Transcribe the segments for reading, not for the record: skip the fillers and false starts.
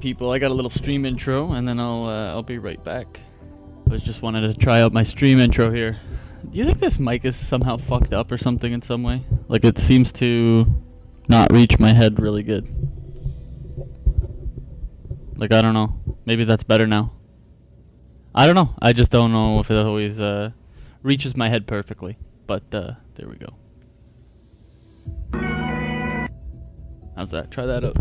people. I got a little stream intro, and then I'll be right back. I just wanted to try out my stream intro here. Do you think this mic is somehow fucked up or something in some way? Like it seems to not reach my head really good. Like I don't know. Maybe that's better now. I don't know. I just don't know if it always reaches my head perfectly. But there we go. How's that? Try that out.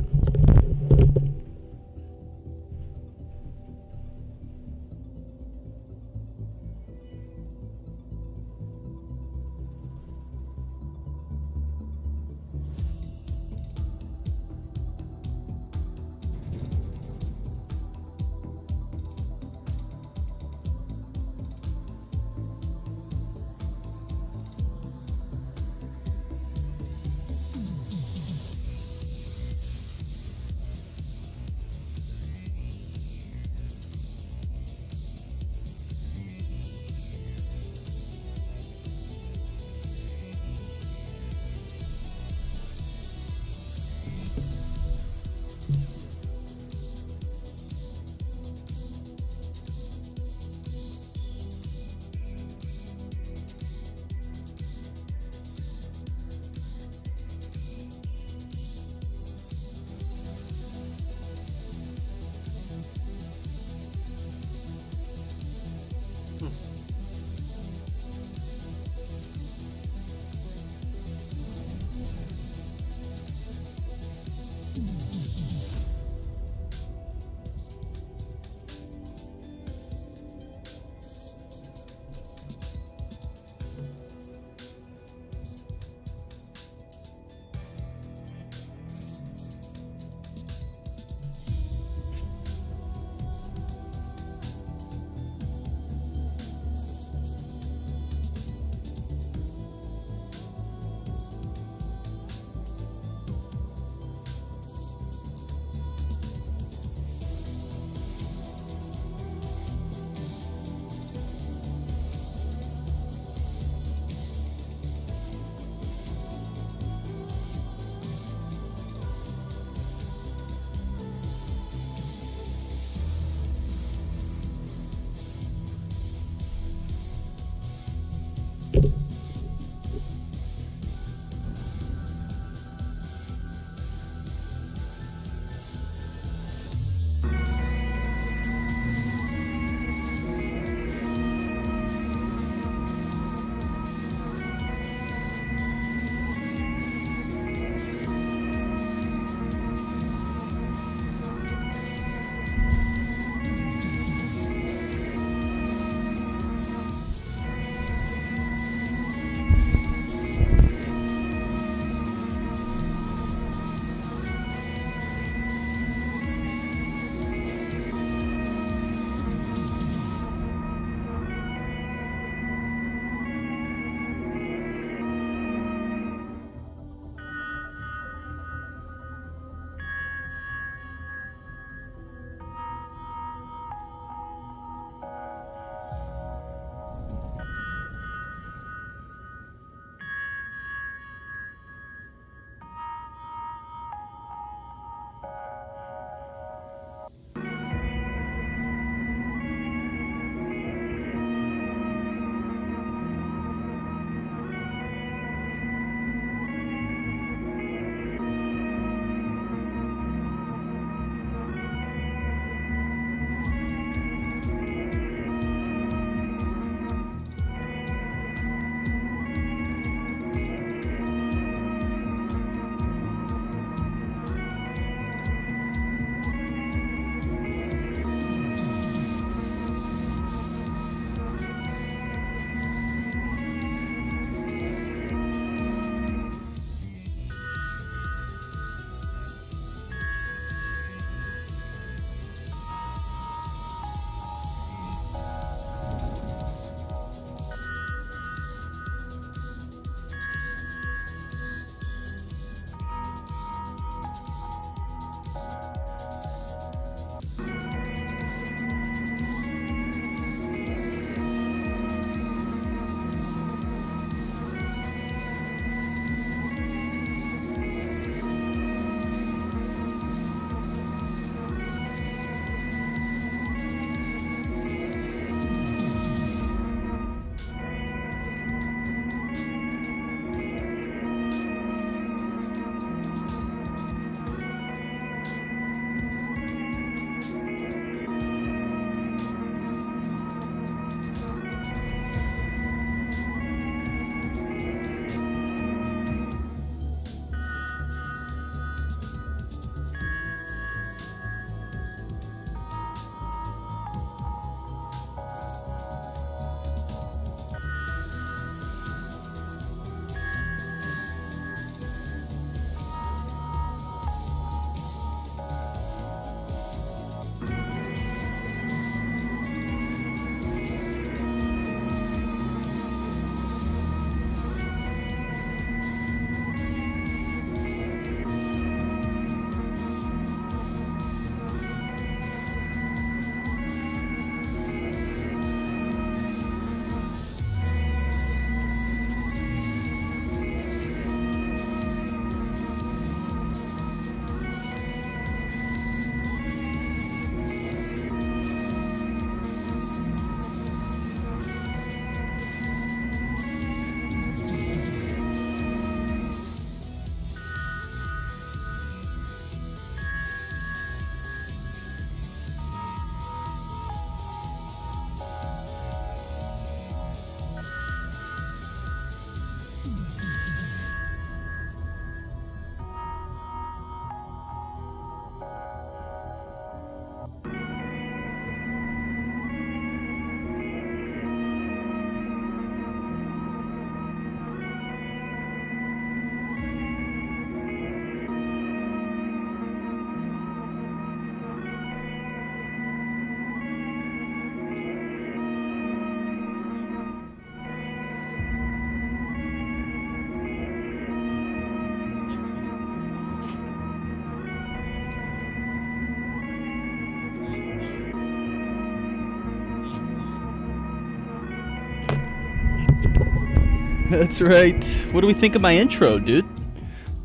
That's right. What do we think of my intro, dude?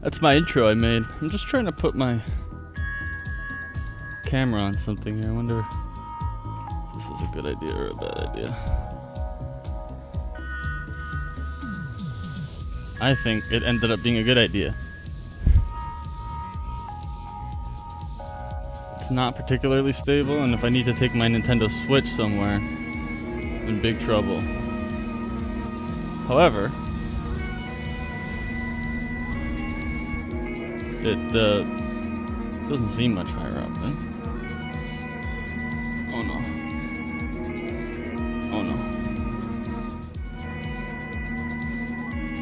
That's my intro I made. I'm just trying to put my camera on something here. I wonder if this is a good idea or a bad idea. I think it ended up being a good idea. It's not particularly stable, and if I need to take my Nintendo Switch somewhere, I'm in big trouble. However, it doesn't seem much higher up, eh? Oh no. Oh no.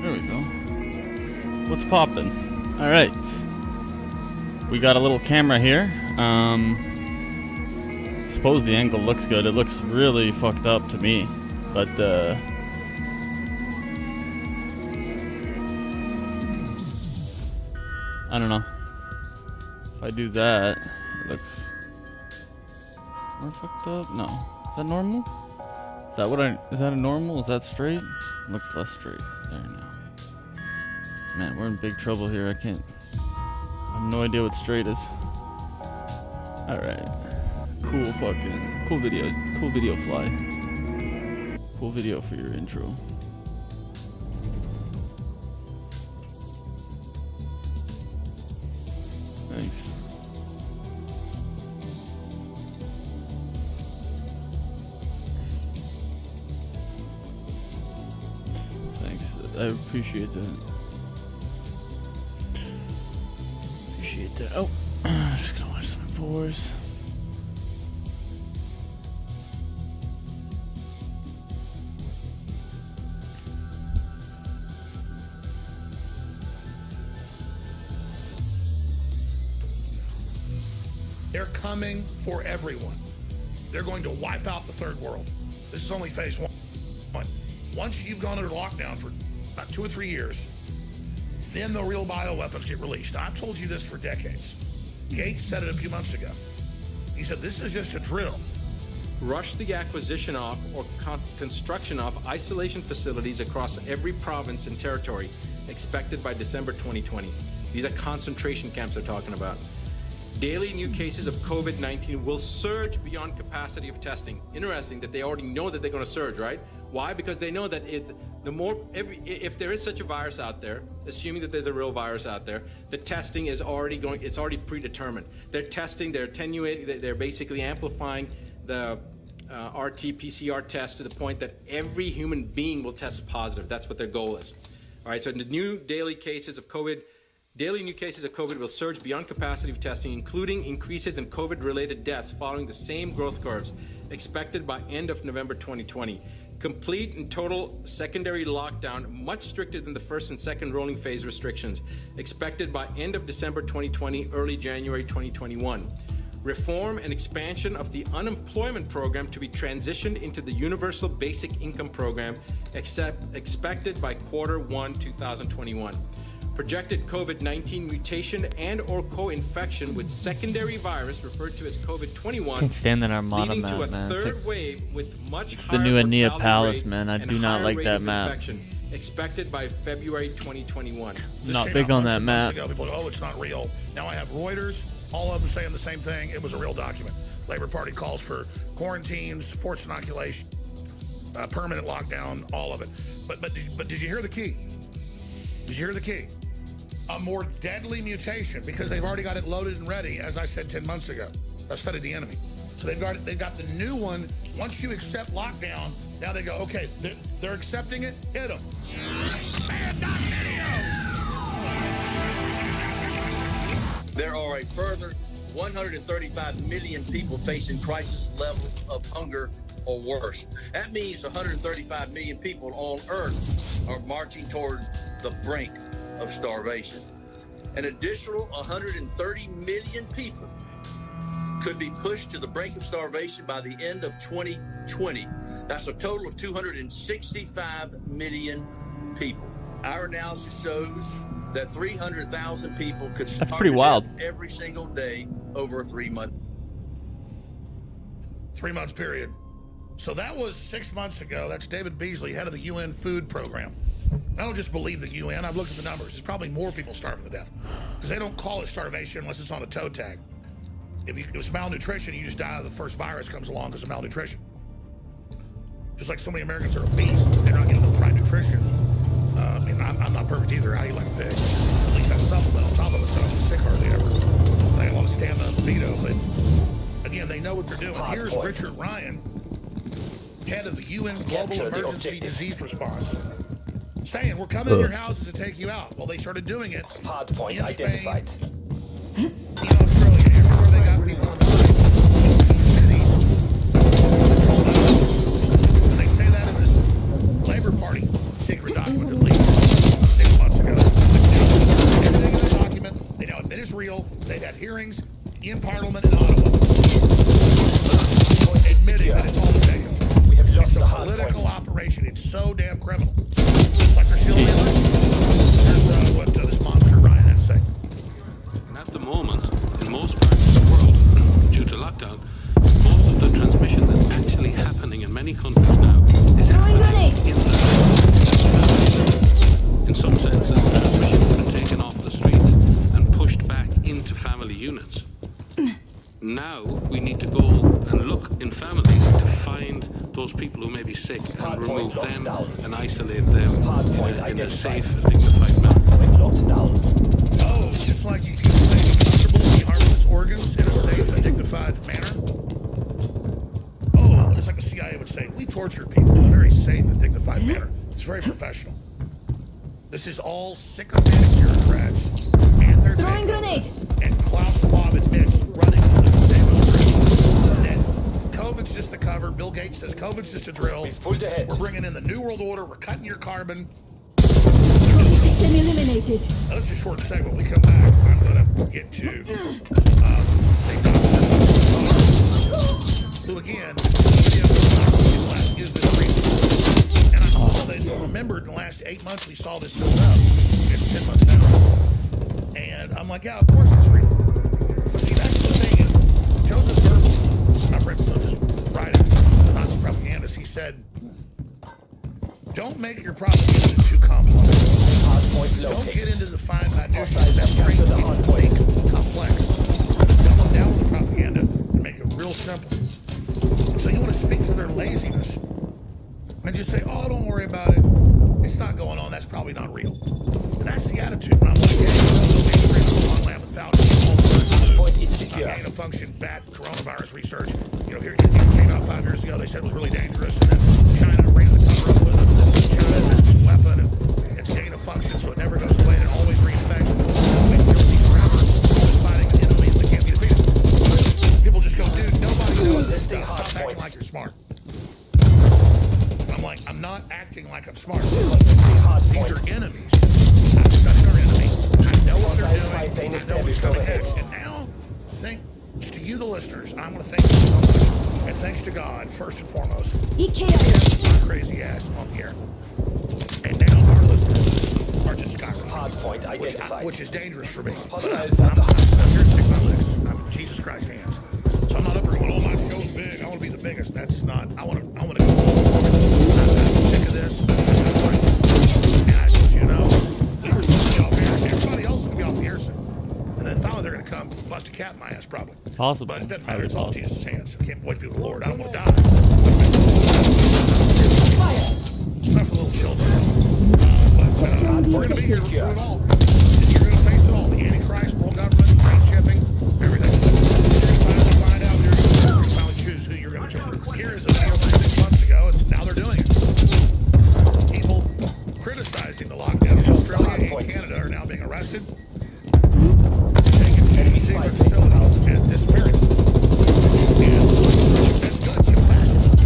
There we go. What's poppin'? Alright. We got a little camera here. Suppose the angle looks good. It looks really fucked up to me. But I don't know. If I do that, it looks more fucked up. No. Is that normal? Is that a normal? Is that straight? It looks less straight. There now. Man, we're in big trouble here. I have no idea what straight is. Alright. Cool video. Cool video, Fly. Cool video for your intro. Thanks. Thanks. I appreciate that. Oh, I'm just gonna watch some fours. They're coming for everyone. They're going to wipe out the third world. This is only phase one. Once you've gone under lockdown for about 2 or 3 years, then the real bioweapons get released. I've told you this for decades. Gates said it a few months ago. He said, this is just a drill. Rush the acquisition of or construction of isolation facilities across every province and territory expected by December 2020. These are concentration camps they're talking about. Daily new cases of COVID-19 will surge beyond capacity of testing. Interesting that they already know that they're going to surge, right? Why? Because they know that if there is such a virus out there, assuming that there's a real virus out there, the testing is already it's already predetermined. They're testing, they're attenuating, they're basically amplifying the RT-PCR test to the point that every human being will test positive. That's what their goal is. All right, so the new daily new cases of COVID will surge beyond capacity of testing, including increases in COVID-related deaths following the same growth curves expected by end of November 2020. Complete and total secondary lockdown, much stricter than the first and second rolling phase restrictions, expected by end of December 2020, early January 2021. Reform and expansion of the unemployment program to be transitioned into the Universal Basic Income Program, expected by Q1 2021. Projected COVID-19 mutation and or co-infection with secondary virus referred to as COVID-21 Can't stand that Armada leading map, to a man. third wave with much it's higher the new Ania mortality Palace, rate man. I and do not higher like rate that of map. infection, expected by February 2021. Not big on that map. Ago, people go, oh, it's not real. Now I have Reuters, all of them saying the same thing. It was a real document. Labor Party calls for quarantines, forced inoculation, permanent lockdown, all of it. But did you hear the key? Did you hear the key? A more deadly mutation, because they've already got it loaded and ready, as I said 10 months ago. I studied the enemy. So they've got the new one. Once you accept lockdown, now they go, okay, they're accepting it, hit them. There are a further 135 million people facing crisis levels of hunger or worse. That means 135 million people on Earth are marching toward the brink of starvation. An additional 130 million people could be pushed to the brink of starvation by the end of 2020. That's a total of 265 million people. Our analysis shows that 300,000 people could starve That's pretty wild. every single day over a 3-month. 3-month period. So that was 6 months ago. That's David Beasley, head of the UN Food Program. I don't just believe the UN. I've looked at the numbers. There's probably more people starving to death because they don't call it starvation unless it's on a toe tag. If it's malnutrition, you just die. The first virus comes along because of malnutrition. Just like so many Americans are obese, they're not getting the right nutrition. I mean, I'm not perfect either. I eat like a pig. At least I supplement on top of it, so I don't get sick hardly ever. I got a lot of stamina and libido, but again, they know what they're doing. Here's Richard Ryan, head of the UN Global Emergency Disease Response, saying we're coming to your houses to take you out. Well, they started doing it in Spain, in Australia, everywhere they got people in these cities. And they say that in this Labor Party secret document that leaked 6 months ago. Everything in the document, they now admit it's real. They've had hearings in Parliament in Ottawa, admitting that it's all a fake. It's a political operation. It's so damn criminal. It's like they're stealing the election. Here's what this monster Ryan had to say. At the moment, in most parts of the world, due to lockdown, most of the transmission that's actually happening in many countries now is happening in the in some senses, the transmission has been taken off the streets and pushed back into family units. Now we need to go and look in families to find those people who may be sick and remove them and isolate them in a safe and dignified manner. Oh, just like you keep things comfortable when you harvest its organs in a safe and dignified manner? Oh, it's like the CIA would say, we torture people in a very safe and dignified manner. It's very professional. This is all sycophantic bureaucrats and their Throwing grenade. And Klaus Schwab admits running all this damage group that COVID's just the cover. Bill Gates says COVID's just a drill. We're bringing in the New World Order. We're cutting your carbon. System eliminated. Now, this is a short segment. When we come back, I'm going to get to a doctor who, again, is this real? And I saw this, remembered in the last 8 months, we saw this build up. It's 10 months now. And I'm like, yeah, of course it's real. But see, that's the thing is, Joseph Goebbels, I've read some of his writings, the Nazi propagandist, he said, don't make your propaganda too complex. Don't get into the fine minutiae that brings people to think complex. Dumb them down with the propaganda and make it real simple. So you want to speak to their laziness and just say, oh, don't worry about it. It's not going on. That's probably not real. And that's the attitude. And I'm like, hey, on Lamb without gain of function, bad coronavirus research. You know, here it came out 5 years ago. They said it was really dangerous. And then China ran the cover up with it. And then China has this weapon and it's gain of function, so it never goes away and it always reinfects. And guilty forever. Always fighting an enemy that can't be defeated. People just go, dude, nobody knows this stuff. Stop acting like you're smart. I'm like, I'm not acting like I'm smart. These are enemies. I've studied our enemy. I know what they're doing. I know what's coming next. And now, to you, the listeners, I'm going to thank you so much. And thanks to God, first and foremost. My crazy ass on the air. And now our listeners are just skyrocketing. Which is dangerous for me. I'm here to take my licks. I'm in Jesus Christ's hands. So I'm not up here going, oh, my show's big. I want to be the biggest. That's not, I want to go over. I'm sick of this. And I just want you to know, we were supposed to be off air. Everybody else is going to be off the air soon. And then finally they're going to come bust a cat in my ass, probably. Possible. But it doesn't matter. It's all in Jesus' hands. I can't wait to be with the Lord. I don't want to die. Stuff for little children. But we're going to be here through it all. And you're going to face it all. The Antichrist, world government, brain chipping, everything. Find out. You're going to finally choose who you're going to join. Here is a video from 6 months ago, and now they're doing it. People criticizing the lockdown in Australia and Canada are now being arrested, taken to secret facilities, and disappearing. And that's good. Kill fascists.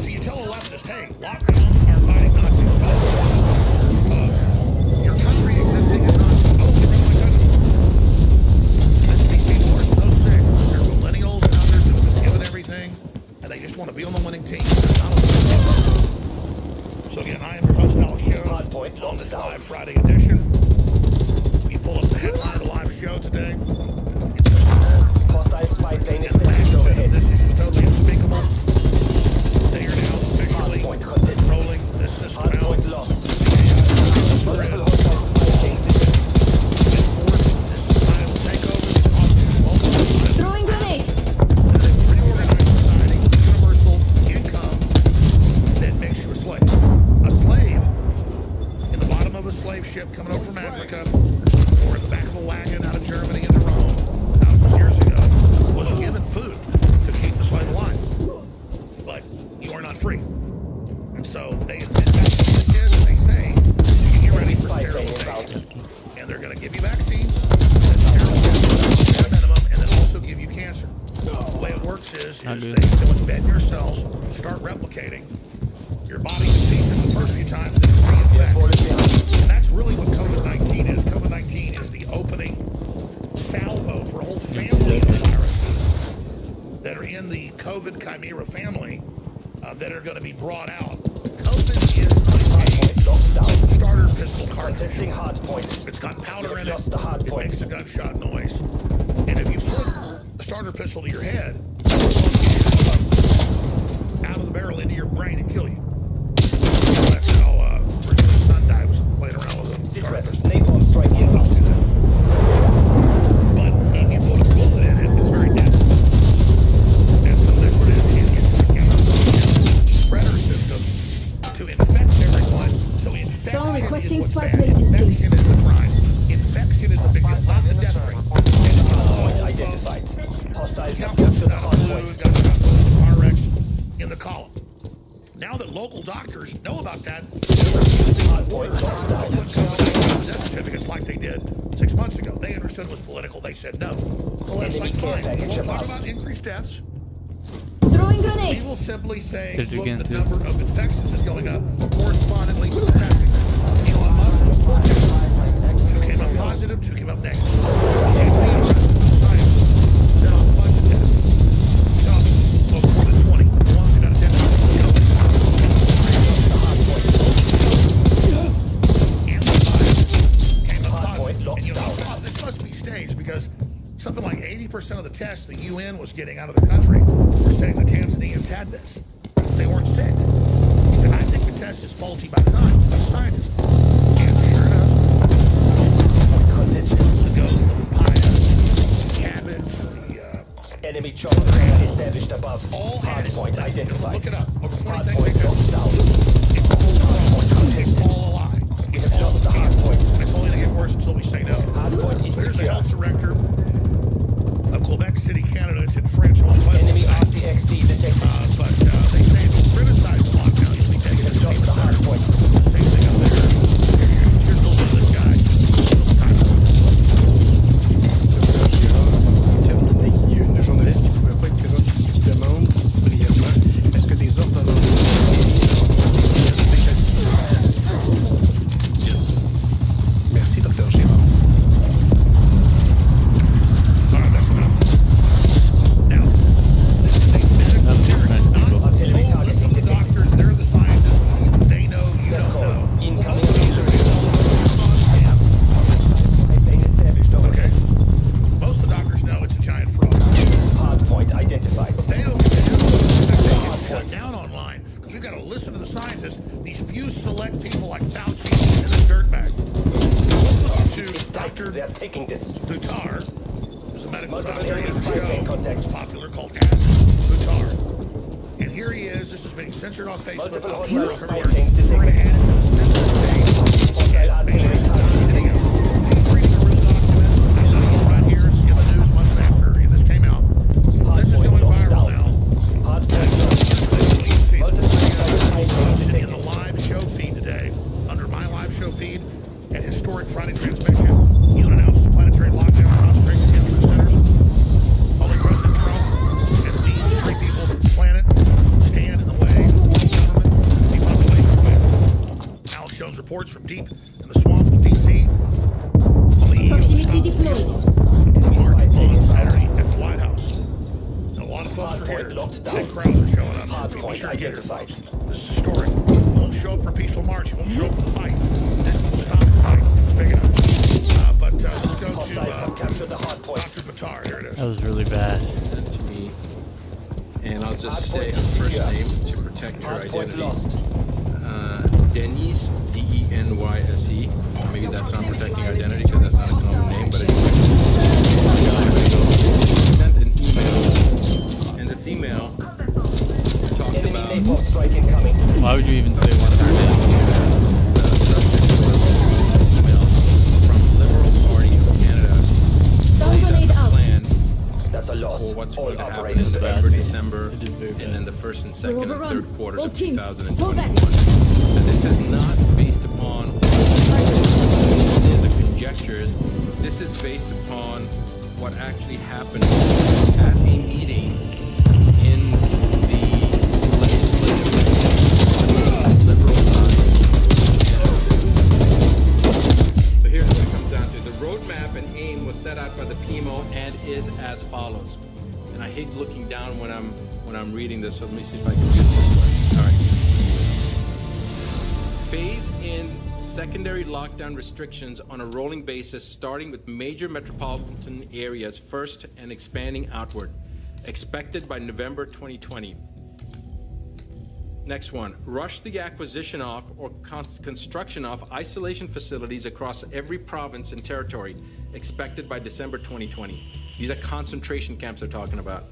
So you tell a leftist, hey, lockdowns are fighting Nazis. Oh, your country existing is Nazi. Oh, you're in my country. These people are so sick. They're millennials and others that have been given everything, and they just want to be on the winning team. So again, I am your host, Alex Shows, on this live Friday edition. You pull up the headline of the live show today. This is just totally unspeakable. They are now officially rolling this system out. works is Not they good. go embed in your cells, start replicating. Your body defeats it the first few times, then it reinfects. And that's really what COVID-19 is. COVID-19 is the opening salvo for a whole family of viruses that are in the COVID chimera family that are going to be brought out. COVID is a starter pistol cartridge. It's got powder in it. It makes a gunshot noise. And if you put a starter pistol to your head, out of the barrel into your brain and kill you. That's how Richard's son died, was playing around with a starter pistol. Napalm strike inbound. Do that. But if you put a bullet in it, it's very deadly. And so that's what it is. It uses a gamma spreader system to infect everyone. So infection is requesting what's spot bad. rate is Infection is the crime. Infection is the big deal, not the death rate. Identified. Hostiles have Countless captured the of hard flu, point. gunshot wounds, and car wrecks in the column. Now that local doctors know about that, they're refusing to order public COVID-19 death certificates like they did 6 months ago. They understood it was political. They said no. Well, that's like fine. We won't talk about increased deaths. Throwing We grenade. will simply say, Did it look, again, the too. number of infections is going up correspondingly with the testing. Elon Musk took 4 tests. 2 came up positive, 2 came up negative. Tanzania president, the scientist, set off a bunch of tests. Set off, well, more than 20. The ones who got a 10 times the COVID. And the 5 came up positive. And you know, he thought this must be staged because something like 80% of the tests the UN was getting out of the country were saying the Tanzanians had this. They weren't sick. He said, I think the test is faulty by design. As a scientist. And sure enough, the goat, the papaya, the cabbage, the Enemy chopper gun established above. all had Hard it. point identified. Look it up. Over 20 Hard things they point tested. locked down. It's all fraud. It's all a lie. It's have all a lost the hard scam. point. And it's only going to get worse until we say no. Hard point is There's the secure. health director of Quebec City, Canada. It's in French. On the Enemy website. RCXD detected. But they say they'll criticize the lockdown. You'll be taken to the Lost the hard center. point. Same thing up there. Here's a little bit of this guy. Terminé. Il y a une journaliste qui ne pouvait pas être présente ici qui demande brièvement est-ce que des ordonnances Yes. Merci, Dr. Gérard. All right, that's enough. Now, this is a medical That's series. nice Not people. Artillery listen targeting to the detected. doctors. They're the scientists. They know. You Let's don't go. know. Well, Incoming most of them artillery. say all of us are on scam. Lane established Okay. overhead. Most of the doctors know it's a giant fraud. Hard point identified. They don't get shut down online because we've got to listen to the scientists. These few select people like Fauci and this dirtbag. Let's listen to Dr. They are taking this. Butar, who's a medical Multiple doctor. He has a areas, five main show contacts. popular called Ask Butar. And here he is. This is being censored off Facebook, Multiple off Twitter, hostiles, everywhere. five things We're going to detected. add it to the censored page. Hostile artillery targeting. He's reading a real document. I'm not going right here. It's in the news months after this came out. This is going viral now. Hard And point. you can see Multiple hostiles, five things in the detected. live show feed today, under my live show feed, at Historic Friday Transmission, UN announces planetary lockdown of concentration camps for centers. Only President Trump and the free people of the planet stand in the way of world government depopulation plan. Alex Jones reports from deep in the swamp of D.C. on the eve of Proximity Stop deployed. Enemy March spy plane on Saturday inbound. at the White House. And a lot of folks are here. Hard point locked down. Big crowds are showing up. So Hard be point sure to get here, identified. folks. This is historic. You won't show up for a peaceful march. You won't show up for the fight. This will stop the fight. It's big enough. But let's go Hostiles have to captured the hard point. Dr. Batar. Here it is. That was really bad. Sent to me, and I'll just Hard say point her is first secure. name to protect her Hard point identity. lost. Denise, DenYse. Maybe that's not protecting her identity because that's not a common name, but anyway. Sent an email, and this email talked Enemy about napalm strike incoming. Why would you even say what's her name? email from Liberal Party of Canada Stun lays out grenade the out. plan That's a loss. for what's All going to happen in operators to November, exit. December, It is very and bad. then the first and second and overrun. third quarters All of teams, 2021. fall back. Now, this is not based upon ideas or conjectures. This is based upon what actually happened at a meeting looking down when I'm reading this, so let me see if I can do it this way. All right. Phase in secondary lockdown restrictions on a rolling basis, starting with major metropolitan areas first and expanding outward. Expected by November 2020. Next one, rush the acquisition of or construction of isolation facilities across every province and territory, expected by December 2020. These are concentration camps they're talking about.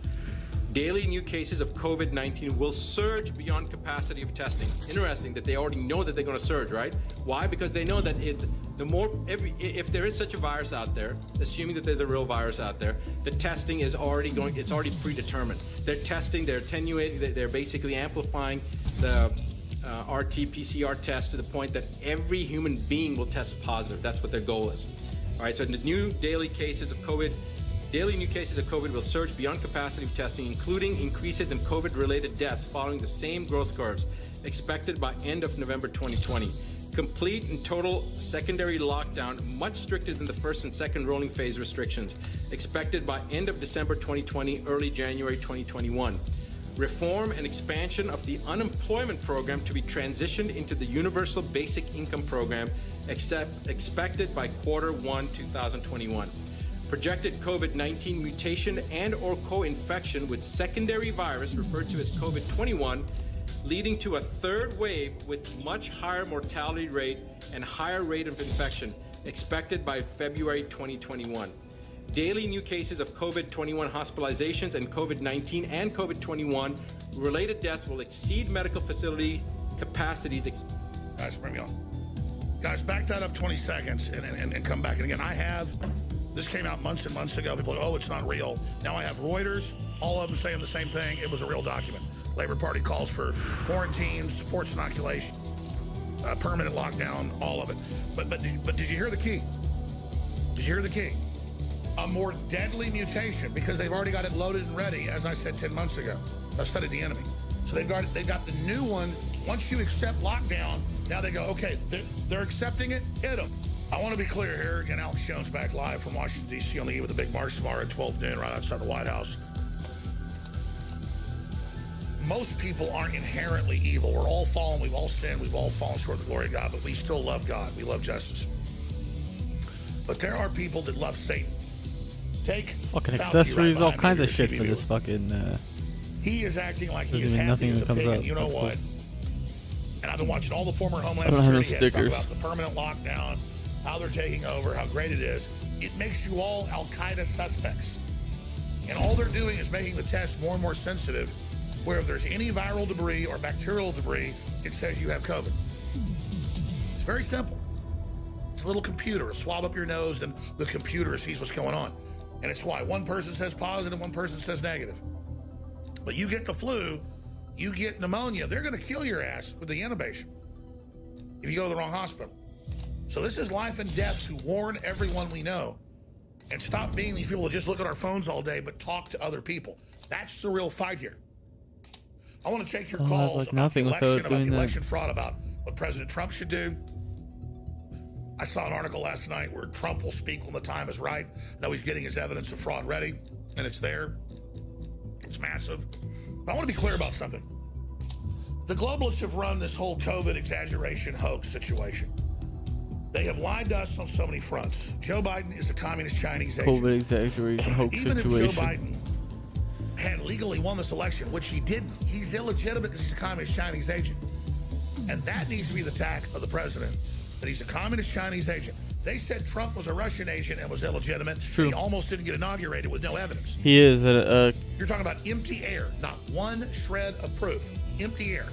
Daily new cases of COVID-19 will surge beyond capacity of testing. Interesting that they already know that they're going to surge, right? Why? Because they know that if there is such a virus out there, assuming that there's a real virus out there, the testing is already going, it's already predetermined. They're testing, they're attenuating, they're basically amplifying the RT-PCR test to the point that every human being will test positive. That's what their goal is. All right, so the new daily new cases of COVID will surge beyond capacity of testing, including increases in COVID-related deaths following the same growth curves, expected by end of November 2020. Complete and total secondary lockdown, much stricter than the first and second rolling phase restrictions, expected by end of December 2020, early January 2021. Reform and expansion of the unemployment program to be transitioned into the Universal Basic Income Program, expected by Q1 2021. Projected COVID-19 mutation and or co-infection with secondary virus referred to as COVID-21, leading to a third wave with much higher mortality rate and higher rate of infection, expected by February 2021. Daily new cases of COVID-21 hospitalizations and COVID-19 and COVID-21 related deaths will exceed medical facility capacities. Guys, bring me on. Guys, back that up 20 seconds and come back. And again, this came out months and months ago. People are like, oh, it's not real. Now I have Reuters, all of them saying the same thing. It was a real document. Labor Party calls for quarantines, forced inoculation, permanent lockdown, all of it. But did you hear the key? Did you hear the key? A more deadly mutation, because they've already got it loaded and ready, as I said 10 months ago. I studied the enemy. So they've got the new one. Once you accept lockdown, now they go, okay, they're accepting it, hit them. I want to be clear here. Again, Alex Jones back live from Washington, D.C. on the eve of the big march tomorrow at 12 noon right outside the White House. Most people aren't inherently evil. We're all fallen. We've all sinned. We've all fallen short of the glory of God, but we still love God. We love justice. But there are people that love Satan. Take fucking Fauci accessories, right all behind kinds me, of shit TV for this viewer. fucking. He is acting like he is Doesn't mean happy nothing as a comes pig, up. and you know That's what? cool. And I've been watching all the former Homeland I don't have no Security heads talk stickers. about the permanent lockdown, how they're taking over, how great it is. It makes you all Al-Qaeda suspects. And all they're doing is making the test more and more sensitive, where if there's any viral debris or bacterial debris, it says you have COVID. It's very simple. It's a little computer, a swab up your nose, and the computer sees what's going on. And it's why one person says positive, one person says negative. But you get the flu, you get pneumonia, they're going to kill your ass with the intubation if you go to the wrong hospital. So this is life and death to warn everyone we know and stop being these people that just look at our phones all day but talk to other people. That's the real fight here. I want to take your calls like about the nothing without election, about doing the that. election fraud, about what President Trump should do. I saw an article last night where Trump will speak when the time is right. Now he's getting his evidence of fraud ready, and it's there. It's massive. But I want to be clear about something. The globalists have run this whole COVID exaggeration hoax situation. They have lied to us on so many fronts. Joe Biden is a communist Chinese agent. COVID exaggeration hoax Even situation. if Joe Biden had legally won this election, which he didn't, he's illegitimate because he's a communist Chinese agent. And that needs to be the tack of the president, that he's a communist Chinese agent. They said Trump was a Russian agent and was illegitimate. True. He almost didn't get inaugurated with no evidence. He is You're talking about empty air, not one shred of proof. Empty air.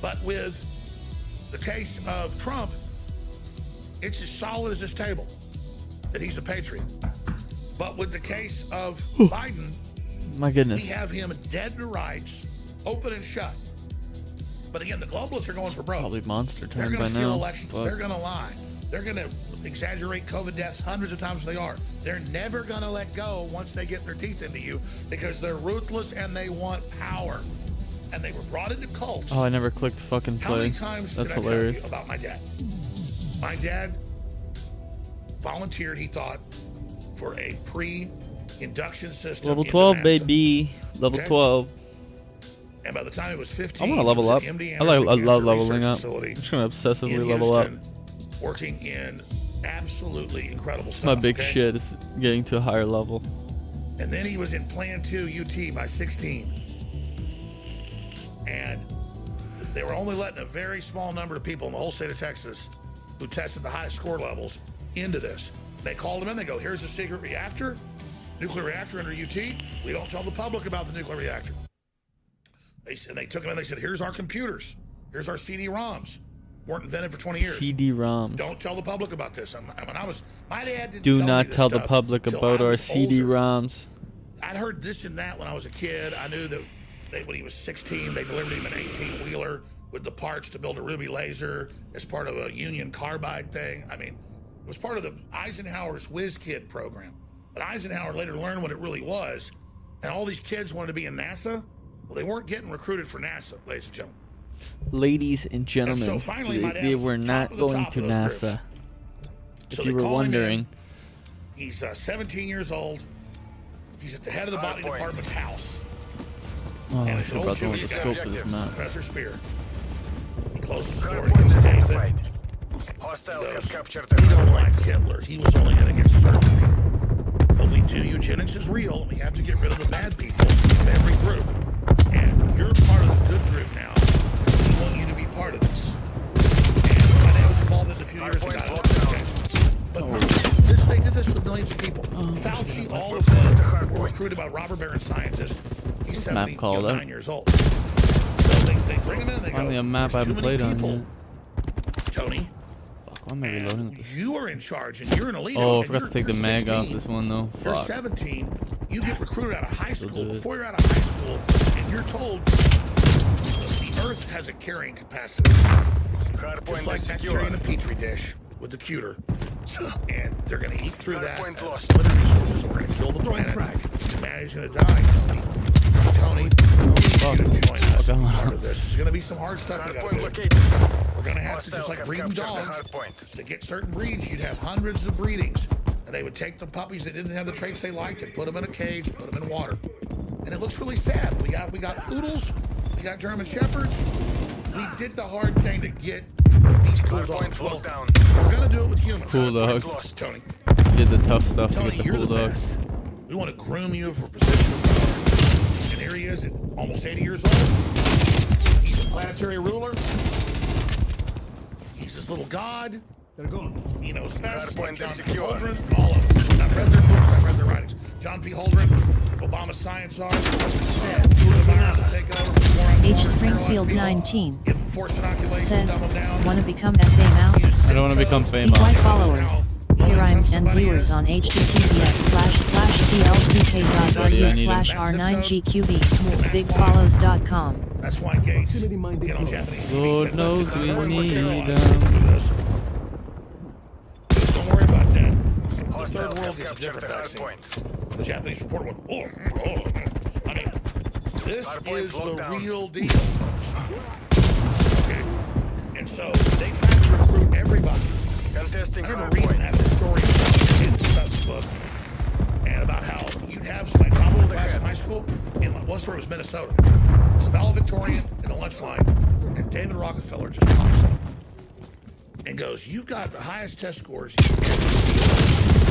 But with the case of Trump, it's as solid as this table that he's a patriot. But with the case of Biden, my goodness. we have him dead to rights, open and shut. But again, the globalists are going for broke. Probably monster They're turn going by to steal now. elections. but- They're going to lie. They're going to exaggerate COVID deaths hundreds of times they are. They're never going to let go once they get their teeth into you because they're ruthless and they want power. And they were brought into cults. Oh, I never clicked fucking How many play. times That's did I hilarious. tell you about my dad? My dad volunteered, he thought, for a induction system. Level into 12, NASA. baby. Level Okay. 12. And by the time it was 15, I want to he level was at up. the MD I Anderson love Cancer leveling Research up. Facility I'm just gonna obsessively in level up. Houston, working in absolutely incredible stuff. My big okay? shit is getting to a higher level. And then he was in Plan 2 UT by 16. And they were only letting a very small number of people in the whole state of Texas who tested the highest score levels into this. They called him in. They go, here's a secret reactor, nuclear reactor under UT. We don't tell the public about the nuclear reactor. They took him in. They said, here's our computers. Here's our CD-ROMs. Weren't invented for 20 years. CD-ROMs. Don't tell the public about this. My dad didn't Do tell not me this tell the stuff public till about I our was older. CD-ROMs. I'd heard this and that when I was a kid. I knew that when he was 16, they delivered him an 18-wheeler with the parts to build a Ruby laser as part of a Union Carbide thing. I mean, it was part of the Eisenhower's Whiz Kid program. But Eisenhower later learned what it really was, and all these kids wanted to be in NASA. Well, they weren't getting recruited for NASA, ladies and gentlemen. Ladies and gentlemen, And so finally, my dad they was were top not of the going top to of those NASA. groups. If So you they were call him in. wondering. He's 17 years old. He's at the head of the body department's house. Oh, And I it's should an have brought old the Jewish scope of this guy, map. Professor Spear. He closes the door and he goes, David, Hostiles have Those- captured we the don't like Hitler. He was only going to get certain people. But we do. Eugenics is real, and we have to get rid of the bad people of every group. And you're part of the good group now. We want you to be part of this. And my dad was involved in it a few years ago. Okay. But they did this with millions of people. Fauci, all of them were recruited by robber baron scientists. He's 79 years old. So they bring him in and they Finally go, a map I "There's too haven't many played on people, yet. Tony. Fuck, why am I reloading And this? you are in charge, and you're an elite. Oh, I and forgot to take the you're mag off 16, this one though. You're Fuck. 17. You get recruited out of high Still school. do it. Before you're out of high school, and you're told the Earth has a carrying capacity, just like bacteria in a petri dish with the cuter, and they're going to eat through that. Limited resources, and we're going to kill the planet. Humanity's going to die, Tony. Tony, we need you to join us. Fuck, I'm Part of this is going to be some hard stuff we got to do. We're going to have to, just like breeding dogs, to get certain breeds, you'd have hundreds of breedings. And they would take the puppies that didn't have the traits they liked and put them in a cage, put them in water. And it looks really sad. We got poodles, we got German shepherds. We did the hard thing to get these cool dogs. Well, we're going to do it with humans. Cool dogs. Tony, Did the tough stuff to Tony, get the you're cool the dogs. best. We want to groom you for position of power. And here he is at almost 80 years old. He's a planetary ruler. He's this little god. He knows best, like John P. Holdren, and all of them. I've read their books, I've read their writings. John P. Holdren, Obama's science czar, said the virus will take over before I H. Springfield 19 give them force inoculation, says, dumb them down. want to become FA Mouse? I don't want to become Be famous. white followers. Here rhymes and viewers on https://clck.ru/r9gqb bigfollows.com. That's why Gates, you know, Japanese TV Lord said, knows listen, we we're need sterilized. them. Do this. Just don't worry about that. The third world gets a different vaccine. The Japanese reporter went, I mean, this is the real deal, folks. Okay? And so they tried to recruit everybody. I remember reading that historian in Stubbs' book, and about how you'd have somebody in my class in high school, in one story was Minnesota. It's a valedictorian in the lunch line, and David Rockefeller just pops up and goes, "You've got the highest test scores you've ever seen.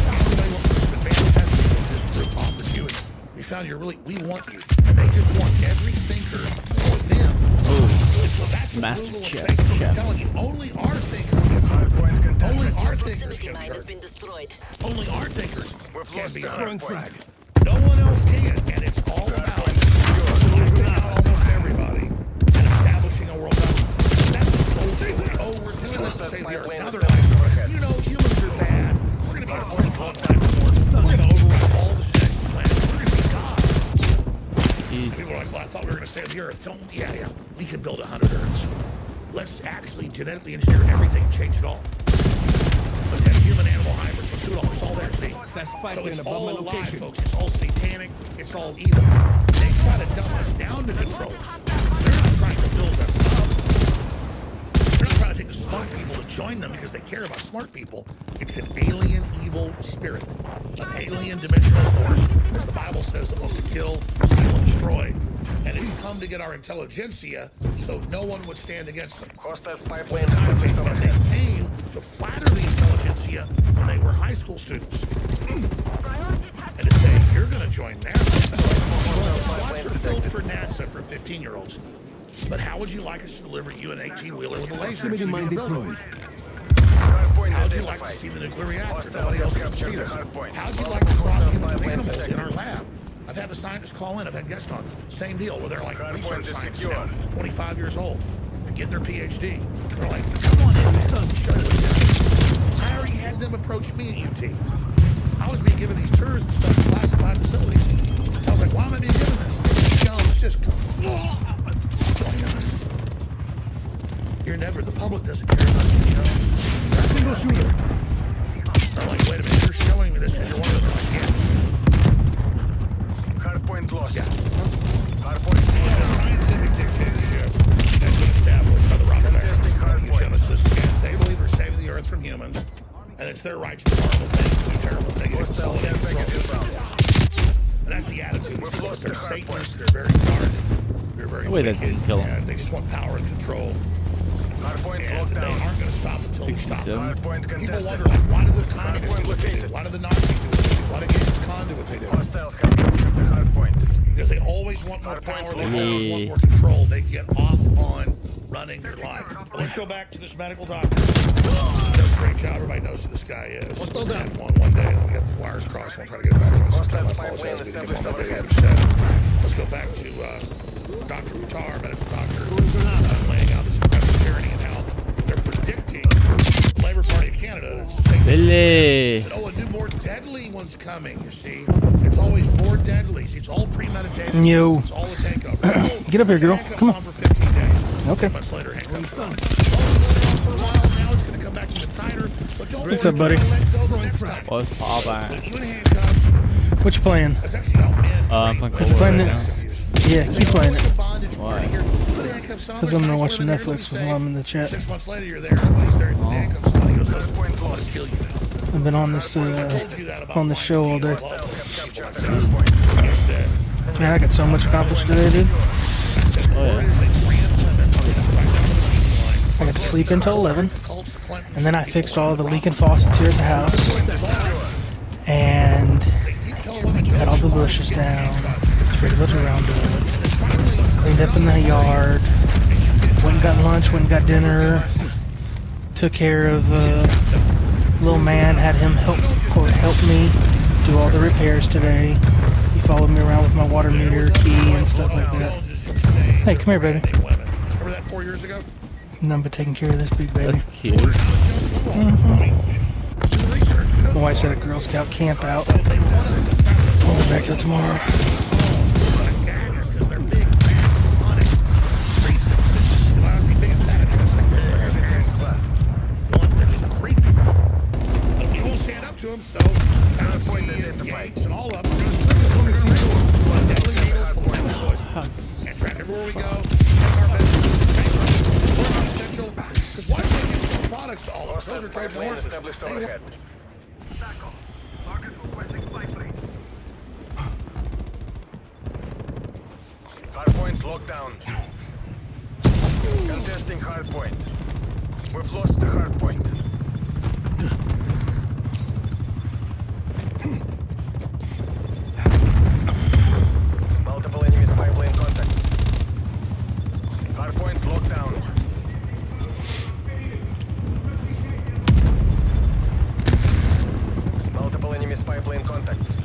Everybody wants this advanced testing that this group offered you, and we found we want you." And they just want every thinker for them. And so that's what Master Google and check, Facebook check. are telling you. Only our thinkers can be heard. Only our thinkers can be heard. Only our thinkers can be heard. No one else can, and it's all about wiping out almost everybody and establishing a world government. That's the old story. Oh, we're doing this to save the earth. Now they're like, you know, humans are bad. We're going to be a world government. We're going to overrun all the genetics of the planet. We're going to be gods. And people are like, well, I thought we were going to save the earth. Yeah. We can build 100 Earths. Let's actually genetically engineer everything and change it all. Let's have human-animal hybrids. Let's do it all. It's all there, see? So it's all alive, folks. It's all satanic. It's all evil. They try to dumb us down to control us. They're not trying to build us up. They're not trying to take the smart people to join them because they care care about smart people. It's an alien evil spirit, an alien dimensional force, as the Bible says, that wants to kill, steal, and destroy. And it's come to get our intelligentsia so no one would stand against them. And they came to flatter the intelligentsia when they were high school students. And to say, you're going to join NASA. Slots are filled for NASA for 15-year-olds. But how would you like us to deliver you an 18-wheeler with a laser? How'd you like to see the nuclear reactor? Nobody else gets to see this. How'd you like to cross humans with animals in our lab? I've had the scientists call in. I've had guests on. Same deal, where they're like research scientists now, 25 years old, getting their PhD. They're like, come on in, let's show you what's down. I already had them approach me at UT. I was being given these tours and stuff in classified facilities. I was like, why am I being given this? Jones, just come. Join us. You're never, the public doesn't care about you, Jones. That's a single shooter. I'm like, wait a minute, you're showing me this because you're one of them. Like, yeah. Hardpoint lost. Yeah. Hardpoint lost. A scientific dictatorship that's been established by the Robert Barons, the eugenicists, and they believe they're saving the earth from humans, and it's their right to do horrible things, do terrible things, consolidate control. And that's the attitude. They're Satanists, they're very dark, they're very wicked, and they just want power and control. And they aren't going to stop until we stop. People wonder, like, why did the communists do what they did? Why did the Nazis do what they did? Why did Genghis Khan do what they did? Because they always want more power, they always want more control. They get off on running their life. But let's go back to this medical doctor. He does a great job. Everybody knows who this guy is. We had one day, and we got the wires crossed. We'll try to get it back on sometime. I apologize. We didn't get on that big upset. Let's go back to Dr. Uttar, medical doctor, laying out this incredible tyranny and how they're predicting the Labour Party of Canada. It's the same thing. Oh, a new, more deadly one's coming, you see. It's always more deadly. See, it's all premeditated. Yo. It's all a takeover. Get up here, girl. Come on. For 15 days. Okay. Months later, handcuffs are on. For a while now, it's going to come back even tighter. But don't What's up, buddy? let go the next time. What's up, Put you in handcuffs. What you playing? That's actually how men I'm train playing women Cold for War sex right abuse. Yeah, keep playing it. Why? Because I'm gonna watch Netflix while I'm in the chat. 6 months later, you're there. Nobody's there. Handcuffs on. He goes, listen, I'm going to kill you now. I've been on this show all day. Man, I got so much accomplished today, dude. I got to sleep until 11, and then I fixed all the leaking faucets here at the house, and cut all the bushes down, rid of the Roundup, cleaned up in the yard, went and got lunch, went and got dinner, took care of little man, had him help me do all the repairs today. He followed me around with my water meter key and stuff like that. Hey, come here, baby. Remember that 4 years ago? Nothing but taking care of this big baby. That's cute. My wife's at a Girl Scout camp out. I'll be back till tomorrow. To him, so Fauci and Gates and all of them are going to deadly needles full of boys and track everywhere we go. Check our business. We're not essential. Because why do they give some products to all of us? Those are Trojan horses. Hardpoint locked down. Contesting hardpoint. We've lost the hardpoint. Multiple enemy spy plane contacts. Hardpoint locked down. Multiple enemy spy plane contacts.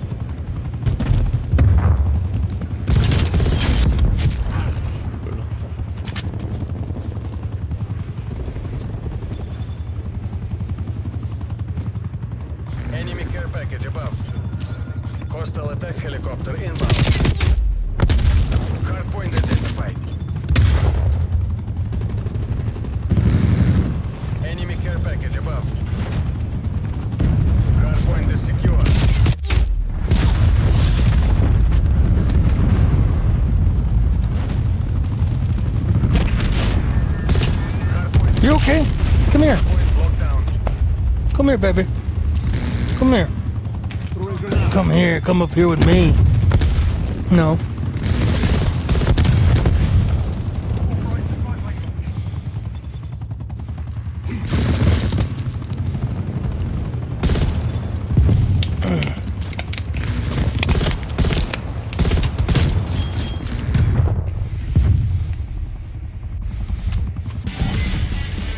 Enemy care package above. Hostile attack helicopter inbound. Hardpoint identified. Enemy care package above. Hardpoint is secure. You okay? Come here. Hardpoint locked down. Come here, baby. Come here. Come here. Come up here with me. No.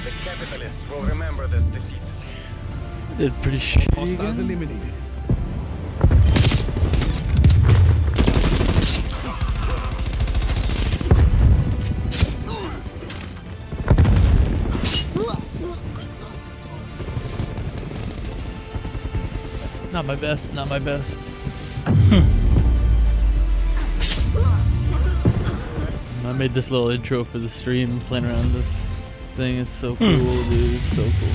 The capitalists will remember this defeat. I did pretty shitty. Hostiles again. eliminated. Not my best, not my best. I made this little intro for the stream, playing around this thing. It's so cool, dude. It's so cool.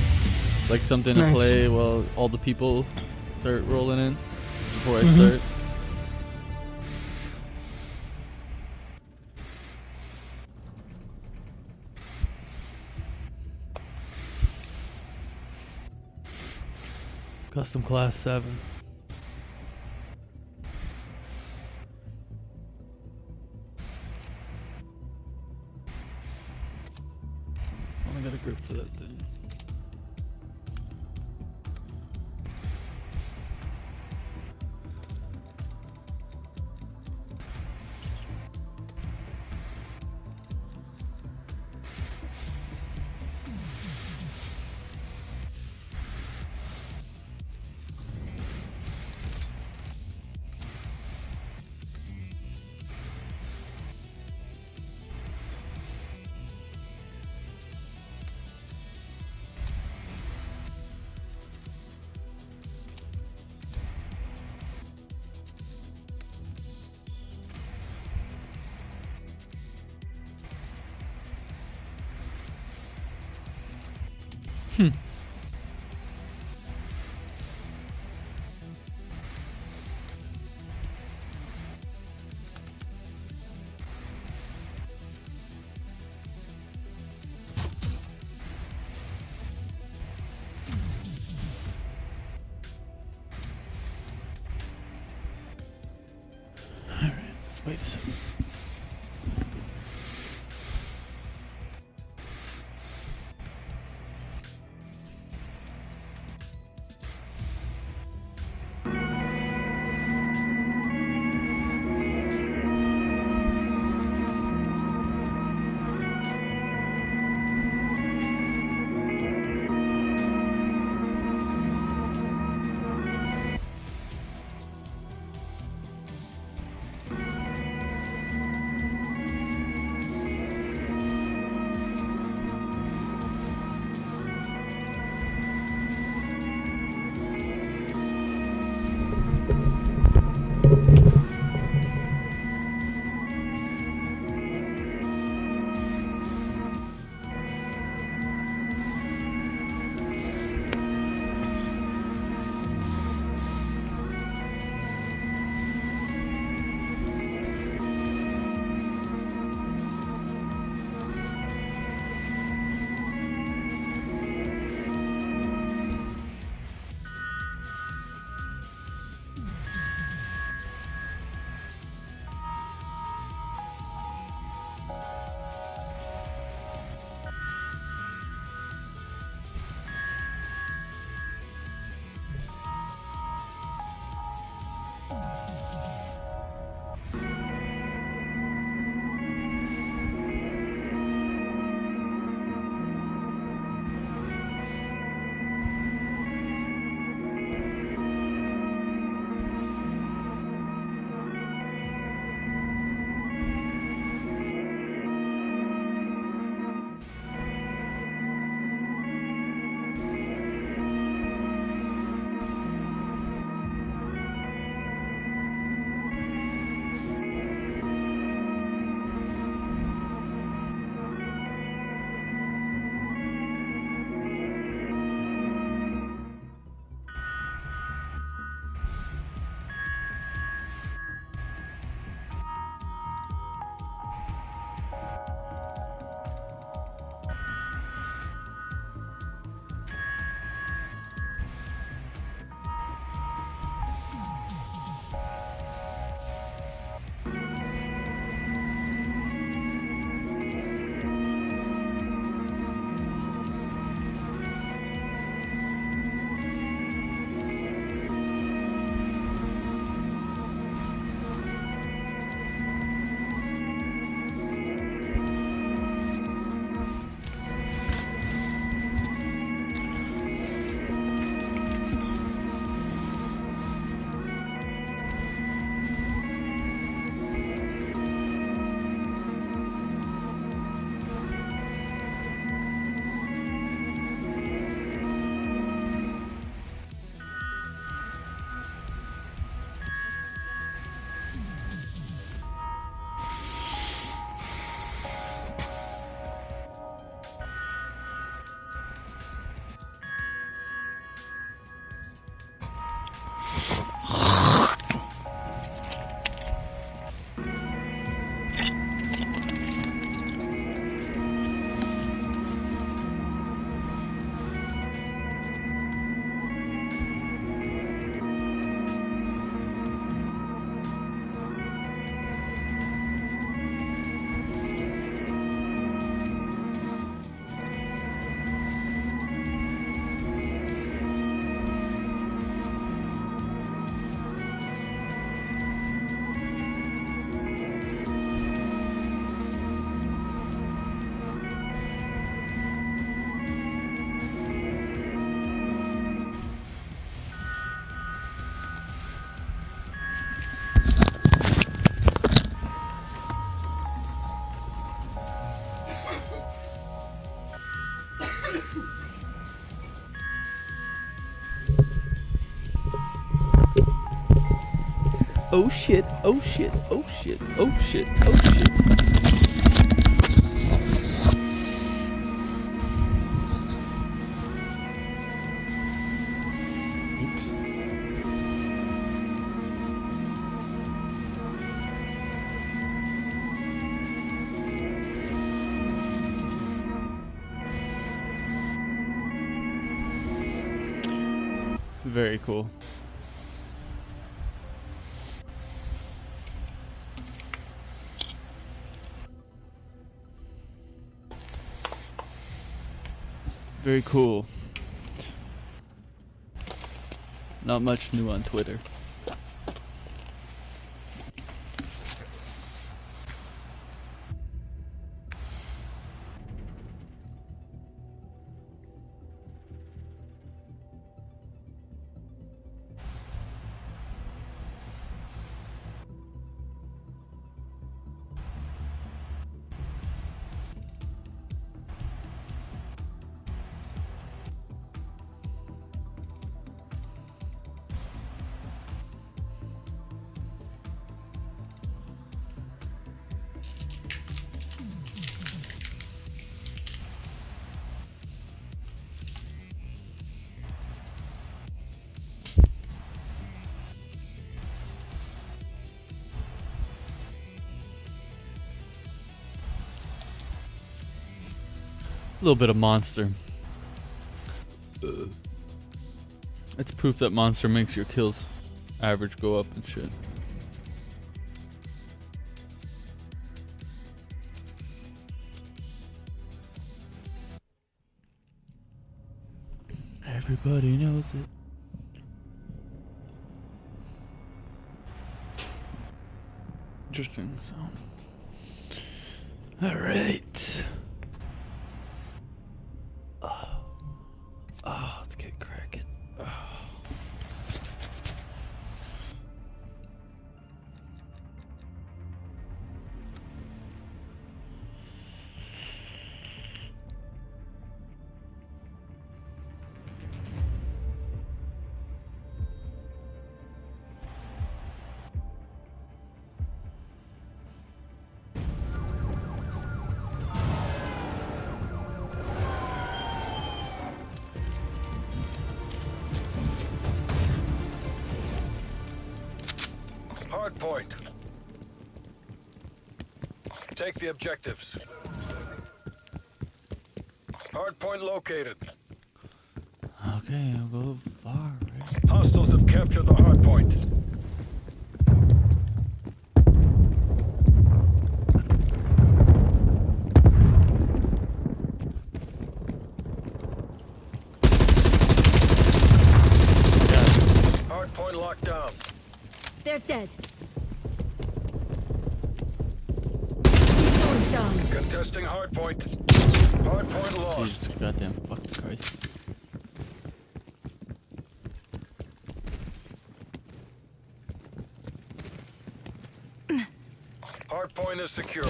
Like something to Nice. play while all the people start rolling in before I start. Custom class 7. I got a grip for that thing. Wait a second. Oh shit, oh shit, oh shit, oh shit, oh shit. Very cool. Very cool. Not much new on Twitter. A little bit of Monster. It's proof that Monster makes your kills average go up and shit. Everybody knows it. Interesting, so. Alright. Oh, let's get cracking. Oh. Hard point. Take the objectives. Hard point located. Okay, I'll go far, right? Hostiles have captured the hard point. Hard point locked down. They're dead. He's going down. Contesting hard point. Hard point lost. Jesus, goddamn fucking Christ. Hard point is secure.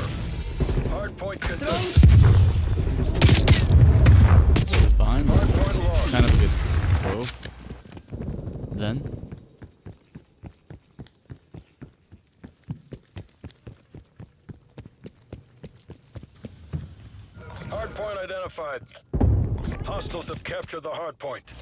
Hard point contested. Fine. Hard point lost. Kind of a good throw. Then. Hard point identified. Hostiles have captured the hard point.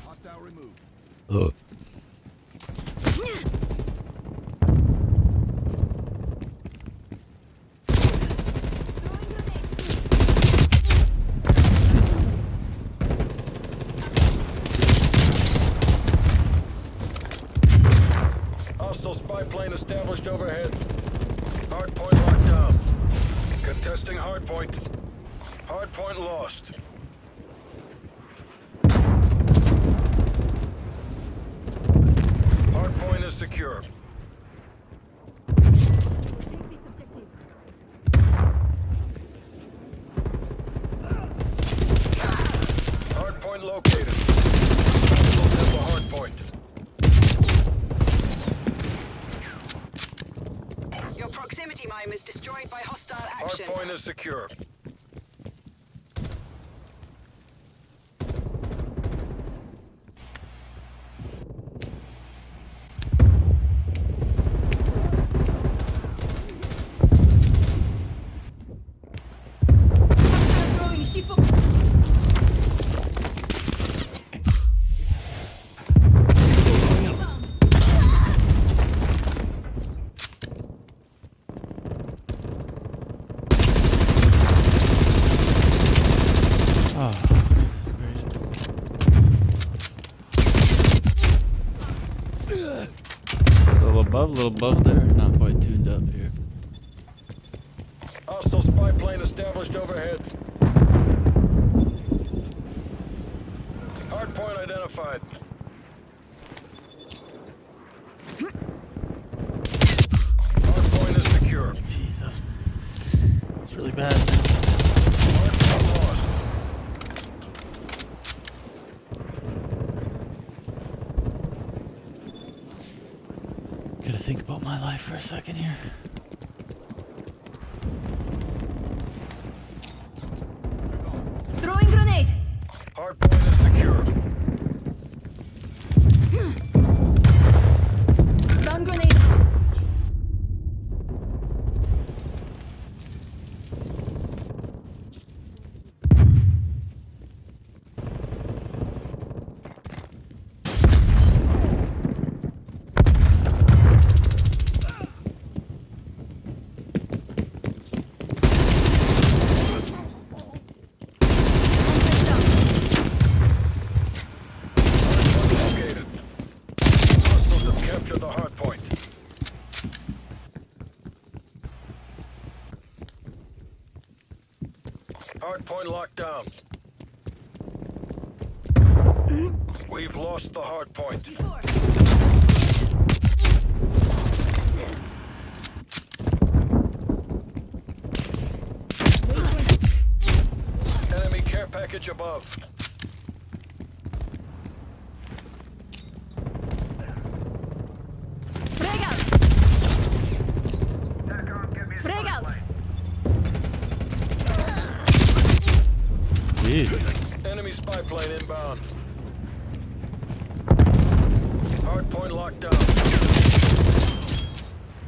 Hostile removed. Hostile spy plane established overhead. Hard point locked down. Contesting hard point. Hard point lost. Hard point is secure. Take this objective. Hard point located. Hostiles have the hard point. secure. Throwing C4. Oh, goodness gracious. A little above there. Not quite tuned up here. Hostile spy plane established overhead. Hardpoint identified. Hardpoint is secure. Jesus. It's really bad. Hardpoint lost. Gotta think about my life for a second here. Throwing grenade. Hardpoint is secure. Stun grenade. Located. Hostiles have captured the hardpoint. Hardpoint locked down. We've lost the hardpoint. Enemy care package above. Frag out. Frag out. Jeez. Enemy spy plane inbound. Hardpoint locked down.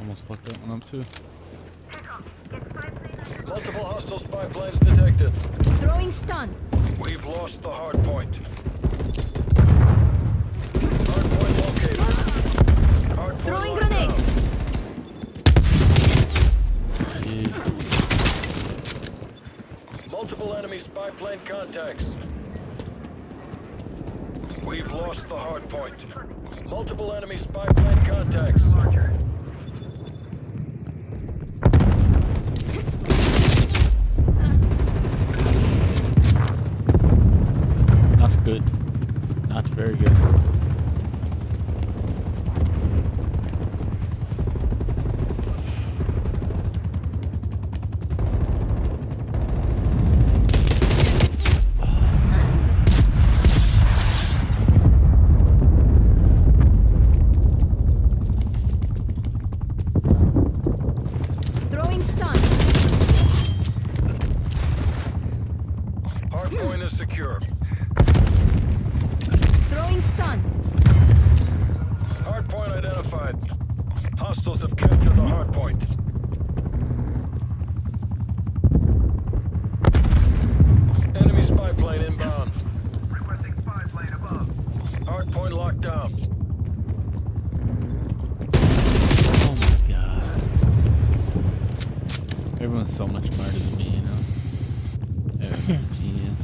Almost fucked that one up too. Multiple hostile spy planes detected. Throwing stun. We've lost the hardpoint. Hardpoint located. Hardpoint Throwing locked grenade. down. Jeez. Multiple enemy spy plane contacts. We've lost the hardpoint. Multiple enemy spy plane contacts. Not good. Not very good. Throwing stun. Hardpoint is secure. Throwing stun. Hardpoint identified. Hostiles have captured the hardpoint. Enemy spy plane inbound. Requesting spy plane above. Hardpoint locked down. Oh my god. Everyone's so much smarter than me, you know? Everyone's a genius.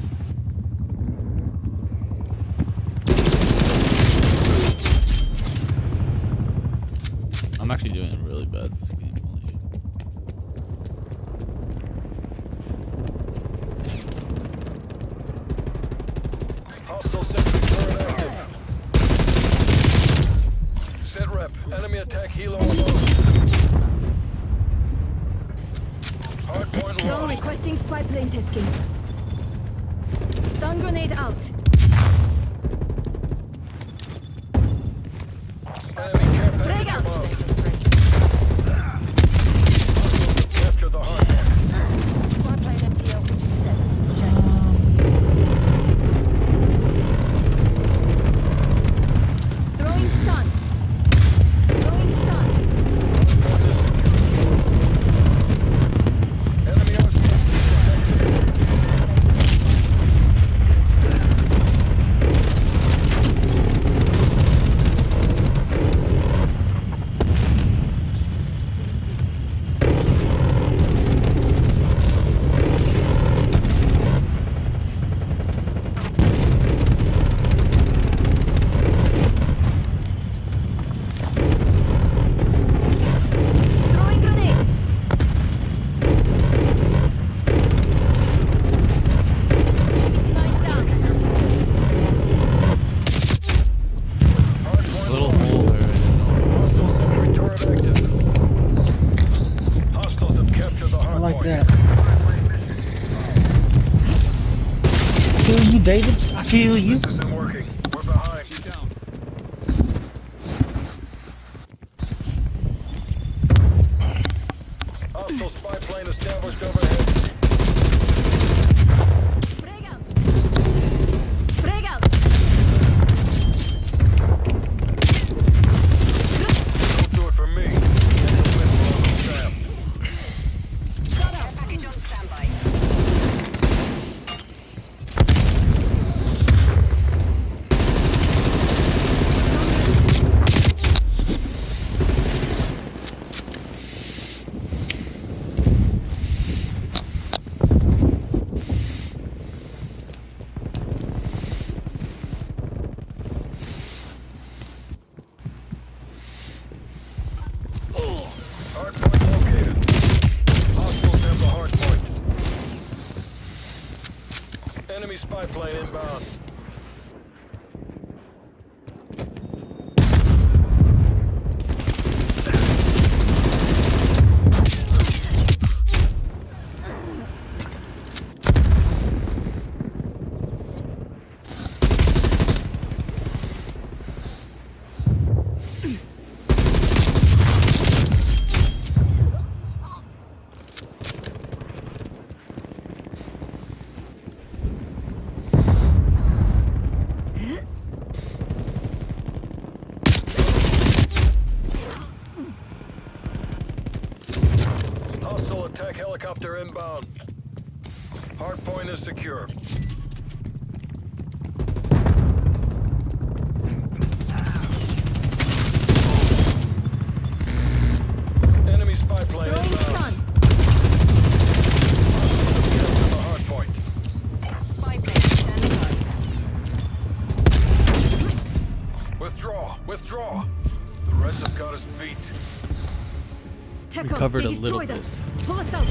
I'm actually doing really bad this game, holy shit. Hostile sentry turret active. Sit rep. Enemy attack helo above. Hardpoint Zone lost. requesting spy plane tasking. Stun grenade out. Enemy care Frag package out. above. Hostiles have captured the hardpoint. David. I feel you. This isn't working. We're behind. Keep down. Hostile spy plane established overhead. Frag out. Frag out. Don't do it for me. Get the wind blown to Sam. Package on standby. Hardpoint located. Hostiles have the hardpoint. Enemy spy plane inbound. Hostile attack helicopter inbound. Hardpoint is secure. Enemy spy plane Throwing inbound. stun. Hostiles have captured the hardpoint. Spy plane standing by. Withdraw! Withdraw! The Reds have got us beat. Tech Recovered they a little destroyed bit. us. Pull us out.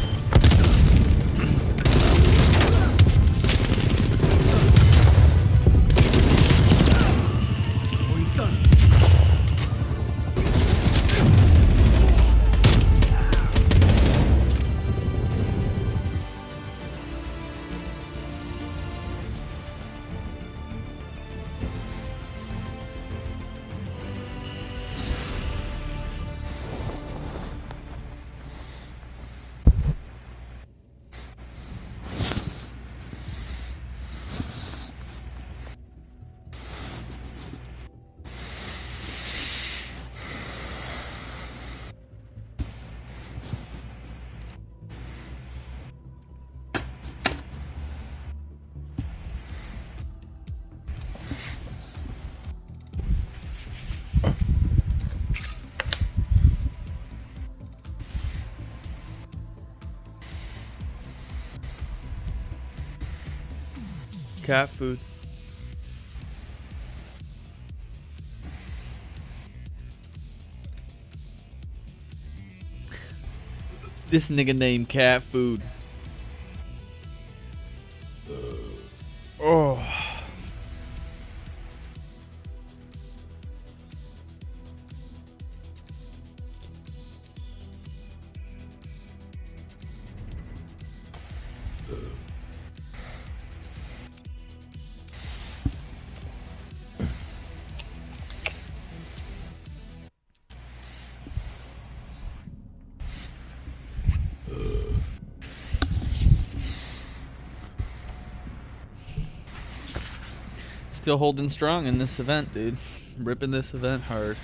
Cat food. This nigga named Cat Food. Oh. Still holding strong in this event, dude. Ripping this event hard.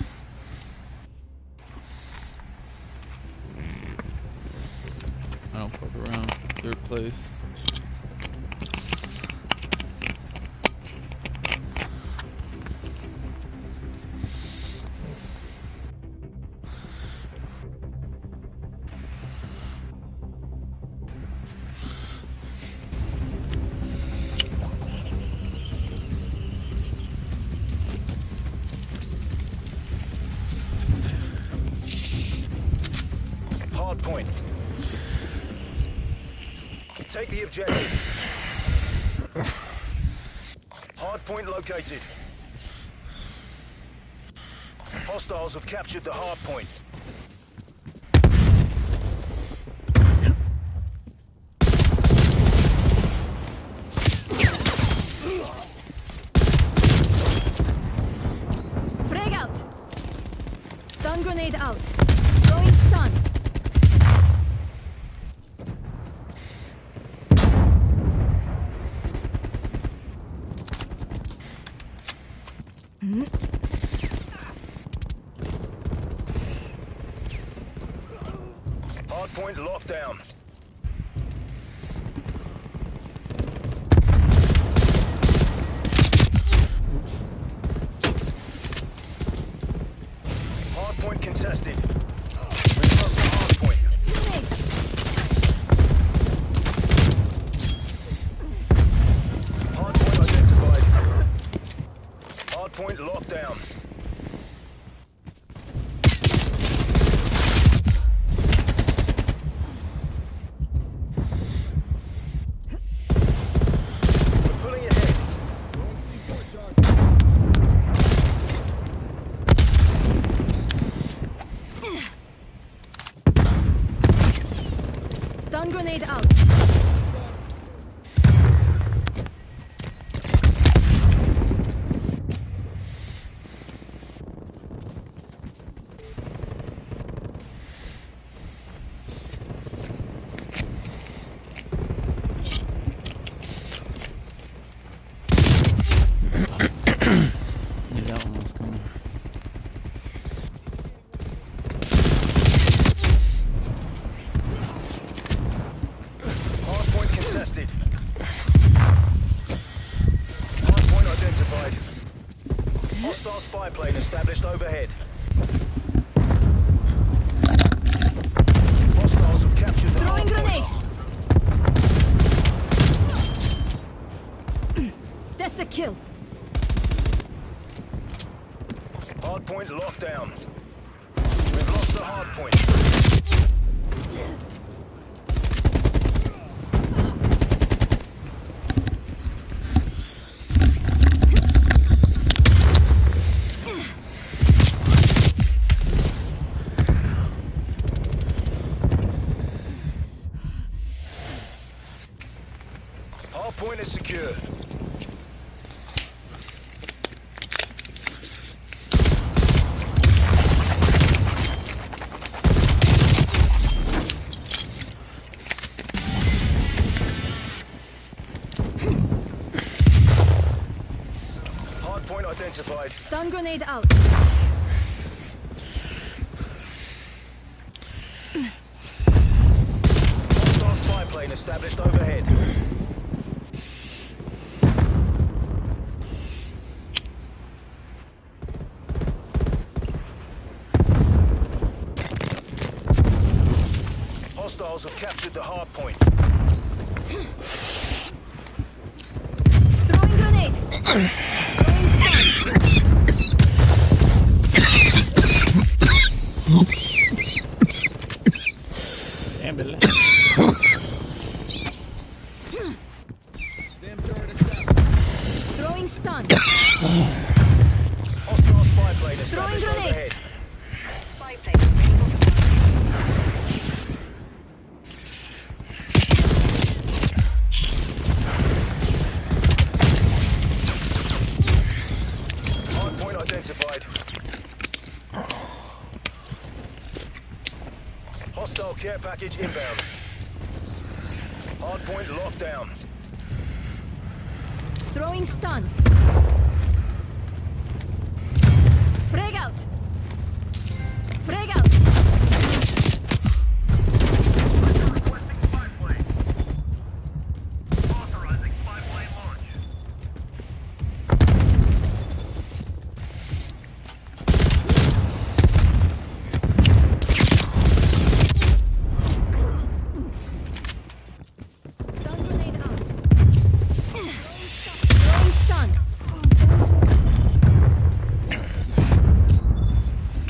I don't fuck around. Third place. Hard point. Take the objectives. Hard point located. Hostiles have captured the hard point. out. Throwing stun. Hardpoint locked down. Hardpoint contested. We've lost the hardpoint. Hardpoint identified. Hardpoint locked down. We're pulling ahead. Stun grenade out. Knew that one was coming. Hardpoint contested. Hardpoint identified. Hostile spy plane established overhead. Hostiles have captured the Throwing hardpoint. grenade. That's a kill. Hardpoint locked down. We've lost the hardpoint. Hardpoint is secure. Hardpoint identified. Stun grenade out. Hostile spy plane established overhead. Hostiles have captured the hard point. Throwing grenade. Throwing stun. Damn it. Throwing stun. Hostile spy plane Throwing established grenade. overhead. Spy plane. Hardpoint identified. Hostile care package inbound. Hardpoint locked down. Throwing stun. Frag out. Frag out. Requesting spy plane. Authorizing spy plane launch. Stun grenade out. Throwing stun.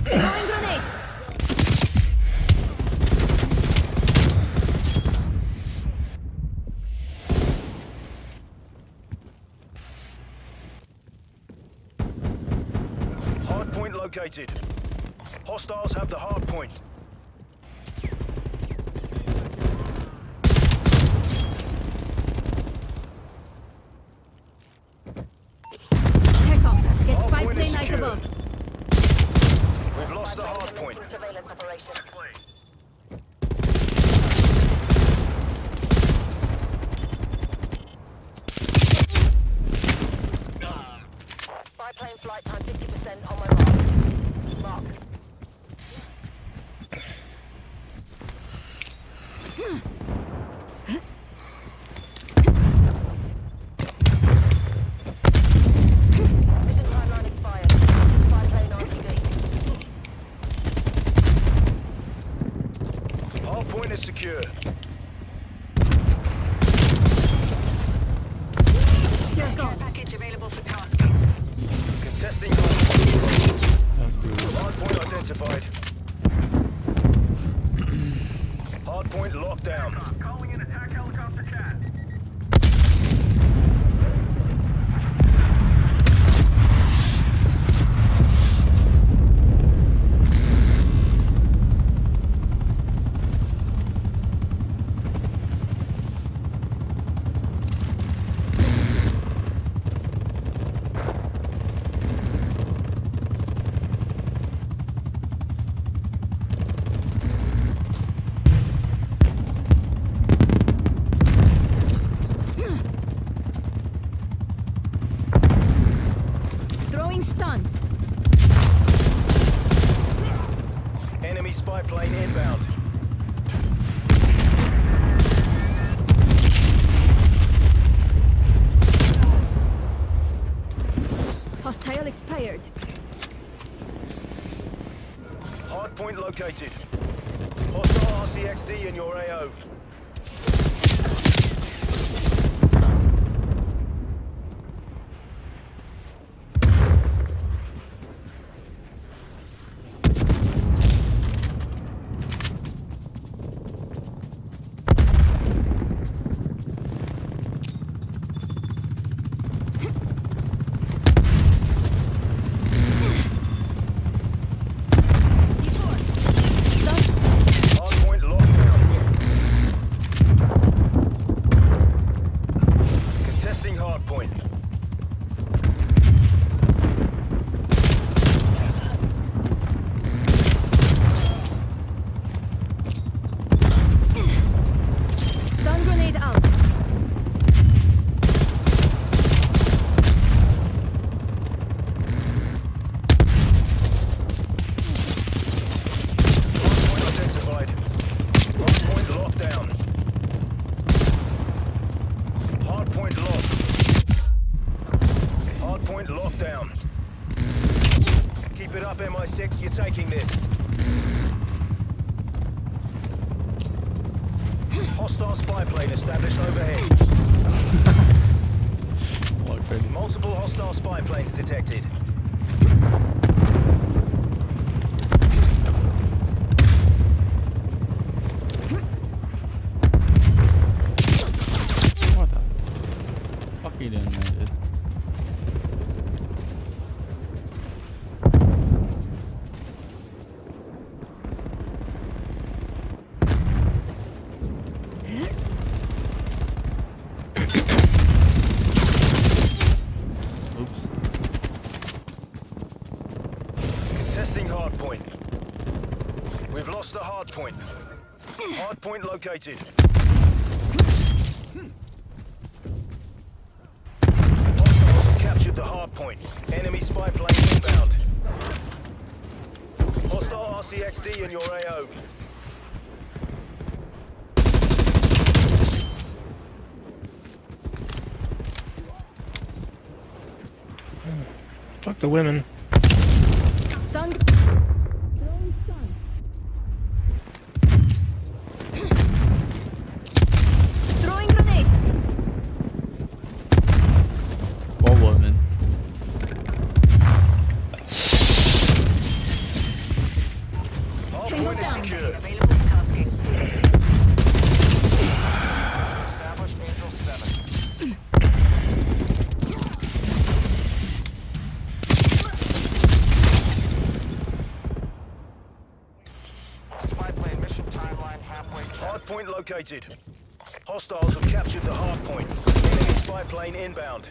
Throwing grenade. Hardpoint located. Hostiles have the hardpoint. Pick up. Get spy Hardpoint is plane eyes secure. above. We've lost lost the hard point. Surveillance operation. Spy plane flight time 50% on my mark. Mark. Mission timeline expired. Spy plane on TV. Hard point is secure. Here go. Package available for tasking. Contesting hard point. Hard point identified. Hard point locked down. Calling in attack helicopter chat. Throwing stun. Enemy spy plane inbound. Hostile expired. Hard point located. Hostile RCXD in your AO. C4. Stun. Hard point locked down. Contesting hard point. Stun grenade out. Hard point identified. Hard point locked down. Hard point lost. Hard point locked down. Keep it up, MI6. You're taking this. Hostile spy plane established overhead. Multiple hostile spy planes detected. What the fuck are you doing there, dude? Oops. Contesting hard point. We've lost the hard point. Hard point located. Hostiles have captured the hard point. Enemy spy plane inbound. Hostile RCXD in your AO. Fuck the women. Stun. Throwing stun. Throwing grenade. Poor woman. Hard Tango point is down. secure. Available for tasking. Established Angel 7. Spy plane mission timeline halfway checked. Hard point located. Hostiles have captured the hard point. Enemy spy plane inbound.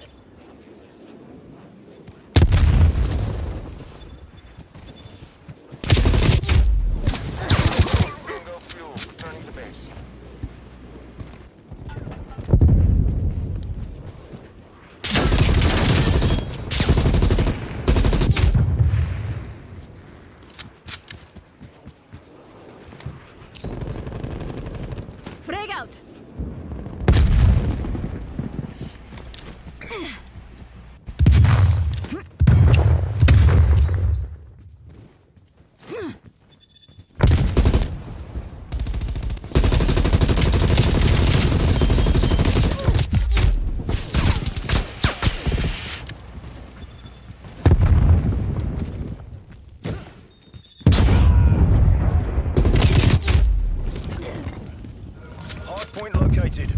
Hardpoint located.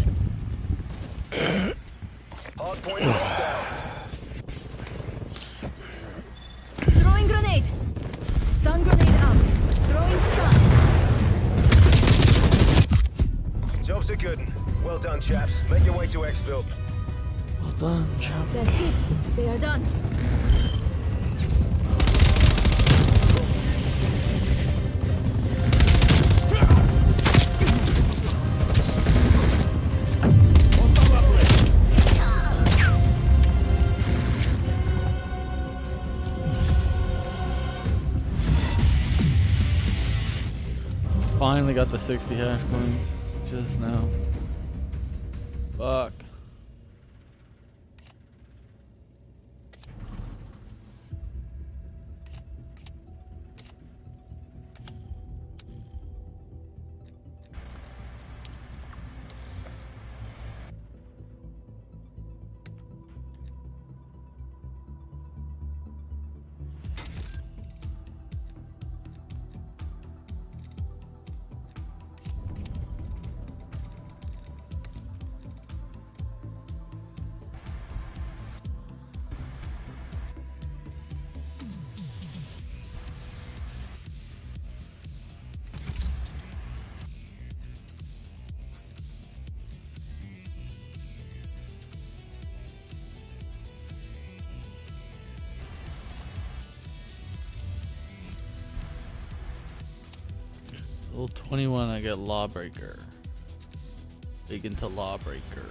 Hardpoint locked down. Throwing grenade. Stun grenade out. Throwing stun. Jobs are good. Well done, chaps. Make your way to exfil. Well done, chap. That's it. They are done. Finally got the 60 hash coins just now. Fuck. Level 21, I get Lawbreaker. Big into Lawbreaker.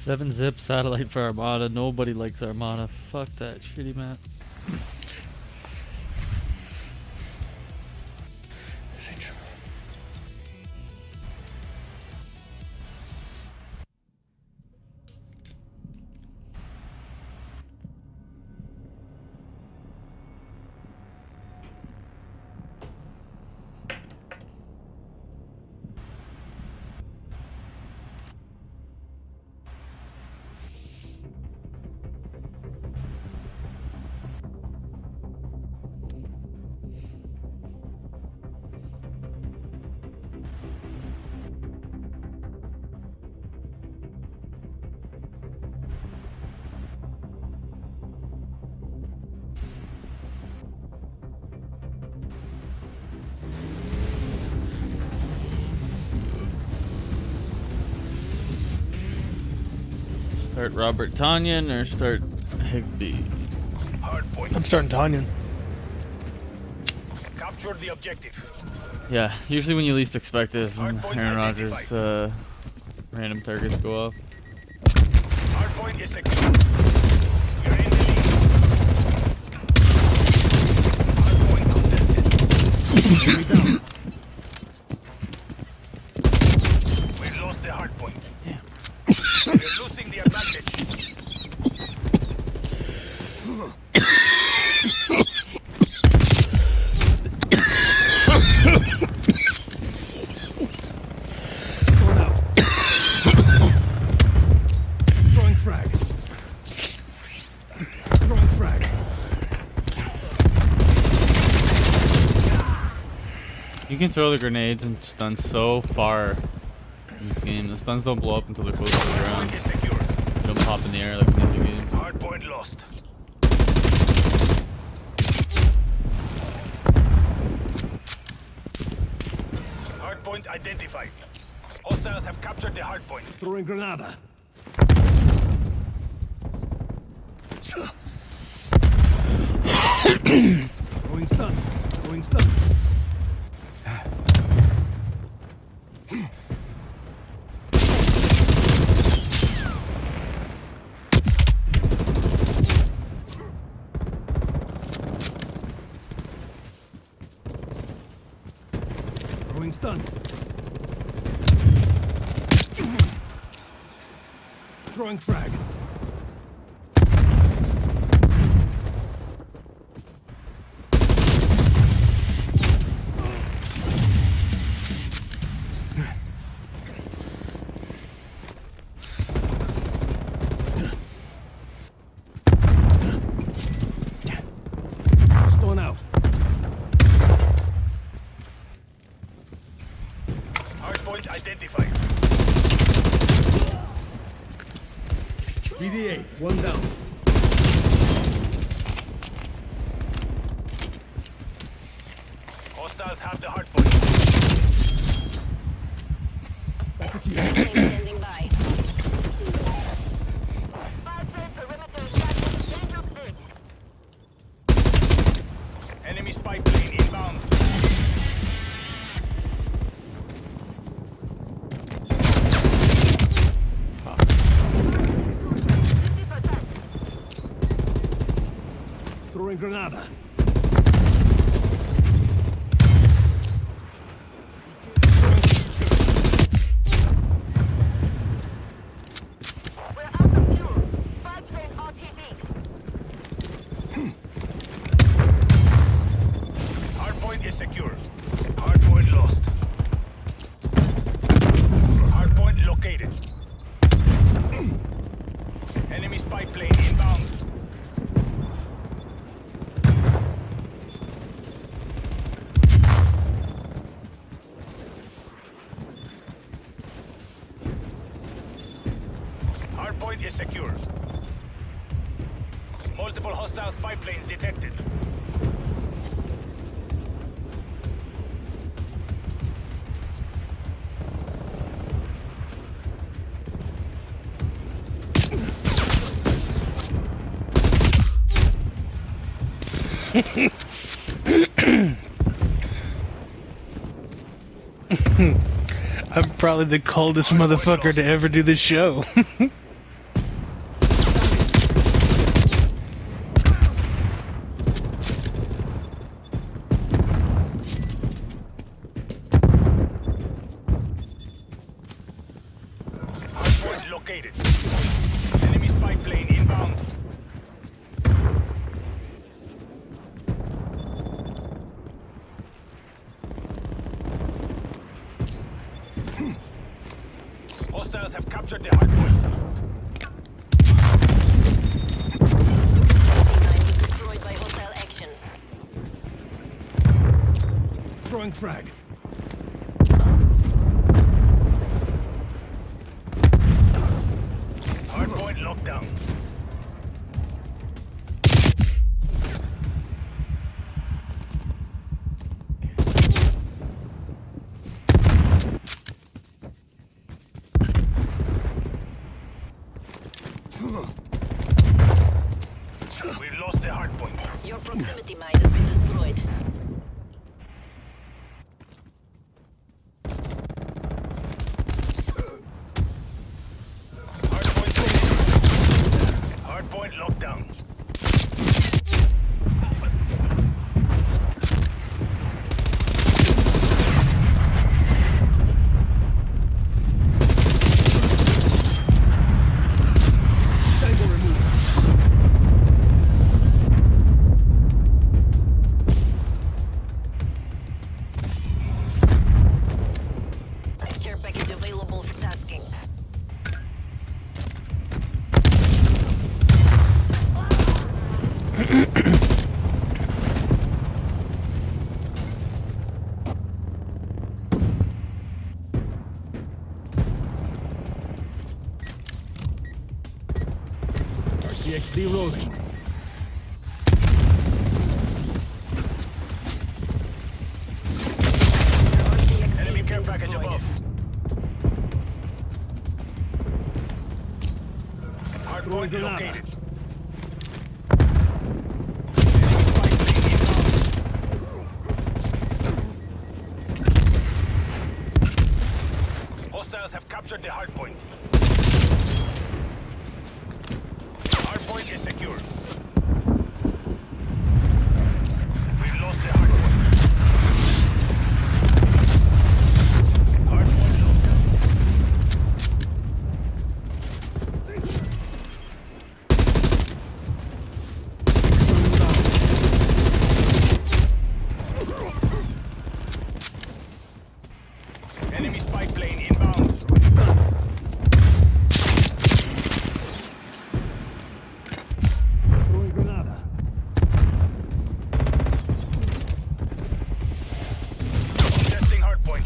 7-zip satellite for Armada. Nobody likes Armada. Fuck that shitty map. Start Robert Tanyan or start Higby? I'm starting Tanyan. Capture the objective. Yeah, usually when you least expect it is when Aaron Rodgers random targets go off. Hardpoint is secure. You're in the lead. Hardpoint contested. Enemy down. We lost the hardpoint. Damn. We're losing the advantage. Going out. Throwing frag. Throwing frag. You can throw the grenades and stun so far in this game. The stuns don't blow up until they're close to the ground. They don't pop in the air like in the other games. Hardpoint lost. Hardpoint identified. Hostiles have captured the hardpoint. Throwing granada. Throwing stun. Throwing stun. Throwing stun. Throwing frag. Stone out. Hardpoint identified. BDA, one down. Hostiles have the hardpoint. Standing by. Spy perimeter attack. Dangerous egg. Enemy spy plane inbound. Throwing granada. We're out of fuel. Spy plane RTB. Hardpoint is secure. Hardpoint lost. Hardpoint located. Enemy spy plane inbound. Hardpoint is secure. Multiple hostile spy planes detected. I'm probably the coldest motherfucker to ever do this show. captured the hardpoint. Destroyed by hostile action. Throwing frag. Hardpoint lockdown. We've lost the hardpoint. Your proximity mine has been destroyed. Hardpoint lockdown. Tango removed. Care package available for tasking. RCXD rolling. Enemy care package above. Hardpoint located. Enemy spy plane inbound. Hostiles have captured the hardpoint. Hardpoint is secure. We've lost the hardpoint. Hardpoint lockdown. Enemy spy plane inbound. Testing hardpoint.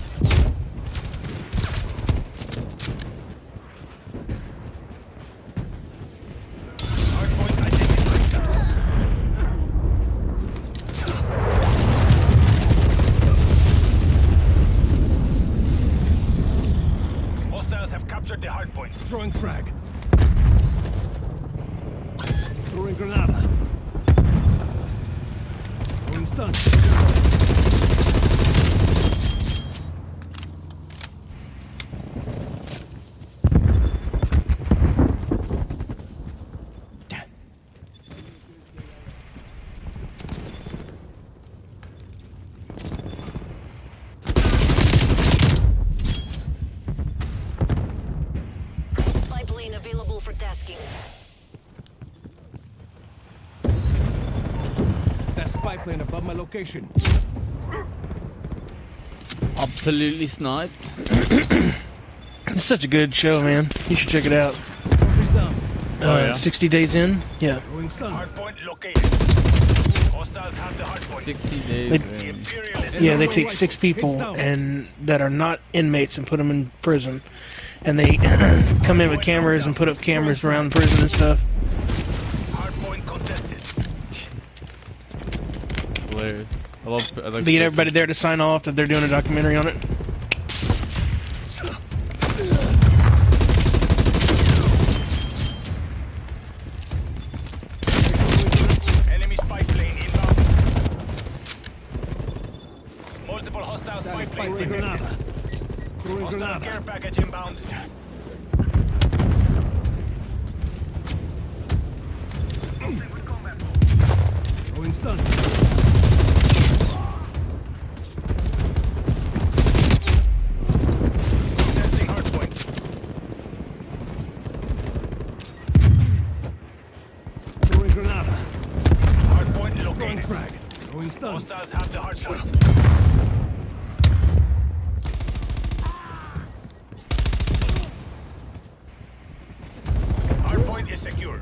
Hardpoint identified. Hostiles have captured the hardpoint. Throwing frag. Throwing granada. Throwing stun. Spy plane available for tasking. That spy plane above my location. Absolutely sniped. It's such a good show, man. You should check it out. Trophies down. yeah? 60 Days In. Yeah. Throwing stun. Hardpoint located. Hostiles have the hardpoint. 60 days. They- The in. Imperialists. Yeah, they take 6 people and that are not inmates and put them in prison, and they come in with cameras and put up cameras around the prison and stuff. Hardpoint contested. Hilarious. I like They get everybody there to sign off that they're doing a documentary on it. Enemy spy plane inbound. Multiple hostile spy planes detected. Hostile care package inbound. Throwing stun. Testing hardpoint. Throwing granada. Hardpoint located. Frag. Throwing stun. Hostiles have the hardpoint. is secure.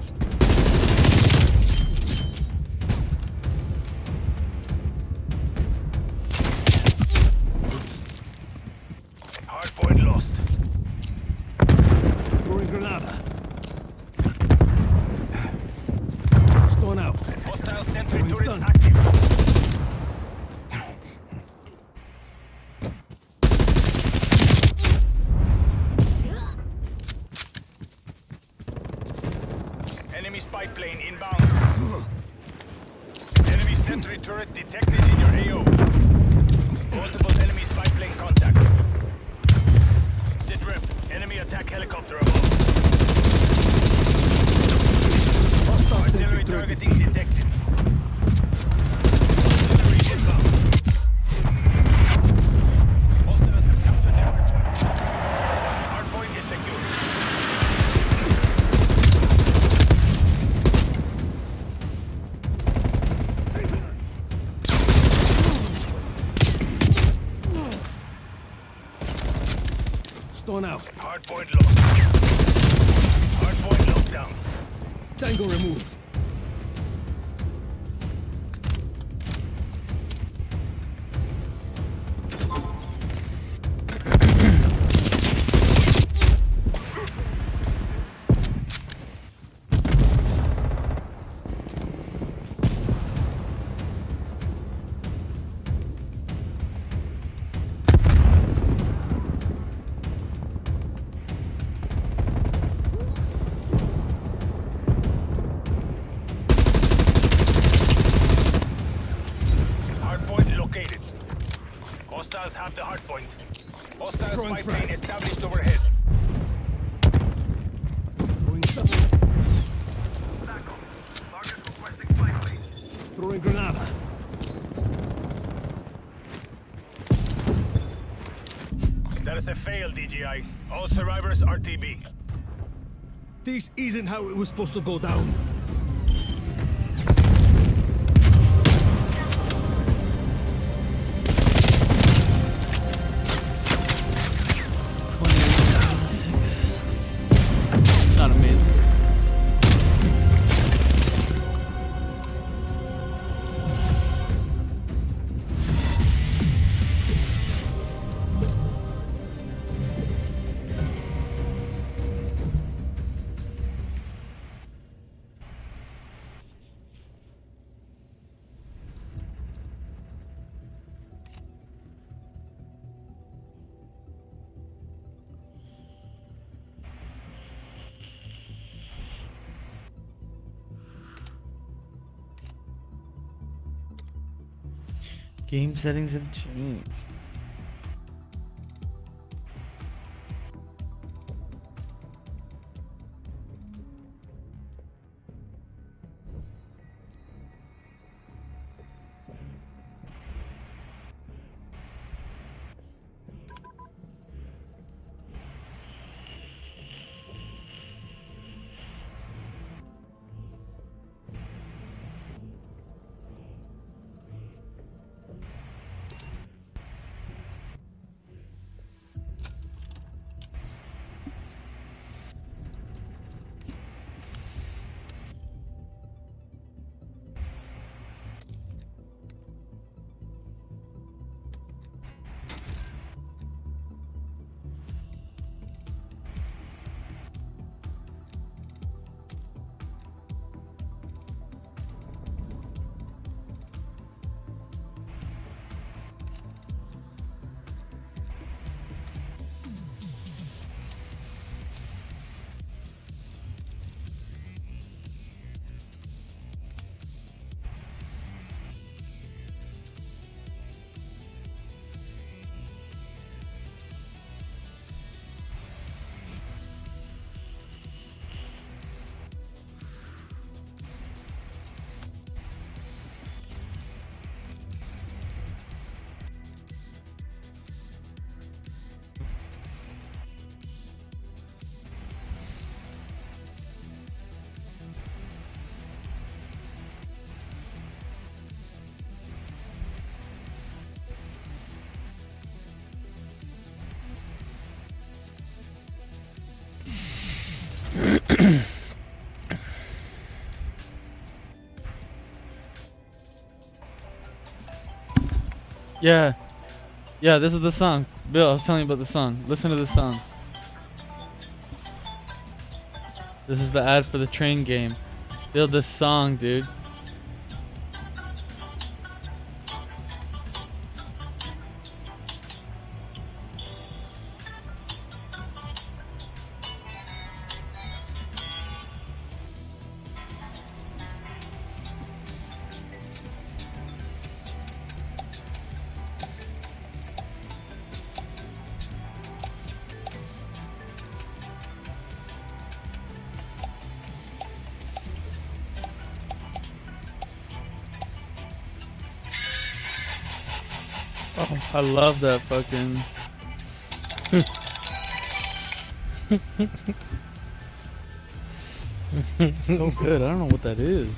Hardpoint lost. Throwing Granada. Stone out. Hostile sentry Throwing turret stun. active. Enemy spy plane inbound. Enemy sentry turret detected in your AO. Multiple enemy spy plane contacts. Sit rep. Enemy attack helicopter above. Hostile Artillery sentry turret targeting detected. Artillery inbound. Hostiles have captured their hardpoint. Hardpoint is secure. Stone out. Hardpoint lost. Hardpoint locked down. Tango removed. Hardpoint located. Hostiles have the hardpoint. Hostile Throwing spy frag. plane established overhead. Throwing stun. Target requesting spy plane. Throwing Granada. That is a fail, DGI. All survivors RTB. This isn't how it was supposed to go down. Not amazing. Game settings have changed. Yeah. Yeah, this is the song. Bill, I was telling you about the song. Listen to this song. This is the ad for the train game. Bill, this song, dude. Oh, I love that fucking. So good. I don't know what that is.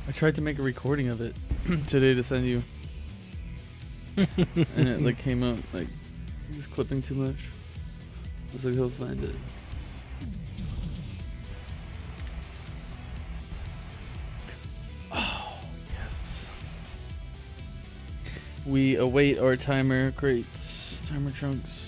I tried to make a recording of it today to send you, and it like came out like just clipping too much. I was like, he'll find it. Oh yes. We await our timer crates, timer trunks.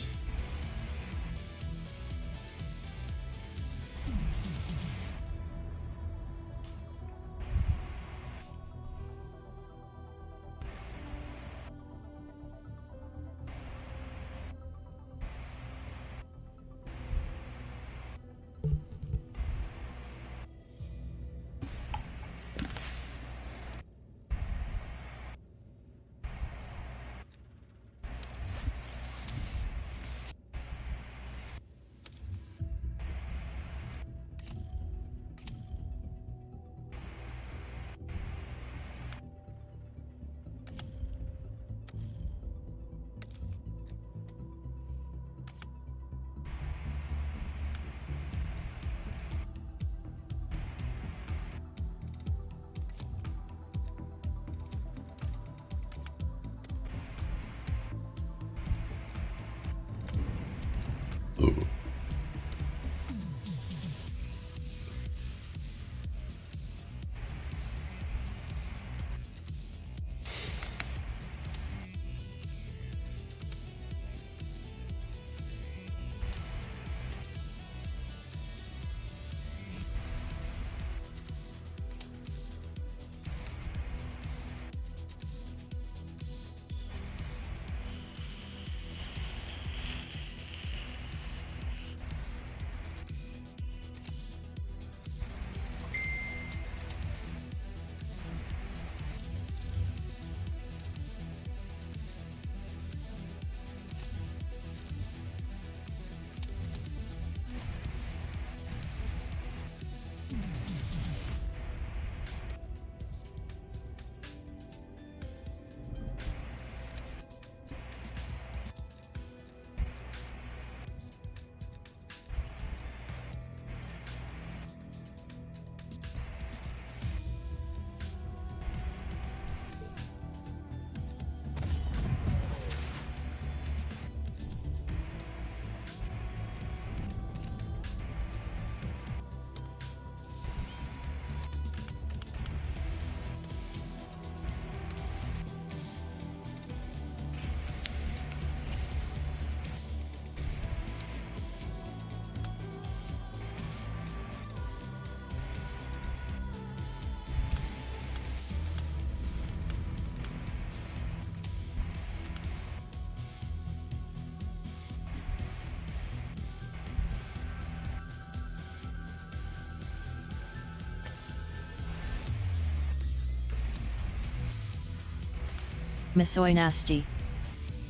Missoy Nasty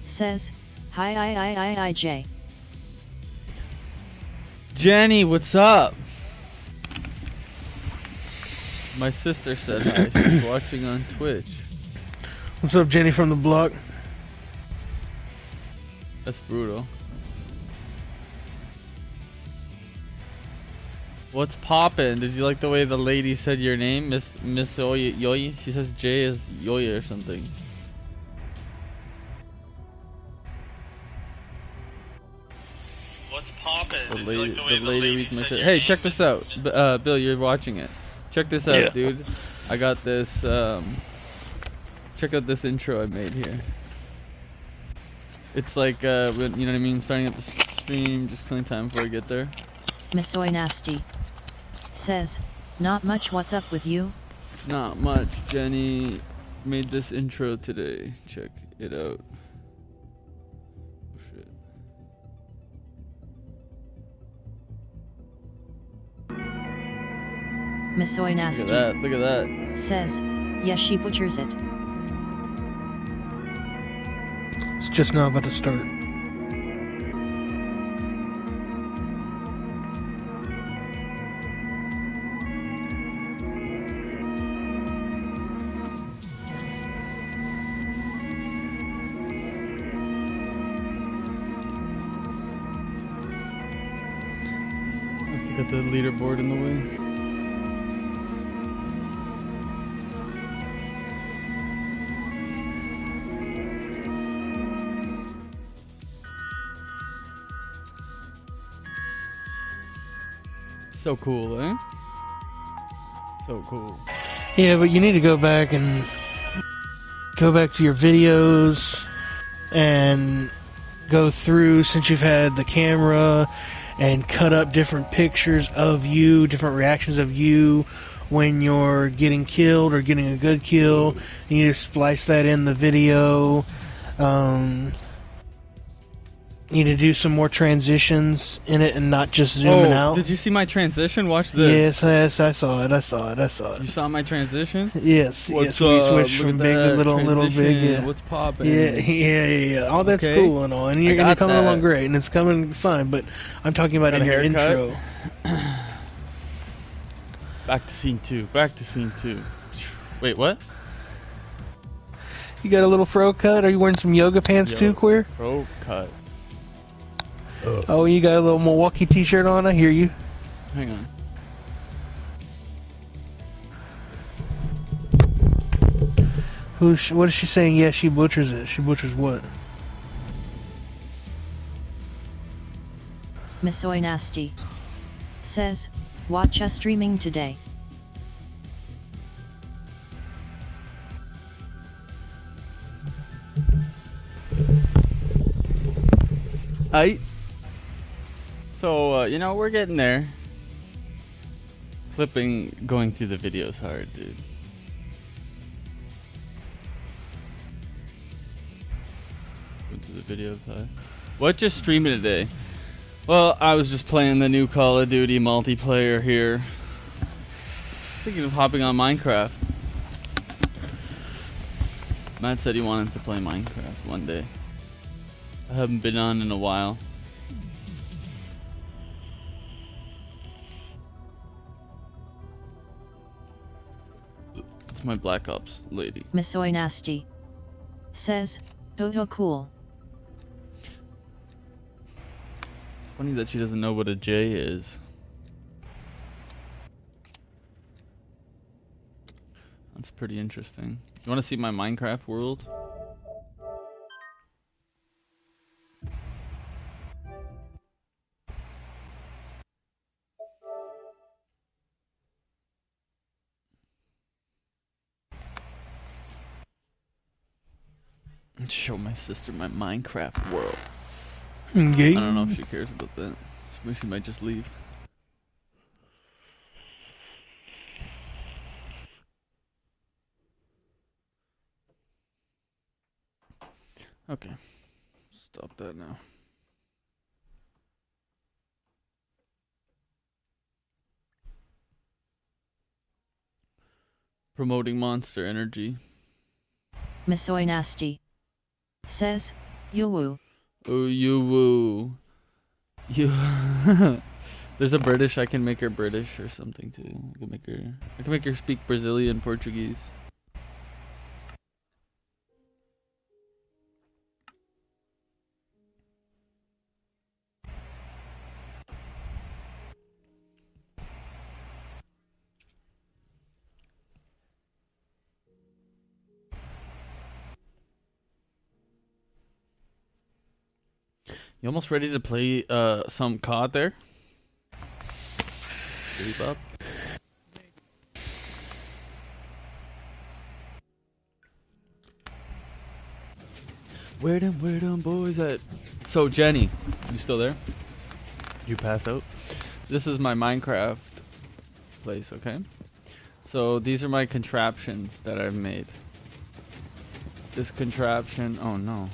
says, hi J. Jenny, what's up? My sister said hi. She's watching on Twitch. What's up, Jenny from the block? That's brutal. What's poppin'? Did you like the way the lady said your name, Miss Yoyi? She says J is Yoyi or something. What's poppin'? The lady reads my shit. Hey, check this out. Bill, you're watching it. Check this out, dude. I got this. Check out this intro I made here. It's like, you know what I mean? Starting up the stream, just killing time before I get there. Missoy Nasty says, not much. What's up with you? Not much. Jenny made this intro today. Check it out. Oh, shit. Missoy Nasty. Look at that. Look at that. Says, yes, she butchers it. It's just now about to start. Got the leaderboard in the way. So cool, eh? So cool. Yeah, but you need to go back to your videos and go through, since you've had the camera, and cut up different pictures of you, different reactions of you when you're getting killed or getting a good kill. You need to splice that in the video. You need to do some more transitions in it and not just zooming out. Did you see my transition? Watch this. Yes, I saw it. You saw my transition? Yes, What's yes. We up? switched Look from at big to that little big. transition. Yeah. What's popping? Yeah. All that's Okay. cool and all, and you're got coming that. along great, and it's coming fine. But I'm talking about Got in a your haircut? intro. Back to scene two. Wait, what? You got a little fro cut? Are you wearing some yoga pants too, queer? Fro cut. Oh, you got a little Milwaukee t-shirt on? I hear you. Hang on. What is she saying? Yeah, she butchers it. She butchers what? Missoy Nasty says, watch us streaming today. Aight. So, you know, we're getting there. Going through the videos hard, dude. Went to the videos hard. What just streaming today? Well, I was just playing the new Call of Duty multiplayer here. Thinking of hopping on Minecraft. Matt said he wanted to play Minecraft one day. I haven't been on in a while. It's my Black Ops lady. Missoy Nasty says, Toto cool. Funny that she doesn't know what a J is. That's pretty interesting. You want to see my Minecraft world? Show my sister my Minecraft world. Okay. I don't know if she cares about that. She might just leave. Okay. Stop that now. Promoting Monster Energy. Missoy Nasty says, you woo. Oh, you woo. You. There's a British. I can make her British or something too. I can make her speak Brazilian Portuguese. You almost ready to play some COD there? Leave up. Where them boys at? So Jenny, you still there? You pass out? This is my Minecraft place, okay? So these are my contraptions that I've made. This contraption, oh no.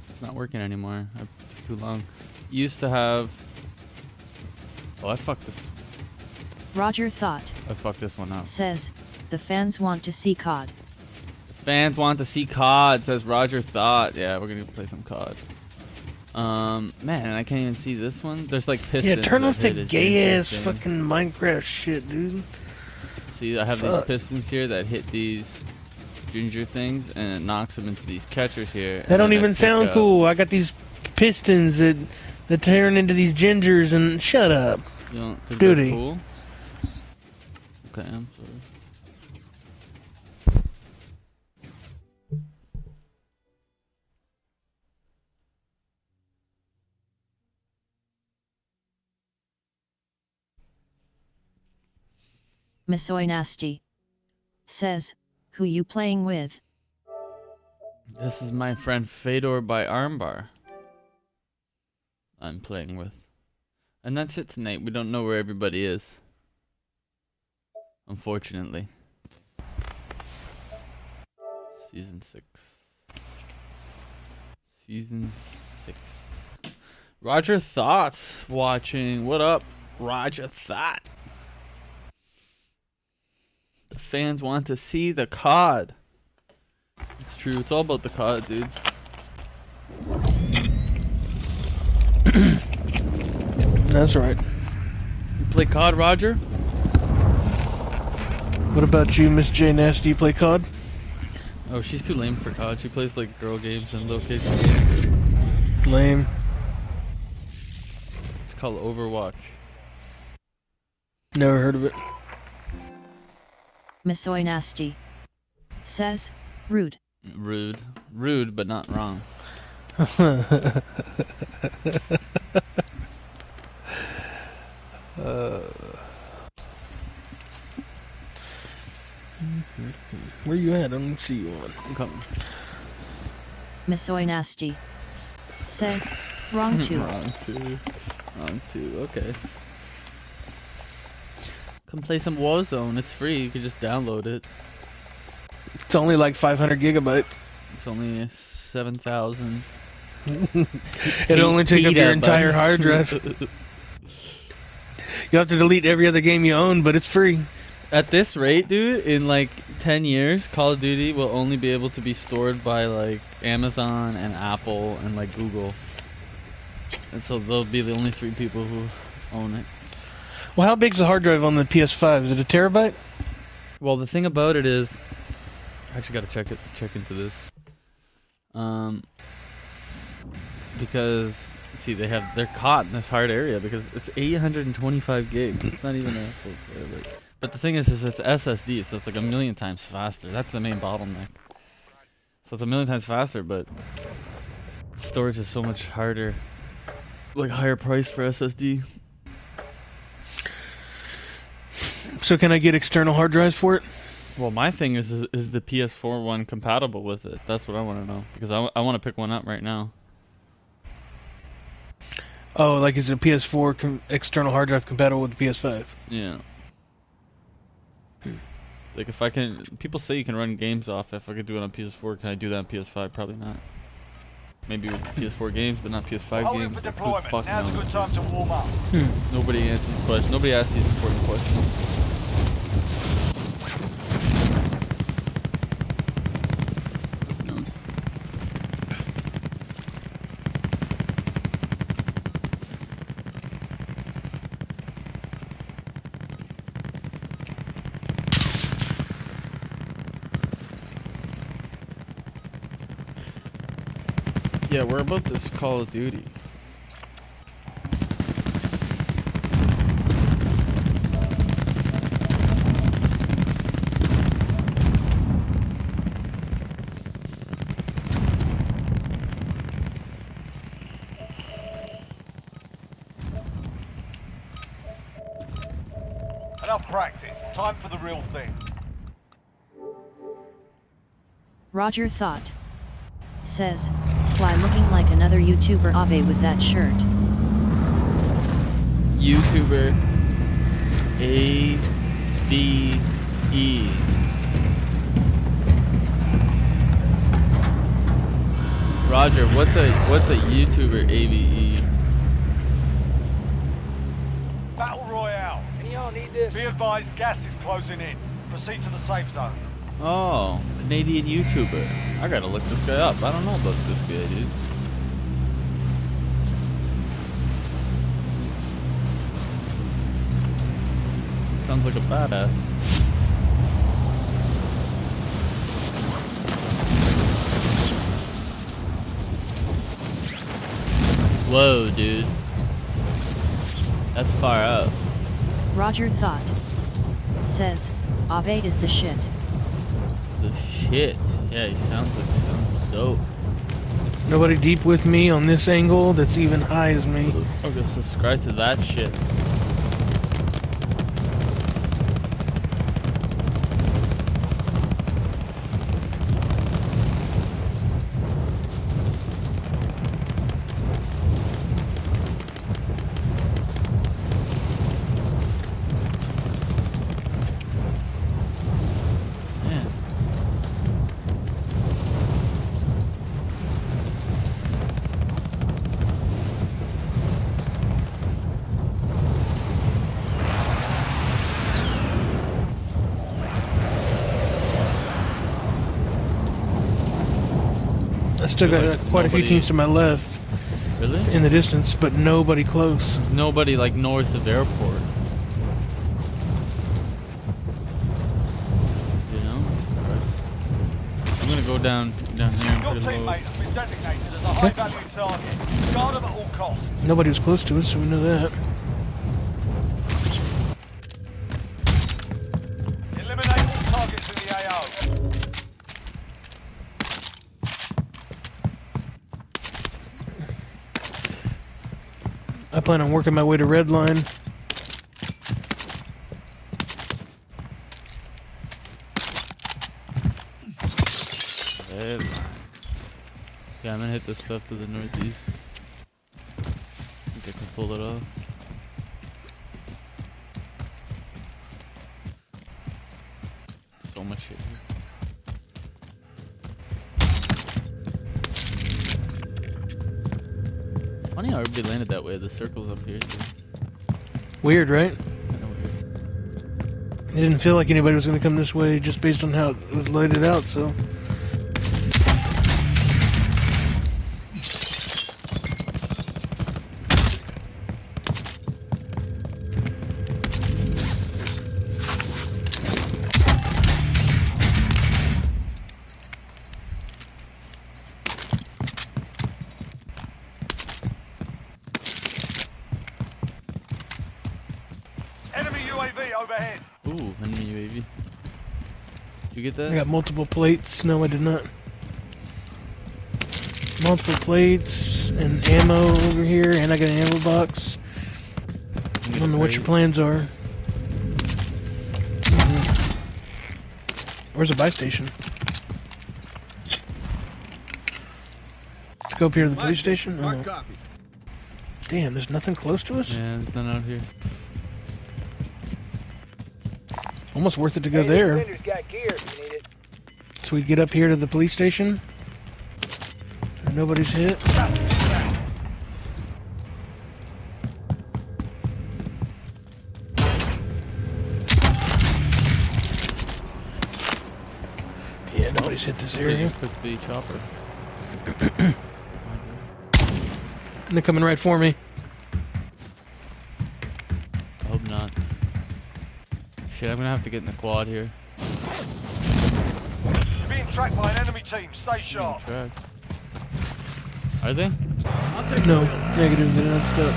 It's not working anymore. It took too long. Used to have, oh, I fucked this. Roger Thought I fucked this one up. says, the fans want to see COD. Fans want to see COD, says Roger Thought. Yeah, we're gonna play some COD. Man, I can't even see this one. There's like pistons. Yeah, turn off that that hit gay a ass thing. fucking Minecraft shit, dude. See, I have Fuck. these pistons here that hit these ginger things, and it knocks them into these catchers here. That don't even sound cool. I got these pistons that turn into these gingers, and shut up. You don't think Duty. that's cool? Okay, I'm sorry. Missoy Nasty says, who you playing with? This is my friend Fedor by Armbar. I'm playing with. And that's it tonight. We don't know where everybody is. Unfortunately. Season 6. Season 6. Roger Thoughts watching. What up, Roger Thought? The fans want to see the COD. It's true. It's all about the COD, dude. That's right. You play COD, Roger? What about you, Miss J Nasty? You play COD? Oh, she's too lame for COD. She plays like girl games and location games. Lame. It's called Overwatch. Never heard of it. Missoy Nasty says, rude. Rude. Rude, but not wrong. Where you at? I don't see you on. I'm coming. Missoy Nasty says, wrong too. Wrong too. Wrong too. Okay. Come play some Warzone. It's free. You can just download it. It's only like 500 gigabytes. It's only 7,000. It only took up your entire hard drive. You have to delete every other game you own, but it's free. At this rate, dude, in like 10 years, Call of Duty will only be able to be stored by like Amazon and Apple and like Google. And so they'll be the only 3 people who own it. Well, how big's the hard drive on the PS5? Is it a terabyte? Well, the thing about it is, I actually got to check into this. Because see, they're caught in this hard area because it's 825 gigs. It's not even a full terabyte. But the thing is it's SSD, so it's like 1,000,000 times faster. That's the main bottleneck. So it's 1,000,000 times faster, but storage is so much harder, like higher price for SSD. So can I get external hard drives for it? Well, my thing is the PS4 one compatible with it? That's what I want to know, because I want to pick one up right now. Oh, like is a PS4 external hard drive compatible with the PS5? Yeah. Like if I can, people say you can run games off. If I could do it on PS4, can I do that on PS5? Probably not. Maybe with PS4 games, but not PS5 Holding games. for Like, who deployment. fuck Now's a knows? good time to warm up. Nobody answers questions. Nobody asks these important questions. Yeah, we're about this Call of Duty. Enough practice. Time for the real thing. Roger Thought says, Fly looking like another YouTuber Ave with that shirt. YouTuber A-B-E. Roger, what's a YouTuber ABE? Battle Royale. Any y'all need this? Be advised, gas is closing in. Proceed to the safe zone. Oh, Canadian YouTuber. I gotta look this guy up. I don't know about this guy, dude. Sounds like a badass. Whoa, dude. That's far out. Roger Thought says, Ave is the shit. The shit. Yeah, he sounds dope. Nobody deep with me on this angle that's even high as me. Okay, subscribe to that shit. I still got quite a few teams to my left. Really? In the distance, but nobody close. Nobody like north of airport. You know? I'm gonna go down here and Your pretty low. teammate has been designated as a high-value target. Guard them at all costs. Nobody was close to us, so we know that. Eliminate all targets in the AO. I plan on working my way to red line. Red line. Yeah, I'm gonna hit this stuff to the northeast. I think I can pull it off. So much shit here. Funny how everybody landed that way. The circle's up here too. Weird, right? Kinda weird. It didn't feel like anybody was going to come this way just based on how it was lighted out, so... Enemy UAV overhead. Ooh, enemy UAV. Did you get that? I got multiple plates. No, I did not. Multiple plates and ammo over here, and I got an ammo box. I don't know what your plans are. Where's the buy station? Let's go up here to the police station. Oh. Damn, there's nothing close to us? Yeah, there's none out here. Almost worth it to go there. Got gear if you need it. So we get up here to the police station. And nobody's hit. Yeah, nobody's hit this They area. just took the chopper. And they're coming right for me. I hope not. Shit, I'm gonna have to get in the quad here. You're being tracked by an enemy team. Stay sharp. Track. Are they? No, negative, they're not stuck.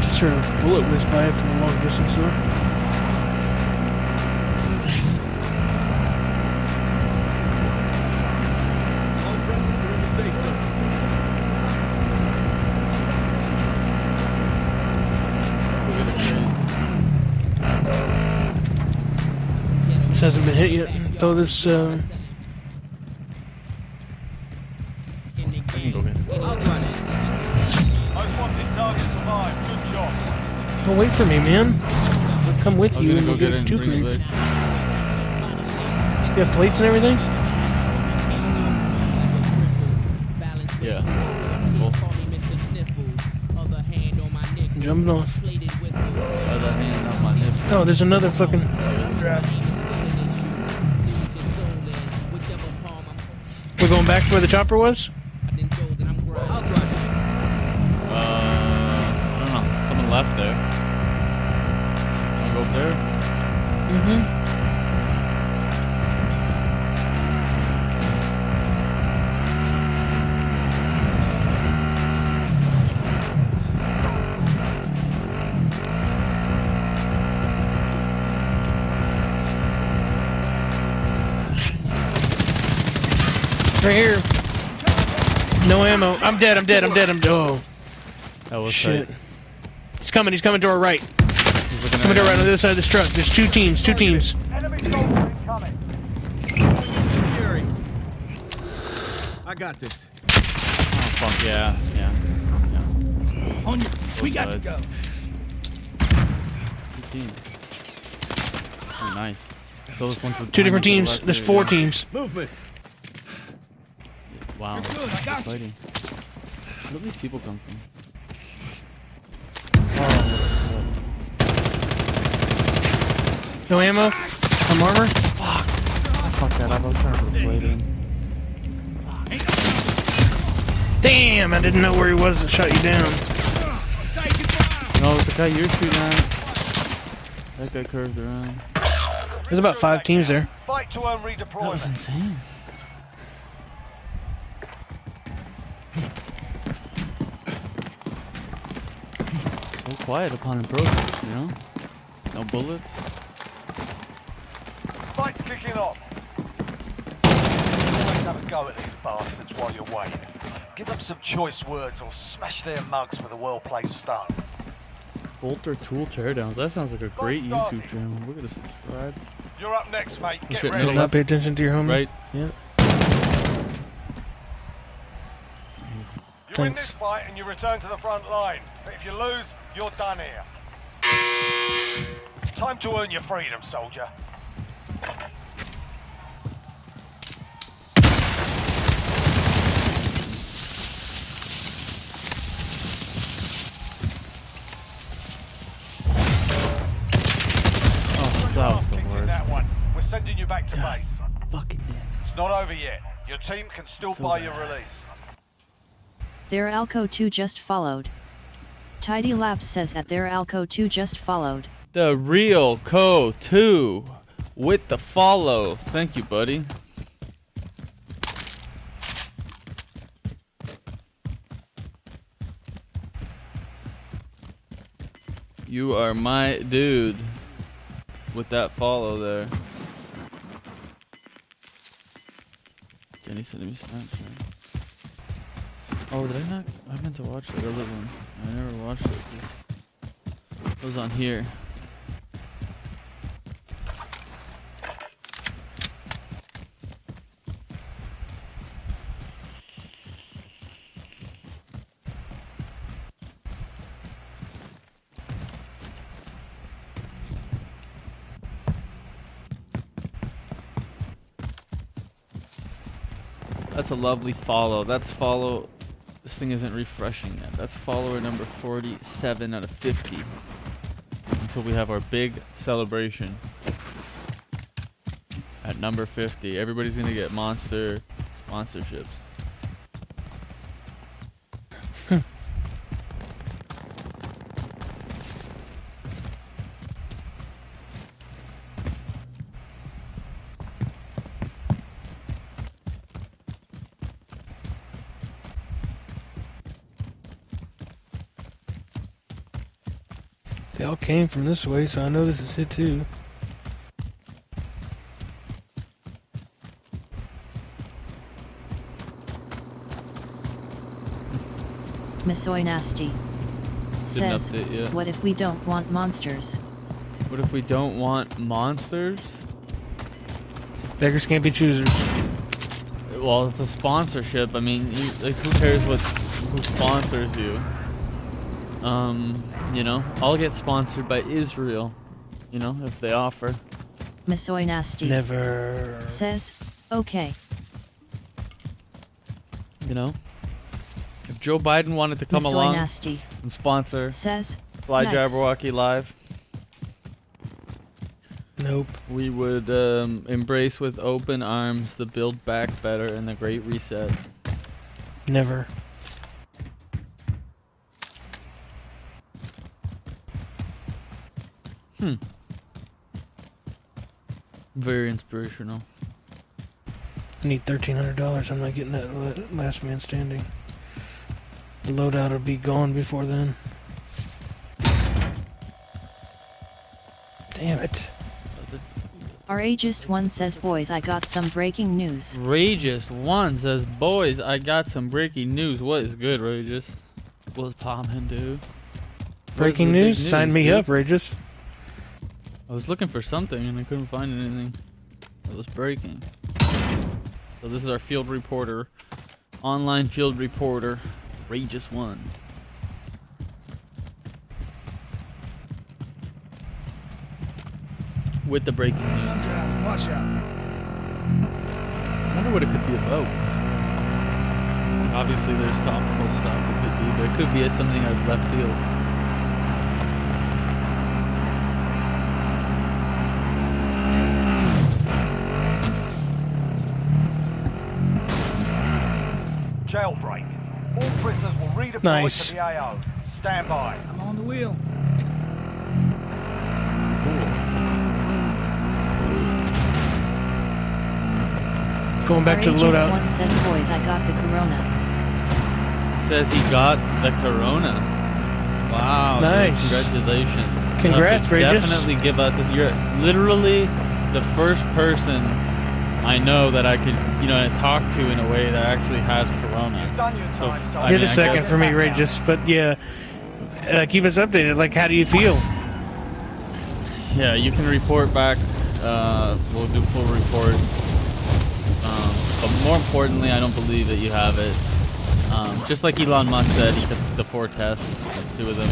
Just heard a bullet whiz by from a long distance though. All friendlies are in the safe zone. This hasn't been hit yet. Throw this Don't wait for me, man. I'll come with you and we'll get it 2 crates. You have plates and everything? Yeah. Jumping off. Other hand on my nipple. Oh, there's another fucking... We're going back to where the chopper was? I don't know. Someone left there. Wanna go up there? Mm-hmm. Right here. No ammo. I'm dead. Oh. That was shit. tight. He's coming to our right. Coming to our right on the other side of this truck. There's 2 teams. Enemy soldier incoming. I got this. Oh fuck yeah. On you. We got to go. 2 teams. Oh nice. Those ones with 2 different teams. There's 4 teams. Movement. Wow. You're good, I got you. Fighting. Where do these people come from? No ammo? Some armor? Fuck. Fuck that up. I was trying to put a plate in. Damn, I didn't know where he was that shot you down. No, it's the guy you're shooting at. That guy curved around. There's about 5 teams there. Fight to earn That was redeployment. insane. So quiet upon approach, you know? No bullets. Fight's kicking off. Always have a go at these bastards while you're waiting. Give them some choice words or smash their mugs with a well-placed stone. Bolter Tool Teardowns. That sounds like a great YouTube channel. We're gonna subscribe. You're up next, mate. Get shit, ready. middle Not pay attention to your homie. Right. Yeah. You win Thanks. this fight and you return to the front line. But if you lose, you're done here. Time to earn your freedom, soldier. Oh, that was the Kicked in worst. that one. We're sending you back to base. Fucking damn. It's not over yet. Your team can still So buy bad. your release. Their Alco 2 just followed. Tidy Laps says at their Alco 2 just followed. The real Co 2 with the follow. Thank you, buddy. You are my dude with that follow there. Jenny sent me Snapchat. Oh, did I not? I meant to watch that other one. I never watched it. It was on here. That's a lovely follow. That's follow. This thing isn't refreshing yet. That's follower number 47 out of 50. Until we have our big celebration at number 50. Everybody's gonna get monster sponsorships. They all came from this way, so I know this is it too. Missoy Nasty says, update yet. what if we don't want monsters? What if we don't want monsters? Beggars can't be choosers. Well, it's a sponsorship. I mean, like, who cares who sponsors you? You know, I'll get sponsored by Israel. You know, if they offer. Masoy Nasty Never. says, okay. You know, if Joe Biden wanted to come Masoy along Nasty and sponsor says, Flyjabberwocky Live, Nope. we would embrace with open arms the Build Back Better and the Great Reset. Never. Very inspirational. I need $1,300. I'm not getting that last man standing. The loadout will be gone before then. Damn it. Our Ageist One says, boys, I got some breaking news. Rageous One says, boys, I got some breaking news. What is good, Rageous? What's poppin', dude? Breaking news? Sign me up, Rageous. I was looking for something and I couldn't find anything that was breaking. So this is our field reporter, online field reporter, Rageous One. With the breaking news. Watch out. I wonder what it could be about. Obviously there's topical stuff it could be, but it could be at something out of left field. Jailbreak. All prisoners will redeploy Nice. to the AO. Stand by. I'm on the wheel. Going back to the Our Ageist loadout. One says, boys, I got the corona. Says he got the corona. Wow. Nice. Dude, congratulations. Congrats, Rageous. Definitely give out this. You're literally the first person I know that I could, you know, talk to in a way that actually has corona. You've done your time, So, son. I Hit mean, a I second guess- for me, Rageous. But yeah, keep us updated. Like, how do you feel? Yeah, you can report back. We'll do full report. But more importantly, I don't believe that you have it. Just like Elon Musk said, he took the 4 tests. Like 2 of them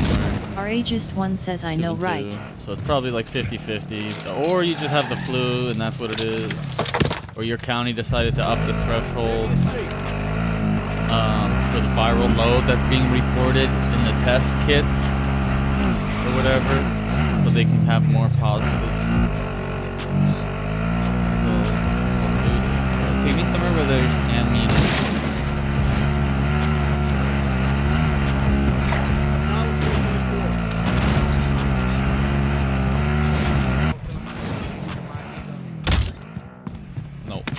were Our Ageist One says, I 2 know, and 2. right? So it's probably like 50-50. Or you just have the flu and that's what it is. Or your county decided to up the threshold for the viral load that's being reported in the test kits or whatever, so they can have more positives. So, take me somewhere where there's ammunition. Nope.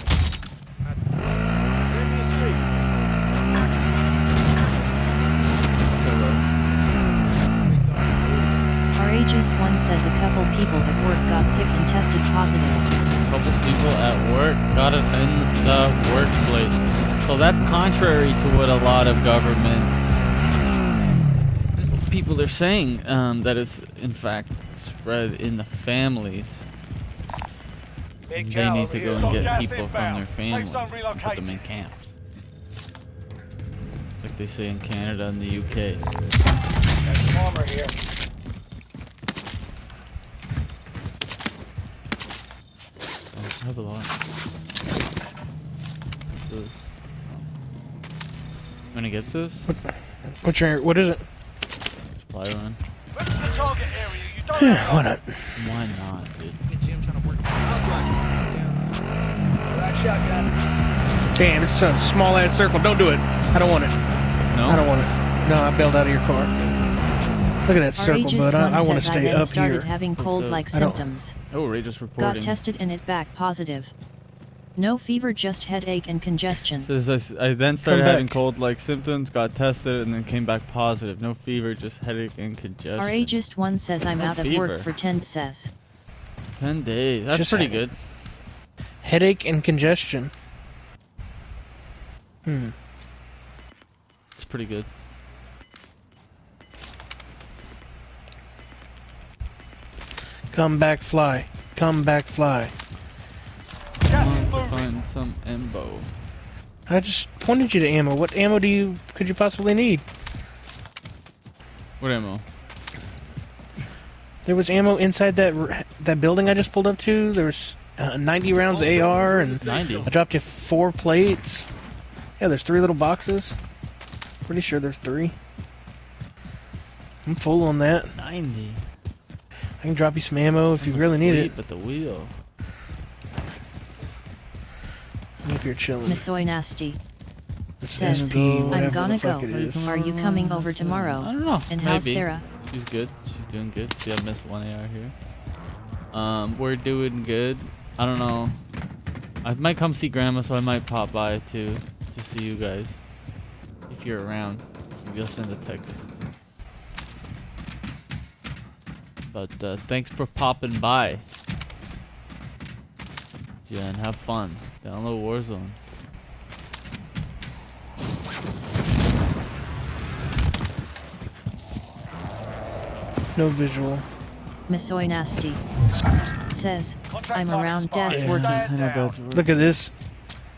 Our Ageist One says a couple people at work got sick and tested positive. A couple people at work got it in the workplace. So that's contrary to what a lot of government people are saying, that it's in fact spread in the families. They need to go and get people from their families and put them in camps. Like they say in Canada and the UK. That's Palmer here. I have a lot. What's this? I'm gonna get this? What is it? Supply run. What's the target area? You don't Why not? Why not, dude? Black shotgun. Damn, it's a small ass circle. Don't do it. I don't want it. No? I don't want it. No, I bailed out of your car. Look at that Our circle, Ageist bud. One I want to says, I stay then up started here. having cold-like I don't- symptoms. Oh, Ray just reporting. Got tested and it back positive. No fever, just headache and congestion. Says I then started Come having back. cold-like symptoms, got tested, and then came back positive. No fever, just headache and congestion. Our Ageist One says I'm No out of fever. work for 10 says. 10 days. That's Just pretty headache. good. Headache and congestion. It's pretty good. Come back, fly. Come back, fly. I want to find some ammo. I just pointed you to ammo. What ammo could you possibly need? What ammo? There was ammo inside that building I just pulled up to. There was 90 rounds AR and 90. I dropped you 4 plates. Yeah, there's 3 little boxes. Pretty sure there's 3. I'm full on that. 90. I can drop you some ammo if you really need it. At the wheel. If you're chilling. Missoy Nasty This says, SP, I'm whatever gonna the fuck go. it is. Are you coming over tomorrow? I don't know. And how's Maybe. Sarah? She's good. She's doing good. See, I missed 1 AR here. We're doing good. I don't know. I might come see Grandma, so I might pop by too to see you guys. If you're around, maybe I'll send a text. But thanks for popping by. Yeah, and have fun. Download Warzone. No visual. Missoy Nasty says, I'm around Dad's working. Look at this.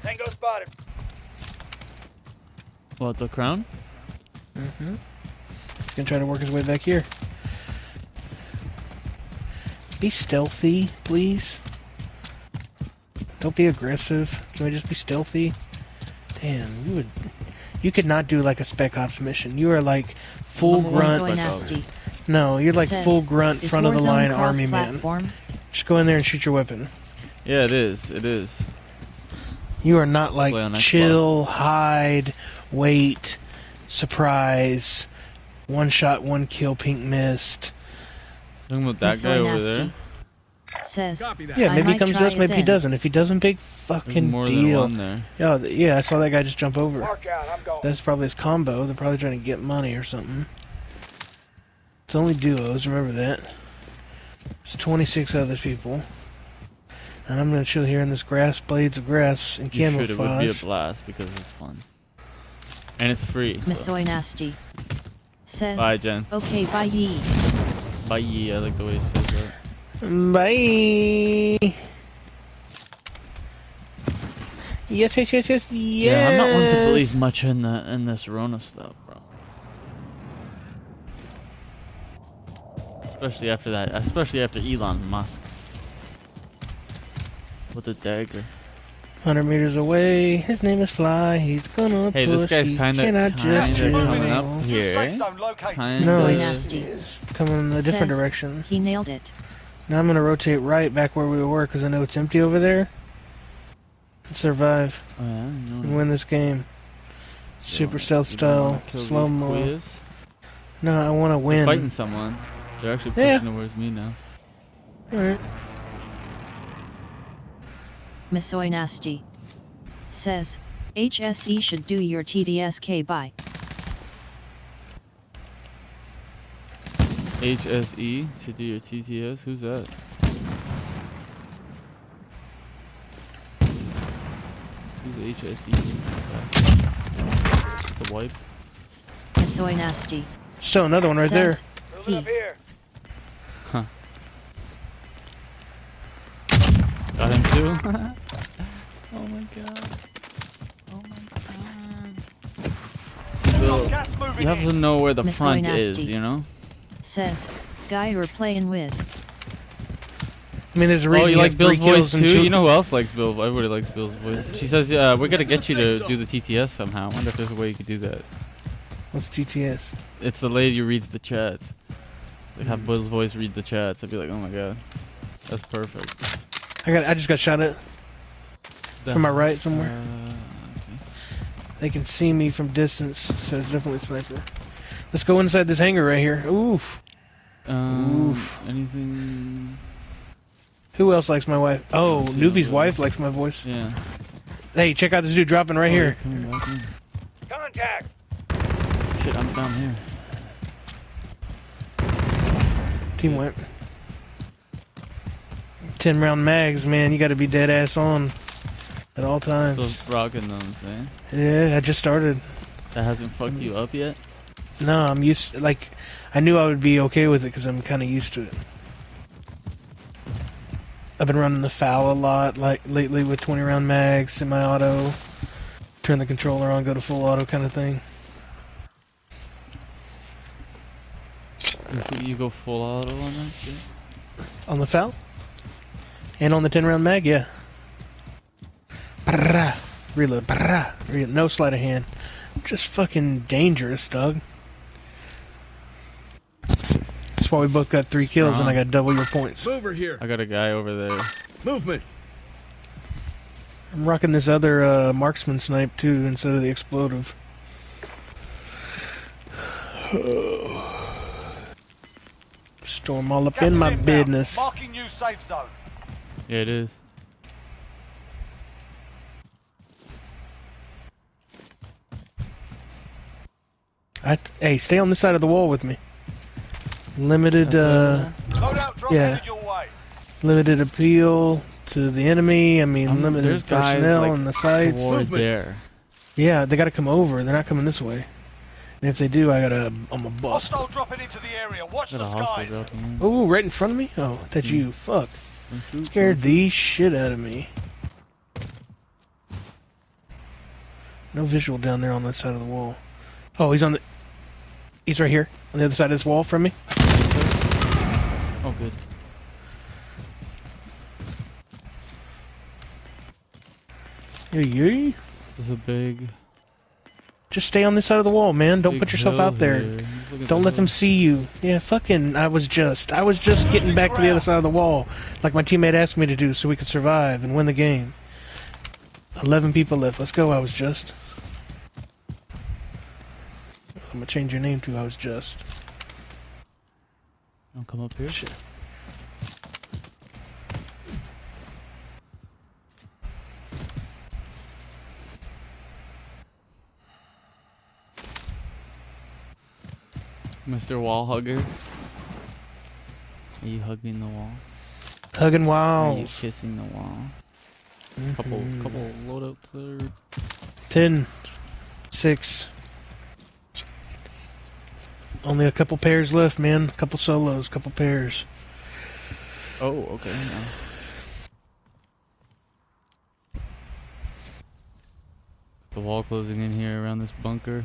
Tango spotted. What, the crown? Mm-hmm. He's gonna try to work his way back here. Be stealthy, please. Don't be aggressive. Can we just be stealthy? Damn, you could not do like a Spec Ops mission. You are like full grunt. Missoy Nasty No, you're like says, full grunt, is front of the line Warzone army man. cross-platform? Just go in there and shoot your weapon. Yeah, it is. It is. You are not Play on like Xbox. chill, hide, wait, surprise, 1 shot, 1 kill, pink mist. Talking about that guy Missoy over Nasty there. says, Yeah, I maybe he might comes to try us, it maybe he then. doesn't. If he doesn't, big There's fucking more deal. than one there. Yeah, I saw that guy just jump over. Mark out. I'm going. That's probably his combo. They're probably trying to get money or something. It's only duos, remember that. There's 26 other people. And I'm gonna chill here in this grass, blades of grass, and You should. camouflage. It would be a blast because it's fun. And it's free. So. Missoy Nasty says, Bye, Jen. okay, bye ye. Bye. I like the way she says that. Bye. Yes. Yeah, I'm not one to believe much in this Rona stuff, bro. Especially after that. Especially after Elon Musk. With the dagger. 100 meters away, his name is Fly. He's gonna Hey, push. this guy's he kinda cannot just coming chill. up here. Kinda. No, Missoy he's Nasty coming in a different says, direction. He nailed it. Now I'm gonna rotate right back where we were because I know it's empty over there. And survive Oh, yeah, and win this game. Super stealth You don't wanna style, kill slow these mo. quiz? No, I want to They're win. fighting someone. They're actually pushing Yeah. towards me now. Alright. Missoy Nasty says, HSE should do your TDSK by. HSE to do your TTS. Who's that? Who's HSE? It's a wipe. Missoy Nasty So another one right there. says, Moving he. up here. Huh. Got him too. Oh my god. Oh my god. Bill, Gas moving you have in. to know where the Missoy front is, Nasty you know? says, guy you're playing with. I mean, there's a reason Oh, you he like has Bill's 3 kills voice and too? 2. You know who else likes Bill? Everybody likes Bill's voice. She says, we're gonna get you to do the TTS somehow. I wonder if there's a way you could do that. What's TTS? It's the lady who reads the chats. Like have Bill's voice read the chats. I'd be like, oh my god, that's perfect. I just got shot at from my right somewhere. Okay. They can see me from distance, so it's definitely a sniper. Let's go inside this hangar right here. Oof. Oof. Anything? Who else likes my wife? Oh, Nuvi's wife likes my voice. Yeah. Hey, check out this dude dropping right here. Coming back in. Contact. Shit, I'm down here. Team went. 10 round mags, man. You got to be dead ass on at all times. Still rocking those, eh? Yeah, I just started. That hasn't fucked you up yet? No, I'm used. Like, I knew I would be okay with it because I'm kind of used to it. I've been running the FAL a lot, like lately with 20 round mags, semi-auto. Turn the controller on, go to full auto kind of thing. You go full auto on that shit? On the foul? And on the 10-round mag, yeah. Brrrah. Reload. Brrrah. Reload. No sleight of hand. Just fucking dangerous, dog. That's why we both got 3 kills and I got double your points. Mover here. I got a guy over there. Movement. I'm rocking this other marksman snipe too instead of the explosive. Storm all up in my business. Marking new safe zone. Yeah, it is. Hey, stay on this side of the wall with me. Limited, yeah. Limited appeal to the enemy. I mean, limited personnel on the sides. There. Yeah, they gotta come over. They're not coming this way. And if they do, I'm a bust. Hostile dropping into the area. Watch the skies. Oh, right in front of me? Oh, that's you. Fuck. Scared the shit out of me. No visual down there on that side of the wall. Oh, he's right here on the other side of this wall from me. Oh, good. Yay. There's a big... Just stay on this side of the wall, man. Don't put yourself out there. Don't let them see you. Yeah, fucking, I was just getting back to the other side of the wall, like my teammate asked me to do so we could survive and win the game. 11 people left. Let's go, I was just. I'm gonna change your name to I was just. I'll come up here. Shit. Mr. Wall Hugger. Are you hugging the wall? Hugging walls. Are you kissing the wall? Couple loadouts there. 10, 6. Only a couple pairs left, man. A couple solos, couple pairs. Oh, okay. Yeah. The wall closing in here around this bunker.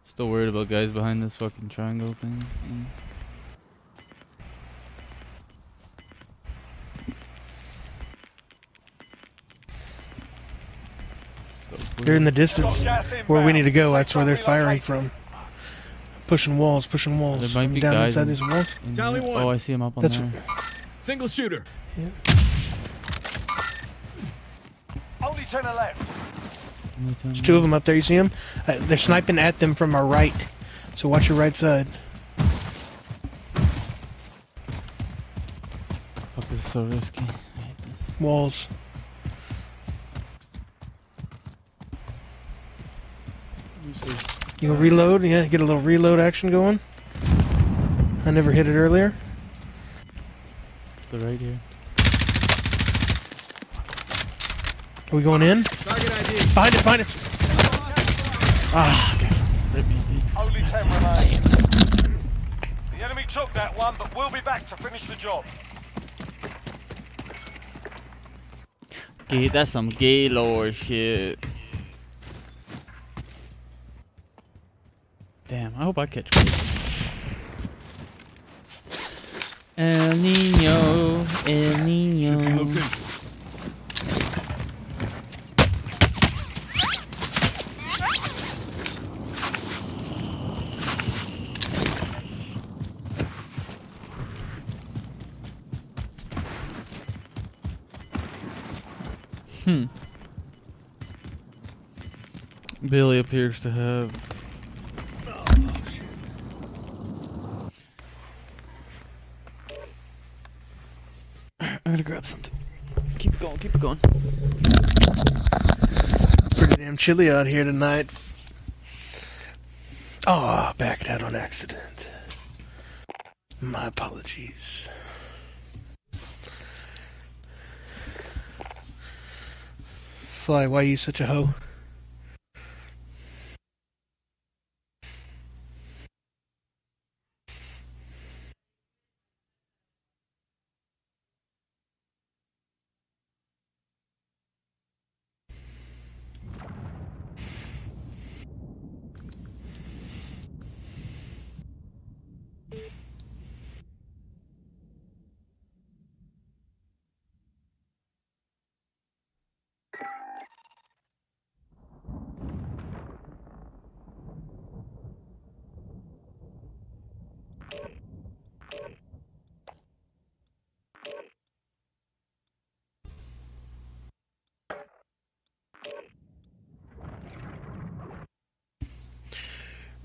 Still worried about guys behind this fucking triangle thing. They're in the distance where we need to go. That's where they're firing from. Pushing walls, pushing walls. There might be down guys inside these walls. Tally 1. Oh, I see him up on there. Single shooter. Yeah. Only 10 are left. There's 2 of them up there. You see them? They're sniping at them from our right. So watch your right side. Fuck, this is so risky. Walls. You gonna reload? Yeah, get a little reload action going. I never hit it earlier. The right here. Are we going in? Behind it, behind it! Ah, okay. Rip me, dude. Only 10 remain. The enemy took that one, but we'll be back to finish the job. Okay, that's some Gaylord shit. Damn, I hope I catch one. El Nino, El Nino. Billy appears to have... I'm gonna grab something. Keep it going, keep it going. Pretty damn chilly out here tonight. Oh, backed out on accident. My apologies. Fly, why are you such a hoe?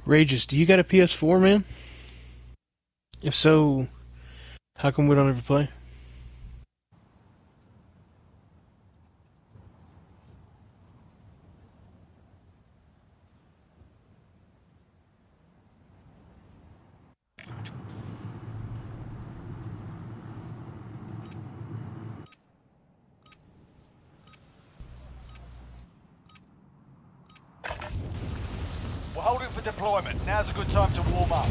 Rageous, do you got a PS4, man? If so, how come we don't ever play? We're holding for deployment. Now's a good time to warm up.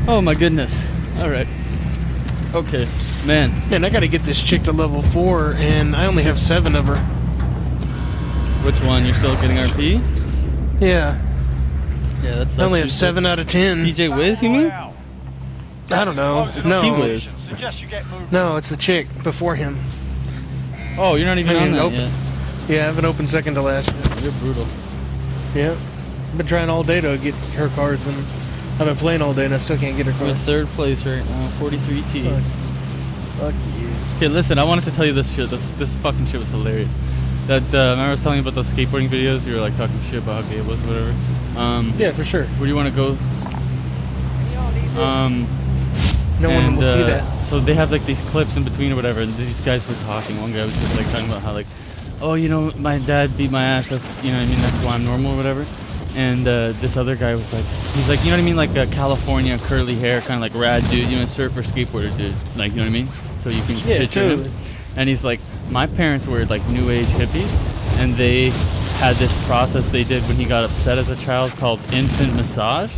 Oh my goodness. Alright. Okay. Man, I gotta get this chick to level 4, and I only have 7 of her. which one? You're still getting RP? Yeah. Yeah, that's. I only have 7 out of 10. TJ Wiz, you mean? I don't know. No. T-Wiz. No, it's the chick before him. Oh, you're not even on that open. yet. Yeah, I haven't opened second to last. You're brutal. Yeah. I've been trying all day to get her cards, and I've been playing all day, and I still can't get her We're in cards. 3rd place right now, 43T. Fuck you. Okay, listen, I wanted to tell you this shit. This fucking shit was hilarious. That remember I was telling you about those skateboarding videos? You were like talking shit about how gay it was, or whatever. Yeah, for sure. Where do you want to go? No one will see that. So they have like these clips in between or whatever, and these guys were talking. One guy was just like talking about how like, oh, you know, my dad beat my ass. That's, you know what I mean? That's why I'm normal or whatever. And this other guy was like, he's like, you know what I mean? Like a California curly hair, kind of like rad dude, you know, surfer, skateboarder dude. Like, you know what I mean? So you can picture him. And he's like, my parents were like new age hippies, and they had this process they did when he got upset as a child called infant massage,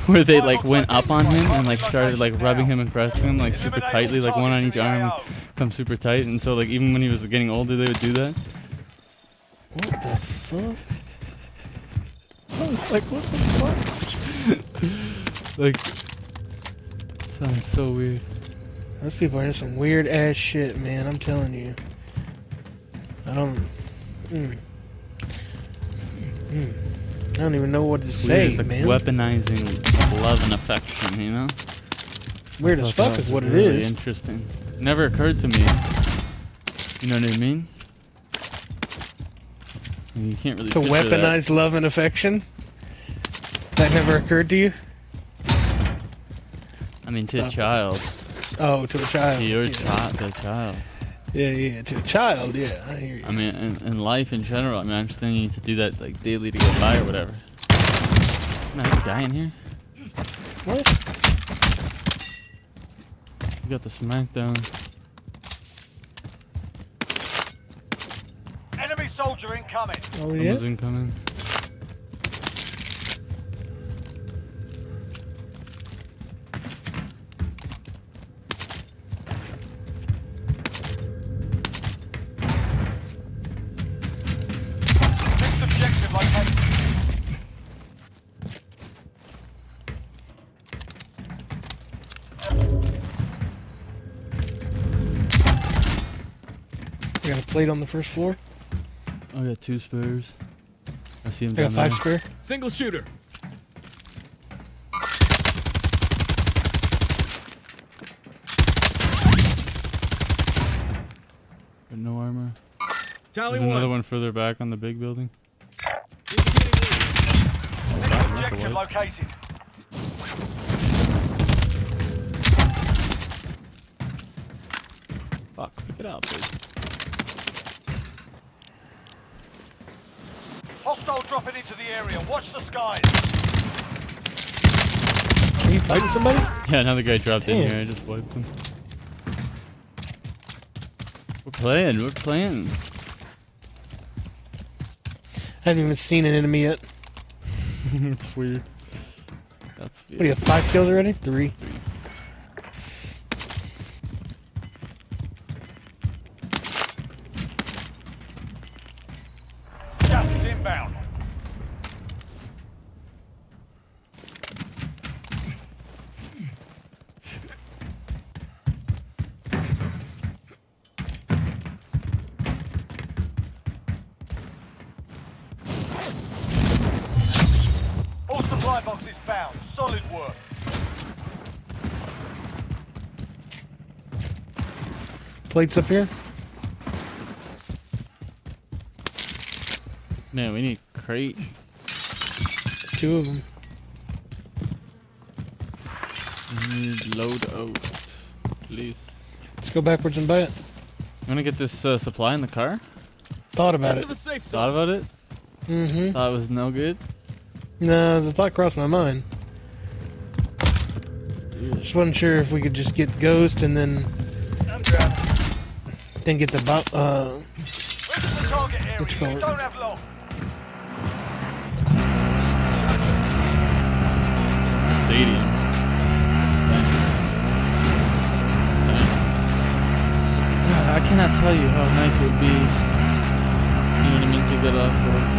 where they like went up on him and like started like rubbing him and pressing him like super tightly, like one on each arm, would come super tight. And so like even when he was getting older, they would do that. What the fuck? I was like, what the fuck? Like, sounds so weird. Those people are into some weird ass shit, man. I'm telling you. I don't. I don't even know what to say, It's like man. weaponizing love and affection, you know? Weird as fuck is what it really is. Interesting. Never occurred to me. You know what I mean? You can't really To weaponize love and affection? That never occurred to you? I mean, to a child. Oh, to a child. To your yeah. child, to a child. Yeah, to a child, yeah, I hear you. I mean, in life in general, I mean, I understand you need to do that, like, daily to get by or whatever. Nice guy in here. What? You got the smackdown. Enemy soldier incoming. Oh, yeah? Someone's incoming. Next objective located. You got a plate on the first floor? I got 2 spares. I see him I got down 5 there. spare. Single shooter. Got no armor. Tally There's another one. one further back on the big building. Next objective located. Fuck, pick it up, dude. Hostile dropping into the area. Watch the skies. he fighting somebody? Yeah, another guy dropped in Damn. here. I just wiped him. We're playing. We're playing. I haven't even seen an enemy yet. It's weird. That's weird. What do you have, 5 kills already? 3. Gas is inbound. All supply boxes found. Solid work. Plates up here? Man, we need crate. 2 of them. We need load out. Please. Let's go backwards and buy it. I'm gonna get this supply in the car. Thought about it. Thought about it? Mm-hmm. Thought it was no good? No, the thought crossed my mind. Dude. Just wasn't sure if we could just get Ghost and then get the Reach the target area. What's called? You don't have long. Stadium. God, I cannot tell you how nice it would be, you know what I mean, to get off work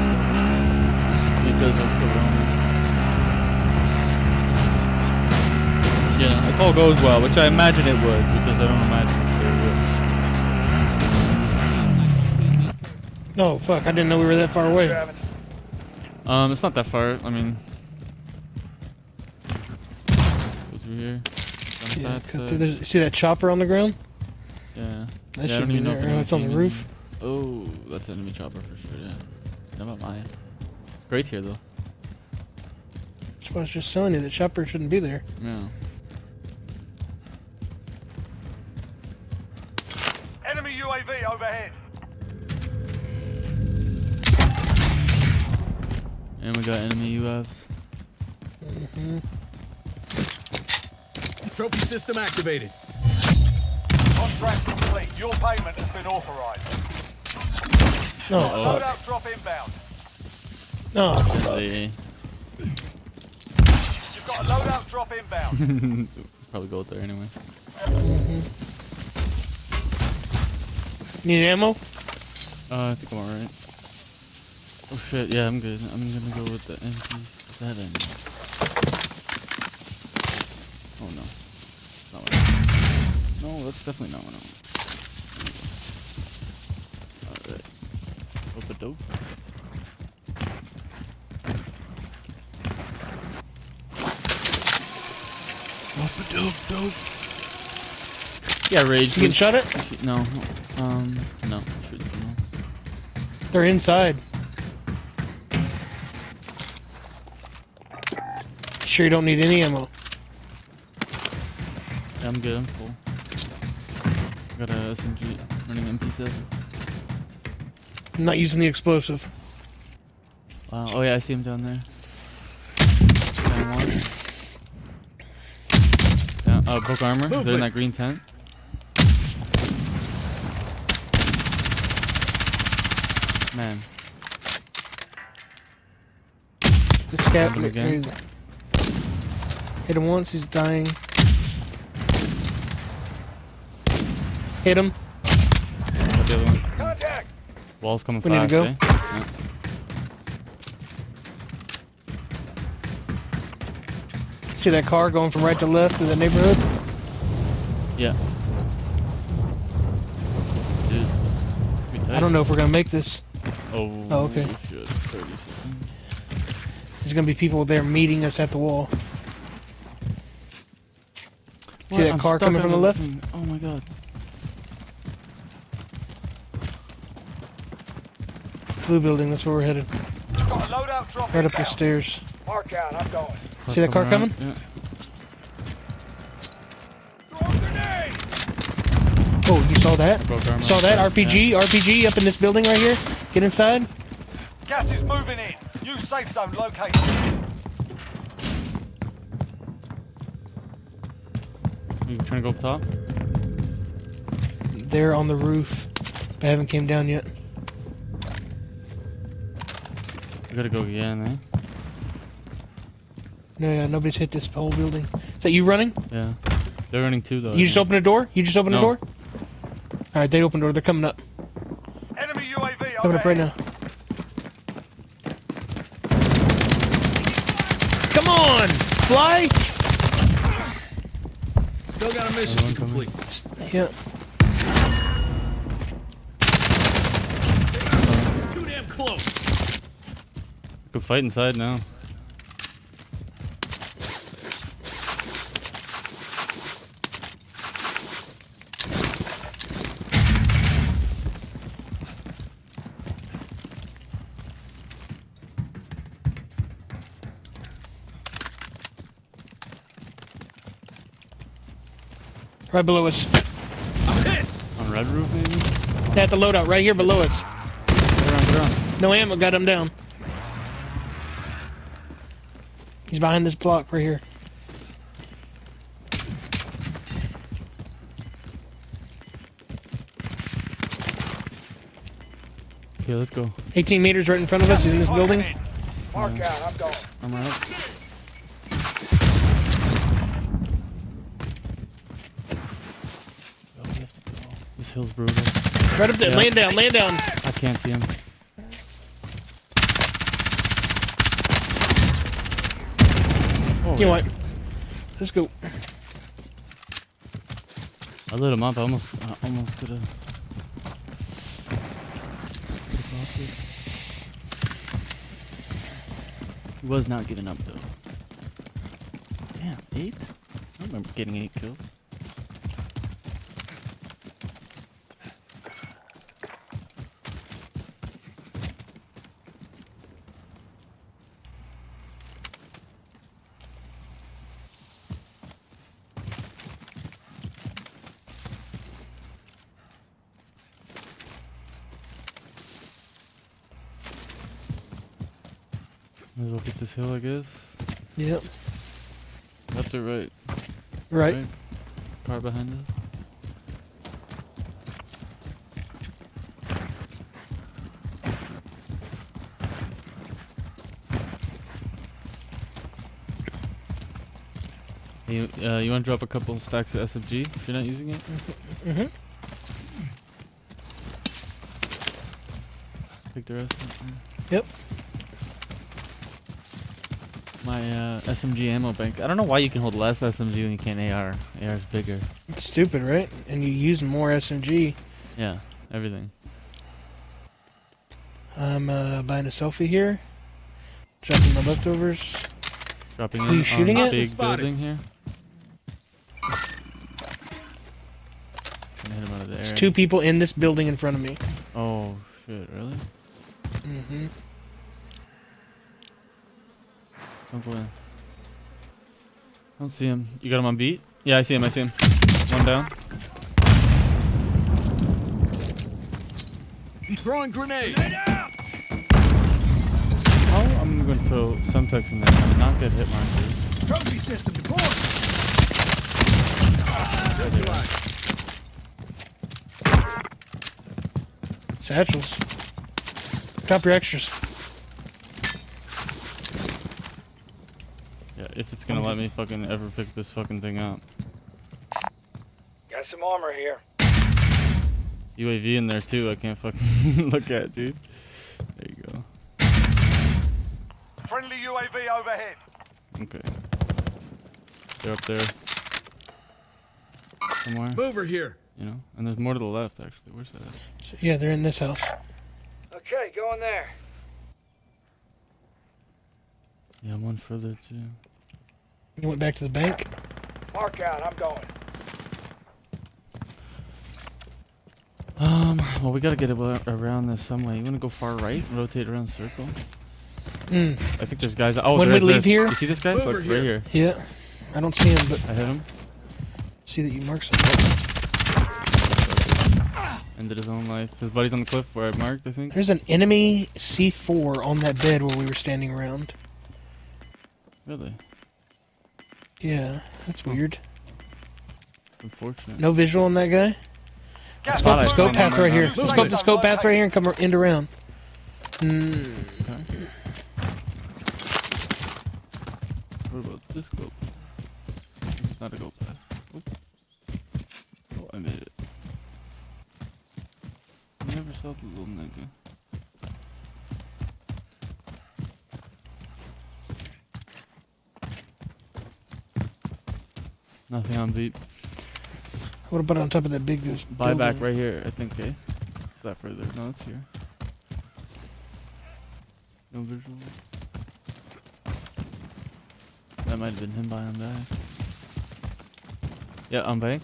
because of Corona. Yeah, if all goes well, which I imagine it would, because I don't imagine it would. Oh fuck! I didn't know we were that far away. It's not that far. I mean, go through here. Yeah, cut through. See that chopper on the ground? Yeah. That Yeah, I should don't be even know if there. anyone It's on the came in roof. here. Oh, that's enemy chopper for sure. Yeah. Never mind. Great here though. That's what I was just telling you. The chopper shouldn't be there. Yeah. Enemy UAV overhead. And we got enemy UAVs. Mm-hmm. Trophy system activated. Contract complete. Your payment has been authorized. No. Loadout drop inbound. No. Hey. You've got a loadout drop inbound. Probably go there anyway. Need ammo? I think I'm alright. Oh shit, yeah, I'm good. I'm gonna go with the MP7. Oh no. Not what I want. No, that's definitely not what I want. Alright. Opa-dope. Opa-dope-dope. Yeah, Rage. You can shut it? No. No. Shoot, no. They're inside. Sure you don't need any ammo? Yeah, I'm good. I'm full. Got a SMG running MP7. I'm not using the explosive. Wow. Oh yeah, I see him down there. Down one. Down, broke armor. They're in that green tent. Man. The scat Hit him again. Hit him once, he's dying. Hit him. Got the other one. Contact. Wall's coming We need fast. to go. Eh? Yeah. See that car going from right to left through the neighborhood? Yeah. Dude. I don't know if we're gonna make this. Oh, okay. Shit. 30 seconds. There's gonna be people there meeting us at the wall. See What? that I'm car stuck coming from the under left? thing. Oh my god. Blue building, that's where we're headed. Got a loadout drop Right up the inbound. stairs. Mark out, I'm going. See that car coming? Yeah. Oh, you saw that? Broke armor. Saw that? Yeah. RPG? RPG up in this building right here? Get inside. Gas is moving in. New safe zone located. You trying to go up top? They're on the roof. They haven't came down yet. We gotta go again, eh? No, yeah, nobody's hit this whole building. Is that you running? Yeah. They're running too, though. You just opened a door? You just opened a No. door? Alright, they opened a door. They're coming up. Enemy UAV Coming up right now. Come on! Fly! Still got a mission to complete. Yeah. It's too damn close. We can fight inside now. Right below us. I'm hit. On red roof, maybe? At the loadout, right here below us. Get around, get around. No ammo, got him down. He's behind this block right here. Okay, let's go. 18 meters right in front of us. He's in this building. Mark out, I'm going. I'm right. Oh, we have to go. This hill's brutal. Right up there. Yeah. Laying down, laying down. I can't see him. Oh, You know what? Let's go. I lit him up. I almost could have. He was not getting up though. Damn, 8? I don't remember getting 8 kills. Might as well get this hill, I guess. Yep. Left or right? Right. Car behind us. You want to drop a couple stacks of SMG if you're not using it? Mm-hmm. Take the rest. Yep. My SMG ammo bank. I don't know why you can hold less SMG when you can AR. AR is bigger. It's stupid, right? And you use more SMG. Yeah, everything. I'm buying a selfie here. Dropping my leftovers. Dropping Are you in shooting on it? the big Spotted. building here. Trying to hit him out of the air. There's 2 people in this building in front of me. Oh shit! Really? Mm-hmm. Don't go in. Don't see him. You got him on beat? Yeah, I see him. I see him. One down. He's throwing grenade. Oh, I'm going to throw some text in there. Not get hit markers. Trophy system deployed. Satchels. Drop your extras. Yeah, if it's gonna let me fucking ever pick this fucking thing up. Got some armor here. UAV in there too. I can't fucking look at, dude. There you go. Friendly UAV overhead. Okay. They're up there. Somewhere. Mover here. You know? And there's more to the left, actually. Where's that at? Yeah, they're in this house. Okay, go in there. Yeah, I'm one further too. You went back to the bank? Mark out, I'm going. Well, we gotta get around this some way. You wanna go far right and rotate around the circle? Mm. I think there's guys. Oh, When there we is, leave there is. here? You see this guy? Look, right here. Yeah. I don't see him, but I hit him. see that you marked something. Ended his own life. His buddy's on the cliff where I marked, I think. There's an enemy C4 on that bed where we were standing around. Really? Yeah, that's weird. Unfortunate. No visual on that guy? Gas Scope the moving scope in. path right here. Move Scope the safe scope zone path right here and located. come end around. Okay. What about this scope? It's not a go path. Oops. Oh, I made it. I never saw the little nigga. Nothing on beat. What about on top of that big Buyback building? right here, I think, eh? Is that further? No, it's here. No visual. That might have been him buying back. Yeah, on bank.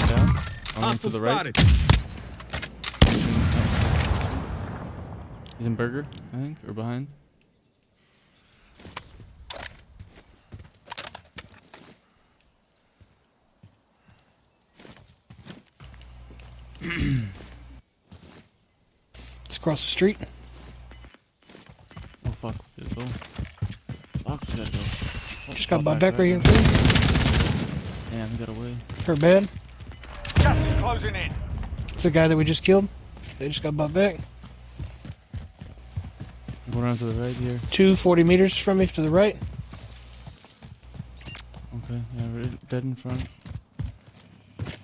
Down. On to the right. He's in burger, I think, or behind. It's across the street. Oh fuck, we gotta go. Fuck, we gotta go. Oh, Just got oh, bought back right here. now. Damn, he got away. Hurt bad. Gas is closing in. It's the guy that we just killed. They just got bought back. Go around to the right here. 240 meters from me to the right. Okay, yeah, we're dead in front.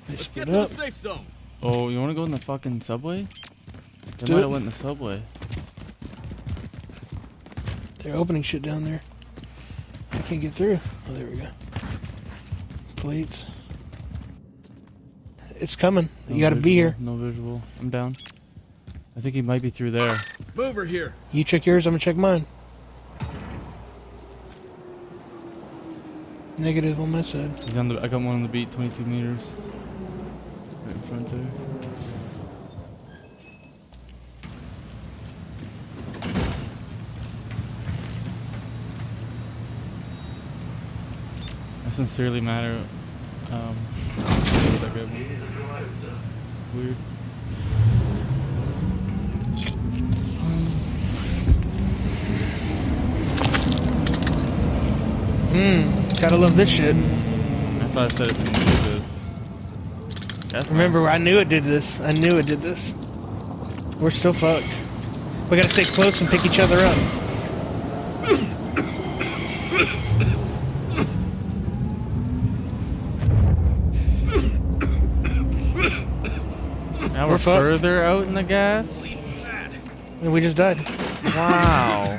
They split up. safe zone. Oh, you wanna go in the fucking subway? They do might it. have went in the subway. They're opening shit down there. I can't get through. Oh, there we go. Plates. It's coming. You gotta be here. No visual. I'm down. I think he might be through there. Mover here. You check yours, I'm gonna check mine. Negative on my side. He's on the. I got one on the beat, 22 meters. Right in front there. I sincerely matter. That guy was weird. Gotta love this shit. I thought I said it didn't do this. That's Remember, I knew it did this. I knew it did this. We're still fucked. We gotta stay close and pick each other up. Now We're we're fucked. further out in the gas. And we just died. Wow.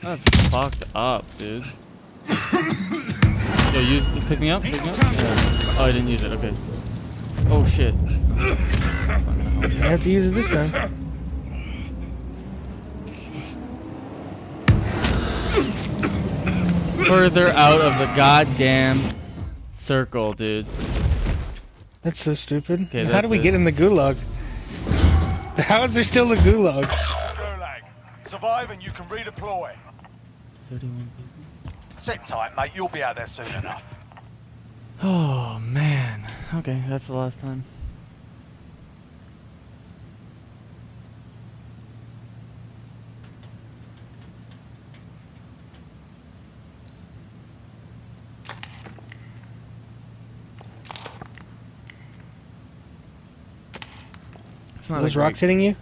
That's fucked up, dude. Yo, pick me up? Pick me up? Yeah. Oh, I didn't use it, okay. Oh shit. I have to use it this time. Further out of the goddamn circle, dude. That's so stupid. Okay, How that's do we it. get in the gulag? How is there still a gulag? Gulag. Survive and you can redeploy. 31 Sit tight, mate. You'll be out there soon enough. people. Oh, man. Okay, that's the last time. It's not Those a rocks great- hitting you?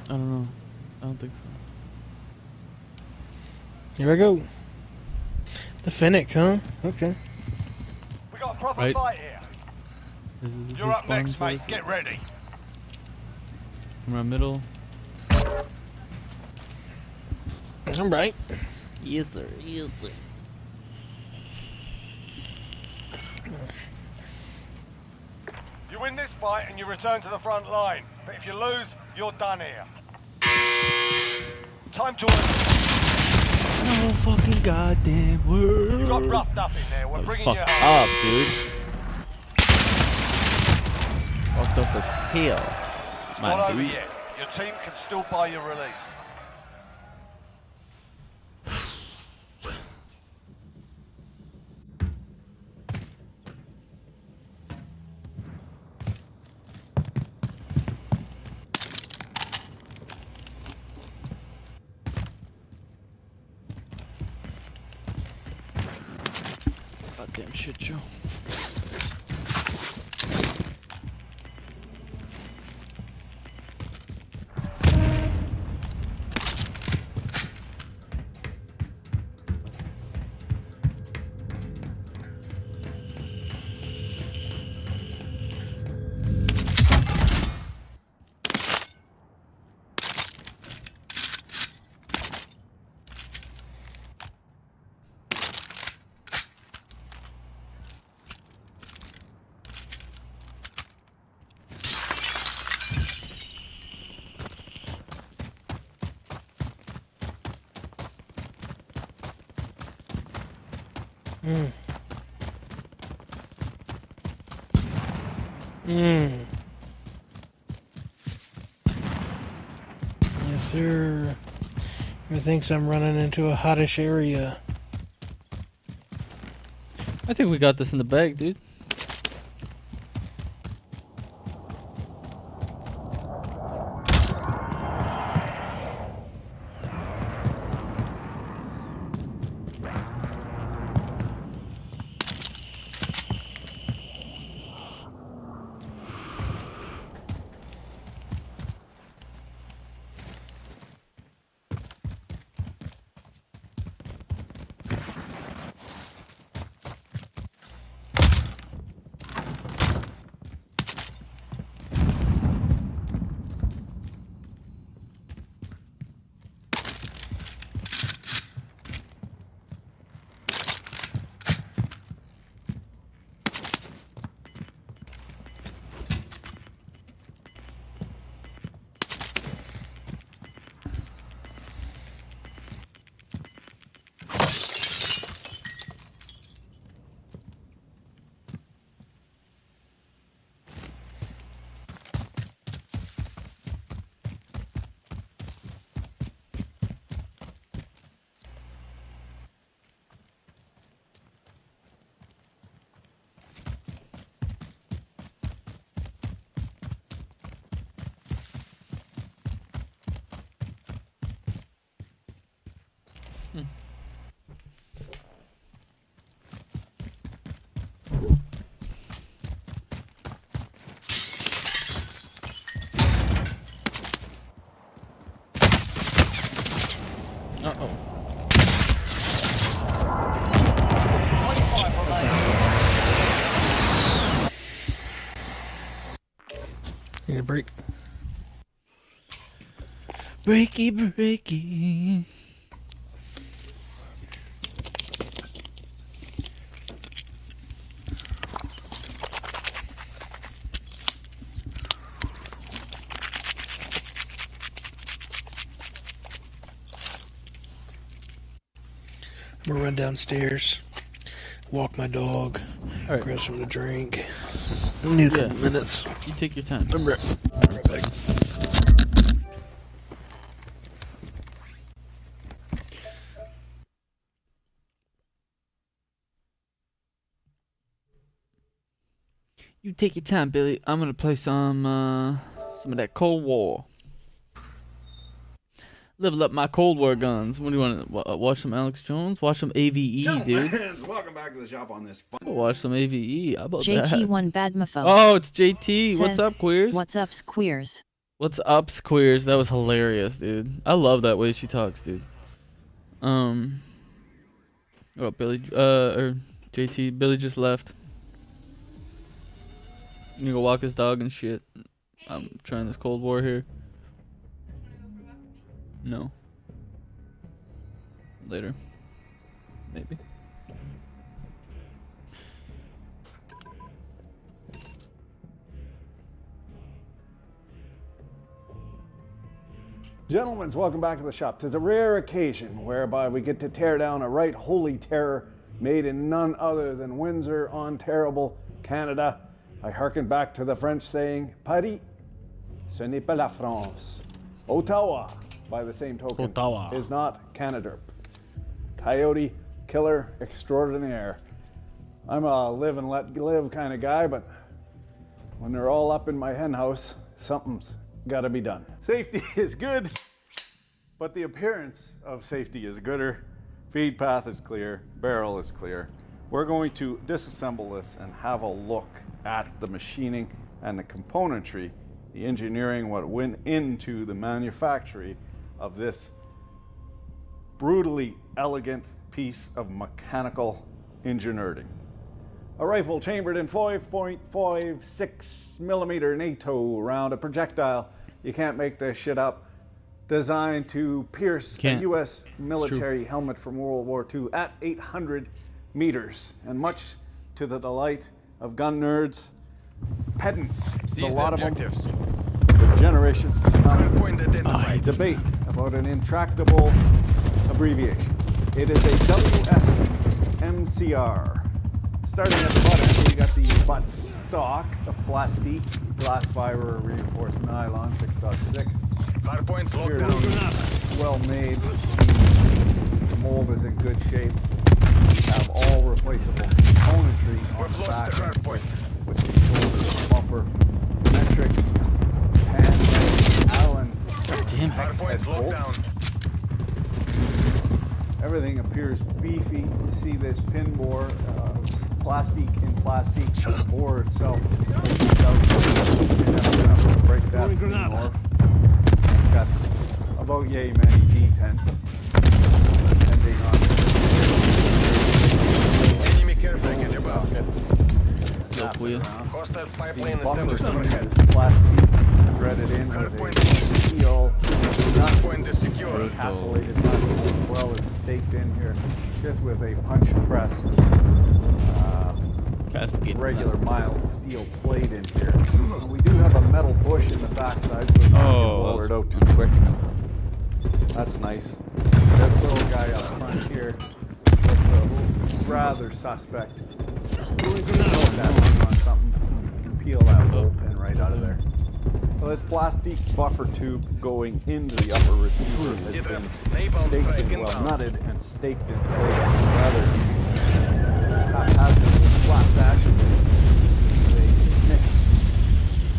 I don't know. I don't think so. Here we go. The Fennec, huh? Okay. We got a proper Right. fight here. This is You're his up next, spawn mate. place. Get ready. Come around middle. I'm right. Yes, sir. Yes, sir. You win this fight and you return to the front line. But if you lose, you're done here. Time to... No fucking goddamn word. You got roughed up in there. We're That was bringing you fucked home. up, dude. Fucked up as hell. It's My not over dude. yet. Your team can still buy your release. Fuck. goddamn shit show. Yes, sir. Thinks I'm running into a hottish area. I think we got this in the bag, dude. Uh-oh. Need a break. Breaky, breaky. I'm gonna run downstairs, walk my dog, Alright. grab something to drink. I need a couple minutes. You take your time. I'm right back. You take your time, Billy. I'm gonna play some of that Cold War. Level up my Cold War guns. What do you want to watch? Some Alex Jones? Watch some AVE, dude. Welcome back to the shop on this. Go watch some AVE. How about that? JT1 Badmafo. Oh, it's JT. Says, What's up, queers? What's up, queers? What's up, queers? That was hilarious, dude. I love that way she talks, dude. What up, Billy? Or JT? Billy just left. You go walk his dog and shit. I'm trying this Cold War here. No. Later. Maybe. Gentlemen, welcome back to the shop. 'Tis a rare occasion whereby we get to tear down a right holy terror made in none other than Windsor, Ontario, Canada. I hearken back to the French saying, Paris, ce n'est pas la France. Ottawa, by the same token, Ottawa is not Canada. Coyote killer extraordinaire. I'm a live and let live kind of guy, but when they're all up in my hen house, something's got to be done. Safety is good, but the appearance of safety is gooder. Feed path is clear, barrel is clear. We're going to disassemble this and have a look at the machining and the componentry, the engineering, what went into the manufacturing of this brutally elegant piece of mechanical engineering. A rifle chambered in 5.56 millimeter NATO round, a projectile. You can't make this shit up. Designed to pierce a U.S. military helmet from World War II at 800 meters. And much to the delight of gun nerds, pedants, a lot of them, for generations to come, debate about an intractable abbreviation. It is a WSMCR. Starting at the butt end, we got the butt stock of plastic, glass fiber, reinforced nylon, 6.6. Hardpoint locked down. Well made. The mold is in good shape. We have all replaceable componentry on the back with the shoulder, bumper, metric, hand, Allen, hex head bolts. Everything appears beefy. You see this pin bore, plastic in plastic. The bore itself is cleaned out. You're never going to break that thing off. It's got about yay many detents, depending on enemy care package above. Hostiles pipeline established overhead. Plastic threaded in with a steel nut, castellated nut, as well as staked in here, just with a punch pressed regular mild steel plate in here. And we do have a metal bush in the backside, so it's not lowered out too quick. That's nice. This little guy up front here looks rather suspect. That on something, you can peel that whole pin right out of there. Well, this plastic buffer tube going into the upper receiver has been staked in, well nutted and staked in place rather haphazardly, flat fashion. They missed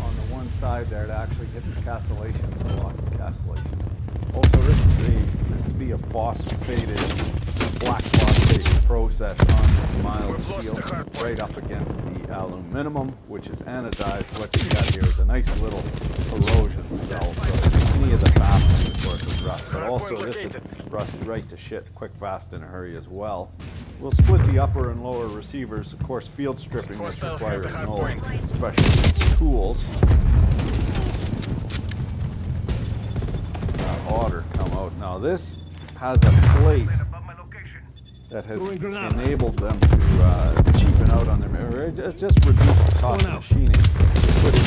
on the one side there to actually hit the castellation, the lock castellation. Also, this would be a phosphated, black phosphate process on this mild steel right up against the aluminum, which is anodized. What you got here is a nice little erosion cell, so any of the fasteners, of course, would rust. But also, this would rust right to shit, quick, fast, in a hurry as well. We'll split the upper and lower receivers. Of course, field stripping this requires no special tools. Order come out. Now this has a plate that has enabled them to cheapen out on their just reduce the cost of machining. Put in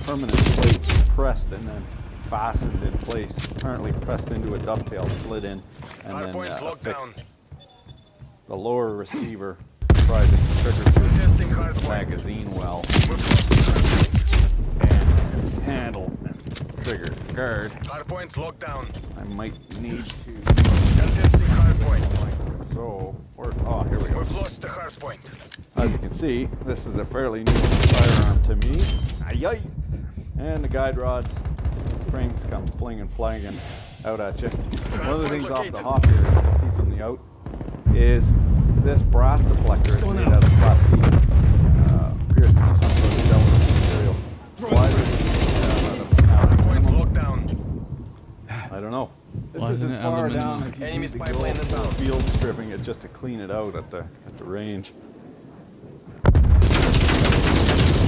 permanent plates pressed and then fastened in place, apparently pressed into a dovetail, slid in, and then affixed. The lower receiver tries to trigger through the magazine well and handle trigger guard. Hardpoint locked down. I might need to. Contesting hardpoint. So, oh, here we go. We've lost the hardpoint. As you can see, this is a fairly new firearm to me. Aye-aye. And the guide rods, springs come flagging out at you. One of the things off the hop here, you can see from the out, is this brass deflector is made out of plastic. Appears to be some sort of delicate material. Why? I don't know. This is as far down as you need to go for field stripping it just to clean it out at the range.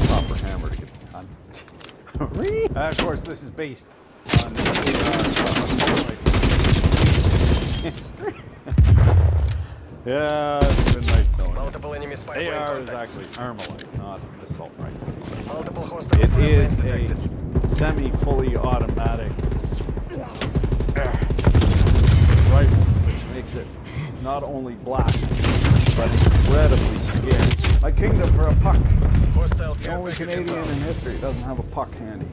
Proper hammer to get it done. Of course, this is based on yeah, it's been nice knowing. Multiple enemy spy AR is actually Armalite, not an assault rifle. Multiple hostile it is a semi-fully automatic rifle, which makes it not only black, but incredibly scary. My kingdom for a puck. The only Canadian in history doesn't have a puck handy.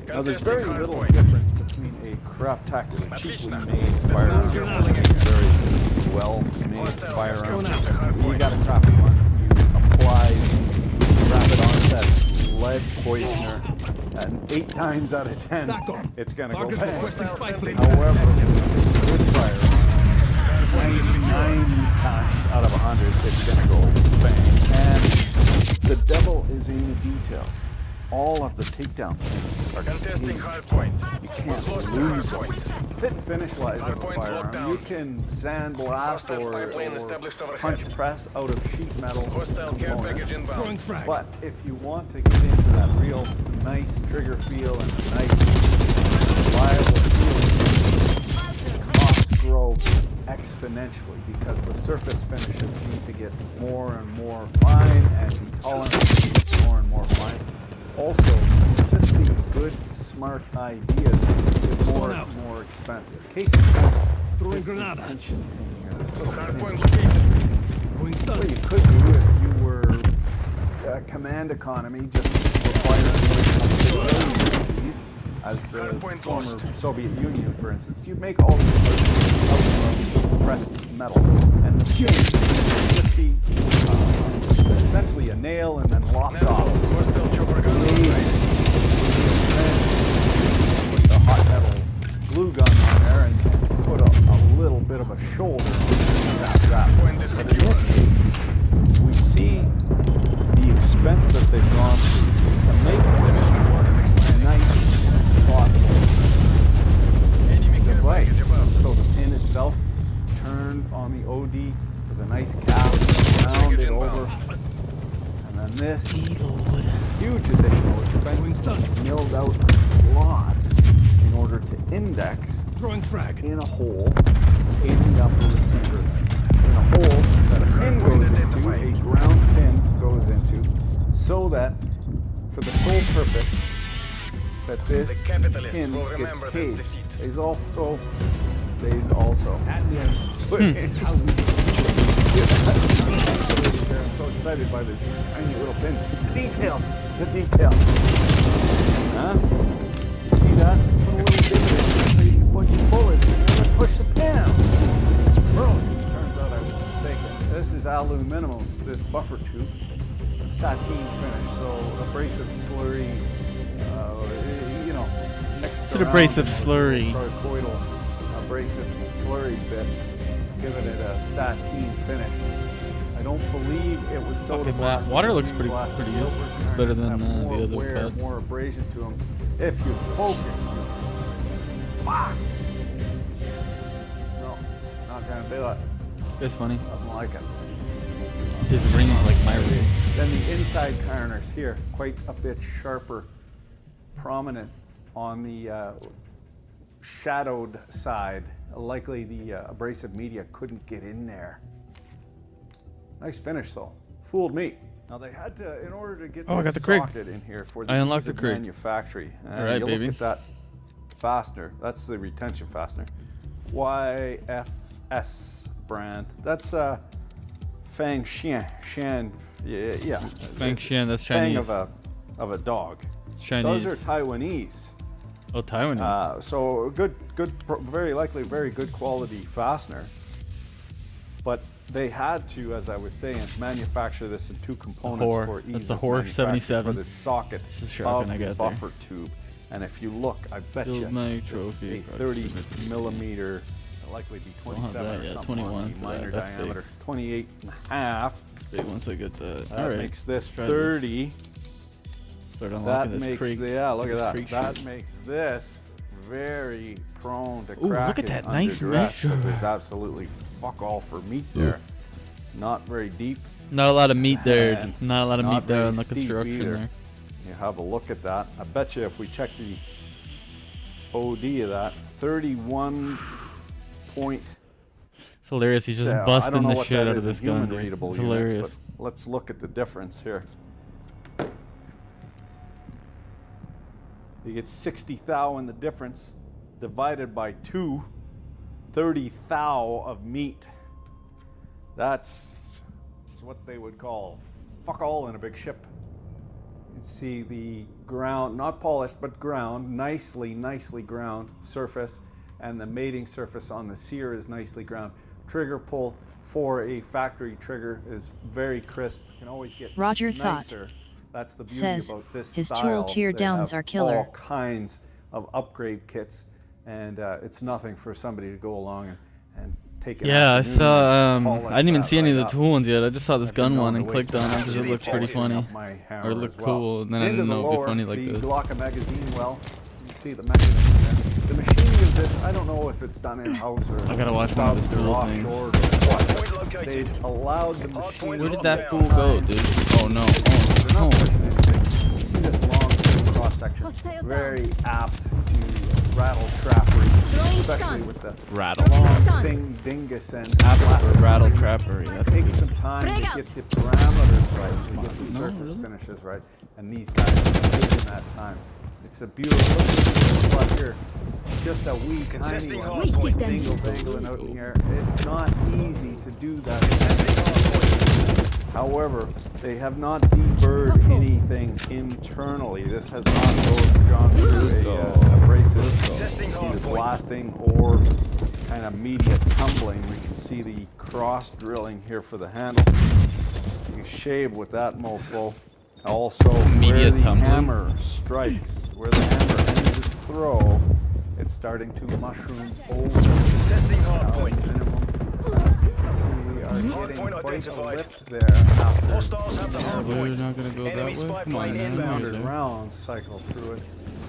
Now, there's very little difference between a crap-tacular, cheaply made firearm and a very well-made firearm. You got a crappy one. You apply rapid onset lead poisoner, and 8 times out of 10, it's going to go bad. However, with a good firearm, 99 times out of 100, it's gonna go bang. And the devil is in the details. All of the takedown things are Contesting huge. hard point. You can't Lost lose hard them. point. Fit and finish wise of a Hardpoint locked firearm, down. you can sandblast Hostile spy plane established or overhead. punch press out of sheet metal Hostile care components. package inbound. But if you want to get into that real nice trigger feel and a nice reliable feel, costs grow exponentially because the surface finishes need to get more and more fine and the tolerance gets more and more fine. Also, just the good, smart ideas get more and more expensive. Case in point, this retention thing here, this little Hardpoint thing. located. What you could do if you were command economy, just require these, as the former Soviet Union, for instance, you'd make all these parts out of pressed metal, and the chain would just be essentially a nail and then locked off. Hostile chopper gun. Put the hot metal glue gun on there and put a little bit of a shoulder on that wrap. But in this case, we see the expense that they've gone through to make this nice, thoughtful device. So the pin itself turned on the OD with a nice cap, round it over, and then this huge additional expense milled out a slot in order to index in a hole in the upper receiver. In a hole that a pin goes into, a ground pin goes into, so that for the sole purpose that this pin gets caged. There's also at the end. I'm so excited by this tiny little pin. The details. Huh? You see that? Put a little divot in so you can put your bullet in and then push the pin. Brilliant. Turns out I was mistaken. This is aluminum, this buffer tube. Sateen finish, so abrasive slurry, mixed It's an abrasive slurry. Sarcoidal abrasive slurry bits, giving it a sateen finish. I don't believe it was soda Okay, blasted. water looks pretty blasted. good. Gilbert Better irons than have the more other wear, cut. more abrasion to them. If you focus, fuck. No, not gonna do it. It's funny. Doesn't like it. His ring's like my ring. Then the inside corners here, quite a bit sharper, prominent on the shadowed side. Likely the abrasive media couldn't get in there. Nice finish though. Fooled me. Now they had to, in order to get I got this the Krig. socket in here for the I unlocked ease the of Krig. manufacturing. All right, you baby. look at that fastener. That's the retention fastener. YFS brand. That's Fang Xian. Yeah. Fang Xian, that's Chinese. Fang of a dog. Chinese. Those are Taiwanese. Oh, Taiwanese. So good, very likely very good quality fastener. But they had to, as I was saying, manufacture this in two components for ease That's the of Hor manufacture 77. for this socket This is sharp of when I the get there. buffer tube. And if you look, I bet Build you my this trophy. is a 30 millimeter, likely be 27 that, or yeah, something 21 on the for minor that. That's diameter. big. 28 and a half. Big once I get that. That All right. makes this Try 30. Start That unlocking this makes Krig. look at This that. Krig That shit. makes this very prone to Ooh, look cracking at that under nice duress, 'cause measure. there's absolutely fuck all for meat there. Not very deep. Not a lot of meat there. and Not a lot of not meat there very on the steep construction either. there. You have a look at that. I bet you if we check the OD of that, 31 point. It's hilarious. He's just I don't busting know the what shit that out of is in this gun. human dude. readable It's units, hilarious. but let's look at the difference here. You get 60 thou in the difference, divided by 2, 30 thou of meat. That's what they would call fuck all in a big ship. You see the ground, not polished, but ground, nicely ground surface, and the mating surface on the sear is nicely ground. Trigger pull for a factory trigger is very crisp. You can always get Roger Thought nicer. That's the beauty says about this his style. tool tear They downs have are killer. all kinds of upgrade kits, and it's nothing for somebody to go along and take an Yeah, I afternoon saw. and polish I didn't even that see any of right the up. tool ones yet. I just saw this I've been gun known one to and waste clicked on it because it time looked pretty polishing funny, up my hammer or it looked as well. cool. And then I Into didn't the know it'd be lower, funny like the this. Glock magazine well. You see the mechanism there. The machining of this, I don't know if it's done in house or I gotta watch one of his subbed or tool things. offshore or what. They allowed the machine. Where did that fool go, dude? Oh no! They're Oh, not oh. pushing anything. You see this long cross section, Hostile very apt to rattle trappery, Throwing especially stun. with the Rattle. long Stun. thing dingus and Apt for flat rattle rings. trappery. It That's takes good. some time Frag to out. get the parameters right, to get the No, surface really? finishes right, and these guys are taking that time. It's a beautiful look at this spot here. Just a wee tiny Contesting one. hard Wasted point. them. Dingle dangling out in the air. It's not easy to do that. However, they have not deburred anything internally. This has not gone through a abrasive, either blasting or kind of immediate tumbling. We can see the cross drilling here for the handle. You shave with that mofo. Also, where Immediate the tumbling. hammer strikes, where the hammer ends its throw, it's starting to mushroom over. Testing hard point. We are Hard getting point quite a identified. lift there after Hostiles have the hard We're point. not gonna go that Enemy way. spy Come on, plane man. inbound. Right 100 there. rounds cycle through it.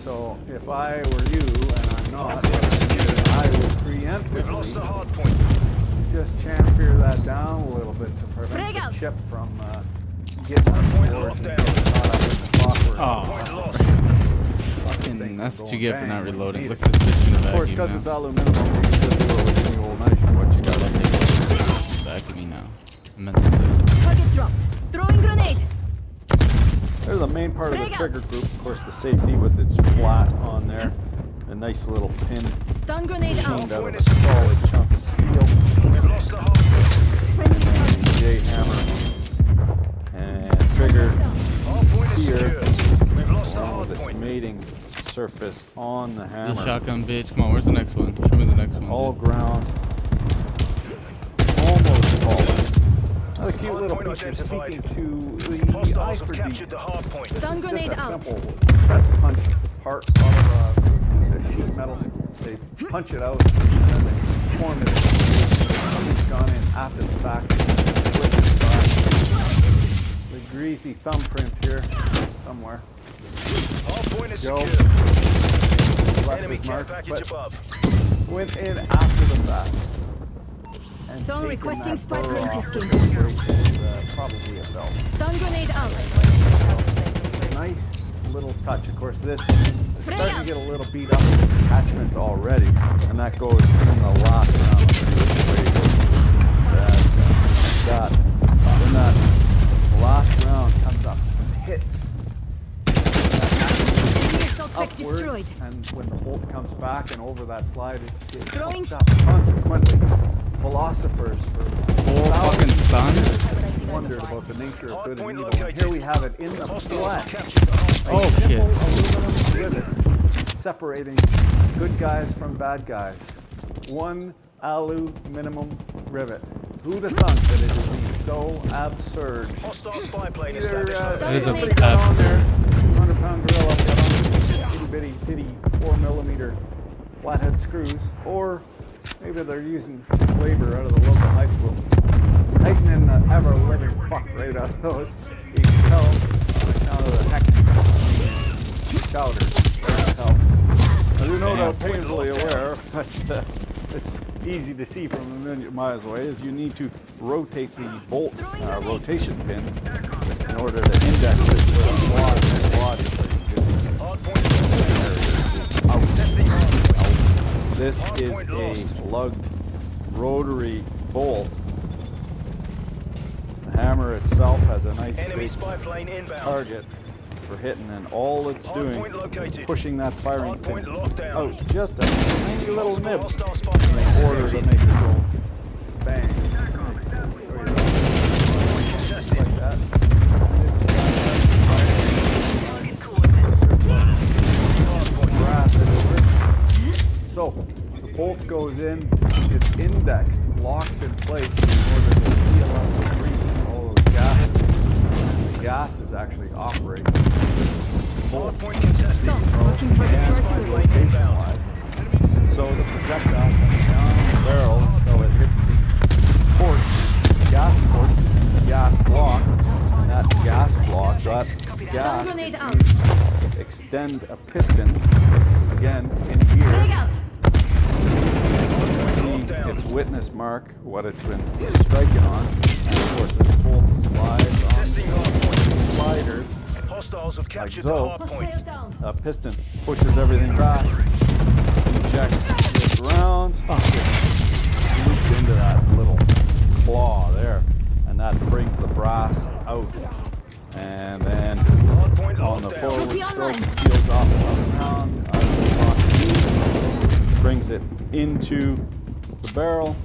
So if I were you, and I'm not, I would We've lost the preemptively hard point. just chamfer that down a little bit to Frag prevent out. the chip from getting up Point forward locked and down. getting caught up in the clockwork. Oh. Point lost. Fucking, that's what you get for not reloading. Need Look it. at this bitch in the Of back course, of me because now. it's aluminum, you can just do it with any old knife. What you got? Back of me now. Immensely. Target dropped. Throwing grenade. There's the main part of the Frag out. trigger group. Of course, the safety with its flat on there. A nice little pin Stun grenade out. machined out of a solid chunk of steel. We've lost the hard point. Friendly target. J hammer and trigger Hard point is sear secure. We've lost the along hard with its point. mating surface on the The hammer. shotgun bitch. Come on, where's the next one? Show me the next one. All dude. ground, almost polished. Another cute Hard little point feature identified. speaking to the eye Hostiles for have deep. captured the hard point. This Stun is grenade just a out. simple press punch part of a piece of sheet metal. They punch it out and then they form it. Something's gone in after the fact. The greasy thumbprint here somewhere. Hard point is Joe. secure. Left Enemy his care mark, package but above. went in after the fact. And Zone taken requesting that spy burr plane off cascade. with, probably a belt. Stun grenade out. Nice little touch. Of course, this is Frag starting out. to get a little beat up with this attachment already, and that goes in the last round. When that last round comes up and hits Assault pack upwards, destroyed. and when the bolt comes back and over that slide, it gets Throwing hooked up. Consequently, philosophers for fucking thousands stuns? of years wondered about the nature of good and evil. And located. here we have it in the Hostiles have flesh. captured the hard point. Oh, Simple shit. aluminum rivet separating good guys from bad guys. One aluminum rivet. Who'd have thought that it would be so absurd? Hostile spy plane Either established. It is a Grenade put that on there, absurd. 200-pound gorilla got on itty bitty titty 4mm flathead screws, or maybe they're using labor out of the local high school, tightening the ever-living fuck right out of those. You can tell on account of the hex chowder. I do know that painfully aware, but it's easy to see from a million miles away, is you need to rotate the bolt rotation pin in order to index this little slot in this body. Hard point. Contesting hard point. This Hard is point a lost. lugged rotary bolt. The hammer itself has a nice Enemy big spy plane inbound. target for hitting, and all it's Hard doing point is located. pushing that firing Hard pin point locked down. out just a tiny little Multiple nib hostile spy in planes order to detected. make it go bang. Contested. Like that. Brass everywhere. So the bolt goes in, it's indexed, locks in place in order to seal up the breach, all those gases. And the gases actually operate Hard point contested. Marking targets for artillery. location-wise. So the projectile comes down the barrel until it hits extend a piston, again, in here. Dig out. You can see its witness mark, what it's been striking on. And of course, it pulls slides on sliders. Hostiles have captured so. the hard point. Hostile down. A piston pushes everything back, ejects this round, loops into that little claw there, and that brings the brass out. And then on the forward stroke, peels off another round, out of the box, brings it into the barrel,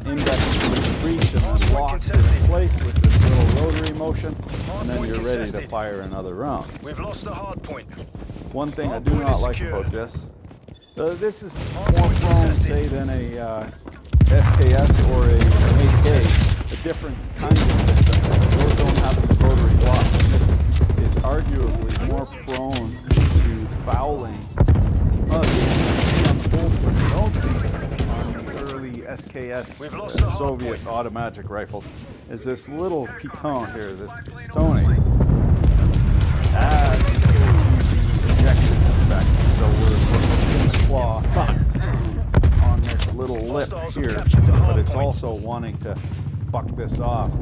indexes to the breech, and then locks it in place with this little rotary motion, and then you're ready to fire another round. We've lost the hard point. One thing I do not like about this, this is more prone, say, than a SKS or a AK, a different kind of system. Those don't have the rotary blocks. This is arguably more prone to fouling. You can see on the bolt, but you don't see on the early SKS Soviet automatic rifles, is this little piton here, this pistoning, adds to the ejection effect. So we're putting the claw on this little lip here, but it's also wanting to buck this off.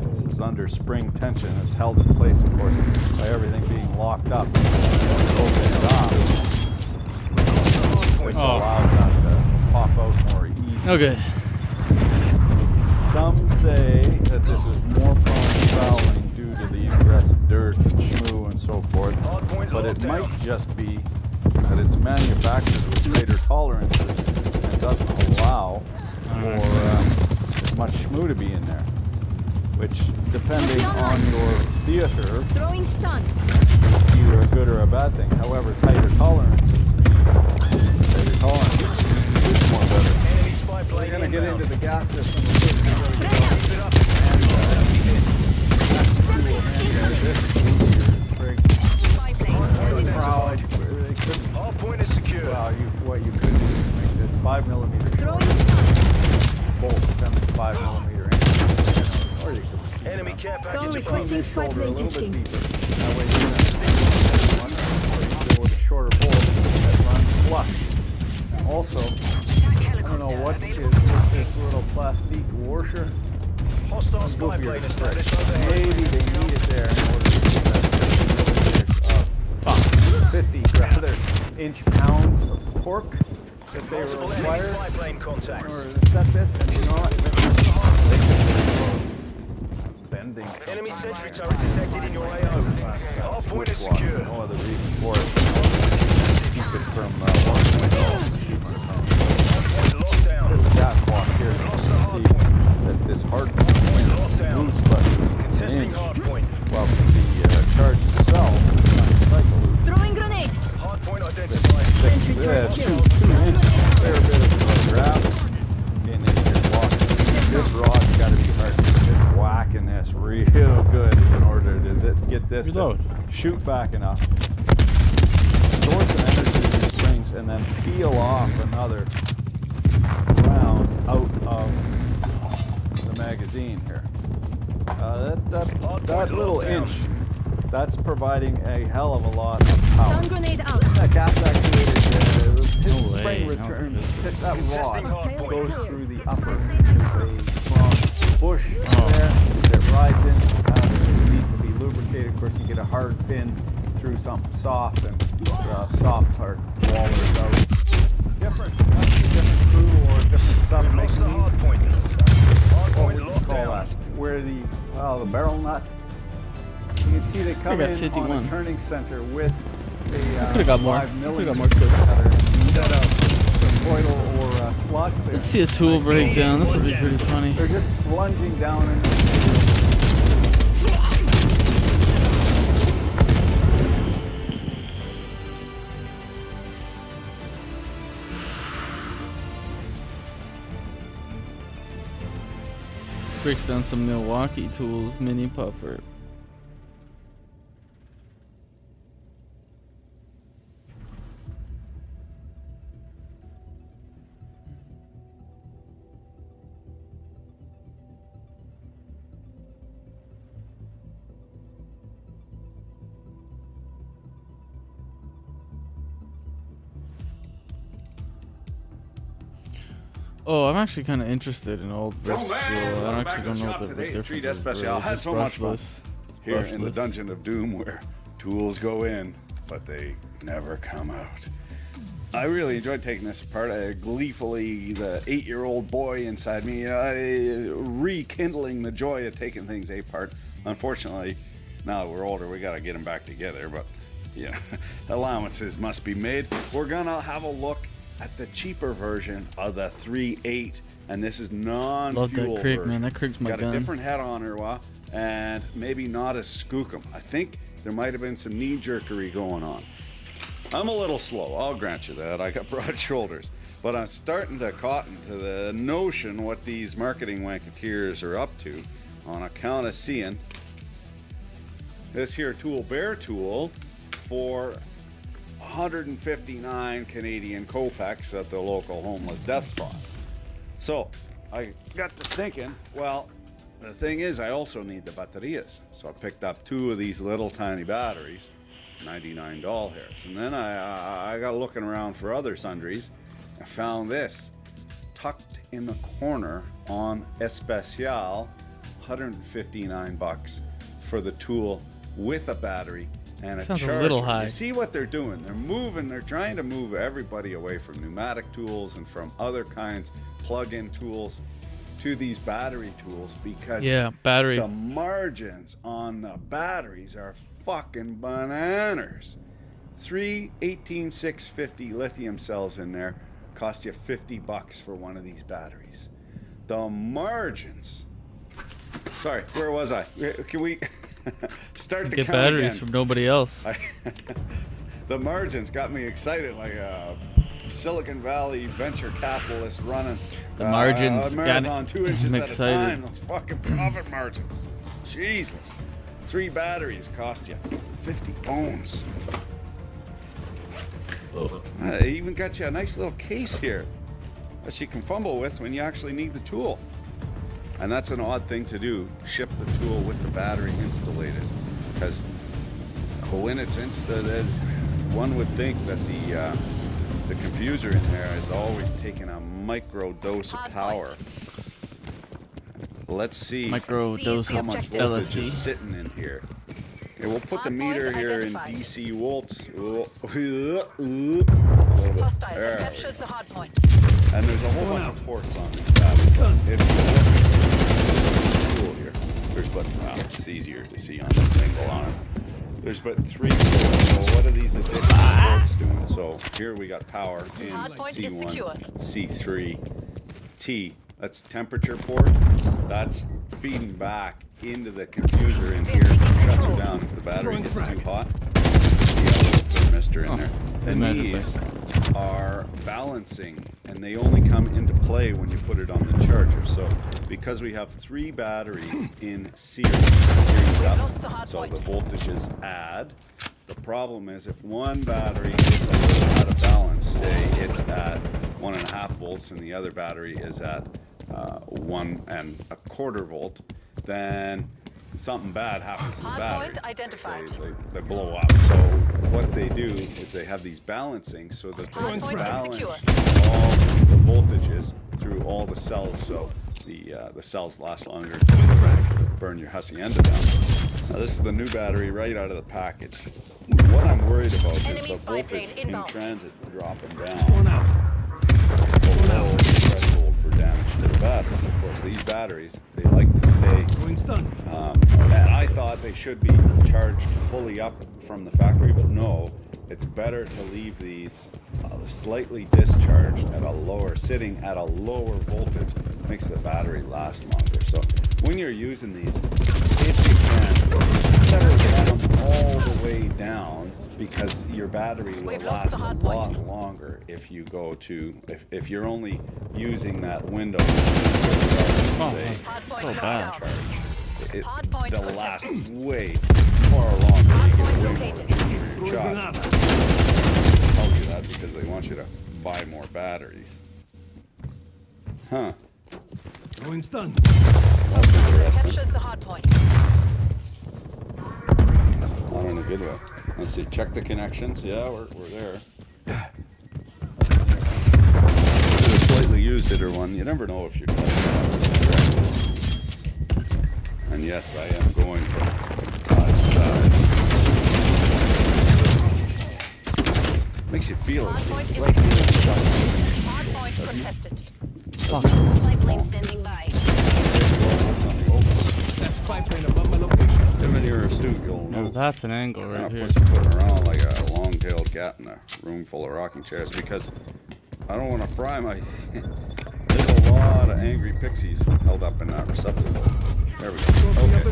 This is under spring tension. It's held in place, of course, by everything being locked up. Open it off. This allows that to pop out more easily. Okay. Some say that this is more prone to fouling due to the ingress of dirt and shmoo and so forth, but it might just be that it's manufactured with greater tolerances and doesn't allow for as much shmoo to be in there, which, depending on your theater, Throwing stun. is either a good or a bad thing. However, tighter tolerances mean greater tolerances is more better. We're going to get into the gas system. Hard point is secure. Well, what you could do is make this 5mm bolt, 5mm inch, or you could Enemy care So package requesting spy plane a little testing. bit deeper. That way you're going to go with a shorter bolt that runs flush. Also, I don't know what is with this little plastique washer. hostile spy plane established overhead. Maybe they need it there in order to get that 50 rather inch-pounds of torque that they Multiple enemy require spy plane in contacts. order to set this, and you know what? Bending Enemy sometimes. sentry turret detected in your AO. Hard point is secure. No other reason for it. Keep it from Lockdown. There's a gas block here. You can see that this hard moves but an Contesting inch, hard point. whilst the charge itself, this kind of cycle, is Throwing grenade. Hard point identified. 2 inches, a fair bit of grab in this block. This rod's got to be hard. It's whacking this real good in order to get this to shoot back enough, store some energy in these springs, and then peel off another round out of the magazine here. That little inch, that's providing a hell of a lot of power. Stun grenade out. That gas activated No way, spring no. return. That Contesting rod hard point. goes through the upper. There's a strong bush there that rides in. It needs to be lubricated. Of course, you get a hard pin through something soft, and soft part wallers out. Different crew or different sub We've making lost the hard these. point. Hard What point would you call lockdown. that? Where the barrel nut. You can see they come got in 51. on a turning center with the Could've got more. 5mm Could've got more too. instead of the coil or slot clear. Let's see a tool breakdown. This will be pretty funny. They're just plunging down into the Breaks down some Milwaukee tools, mini puffer. Oh, I'm actually kind of interested in old versus man, fuel. I back actually to don't the know shop what the today. difference Treat is. Especial. Had so much fun here in the brushless. Dungeon of Doom, where tools go in, but they never come out. I really enjoyed taking this apart. I gleefully, the 8-year-old boy inside me, rekindling the joy of taking things apart. Unfortunately, now that we're older, we gotta get them back together, but yeah, allowances must be made. We're gonna have a look at the cheaper version of the 3.8, and this is non-fuel Love that Krieg, version. man. That Krieg's my Got gun. a different head on her, and maybe not as skookum. I think there might have been some knee-jerkery going on. I'm a little slow, I'll grant you that. I got broad shoulders. But I'm starting to cotton to the notion what these marketing wanketeers are up to on account of seeing this here tool, Bear tool, for 159 Canadian kopecks at the local homeless death spot. So I got to thinking, well, the thing is I also need the baterias. So I picked up 2 of these little tiny batteries, 99 doll hairs. And then I got looking around for other sundries. I found this tucked in the corner on Especial, 159 bucks for the tool with a battery and a Sounds charger. a little high. You see what they're doing? They're trying to move everybody away from pneumatic tools and from other kinds plug-in tools to these battery tools because battery. the margins on the batteries are fucking bananas. 3 18650 lithium cells in there cost you 50 bucks for one of these batteries. The margins. Sorry, where was I? Can we start the Get count batteries again? from nobody else. The margins got me excited, like a Silicon Valley venture capitalist running The margins a got marathon it. 2 inches I'm at a excited. time. Those fucking profit margins. Jesus. 3 batteries cost you 50 bones. They even got you a nice little case here that you can fumble with when you actually need the tool. And that's an odd thing to do, ship the tool with the battery installed. Because when it's installed, one would think that the confuser in there is always taking a micro dose of power. Let's see Micro dose how of much voltage LSD. is sitting in here. Okay, we'll put the meter here in DC volts. Hostiles There have we captured the hard point. And there's a whole bunch of ports on these batteries. If you look cool here, there's but it's easier to see on this thing on it. There's but 3 ports. So what are these additional ports doing? So here we got power in Hardpoint is secure. C1, C3, T. That's temperature port. That's feeding back into the confuser in here. Shuts her down if the battery gets too hot. Thermistor in there. And these are balancing, and they only come into play when you put it on the charger. So because we have 3 batteries in series up, so the voltages add. The problem is if one battery is a little out of balance, say it's at 1.5 volts and the other battery is at 1.25 volt, then something bad happens to the battery. Hardpoint identified. They blow up. So what they do is they have these balancing so that they Hardpoint is balance secure. all the voltages through all the cells, so the cells last longer to burn your hacienda down. Now this is the new battery right out of the package. What I'm worried about Enemy is the spy plane voltage in inbound. transit dropping down below the threshold for damage to the batteries. Of course, these batteries, they like to stay. And I thought they should be charged fully up from the factory, but no. It's better to leave these slightly discharged at a lower, sitting at a lower voltage. Makes the battery last longer. So when you're using these, if you can, never get them all the way down, because your battery will last a lot longer if you go to, if you're only using that window. Say, they'll last way far longer. You get way more juice for your shots. They tell you that because they want you to buy more batteries. Huh. Going stun. That's interesting. Captured the hard point. Not in a good way. Let's see. Check the connections. Yeah, we're there. Should have slightly used visitor one. You never know if you're touching. And yes, I am going from God's side. Makes you feel it. Right Hardpoint contested. Fuck. Spy plane standing by. That's spy plane above my location. When you're astute, you'll know. Now that's an angle right Kind of here. pussyfooting around like a long-tailed cat in a room full of rocking chairs because I don't want to fry my. There's a lot of angry pixies held up in that receptacle. There we go. Okay.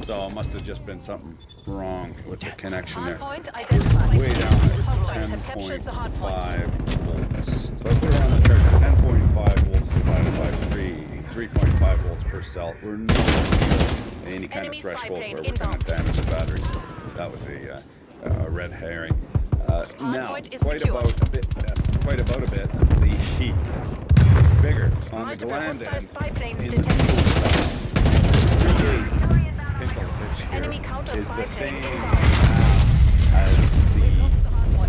So it must have just been something wrong with the connection there. Hardpoint identified. Way down at Hostiles have captured the hardpoint. 10.5 volts. So I put it on the charger. 10.5 volts divided by 3.5 volts per cell. We're not any kind Enemy of spy threshold plane where we're going to damage the batteries. That was a red herring. Now, quite about a bit, the heat bigger on the Multiple gland hostile end. spy planes In the detected. fuel cells. 3/8 pistol pitch here Enemy counter is spy the plane same inbound.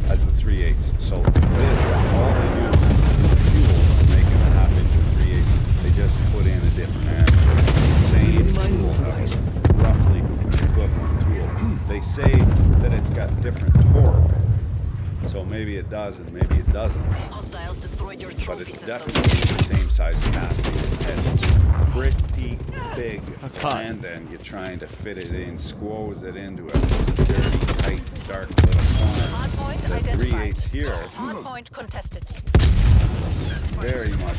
as the 3/8. So this, all they do is fuel to make it a half-inch or 3/8. They just put in a different amp. It's the same tool, roughly equivalent tool. They say that it's got different torque. So maybe it does and maybe it doesn't. Hostiles destroyed your But trophy it's system. definitely the same size casting. And pretty big gland end. You're trying to fit it in, squoze it into a dirty, tight, dark little corner. Hardpoint The identified. 3/8 here, Hardpoint contested. very much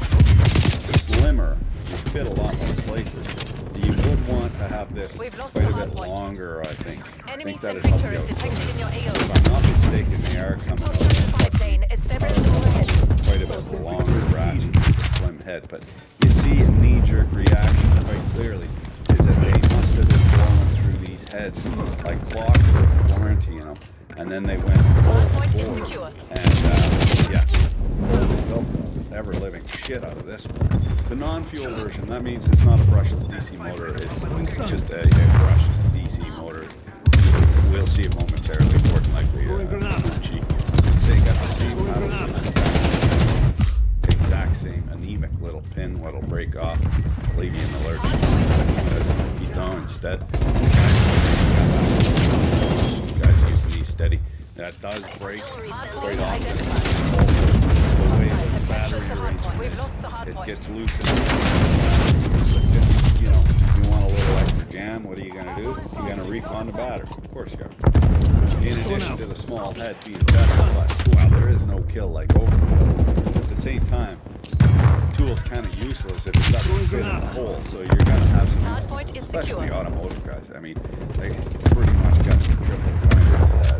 slimmer. You fit a lot more places. You would want to have this We've lost quite a the bit hardpoint. longer, I think. I Enemy think that'd sentry help you turret out. detected in your AO. If I'm not mistaken, they are coming out. Hostile spy plane established overhead. Quite a bit longer ratchet with a slim head, but you see a knee-jerk reaction quite clearly is that they must have been blowing through these heads like clockwork, quarantining them, and then they went Hardpoint is overboard. secure. And yeah, built the ever-living shit out of this one. The non-fuel version, that means it's not a brushless DC motor, it's just a brushed DC motor. We'll see it momentarily, more than likely. Cheap. Say got the same exact same anemic little pin what'll break off, leave you in the lurch. Keep down instead. Guys using these steady. That does break quite often. The way the battery arrangement We've is, lost the it hardpoint. gets loosened. You know, you want a little extra jam, what are you going to do? You're going to refund the battery. Of course you are. In addition to the small head being best, but well, there is no kill like overkill. At the same time, the tool's kind of useless if it doesn't fit in the hole, so you're going to have some Hardpoint is especially secure. automotive guys. I mean, they pretty much got some triple jointed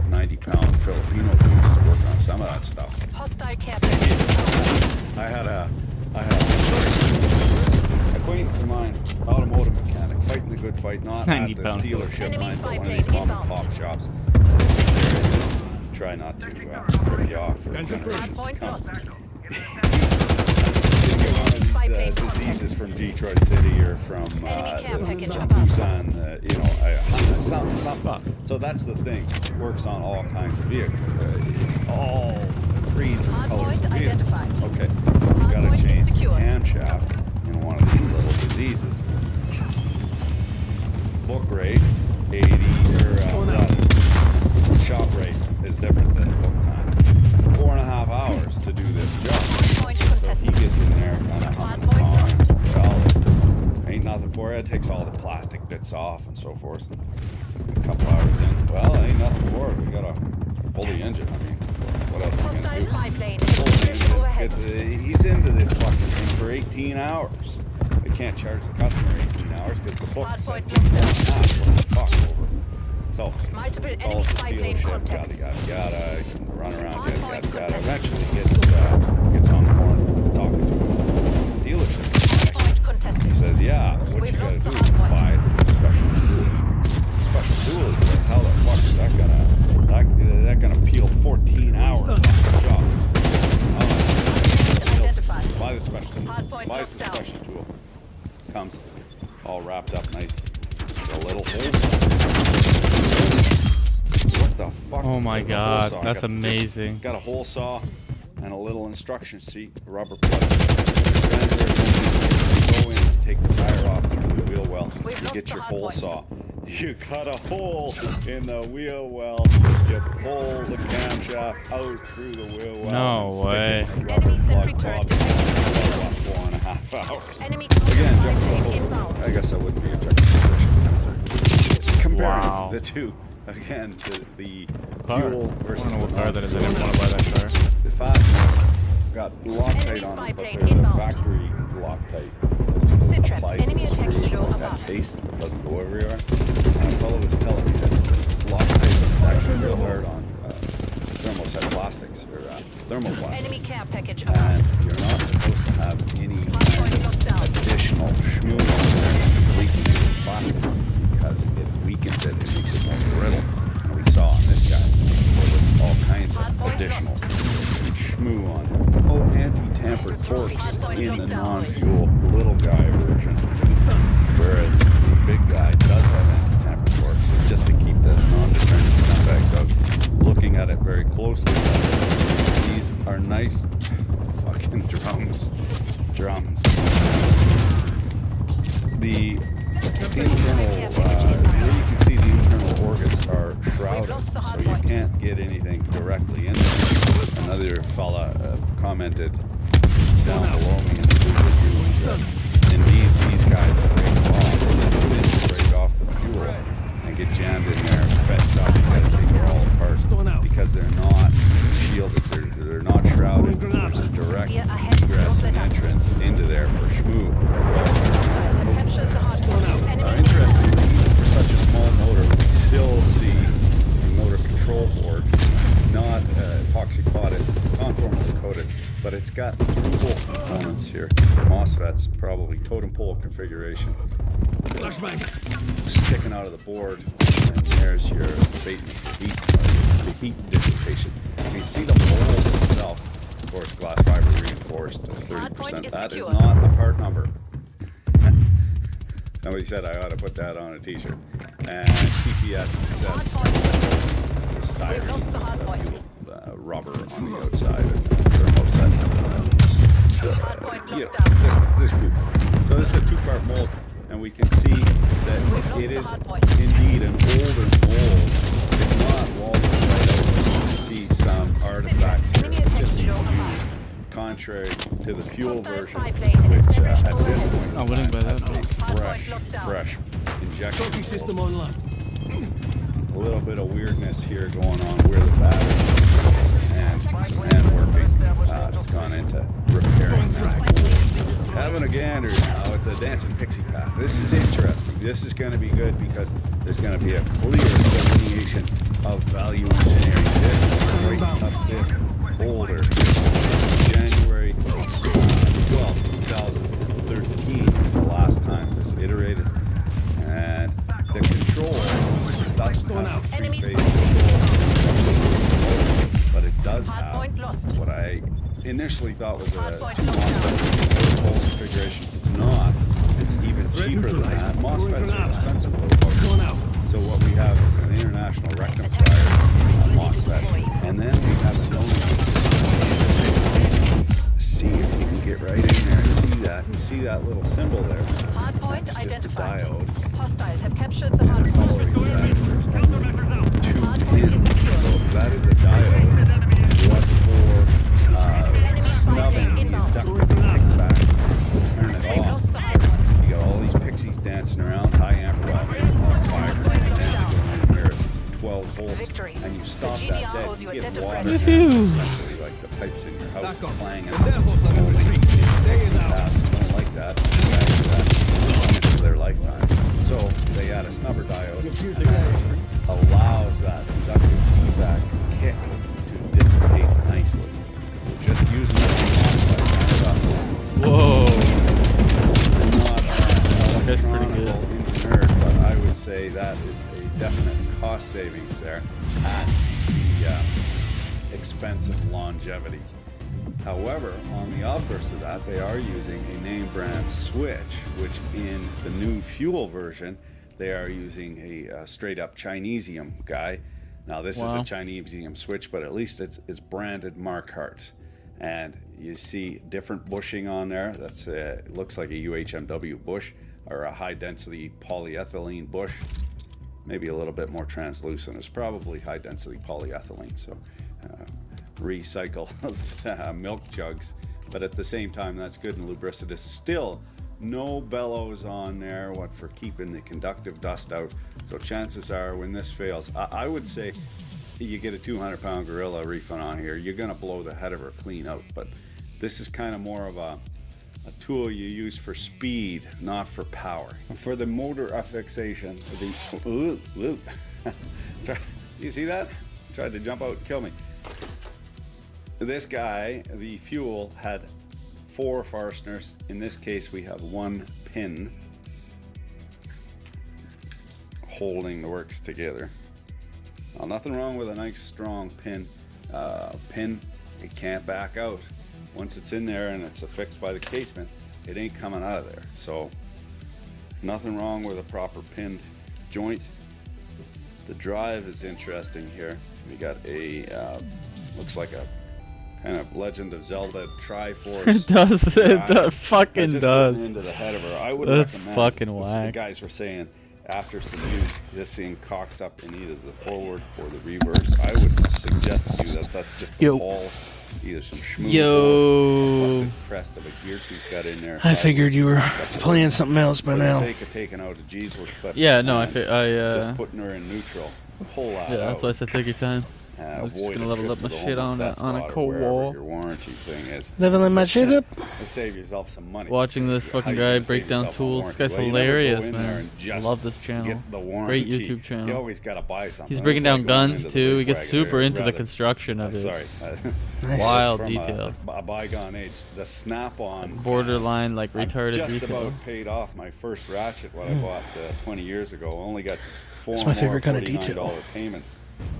90-pound Filipino dudes to work on some of that stuff. Hostile care I had a acquaintance of mine, automotive mechanic, fighting the good fight, not at the 90-pound dealership, Enemy mind, but spy one of plane these mom and inbound. pop shops. Try not to rip you off for generations to Hardpoint come. lost. One of these diseases from Detroit City or from Busan, something. So that's the thing. It works on all kinds of vehicles, all breeds and colors of vehicles. Identified. Okay, we've got to change the camshaft in one of these little diseases. Book rate, 80, shop rate is different than book time. 4.5 hours to do this job. So he gets in there kind of humming and hawing. Well, ain't nothing for it. It takes all the plastic bits off and so forth. And a couple hours in, well, ain't nothing for it. We gotta pull the engine. I mean, what else are you gonna do? Spy plane Pull the engine. He's into this fucking thing for 18 hours. We can't charge the customer 18 hours because the book says it's fuck over. So, multiple enemy calls the spy plane dealership, contacts. yada, run around, yada. Eventually gets on the horn, talking to the dealership. He says, yeah, what you gotta do is buy a special tool. Special tool, because how the fuck is that gonna peel 14 hours off the jobs? Buy the special tool. Buys the special tool. Comes all wrapped up nice. It's a little hole. What the fuck? Oh my god, that's amazing. Got a hole saw and a little instruction sheet, rubber plug. go in, take the tire off through the wheel well, you get your hole saw. You cut a hole in the wheel well, you pull the camshaft out through the wheel well. No way. Enemy sentry turret detected. 4.5 hours. Enemy Again, counter inbound. I guess I wouldn't be objecting to comparing Wow. the two. Again, the Car. fuel versus I don't know what the car that is. I didn't want to buy that car. The fastness got Loctite Enemy on spy it, but plane they're inbound. factory Loctite. It's Sitrep, applied enemy to the attack screws, helo so that above. paste doesn't go everywhere. And a fellow was telling me that Loctite is actually real hard on thermoset plastics or thermoplastics. Enemy care package above. And you're not supposed to have any kind of additional schmoo on there leaking into the plastic because it weakens it, it makes it more brittle. And we saw on this guy with all kinds of additional schmoo on it. Oh, anti-tampered torques in the non-fuel little guy version. Whereas the big guy does have anti-tampered torques. So just to keep the non-deterrent scumbags out. Looking at it very closely, these are nice fucking drums. The internal, where you can see the internal organs are shrouded, so you can't get anything directly in there. Another fella commented down below me in the review that indeed these guys break off the fuel and get jammed in there and fetched up and they're all apart because they're not shielded, they're not shrouded. There's a direct egress and entrance into there for schmoo. Interestingly, for such a small motor, we still see the motor control board not epoxy coated, conformally coated, but it's got pole components here. MOSFETs, probably totem pole configuration. Sticking out of the board, and there's your abatement, the heat dissipation. You can see the mold itself, of course, glass fiber reinforced 30%. That is not a part number. Somebody said I ought to put that on a t-shirt. And TPS says styrene, rubber on the outside and this group. So this is a two-part mold, and we can see that it is indeed an older mold. It's not walled right out. You can see some artifacts here that just need to be used, contrary to the fuel version, which at this point I wouldn't buy that. fresh injection Trophy system online. a little bit of weirdness here going on where the battery and working. It's gone into repairing that. Having a gander now at the Dancing Pixie Path. This is interesting. This is going to be good because there's going to be a clear delineation of value engineering. This is right up this folder. January 12, 2013 is the last time this iterated. And the control doesn't have three-phase control, but it does have what I initially thought was a MOSFET configuration. It's not. It's even cheaper than that. MOSFETs are expensive. So what we have is an international rectifier MOSFET, and then we have a donor. See if you can get right in there and see that. You see that little symbol there? Hardpoint identified. Hostiles have captured the hardpoint. Two pins. So that is a diode. What for snubbing the inductor kickback. Turn it off. You got all these pixies dancing around, high amp well, on fire, and then you go in here 12 volts, and you stop that dead, you get water, essentially like the pipes in your house clanging. Pixie paths don't like that. Into their lifetime. So they add a snubber diode that allows that inductive feedback kick to dissipate nicely. Just using the MOSFET. Whoa. I'm not That's pretty good. engineer, but I would say that is a definite cost savings there at the expense of longevity. However, on the obverse of that, they are using a name brand switch, which in the new fuel version, they are using a straight up Chinesium guy. Now this is a Chinesium switch, but at least it's branded Markhart. and you see different bushing on there. That's looks like a UHMW bush or a high density polyethylene bush, maybe a little bit more translucent. It's probably high density polyethylene, so recycle milk jugs, but at the same time that's good and lubricitous. Still no bellows on there, what for keeping the conductive dust out. So chances are when this fails, I would say you get a 200-pound gorilla refund on here, you're gonna blow the head of her clean out. But this is kind of more of a tool you use for speed, not for power. For the motor fixation, you see that? Tried to jump out and kill me. This guy, the fuel had 4 fasteners. In this case, we have 1 pin holding the works together. Now, nothing wrong with a nice strong pin. It can't back out. Once it's in there and it's affixed by the casement, it ain't coming out of there. So nothing wrong with a proper pinned joint. The drive is interesting here. We got a looks like a kind of Legend of Zelda Triforce. It does. It fucking just does. getting into the head of her. I would That's recommend. fucking The whack. guys were saying after some use, this thing cocks up in either the forward or the reverse. I would suggest to you that that's just the balls, either some schmoo or a busted crest of a gear tooth got in there. I figured you were playing something else by For now. the sake of taking out a Jesus clip. Yeah, no, just putting her in neutral. Pull that out. that's why I said take your time. I was just gonna level up my shit on a cold wall. Your warranty thing is. Leveling my shit up. Save yourself some money. Watching this fucking guy break down tools. This guy's hilarious, man. I love this channel. Great YouTube channel. You always gotta buy something. He's breaking down guns too. He gets super into the construction of it. Sorry. Wild From detail. A bygone age. The snap-on. Borderline like retarded just detail. about paid off my first ratchet what I bought 20 years ago. Only got 4 That's more my favorite kind of $49 detail. payments.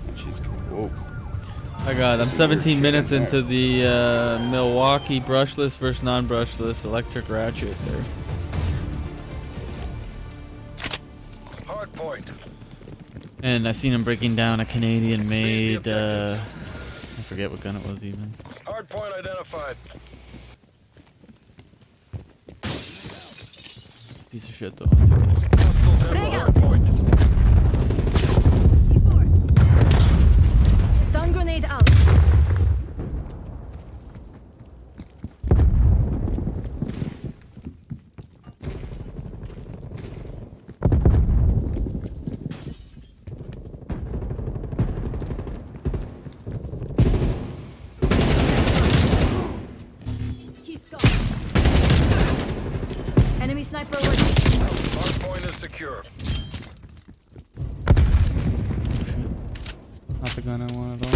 And she's whoa. My God, I'm 17 minutes into the Milwaukee brushless versus non-brushless electric ratchet there. Hard point. And I seen him breaking down a Canadian-made, I forget what gun it was even. Hard point identified. Piece of shit though. Once again. Hostiles have the hard point. Stun grenade out. He's gone. Enemy sniper working. Hard point is secure. Not the gun I want at all.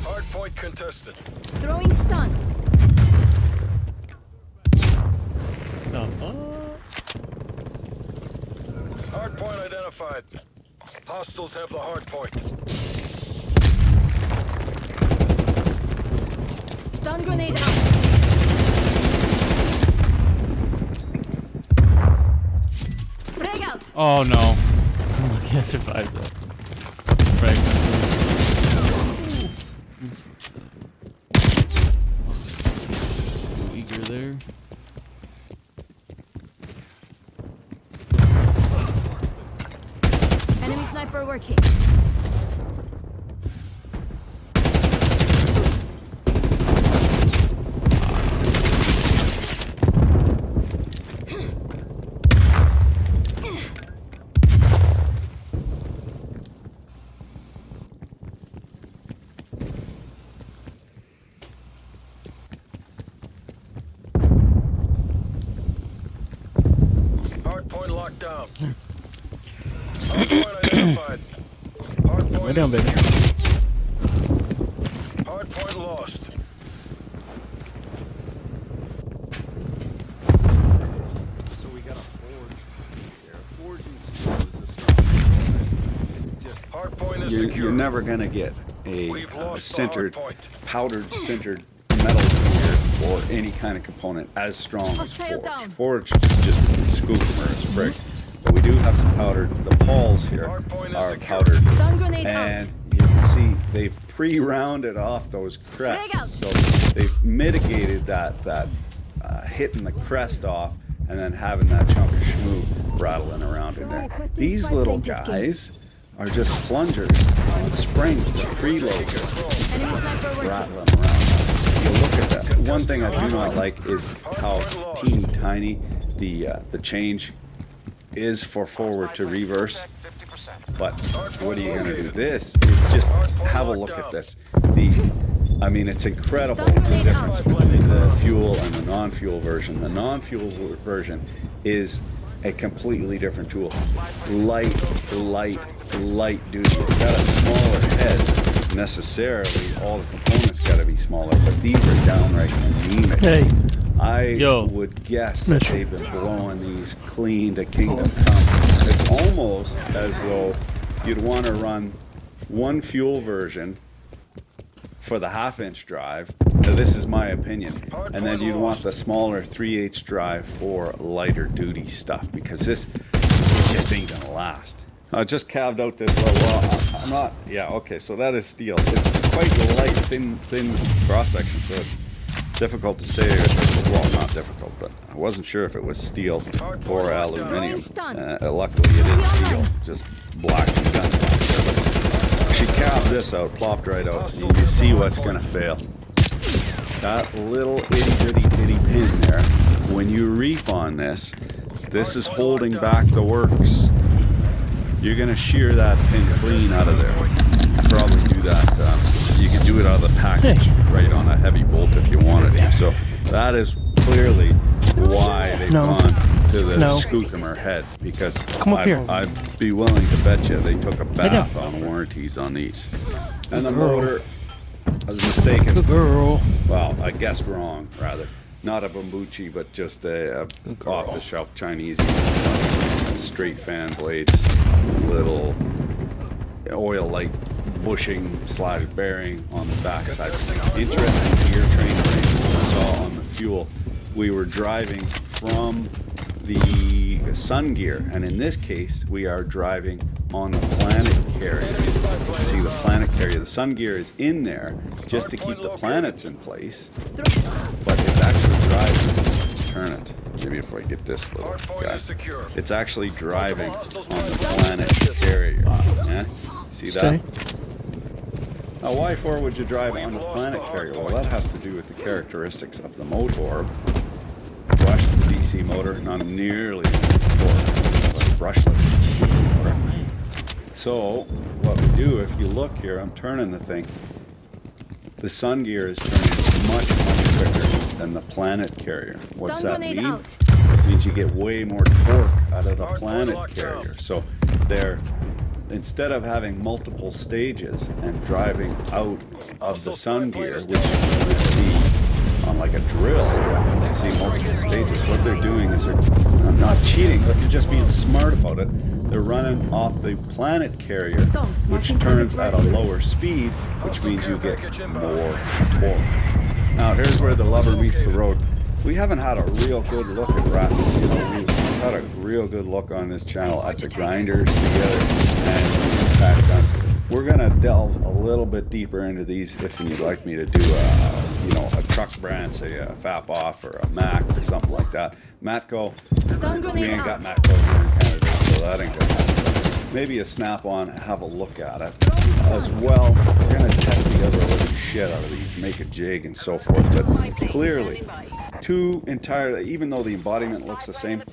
Hard point contested. Throwing stun. The fuck? Hard point identified. Hostiles have the hard point. Stun grenade out. Frag out. Oh no. I can't survive that. Fragment. Too eager there. Enemy sniper working. Hard point locked down. Hard point identified. Hard point Way down, baby. Hard point lost. So we got a forge piece here. Forging steel is a strong component. It's just Hard point is you're secure. never gonna get a We've lost the hard centered, point. powdered centered metal gear or any kind of component as strong as Hostile forge. down. Forge is just scoop them or a sprig. But we do have some powdered. The poles here are powdered, and you can see they've pre-rounded off those crests, so they've mitigated that hitting the crest off and then having that chunk of schmoo rattling around in there. These little guys are just plungers on springs to preload rattling around. You look at that. One thing I do not like is how teeny tiny the change is for forward to reverse. But what are you going to do? This is just, have a look at this. I mean, it's incredible the difference between the fuel and the non-fuel version. The non-fuel version is a completely different tool. Light duty. It's got a smaller head. Necessarily, all the components got to be smaller, but these are downright anemic. Hey. I would guess that they've been blowing these clean to Kingdom Come. It's almost as though you'd want to run one fuel version for the half-inch drive. Now, this is my opinion. And then you'd want the smaller 3/8 drive for lighter duty stuff, because this just ain't gonna last. I just calved out this little, well, I'm not, yeah, okay, so that is steel. It's quite light, thin cross-section, so it's difficult to say, well, not difficult, but I wasn't sure if it was steel or aluminum. Luckily it is steel, just black and gun. She calved this out, plopped right out, and you see what's gonna fail. That little itty-bitty pin there, when you reef on this, this is holding back the works. You're gonna shear that pin clean out of there. You can probably do that. You can do it out of the package, right on a heavy bolt if you wanted to. So that is clearly why they've gone to the Skookumer head, because I'd be willing to bet you they took a bath on warranties on these. And the motor, I was mistaken. Well, I guessed wrong, rather. Not a Bambuchi, but just a off-the-shelf Chinese straight fan blades, little oil light bushing slided bearing on the backside. Interesting gear train range I saw on the fuel. We were driving from the Sun gear, and in this case we are driving on the Planet carrier. See, the Planet carrier, the Sun gear is in there just to keep the planets in place, but it's actually driving. Turn it. Maybe if I get this little guy. It's actually driving on the Planet carrier. Yeah? See that? Now, why for would you drive on the Planet carrier? Well, that has to do with the characteristics of the motor. Brushed DC motor, not nearly brushless. So, what we do, if you look here, I'm turning the thing. The Sun gear is turning much quicker than the Planet carrier. What's that mean? It means you get way more torque out of the Planet carrier. So they're, instead of having multiple stages and driving out of the Sun gear, which you would see on like a drill, you see multiple stages, what they're doing is they're not cheating, but they're just being smart about it. They're running off the Planet carrier, which turns at a lower speed, which means you get more torque. Now here's where the rubber meets the road. We haven't had a real good look at rats. You know, we've had a real good look on this channel at the grinders together and impact guns. We're gonna delve a little bit deeper into these if you'd like me to do a truck brand, say a FAP off or a Mac or something like that. Matco, we ain't got Matco here in Canada, so that ain't gonna happen. Maybe a snap-on, have a look at it. As well, we're gonna test the other living shit out of these, make a jig and so forth, but clearly, two entirely, even though the embodiment looks the same,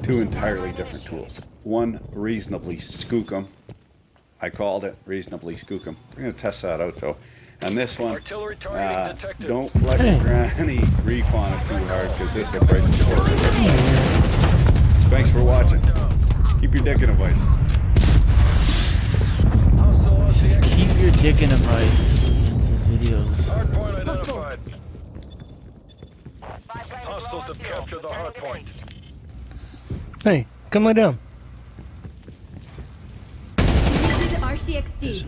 two entirely different tools. One reasonably skookum. I called it reasonably skookum. We're gonna test that out though. And this one, don't let your granny reef on it too hard, because this will break the short. Thanks for watching. Keep your dick in a vice. Keep your dick in a vice. Videos. Hardpoint identified. Hostiles have captured the hardpoint. Hey, come lay down. This is RCXD.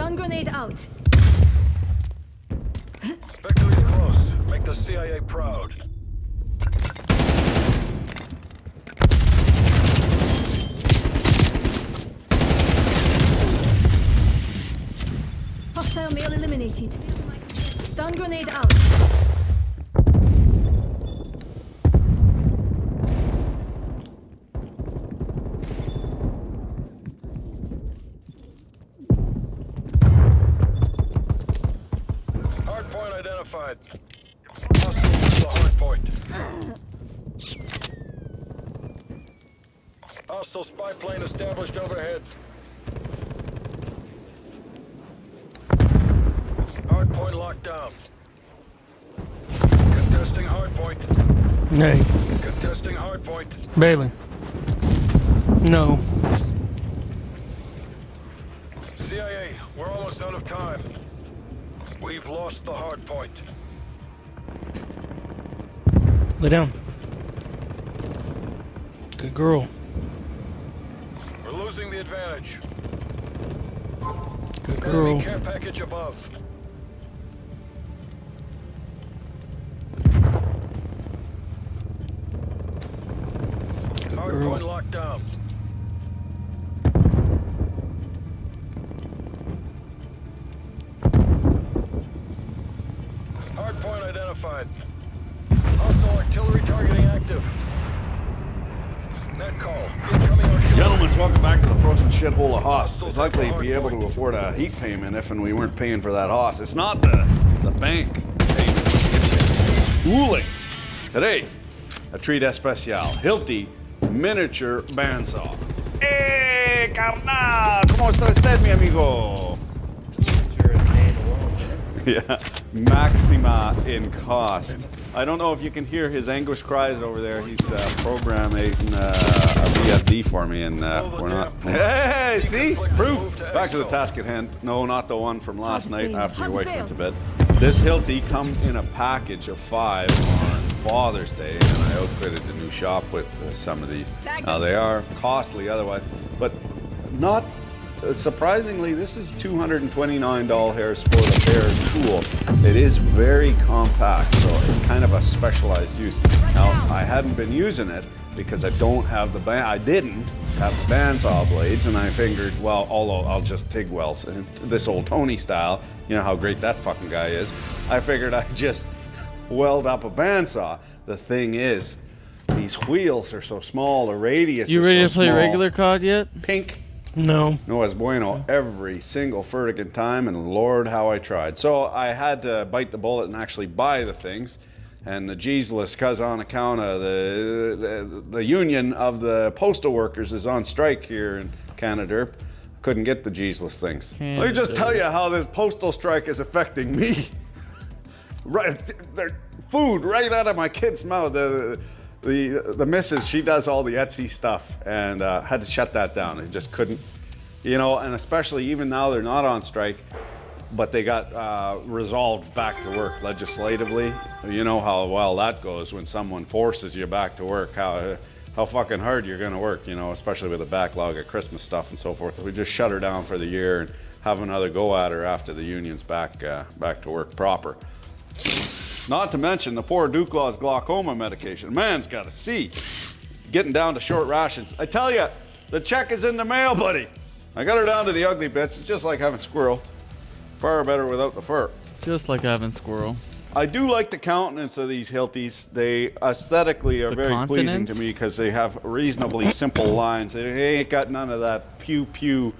Stun grenade out. Victory's close. Make the CIA proud. Hostile male eliminated. Stun grenade out. Hardpoint identified. Hostiles to the hardpoint. Hostile spy plane established overhead. Hardpoint locked down. Contesting hardpoint. Hey, Contesting hardpoint. Bailey. No. CIA, we're almost out of time. We've lost the hardpoint. Lay down. Good girl. We're losing the advantage. Good Enemy girl. care package above. Hardpoint locked down. Hardpoint identified. Hostile artillery targeting active. Net call. Incoming artillery. Gentlemen, welcome back to the frozen shithole of Haas. It's likely to be able to afford a heat payment if and we weren't paying for that Haas. It's not the bank payment. It's cooling. Today, a treat especial. Hilti miniature bandsaw. Hey, carnal! ¿Cómo está usted, mi amigo? Yeah, Maxima in cost. I don't know if you can hear his anguish cries over there. He's programming a VFD for me, and we're not. Hey, see? Proof! Back to the task at hand. No, not the one from last night after your wife went to bed. This Hilti comes in a package of 5 on Father's Day, and I outfitted the new shop with some of these. Now, they are costly otherwise, but not. Surprisingly, this is $229 hairs for the bare tool. It is very compact, so it's kind of a specialized use. Now, I hadn't been using it because I don't have the I didn't have the bandsaw blades, and I figured, well, although I'll just TIG weld this old Tony style, you know how great that fucking guy is. I figured I'd just weld up a bandsaw. The thing is, these wheels are so small, the radius You is ready so to play small. regular COD yet? Pink. No. No es bueno every single friggin' time, and Lord, how I tried. So I had to bite the bullet and actually buy the things. And the Jesus, cause on account of the union of the postal workers is on strike here in Canada, couldn't get the Jesus things. Let me just tell you how this postal strike is affecting me. Right, food right out of my kid's mouth. The missus, she does all the Etsy stuff, and had to shut that down. It just couldn't, you know, and especially even now they're not on strike, but they got resolved back to work legislatively. You know how well that goes when someone forces you back to work, how fucking hard you're gonna work, you know, especially with a backlog of Christmas stuff and so forth. We just shut her down for the year and have another go at her after the union's back to work proper. Not to mention the poor Duclaw's glaucoma medication. Man's got to see. Getting down to short rations. I tell you, the check is in the mail, buddy. I got her down to the ugly bits. It's just like having squirrel. Far better without the fur. Just like having squirrel. I do like the countenance of these Hiltis. They aesthetically are very pleasing to me because they have reasonably simple lines. They ain't got none of that pew-pew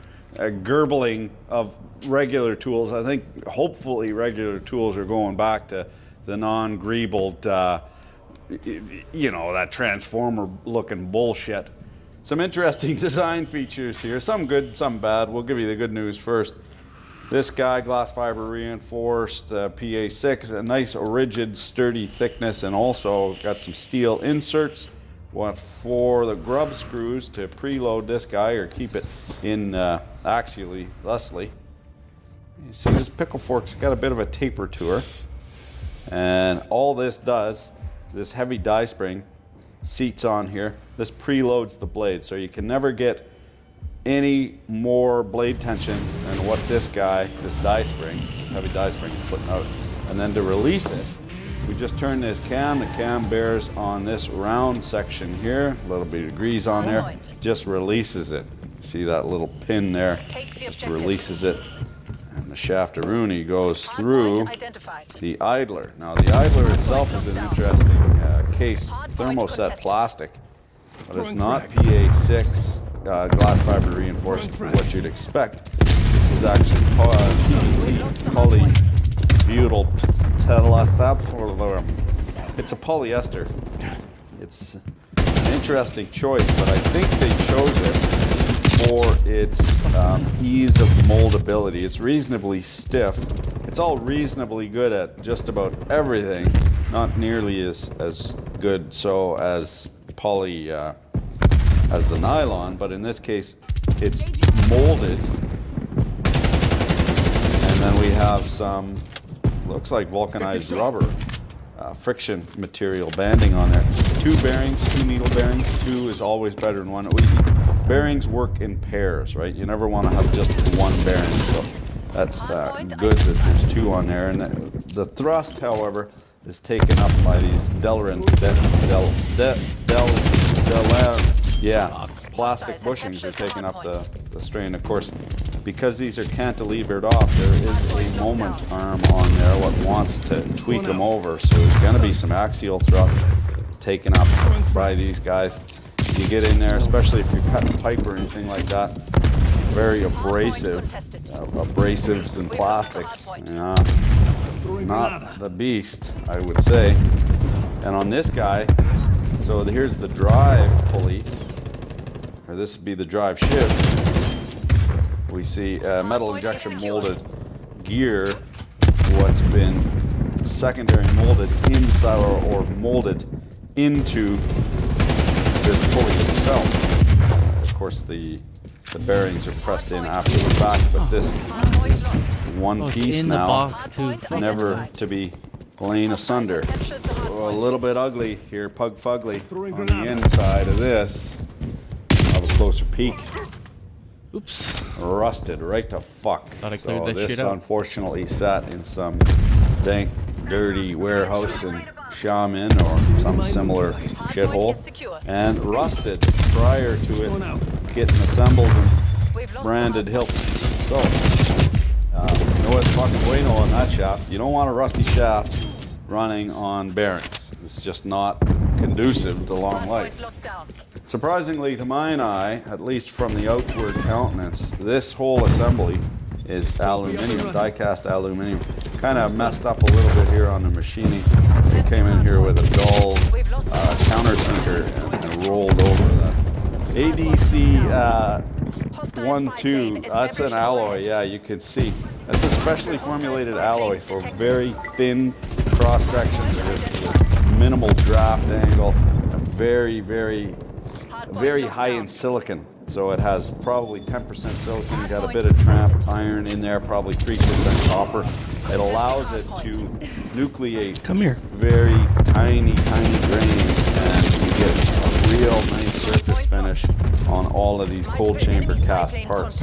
gurgling of regular tools. I think hopefully regular tools are going back to the non-greebled, you know, that transformer-looking bullshit. Some interesting design features here. Some good, some bad. We'll give you the good news first. This guy, glass fiber reinforced PA6, a nice rigid, sturdy thickness, and also got some steel inserts. What for the grub screws to preload this guy or keep it in axially, thusly. You see this pickle fork's got a bit of a taper to her. And all this does, this heavy die spring seats on here, this preloads the blade, so you can never get any more blade tension than what this guy, this die spring, heavy die spring, is putting out. And then to release it, we just turn this cam. The cam bears on this round section here, a little bit of grease on there, just releases it. See that little pin there? Just releases it. And the shaftaroonie goes through the idler. Now the idler itself is an interesting case, thermoset plastic, but it's not PA6 glass fiber reinforced for what you'd expect. This is actually polybutyl terephthalate. It's a polyester. It's an interesting choice, but I think they chose it for its ease of moldability. It's reasonably stiff. It's all reasonably good at just about everything. Not nearly as good so as poly as the nylon, but in this case it's molded. And then we have some, looks like vulcanized rubber, friction material banding on there. 2 bearings, 2 needle bearings. 2 is always better than 1. Bearings work in pairs, right? You never want to have just 1 bearing, so that's good that there's 2 on there. And the thrust, however, is taken up by these plastic bushings are taking up the strain. Of course, because these are cantilevered off, there is a moment arm on there what wants to tweak them over, so there's going to be some axial thrust taken up by these guys. You get in there, especially if you're cutting pipe or anything like that, very abrasive, abrasives and plastics, not the beast, I would say. And on this guy, so here's the drive pulley, or this would be the drive shift. We see metal injection molded gear, what's been secondary molded inside or molded into this pulley itself. Of course, the bearings are pressed in after the fact, but this is one piece now, never to be laying asunder. Oh, a little bit ugly here, pug fugly on the inside of this. Have a closer peek. Oops. Rusted right to fuck. So this unfortunately sat in some dank, dirty warehouse in Xiamen or some similar shithole and rusted prior to it getting assembled and branded Hilton. So, no it's fucking bueno on that shaft. You don't want a rusty shaft running on bearings. It's just not conducive to long life. Surprisingly to mine eye, at least from the outward countenance, this whole assembly is aluminium, die-cast aluminium. Kind of messed up a little bit here on the machining. They came in here with a dull countersinker and rolled over that. ADC 1-2, that's an alloy, yeah, you can see. That's a specially formulated alloy for very thin cross sections with minimal draft angle, and very, very, very high in silicon. So it has probably 10% silicon, got a bit of tramp iron in there, probably 3% copper. It allows it to nucleate very tiny, tiny grains, and you get a real nice surface finish on all of these cold chamber cast parts.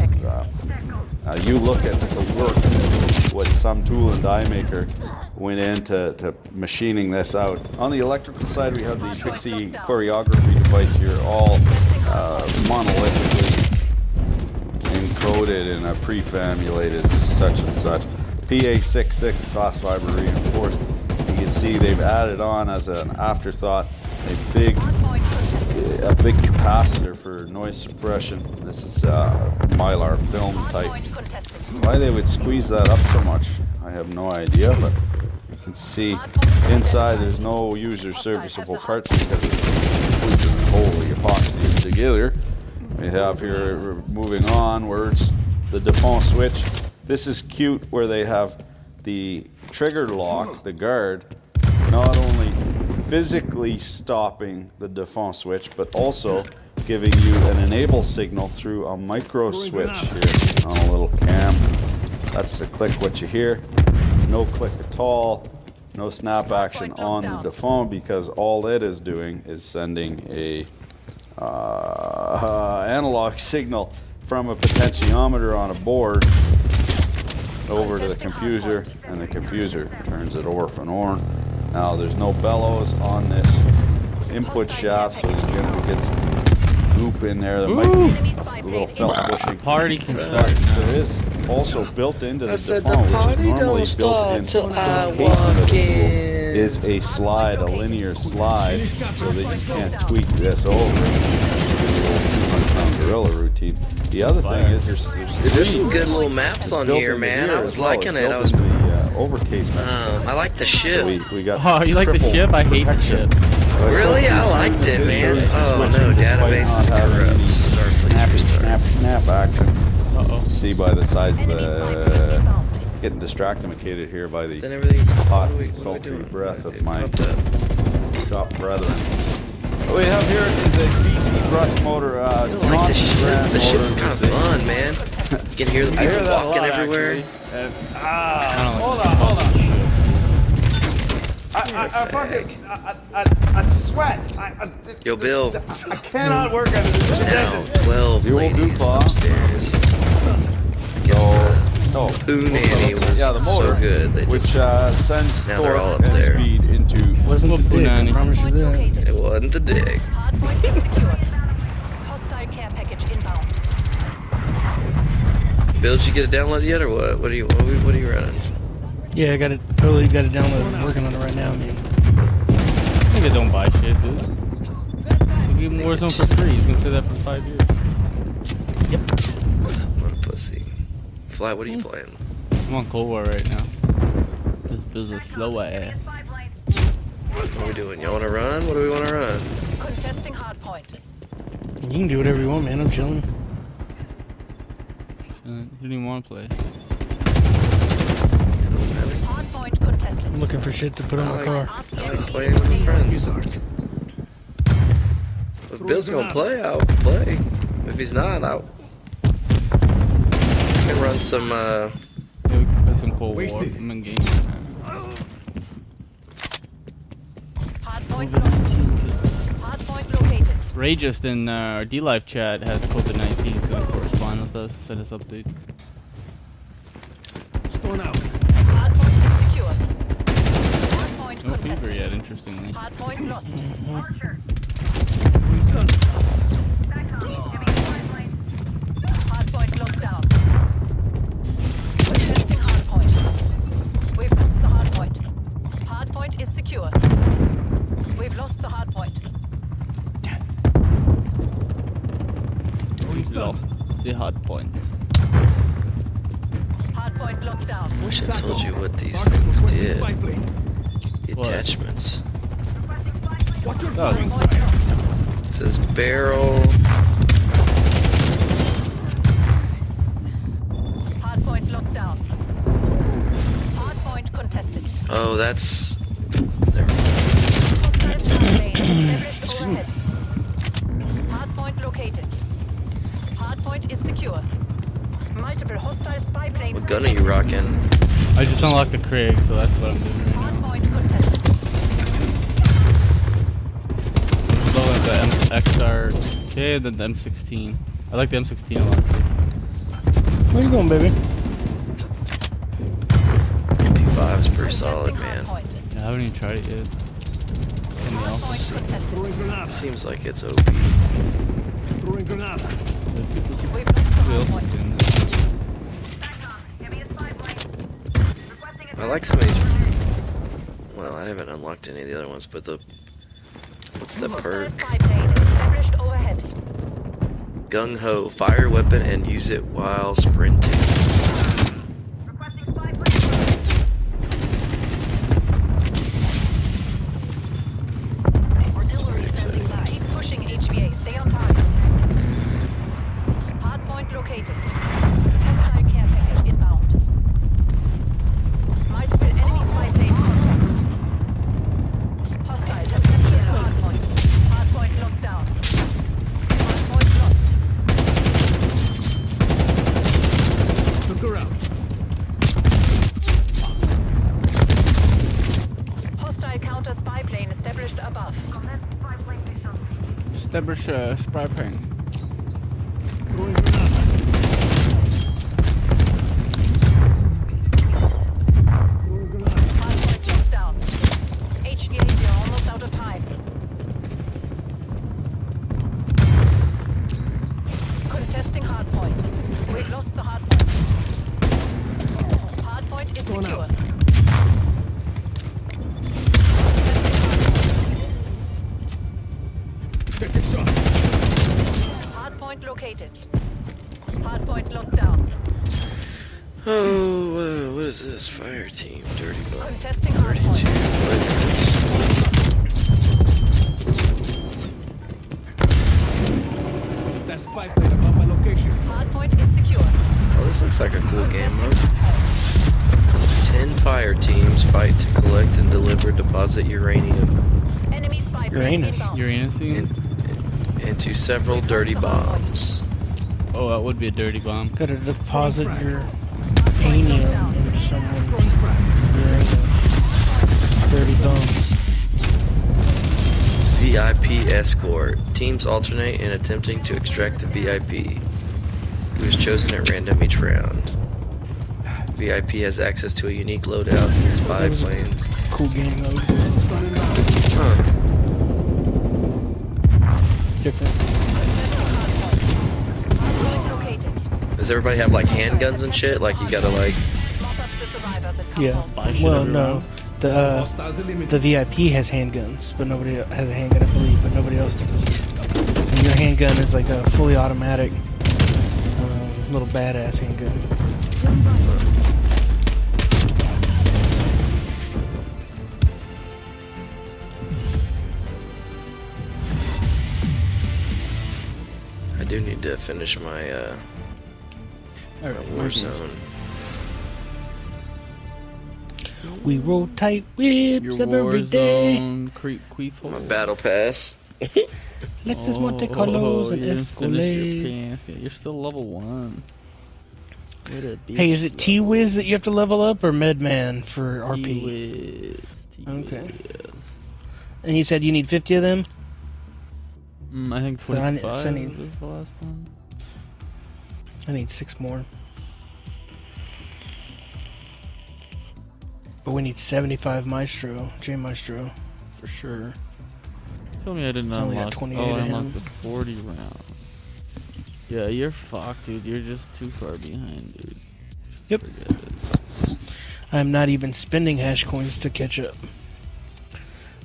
You look at the work what some tool and die maker went into machining this out. On the electrical side, we have the Pixie choreography device here, all monolithically encoded in a prefamulated such and such. PA66 glass fiber reinforced. You can see they've added on as an afterthought a big capacitor for noise suppression. This is Mylar film type. Why they would squeeze that up so much, I have no idea, but you can see inside there's no user serviceable parts because it's wholly epoxy together. We have here, moving onwards, the defense switch. This is cute where they have the trigger lock, the guard, not only physically stopping the defense switch, but also giving you an enable signal through a micro switch here on a little cam. That's the click what you hear. No click at all. No snap action on the defense because all it is doing is sending a analog signal from a potentiometer on a board over to the confuser, and the confuser turns it over for an horn. Now there's no bellows on this input shaft, so there's going to get some goop in there. There might be a little felt bushing. Party can start. There is also built into the default, which is normally built into the casing of the tool, is a slide, a linear slide, so that you can't tweak this over. Gorilla routine. The other thing is there's some good little maps on here, man. I was liking it. I was overcase. I like the ship. So we got oh, you like the ship? I hate the ship. Really? I liked it, man. Oh no, database is corrupt. Snap action. See by the size of the getting distractimated here by the hot, sultry breath of my shop brethren. What we have here is a DC brush motor. I like the ship. The ship's kind of fun, man. You can hear the people walking everywhere. Hold on. I sweat. Yo, Bill. I cannot work under this. Now, 12 ladies upstairs. I guess the poo nanny was so good. They just, now they're all up there. Wasn't the dick, I promise you that. It wasn't the dick. Hardpoint is secure. Hostile care package inbound. Bill, did you get it downloaded yet, or what? What are you running? Yeah, I got it. Totally got it downloaded. I'm working on it right now, man. Nigga don't buy shit, dude. You give him Warzone for free. He's gonna say that for 5 years. Yep. What a pussy. Fly, what are you playing? I'm on Cold War right now. This Bill's a slow ass. What are we doing? You want to run? What do we want to run? Contesting hardpoint. You can do whatever you want, man. I'm chilling. You didn't even want to play. Hardpoint contested. I'm looking for shit to put on the car. I like playing with my friends. If Bill's gonna play, I'll play. If he's not, I can run some. Yeah, we can play some Cold War. I'm in game right now. Hardpoint lost. Hardpoint located. Ray just in our D-Live chat has COVID-19. He's gonna correspond with us, send us updates. Spawn out. Hardpoint is secure. Hardpoint No contested. fever yet, interestingly. Hardpoint lost. Hardpoint locked down. Contesting hardpoint. We've lost the hardpoint. Hardpoint is secure. We've lost the hardpoint. The hard point. Hardpoint locked down. I wish I told you what these things did. The attachments. It says barrel. Hardpoint locked down. Hardpoint contested. Oh, that's. Hostile spy plane established overhead. Hardpoint located. Hardpoint is secure. Multiple hostile spy planes. What gun are you rocking? I just unlocked the Craig, so that's what I'm doing right now. Hardpoint contested. Low at the XR, okay, then the M16. I like the M16 a lot too. Where you going, baby? MP5 is pretty solid, man. Yeah, I haven't even tried it yet. Seems like it's OP. Throwing grenade. I like some of these. Well, I haven't unlocked any of the other ones, but the. What's the perk? Spy plane established overhead. Gung Ho, fire weapon and use it while sprinting. Artillery standing by. Keep pushing HVA. Stay on target. Hardpoint located. Hostile care package inbound. Multiple enemy spy plane contacts. Hostiles have captured the hardpoint. Hardpoint locked down. Hardpoint lost. Took her out. Hostile counter spy plane established above. Establish spy plane. Throwing grenade. lost the hard point. Hard point is secure. Take a shot. Hard point located. Hard point locked down. Oh, what is this? Fire team, dirty bomb. Contesting hard point. That spy plane above my location. Hard point is secure. Oh, this looks like a cool game mode. 10 fire teams fight to collect and deliver deposit uranium. Enemy spy plane inbound. Uranus thing? Into several dirty bombs. Oh, that would be a dirty bomb. Gotta deposit your uranium into someone's uranium. Dirty bombs. VIP escort. Teams alternate in attempting to extract the VIP, who is chosen at random each round. VIP has access to a unique loadout in spy planes. Cool game mode. Huh. Different. Does everybody have like handguns and shit? Like you gotta like... Yeah. Well, no. The VIP has handguns, but nobody has a handgun, I believe, but nobody else does. And your handgun is like a fully automatic, little badass handgun. I do need to finish my Warzone. We roll tight whips every day. My battle pass. Lexus Monte Carlos and Escalades. Yeah, you're still level 1. Hey, is it T-Wiz that you have to level up, or Medman for RP? T-Wiz. Okay. And you said you need 50 of them? I think 25 was the last one. I need 6 more. But we need 75 Maestro, J Maestro, for sure. Tell me I didn't Only got unlock. 28 I of unlocked him. the 40 round. Yeah, you're fucked, dude. You're just too far behind, dude. Yep. I'm not even spending hash coins to catch up.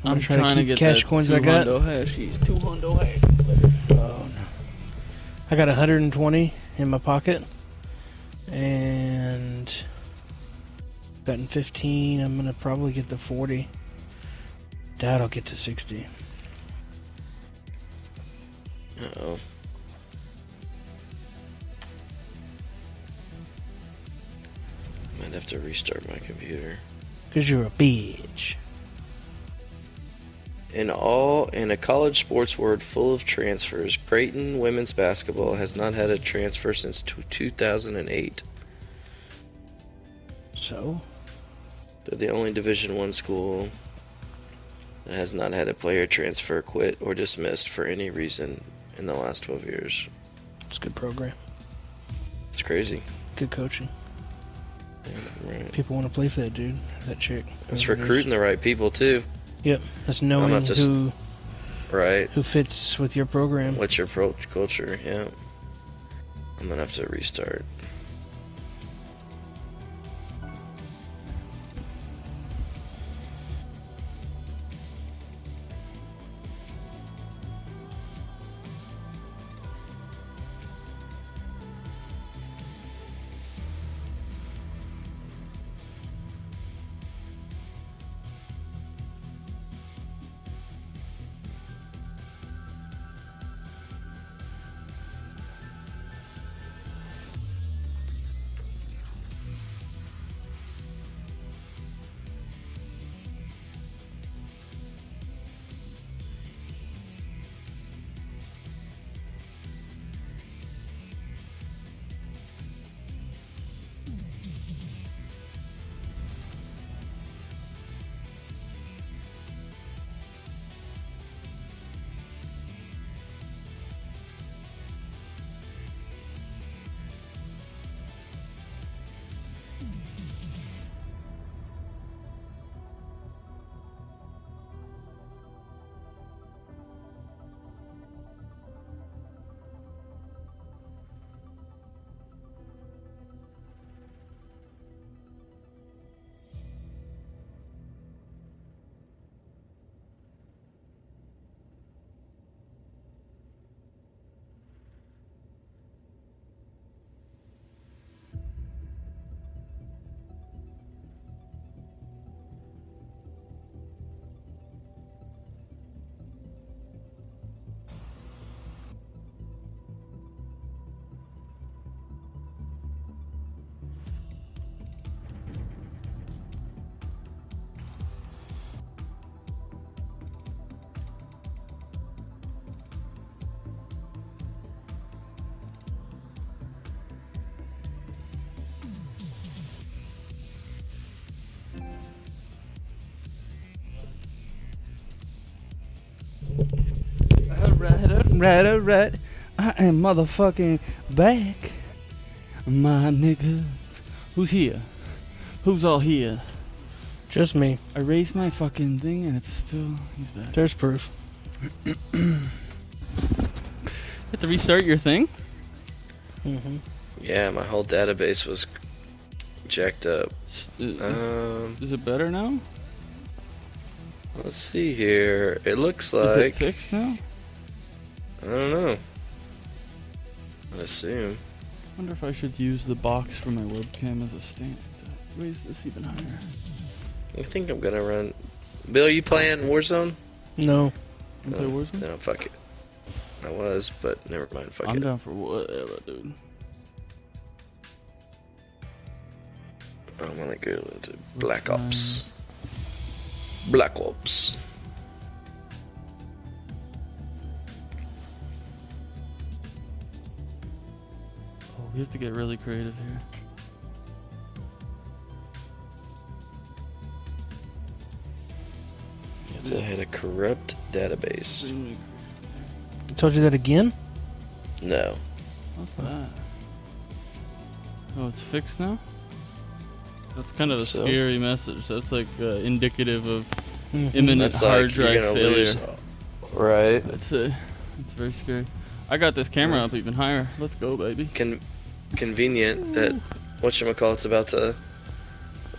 I'm trying to get cash that coins I got. 2 hashies. 2 hundo hash. Oh no. I got 120 in my pocket. And gotten 15. I'm gonna probably get the 40. Doubt I'll get to 60. Uh-oh. Might have to restart my computer. 'Cause you're a bitch. In a college sports world full of transfers, Creighton women's basketball has not had a transfer since 2008. So? They're the only Division I school that has not had a player transfer, quit, or dismissed for any reason in the last 12 years. It's a good program. It's crazy. Good coaching. Yeah, right. People want to play for that dude, that chick. It's recruiting the right people too. Yep, that's knowing who who fits with your program. What's your culture? Yeah. I'm gonna have to restart. Alright. I am motherfucking back. My niggas. Who's here? Who's all here? Just me. I raised my fucking thing and it's still... He's back. There's proof. You have to restart your thing? Mm-hmm. Yeah, my whole database was jacked up. Is it better now? Let's see here. It looks like... Is it fixed now? I don't know. I assume. I wonder if I should use the box for my webcam as a stand to raise this even higher. I think I'm gonna run... Bill, you playing Warzone? No. You play Warzone? No, fuck it. I was, but never mind, fuck it. I'm down for whatever, dude. I'm gonna go into Black Ops. Black Ops. Oh, we have to get really creative here. It had a corrupt database. I told you that again? No. What's that? Oh, it's fixed now? That's kind of a scary message. That's like indicative of imminent hard drive failure. Right. It's very scary. I got this camera up even higher. Let's go, baby. Convenient that whatchamacallit's about to...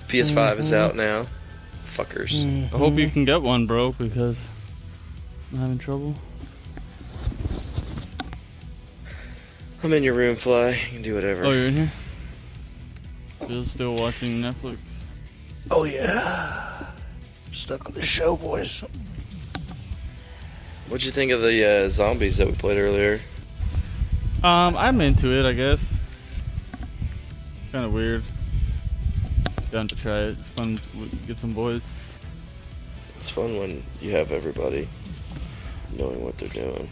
PS5 is out now. Fuckers. I hope you can get one, bro, because I'm having trouble. I'm in your room, Fly. You can do whatever. Oh, you're in here? Bill's still watching Netflix. Oh, yeah. Stuck on the show, boys. What'd you think of the zombies that we played earlier? I'm into it, I guess. Kind of weird. Down to try it. It's fun to get some boys. It's fun when you have everybody knowing what they're doing.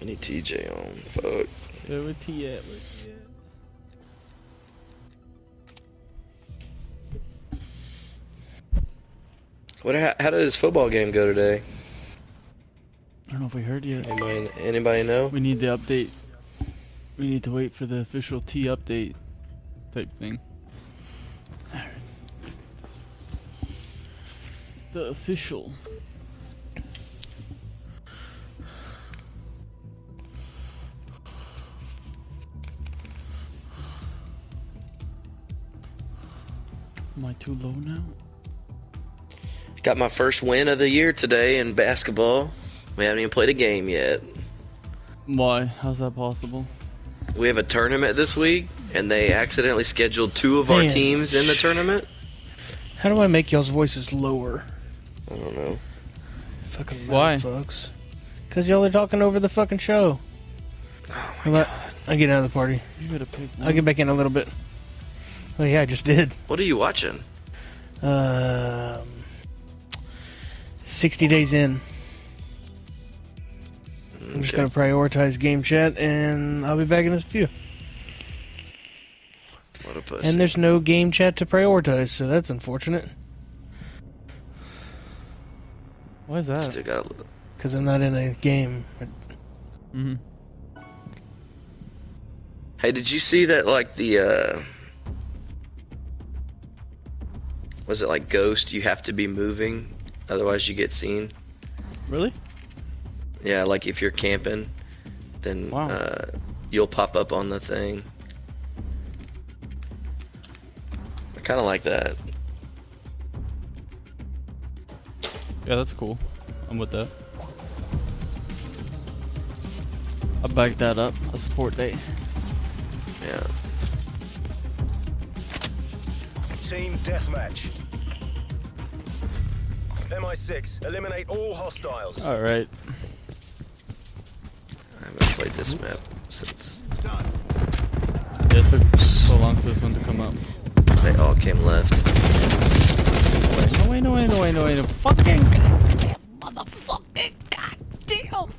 I need TJ on. Fuck. Yeah, where T at? How did his football game go today? I don't know if we heard yet. Anybody know? We need the update. We need to wait for the official T update type thing. The official. Am I too low now? Got my first win of the year today in basketball. We haven't even played a game yet. Why? How's that possible? We have a tournament this week, and they accidentally scheduled 2 of our teams in the tournament. How do I make y'all's voices lower? I don't know. Fucking why, folks? Because y'all are talking over the fucking show. Oh my god! I get out of the party. You gotta pick. I'll get back in a little bit. Oh yeah, I just did. What are you watching? 60 days in. I'm just gonna prioritize game chat, and I'll be back in a few. What a pussy. And there's no game chat to prioritize, so that's unfortunate. Why is that? Still got because I'm not in a game. Mm-hmm. Hey, did you see that? Like the was it like Ghost? You have to be moving, otherwise you get seen. Really? Yeah, like if you're camping, then you'll pop up on the thing. I kind of like that. Yeah, that's cool. I'm with that. I'll back that up. A support day. Yeah. Team deathmatch. MI6, eliminate all hostiles. Alright. I haven't played this map since. Yeah, it took so long for this one to come up. They all came left. No way, no way, no way, no way, no fucking goddamn motherfucking goddamn.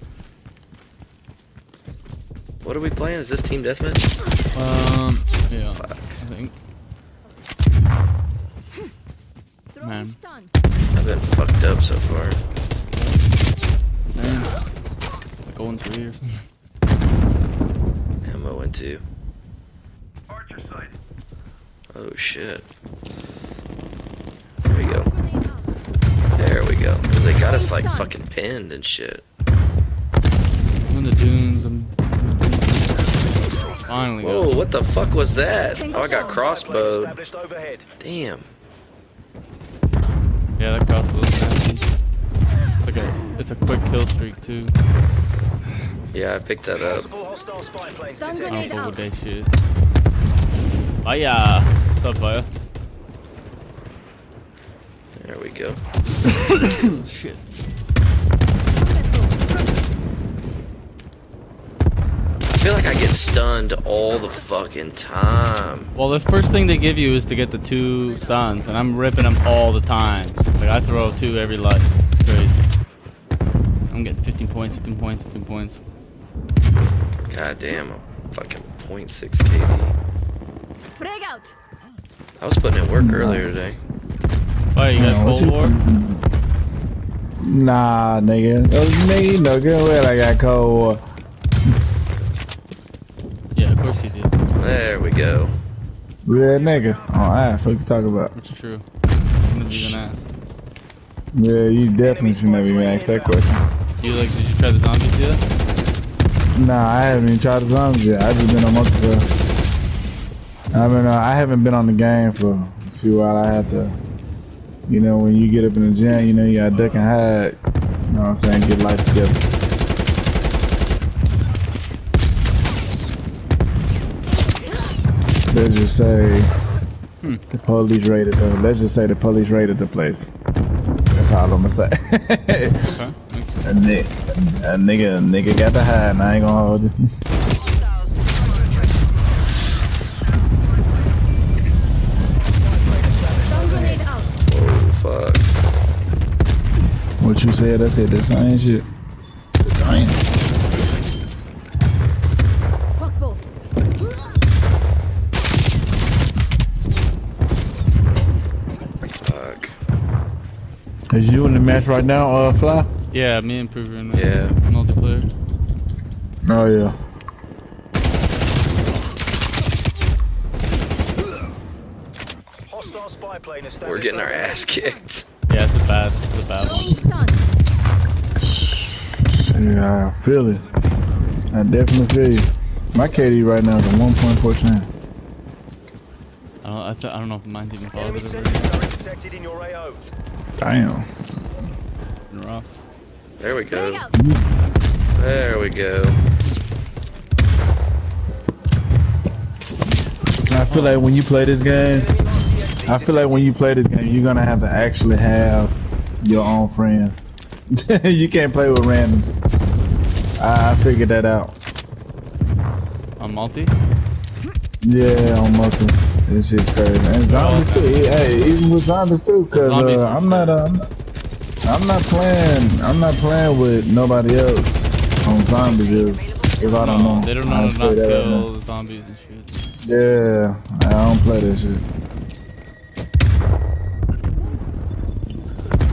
What are we playing? Is this team deathmatch? Yeah. Fuck. I think. Man. I've been fucked up so far. Same. Like 0-3 or something. Ammo in 2. Archer sight. Oh shit. There we go. There we go. They got us like fucking pinned and shit. I'm in the dunes. Finally. Whoa, what the fuck was that? Oh, I got crossbowed. Established overhead. Damn. Yeah, that crossbow's nasty. It's a quick kill streak too. Yeah, I picked that up. Multiple hostile spy planes I detected. don't know what that shit. Fire! What's up, fire? There we go. Shit. I feel like I get stunned all the fucking time. Well, the first thing they give you is to get the 2 stuns, and I'm ripping them all the time. Like, I throw 2 every life. It's crazy. I'm getting 15 points, 15 points, 15 points. God damn, I'm fucking 0.6 KD. Frag out. I was putting in work earlier today. Oh, you got Cold War? Nah, nigga. Nigga, you know good well I got Cold War. Yeah, of course you did. There we go. Real nigga. Oh, alright, fuck you talking about. It's true. I'm gonna be gonna ask. Yeah, you definitely should never even ask that question. Did you try the zombies yet? Nah, I haven't even tried the zombies yet. I just been on multiplayer. I haven't been on the game for a few while. I had to, you know, when you get up in the gym, you know, you gotta duck and hide. You know what I'm saying? Get life together. Let's just say the police raided the. Let's just say the police raided the place. That's all I'm gonna say. A nigga got to hide, and I ain't gonna hold you. Oh fuck. What you said? I said the same shit. Damn. Fuck. Is you in the match right now, Fly? Yeah, me and Prover in Yeah. multiplayer. Oh yeah. Hostile spy plane established. We're getting our ass kicked. Yeah, it's a bad one. Yeah, I feel it. I definitely feel you. My KD right now is at 1.4. I don't know if mine's even Enemy positive. sentries are detected in your AO. Damn. Rough. There we go. There we go. I feel like when you play this game, you're gonna have to actually have your own friends. You can't play with randoms. I figured that out. On multi? Yeah, on multi. This shit's crazy. And zombies too. Hey, even with zombies too, cause I'm not playing with nobody else on zombies if I don't know. They don't know how to not kill the zombies and shit. Yeah, I don't play that shit.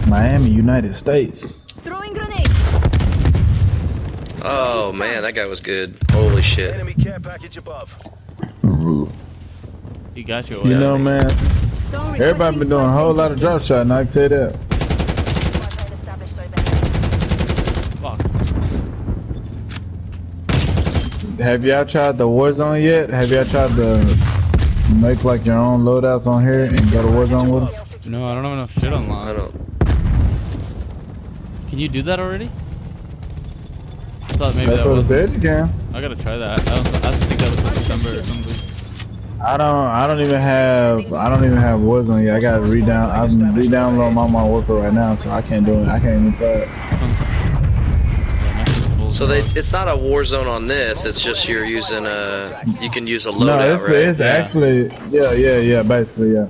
Miami, United States. Throwing grenade. Oh man, that guy was good. Holy shit. Enemy care package above. He got you. You know, man. Everybody been doing a whole lot of drop shot, and I can tell you that. Fuck. Have y'all tried the Warzone yet? Have y'all tried to make like your own loadouts on here and go to Warzone with them? No, I don't have enough shit online. I don't. Can you do that already? I thought maybe That's that what I was. said you can. I gotta try that. I think that was December or something. I don't even have Warzone yet. I gotta I'm re-downloading my Modern Warfare right now, so I can't do it. I can't even play it. So it's not a war zone on this. It's just you're using you can use a loadout, No, right? it's actually basically yeah.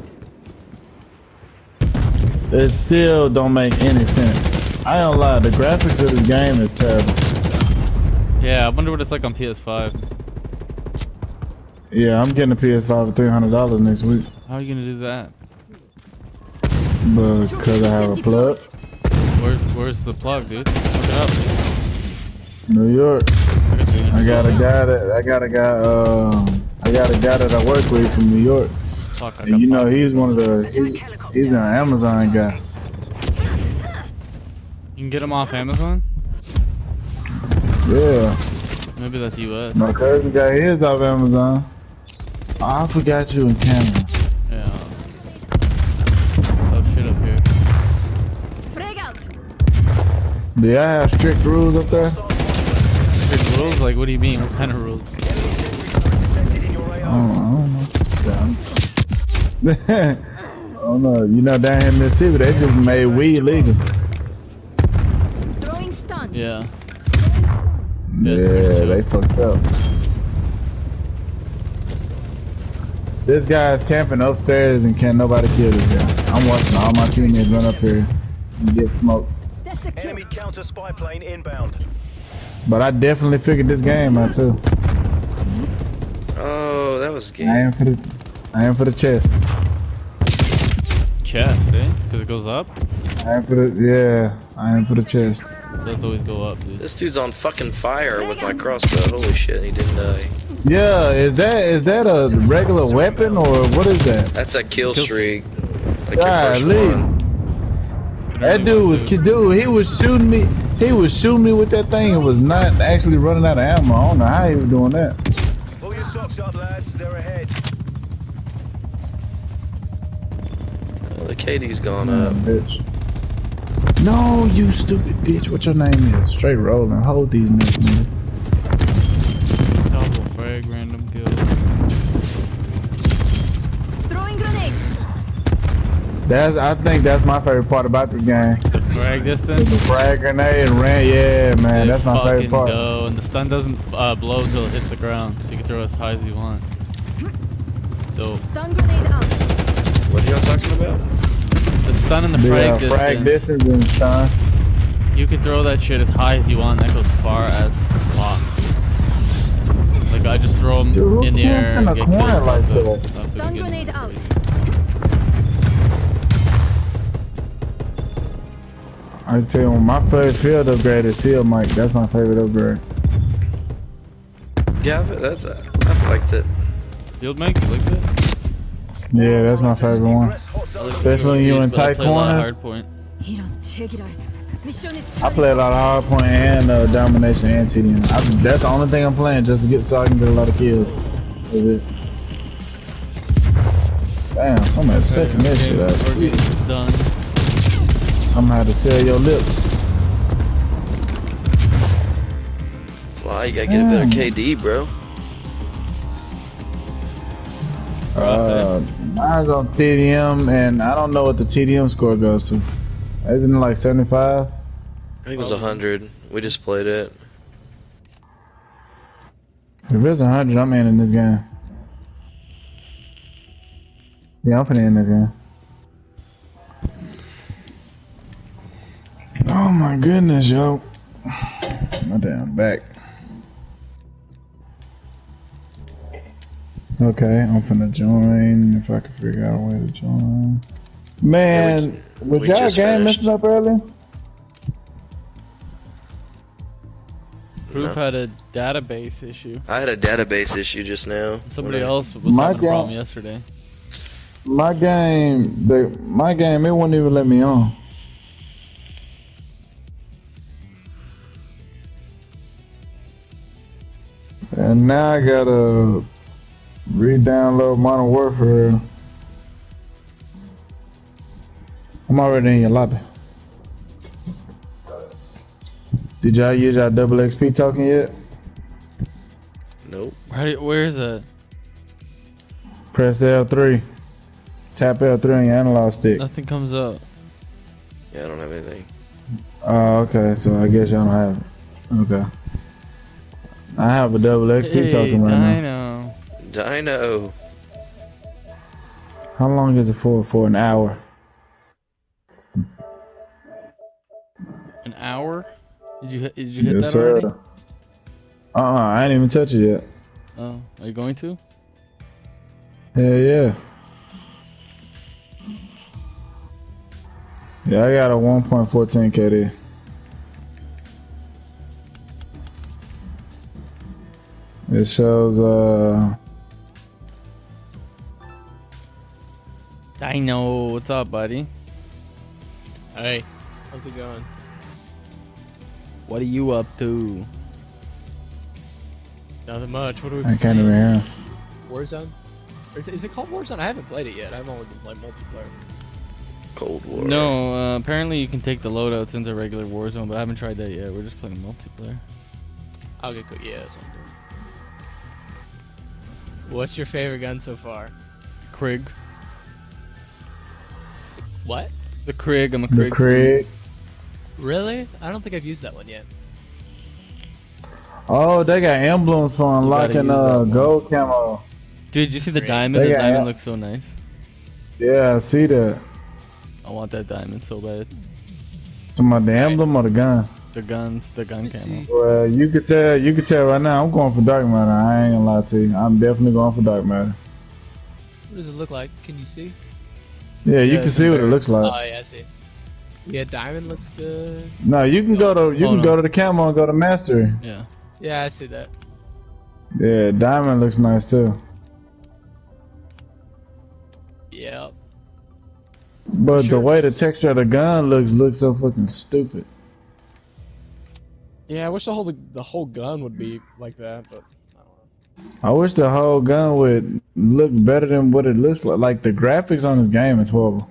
It still don't make any sense. I don't lie. The graphics of this game is terrible. Yeah, I wonder what it's like on PS5. Yeah, I'm getting a PS5 for $300 next week. How are you gonna do that? Because I have a plug. Where's the plug, dude? Look it up, dude. New York. I got a guy that I work with from New York. Fuck, And you know he's one of the he's an Amazon guy. You can get them off Amazon? Yeah. Maybe that's US. My cousin got his off Amazon. Oh, I forgot you in Canada. Yeah. Oh shit up here. Do y'all have strict rules up there? Strict rules? Like what do you mean? What kind of rules? I don't know. I don't know. You know down here in Mississippi they just made weed legal. Yeah. Yeah, they fucked up. This guy's camping upstairs and can't nobody kill this guy. I'm watching all my teammates run up here and get smoked. Enemy counter spy plane inbound. But I definitely figured this game out too. Oh, that was game. I am for the chest. Chest, eh? Because it goes up? I am for the chest. It does always go up, dude. This dude's on fucking fire with my crossbow. Holy shit, he didn't die. Yeah, is that a regular weapon or what is that? That's a kill streak. Like Golly. That dude was he was shooting me. He was shooting me with that thing and was not actually running out of ammo. I don't know how he was doing that. Pull your socks up, lads. They're ahead. Well, the KD's gone up. Bitch. No, you stupid bitch. What your name is? Straight rolling. Hold these nuts, nigga. Double frag, random kill. Throwing grenade. I think that's my favorite part about the game. The frag distance? It's a frag grenade and ran. Yeah, man, that's my favorite part. Go, and the stun doesn't blow until it hits the ground, so you can throw as high as you want. Dope. Stun grenade out. What are y'all talking about? The stun and the frag distance. Frag distance and stun. You can throw that shit as high as you want. That goes far as fuck. Like I just throw them in the air and get killed like that. Stun grenade out. I tell you, my favorite field upgrade is Field Mike. That's my favorite upgrade. Yeah, I liked it. Field Mike, you like that? Yeah, that's my favorite one. Especially when you're in tight corners. I play a lot of hard point and domination and TDM. That's the only thing I'm playing just to get so I can get a lot of kills. Is it? Damn, somebody's second that shit. I see. Done. I'm gonna have to sell your lips. Fly, you gotta get a better KD, bro. Mine's on TDM, and I don't know what the TDM score goes to. Isn't it like 75? I think it was 100. We just played it. If it's 100, I'm in this game. Yeah, I'm finna end this game. Oh my goodness, yo. My damn back. Okay, I'm finna join if I can figure out a way to join. Man, was y'all game messing up early? Proof had a database issue. I had a database issue just now. Somebody else was having a problem yesterday. My game, it wouldn't even let me on. And now I gotta re-download Modern Warfare. I'm already in your lobby. Did y'all use y'all double XP token yet? Nope. Where is that? Press L3. Tap L3 on your analog stick. Nothing comes up. Yeah, I don't have anything. Oh, okay. So I guess y'all don't have it. Okay. I have a double XP token right now. Dino. How long is it for? For an hour. An hour? Did you hit Yes, that already? sir. I ain't even touch it yet. Oh, are you going to? Hell yeah. Yeah, I got a 1.14 KD. It shows Dino, what's up, buddy? Hey, how's it going? What are you up to? Nothing much. What are we I can't playing? even hear him. Warzone? Is it called Warzone? I haven't played it yet. I've only been playing multiplayer. Cold War. No, apparently you can take the loadouts into regular Warzone, but I haven't tried that yet. We're just playing multiplayer. I'll get cool. Yeah, that's what I'm doing. What's your favorite gun so far? Krig. What? The Krig. I'm a Krig. The Krig. Really? I don't think I've used that one yet. Oh, they got emblems for unlocking gold camo. Dude, did you see the diamond? The diamond looks so nice. Yeah, I see that. I want that diamond so bad. Talking about the emblem or the gun? The gun camo. Well, you could tell right now. I'm going for dark matter. I ain't gonna lie to you. I'm definitely going for dark matter. What does it look like? Can you see? Yeah, you can see what it looks like. Oh yeah, I see. Yeah, diamond looks good. No, you can go to the camo and go to mastery. Yeah. Yeah, I see that. Yeah, diamond looks nice too. Yep. But the way the texture of the gun looks so fucking stupid. Yeah, I wish the whole gun would be like that, but I wish the whole gun would look better than what it looks like. Like the graphics on this game is horrible.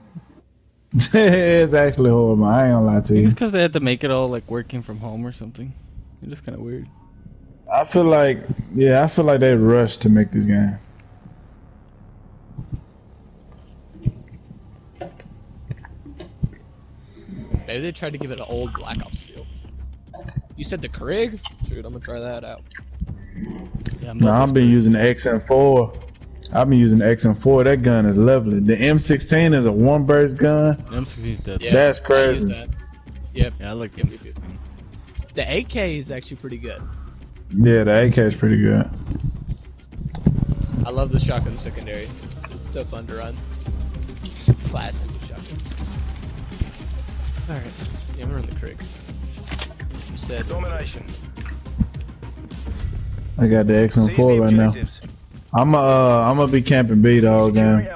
It's actually horrible. I ain't gonna lie to you. It's because they had to make it all like working from home or something. It's just kind of weird. I feel like they rushed to make this game. maybe they tried to give it an old Black Ops feel. You said the Krig? Shoot, I'm gonna try that out. Yeah, No, I've been using the XM4. I've been using the XM4. That gun is lovely. The M16 is a one burst gun. M16 is dead. Yeah, that's I crazy. use that. Yep. Yeah, I like the M16. The AK is actually pretty good. Yeah, the AK is pretty good. I love the shotgun secondary. It's so fun to run. Just a classic shotgun. Alright, yeah, I'm gonna run the Krig. You said domination. I got the XM4 right now. I'm gonna be camping B the whole game.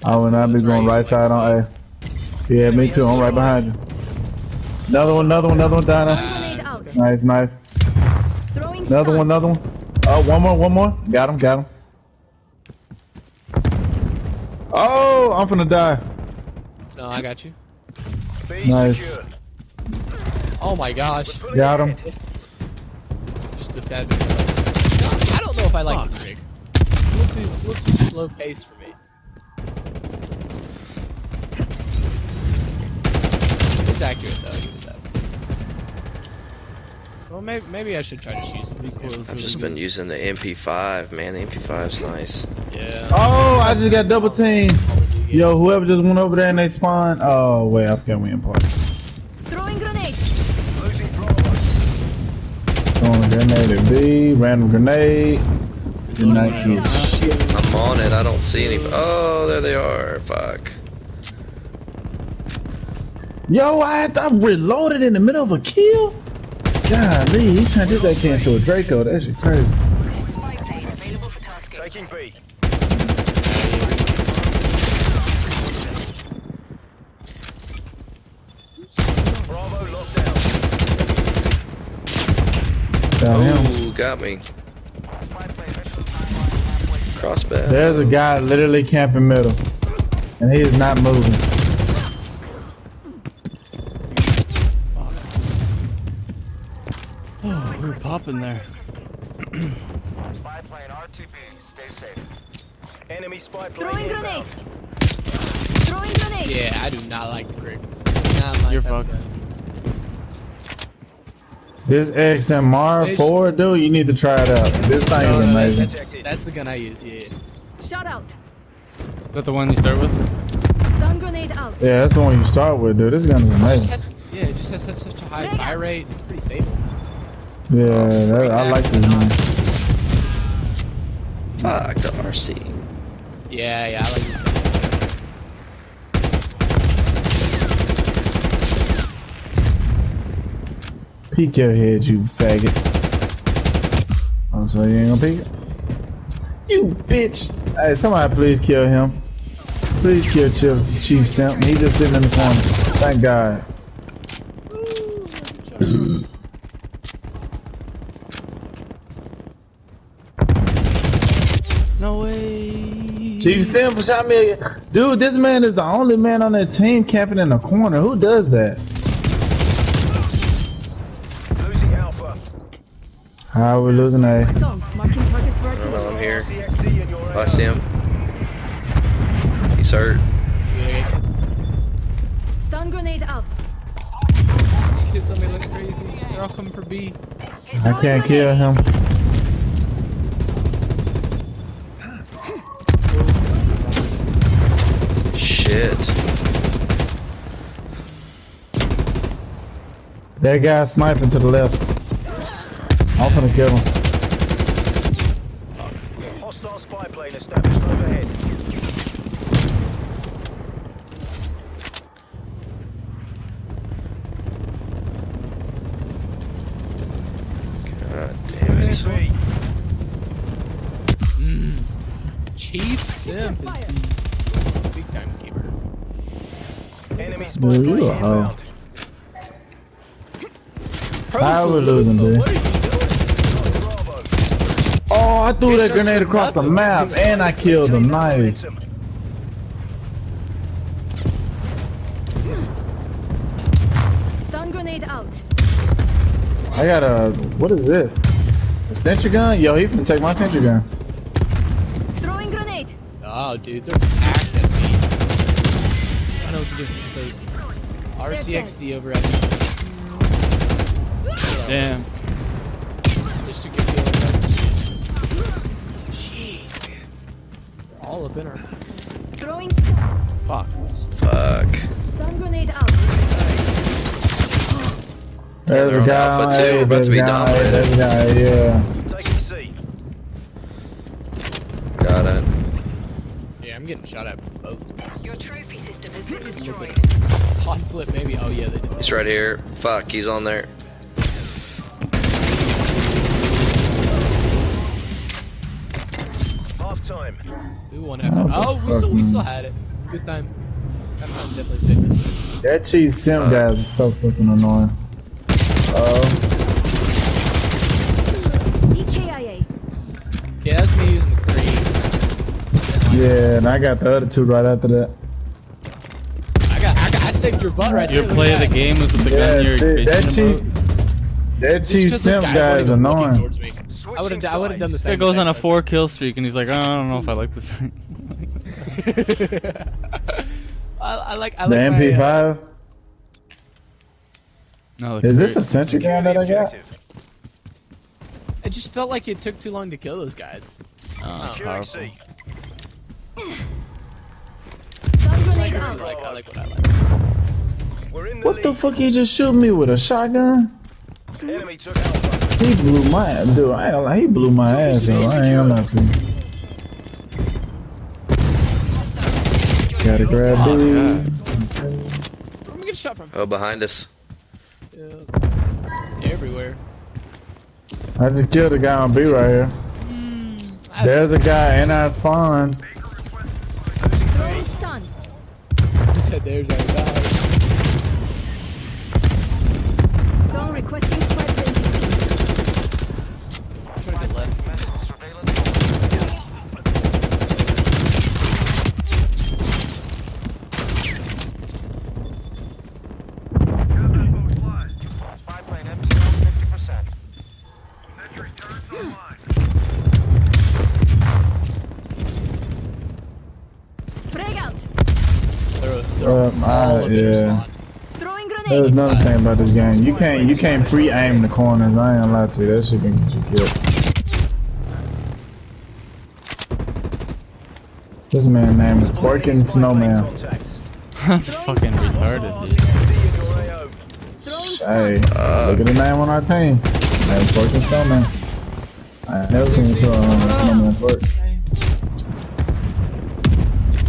I will not be going right side on A. Yeah, me too. I'm right behind you. Another one down there. Nice. Another one. Oh, one more. Got him. Oh, I'm finna die. No, I got you. Nice. Oh my gosh. Got him. Just a tad bit. I don't know if I like the Krig. It's a little too slow pace for me. It's accurate though, I'll give it that. Well, maybe I should try to shoot some of these coils. I've just been using the MP5, man. The MP5's nice. Yeah. Oh, I just got double teamed. Yo, whoever just went over there and they spawned. Oh, wait, I forgot we in party. Throwing grenade. Throwing grenade at B, random grenade. Did not get shit. I'm on it. I don't see any. Oh, there they are. Fuck. Yo, I reloaded in the middle of a kill? Golly, he turned his AK into a Draco. That shit crazy. Taking B. Bravo locked down. Oh, got me. Crossbow. There's a guy literally camping middle, and he is not moving. Oh, we were popping there. Spy plane RTB. Stay safe. Enemy spy plane. Throwing inbound. grenade. Throwing grenade. Yeah, I do not like the Krig. Not like You're that fucked. gun. This XMR4, dude, you need to try it out. This thing is amazing. That's the gun I use, yeah. Shot out. Is that the one you start with? Stun grenade out. Yeah, that's the one you start with, dude. This gun is amazing. It just has such a high fire rate. It's pretty stable. Yeah, I like this one. Fuck the RC. Yeah, I like this gun. Peek your head, you faggot. Oh, so you ain't gonna peek it? You bitch! Hey, somebody please kill him. Please kill Chief Simp. He just sitting in the corner. Thank God. No way. Chief Simp shot me again. Dude, this man is the only man on that team camping in the corner. Who does that? Losing Alpha. How are we losing A? Marking targets for I don't know, I'm here. CXD in your Oh, I see him. He's hurt. stun grenade out. These kids on me look crazy. They're all coming for B. I can't kill him. Shit. That guy sniping to the left. I'm gonna kill him. hostile spy plane established overhead. God damn it. Chief Simp is the big time keeper. Enemy spy Dude, plane you a hoe. inbound. How we losing, dude? Oh, I threw that grenade across the map and I killed him. Nice. Stun grenade out. I got a, what is this? A sentry gun? Yo, he finna take my sentry gun. Throwing grenade. Oh, dude, they're packed at me. I don't know what to do because RCXD over at me. Damn. Just to get the other guy. Jeez, man. They're all up in her. Throwing stun. Fuck. Fuck. Stun grenade out. There's they're a on guy. Alpha too. Hey, We're about to be dominated. There's a guy, yeah. Taking C. Got it. Yeah, I'm getting shot at both. Your trophy system has been destroyed. Pod flip, maybe. Oh, yeah, they did. He's right here. Fuck, he's on there. Half time. We won after. Oh, we still had it. It's a good time. I'm definitely saving this. That Chief Simp guy is so fucking annoying. EKIA. Yeah, that's me using the green. Yeah, and I got the other two right after that. I saved your butt right Your there. play of the game was with the gun you're That Chief Simp guy is annoying. I would have done the This same. guy goes on a 4-kill streak and he's like, oh, I don't know if I like this. I like The MP5? No, Is this a sentry gun that I got? I just felt like it took too long to kill those guys. Securing C. Stun grenade out. I like what I like. We're in the What the lead. fuck he just shoot me with a shotgun? Enemy took Alpha. He blew my dude. I ain't like he blew my ass up. I ain't gonna lie to you. Gotta grab dude. Where am I getting shot from? Oh, behind us. Everywhere. I just killed a guy on B right here. There's a guy in our spawn. Throwing stun. He said there's our guy. Zone requesting spy plane. I'm trying to get left. Spy plane MTL 50%. Sentry turns online. Frag out. They're all up in Yeah. spawn. Throwing There's grenade. another thing about this game. You can't pre-aim the corners. I ain't gonna lie to you. That shit can get you killed. This man's name is Twerking Snowman. Contacts. That's fucking retarded, dude. RCXD in your AO. Hey, look at the name on our team. That's Twerking Snowman. I never seen Snowman twerk.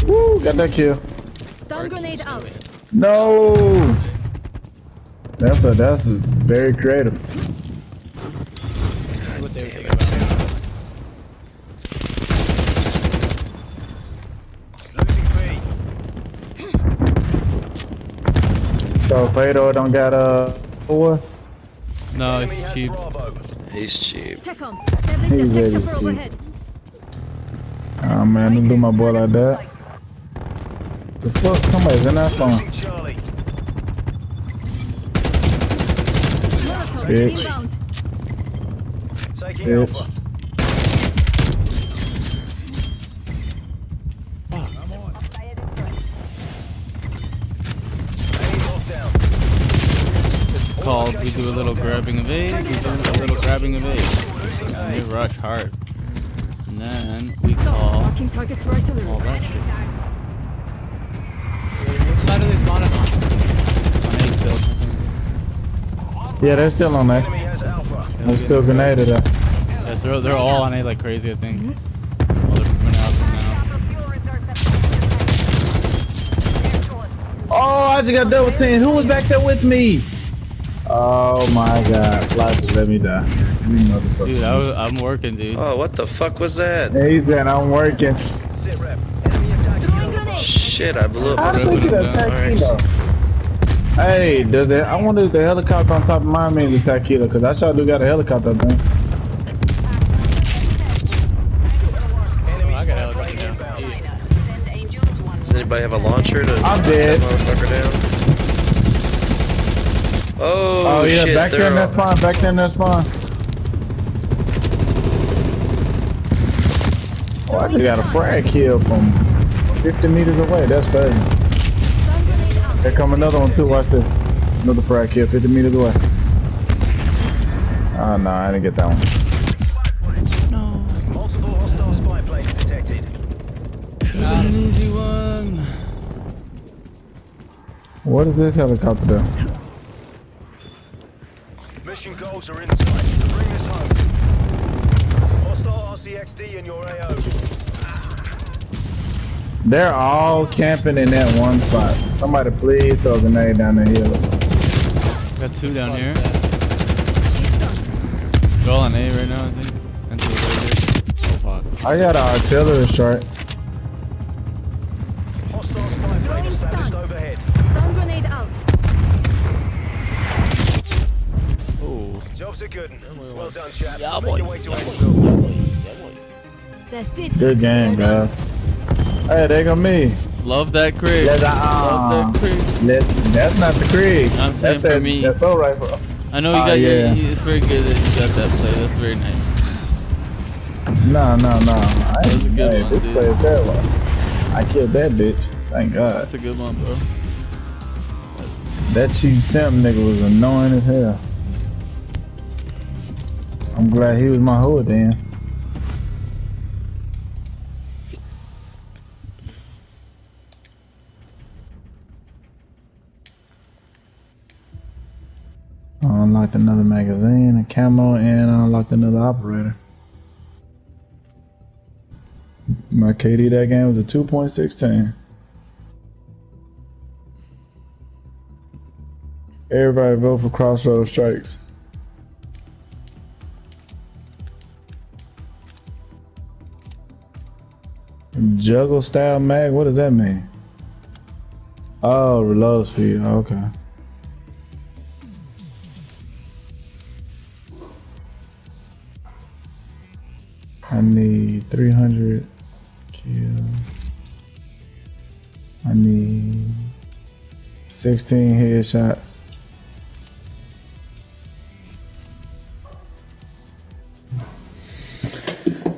Woo, got that kill. Stun grenade out. No! That's very creative. What they were thinking about. So Fado don't got what? No, he's cheap. He's cheap. He's really cheap. Oh man, don't do my boy like that. The fuck? Somebody's in that phone. Bitch. Bitch. It's called we do a little grabbing of aid, we do a little grabbing of aid. And we rush hard. And then we call all that shit. Which side are they spawning on? On A still, I think. Yeah, they're still on there. They're still grenaded there. Yeah, they're all on A like crazy, I think. All they're coming out now. Oh, I just got double teamed. Who was back there with me? Oh my god, Fly just let me die. You motherfucker. Dude, I'm working, dude. Oh, what the fuck was that? He said I'm working. Shit, I blew up How my did they get attack kilo? Hey, does it? I wonder if the helicopter on top of mine means attack kilo, because I sure do got a helicopter up there. I got a helicopter now. Yeah. Does anybody have a launcher to I'm knock dead. that motherfucker down? Oh, yeah, shit, back there in that spawn, back there in that spawn. Oh, I just got a frag kill from 50 meters away. That's crazy. Here come another one too. Watch this. Another frag kill 50 meters away. Oh no, I didn't get that one. No. Multiple hostile spy planes detected. Not an easy one. What does this helicopter do? Mission goals are in sight. Bring this home. Hostile RCXD in your AO. They're all camping in that one spot. Somebody please throw a grenade down the hill or something. Got two down here. They're all on A right now, I think. And two right here. Oh fuck. I got an artillery strike. Hostile spy plane established overhead. Stun grenade out. Oh. Jobs are good. Well done, chaps. Yeah, Make boy. your way to Yeah, Exfil. That's it. Good game, guys. Hey, there go me. Love that Krieg. Love Love that Krieg. That's not the Krieg. I'm saying That's for me. That's all right, bro. I know you got yeah. it's very good that you got that play. That's very nice. No. That was a good one, This dude. play is terrible. I killed that bitch. Thank God. That's a good one, bro. That Chief Simp nigga was annoying as hell. I'm glad he was my hood then. I unlocked another magazine, a camo, and I unlocked another operator. My KD that game was a 2.16. Everybody vote for Crossroads Strikes. Juggle style mag, what does that mean? Oh, reload speed, okay. I need 300 kills. I need 16 headshots.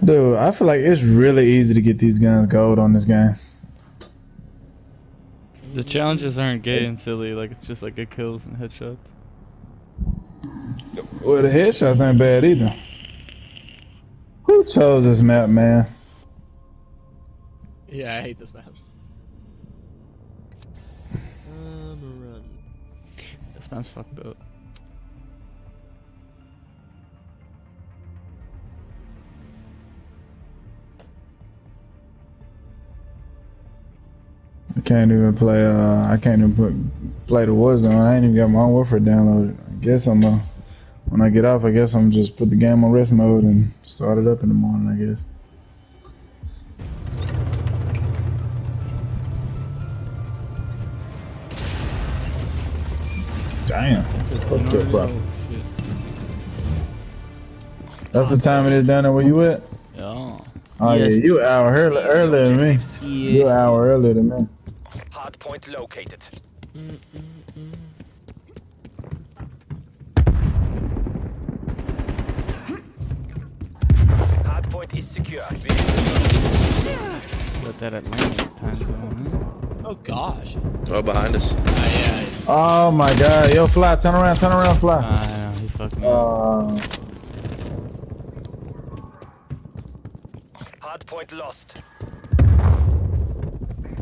Dude, I feel like it's really easy to get these guns gold on this game. The challenges aren't gay and silly. Like it's just like get kills and headshots. Well, the headshots ain't bad either. Who chose this map, man? Yeah, I hate this map. Run. This map's fucked up. can't even play. I can't even play the Warzone. I ain't even got my own Warfare downloaded. I guess I'm when I get off. I guess I'm just put the game on rest mode and start it up in the morning. I guess. Damn. Fuck your fuck. That's the time it is down there where you at? Yeah. Oh yeah, you an hour earlier than me. You an hour earlier than me. Hard point located. Hard point is secure. Put that Atlantic time zone. Oh gosh. Oh, behind us. Oh my god, yo, Fly, turn around, Fly. I know, he fucked me up. Hard point lost.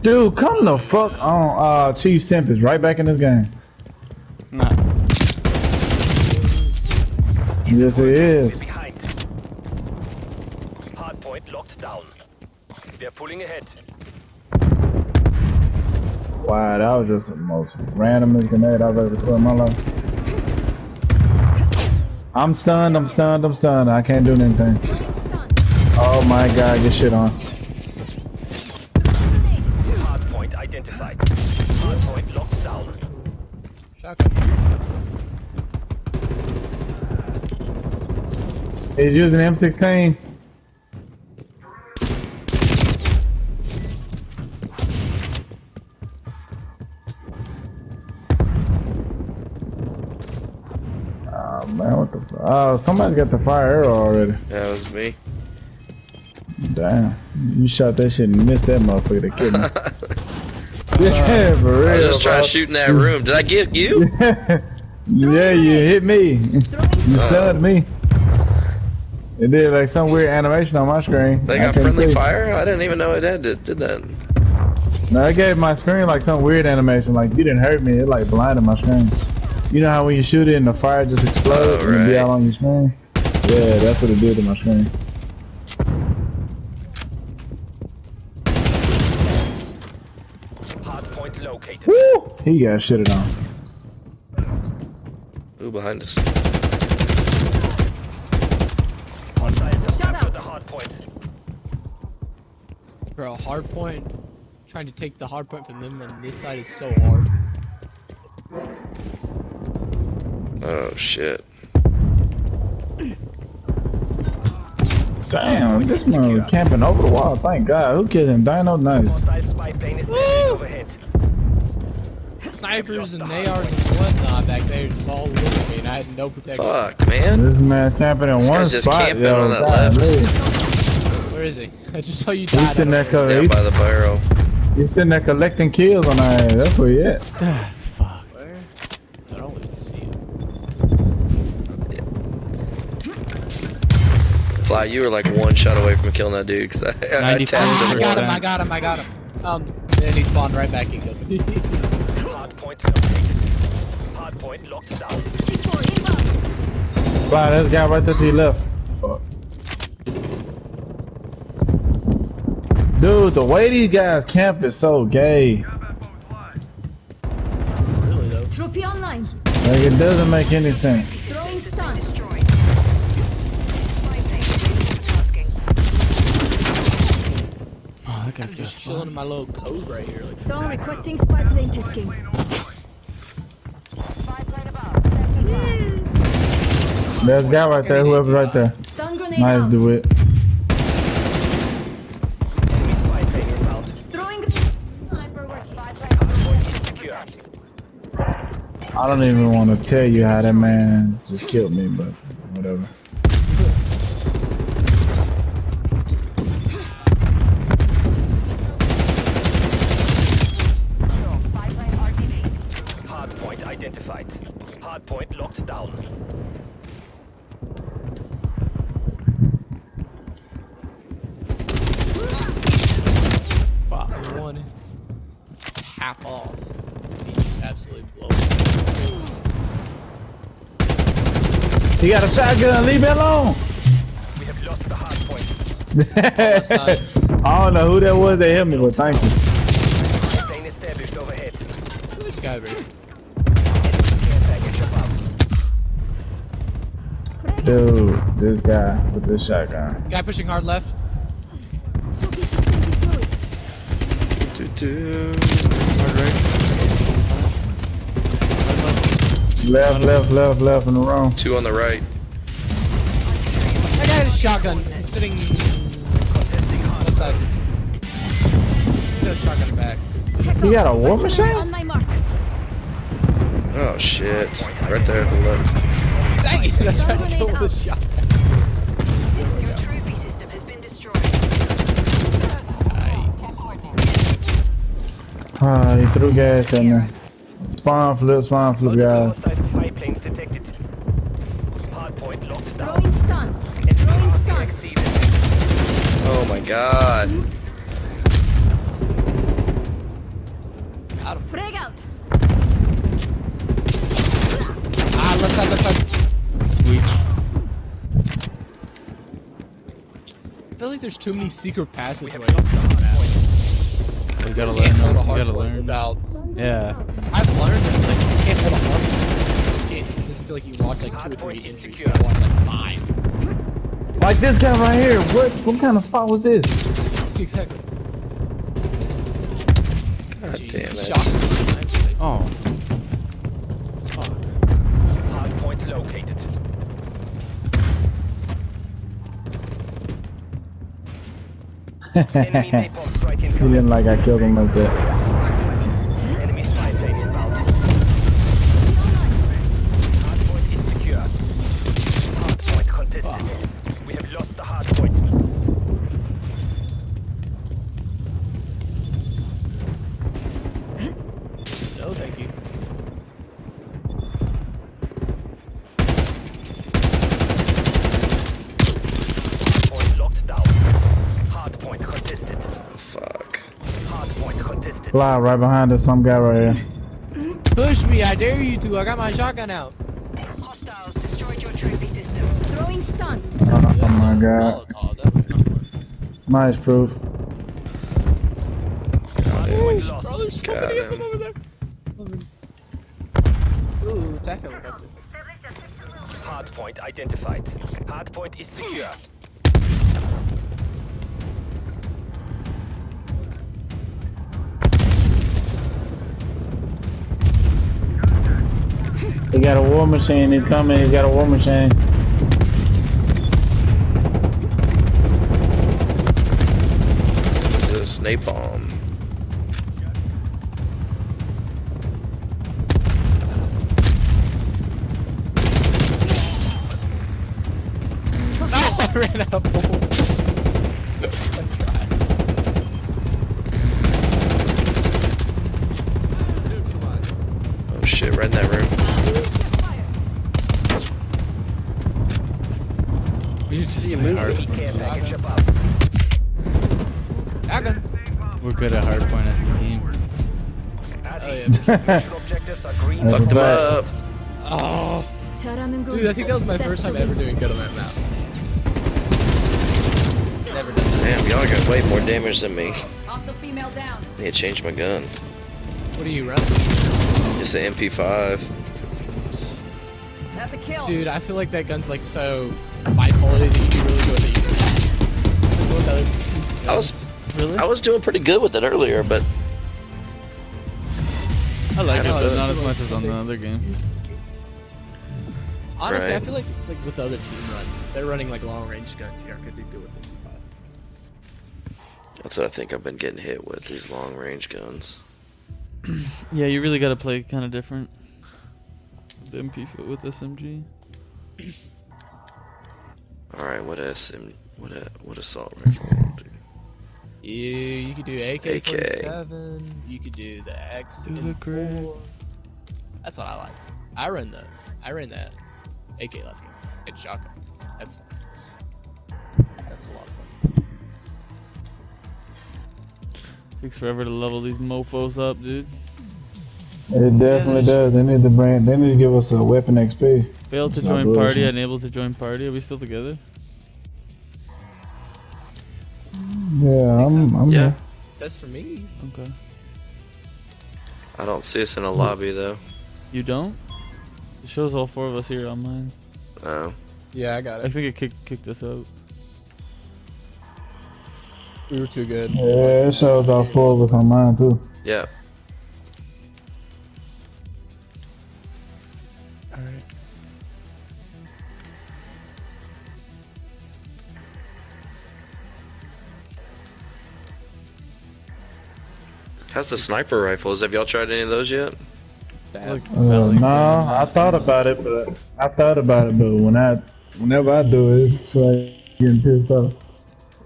Dude, come the fuck on. Chief Simp is right back in this game. Nah. Yes, it is. Behind. Hard point locked down. They're pulling ahead. Wow, that was just the most randomest grenade I've ever thrown in my life. I'm stunned. I can't do anything. Oh my god, get shit on. Hard point identified. Hard point locked down. Shotgun. He's using M16. Oh man, what the fuck? Oh, somebody's got the fire arrow already. Yeah, it was me. Damn, you shot that shit and missed that motherfucker that killed me. Yeah, for real. I was just trying to shoot in that room. Did I get you? Yeah, you hit me. You stunned me. It did like some weird animation on my screen. They got friendly fire? I didn't even know it did that. No, it gave my screen like some weird animation. Like you didn't hurt me. It like blinded my screen. You know how when you shoot it and the fire just explodes and it be out on your screen? Yeah, that's what it did to my screen. Hard point located. Woo! He got shitted on. Ooh, behind us. Hostiles have captured the hard point. Bro, hard point. Trying to take the hard point from them on this side is so hard. Oh shit. Damn, this man was camping over the wall. Thank God. Who killed him? Dino, nice. Hostile spy plane is damaged overhead. Snipers and ARs and whatnot back there just all over me and I had no protection. Fuck, man. This man camping in one just spot. camping Yo, on that God, left. Where is he? I just saw you die. He's sitting there, Down by the barrel. he's sitting there collecting kills on our ass. That's where he at. That's fucked. Where? I don't even see him. Fly, you were like one shot away from killing that dude because I tapped him. I got him. Then he spawned right back and killed me. Hard point located. Hard point locked down. Fly, there's a guy right there to your left. Fuck. Dude, the way these guys camp is so gay. Really though. Trophy online. Like it doesn't make any sense. Throwing stun. Oh, that guy's I'm just chilling in my little cove right here. Like, Zone requesting spy plane tasking. There's a guy right there, whoever's right there. Stun grenade Nice, out. do it. Enemy spy plane inbound. Throwing sniper working. Hard point is secure. I don't even want to tell you how that man just killed me, but whatever. Hard point identified. Hard point locked down. one half off. He just absolutely blows. He got a shotgun, leave me alone! We have lost the hard point. I don't know who that was that hit me, but thank you. Plane is Skybridge. Dude, this guy with this shotgun. Guy pushing hard left. Hard right. Left in the wrong. 2 on the right. That guy had a shotgun sitting left side. He got a shotgun back. He got a war machine? On my mark. Oh shit! Right there at the left. Dang it! I tried to kill with a shotgun. Your trophy system has been destroyed. Ah, he threw gas at me. Spawn flip, Multiple guys. hostile spy planes detected. Hardpoint locked down. Throwing stun. Enemy Throwing stun. RCXD detected. Oh my god! Frag out. Ah, left side. Weak. I feel like there's too many secret passageways. You gotta learn. You gotta learn. Without. Yeah. I've learned that like you can't hold a hardpoint. It doesn't feel like you watch like 2 or 3 injuries. You gotta watch like 5. Like this guy right here. What kind of spot was this? Exactly. God damn it! Oh. Hardpoint located. Enemy napalm strike He incoming. didn't like I killed him like that. Enemy spy plane inbound. Hardpoint is secure. Hardpoint contested. We have lost the hardpoint. No, thank you. Point locked down. Hardpoint contested. Fuck. Hardpoint contested. Fly right behind us, some guy right here. Push me, I dare you to. I got my shotgun out. Hostiles destroyed your trophy system. Throwing stun. Oh my god. Nice proof. Hardpoint lost. Bro, there's so Got many of them him. over there. Ooh, attack helicopter. Hardpoint identified. Hardpoint is secure. He got a war machine. He's coming. He's got a war machine. This is napalm. No, I ran out of bullets. Oh shit! Right in that room. You just play Enemy hard care point. package above. Shotgun. We're good at hard point as a team. Mission objectives are green. That's a Fucked him fact. up. Oh, 잘하는 군. dude, I think that was my first time ever doing good on that map. Never done that. Damn, y'all got way more damage than me. Hostile female down. I need to change my gun. What are you running? Just an MP5. That's a kill. Dude, I feel like that gun's like so bipolar that you do really good with it. I was doing pretty good with it earlier, but I like it, know, but it's not as like much as on the something- other game. Honestly, I Right. feel like it's like with the other team runs. They're running like long range guns. You could do good with it. that's what I think I've been getting hit with, these long range guns. Yeah, you really gotta play kind of different. The MP with SMG. Alright, what assault rifle? You could do AK-47. You could do the X4. That's what I like. I ran that AK last game. It's shotgun. That's fun. That's a lot of fun. Takes forever to level these mofos up, dude. It definitely does. They need to give us a weapon XP. Failed to It's not join party, bullshit. unable to join party. Are we still together? Yeah, I'm Yeah. here. Says for me. Okay. I don't see us in a lobby though. You don't? It shows all 4 of us here on mine. Oh. Yeah, I got it. I think it kicked us out. We were too good. Yeah, it shows all 4 of us on mine too. Yeah. Alright. How's the sniper rifles? Have y'all tried any of those yet? No, I thought about it, but whenever I do it, it's like getting pissed off.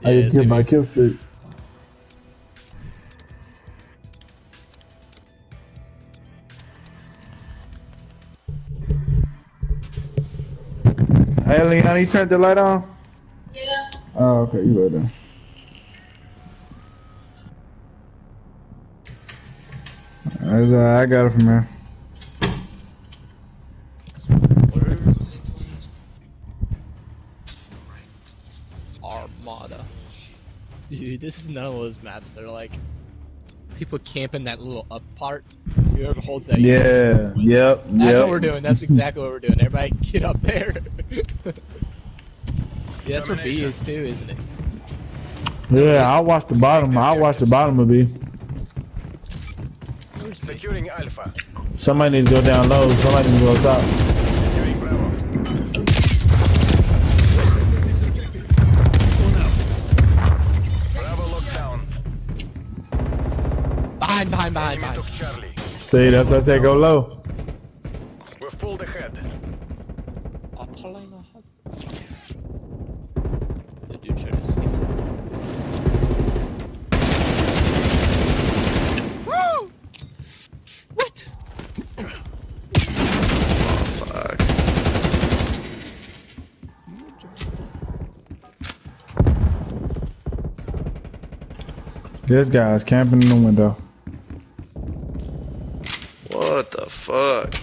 I get killed by kill streak. Hey, Leon, you turned the light on? Yeah. Oh, okay, you right there. I got it from here. Armada. Dude, this is none of those maps that are like people camping that little up part. Whoever holds that. Yeah, yep. That's what we're doing. That's exactly what we're doing. Everybody get up there. Yeah, that's where B is too, isn't it? Yeah, I'll watch the bottom. I'll watch the bottom of B. Securing Alpha. Somebody needs to go down low. Somebody needs to go top. Securing Bravo. Bravo locked down. Behind. Took Charlie. See, that's why I said go low. We've pulled ahead. The dude tried to sneak. What? Fuck. This guy's camping in the window. What the fuck?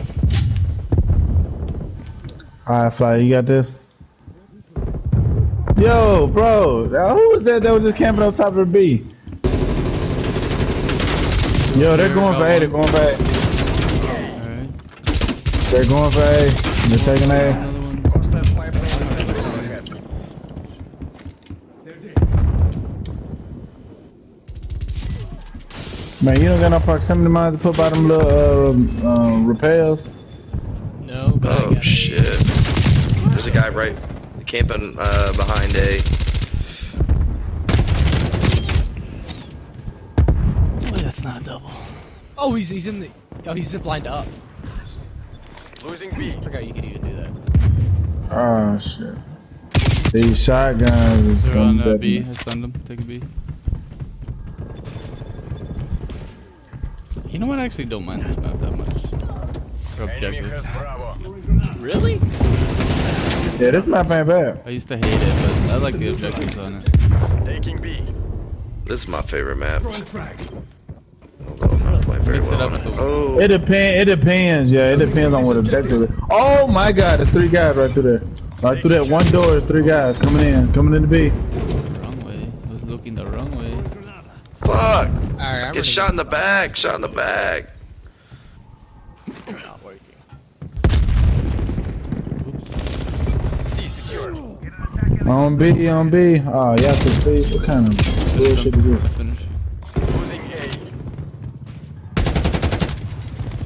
Alright, Fly, you got this? Yo, bro, who was that was just camping on top of the B? Yo, they're going for A, they're going for A. Alright. They're going for A. They're taking A. Hostile pipeline established ahead. Man, you don't got no proximity mines to put by them little repels? No, but I Oh got shit. There's a guy right camping behind A. Oh, that's not double. Oh, he's in the. Oh, he's ziplined up. Losing B. I forgot you could even do that. Oh shit. These shotguns is They're gonna on be B. I stunned them. Take a B. You know what? I actually don't mind this map that much. For Enemy objective. has Bravo. Really? Yeah, this map ain't bad. I used to hate it, but I like the objectives on it. Taking B. This is my favorite map. Although I'm not playing very Mix it well up on it. with the- Oh, It depends, yeah, it depends on what objective it is. Oh my god, there's 3 guys right through there. Right through that one door, there's 3 guys coming in the B. Wrong way. I was looking the wrong way. fuck! Alright, Get shot in the back. Shot in the back. Not working. C secured. On B. Oh, you have to see what kind of bullshit is this? Finish. Losing A.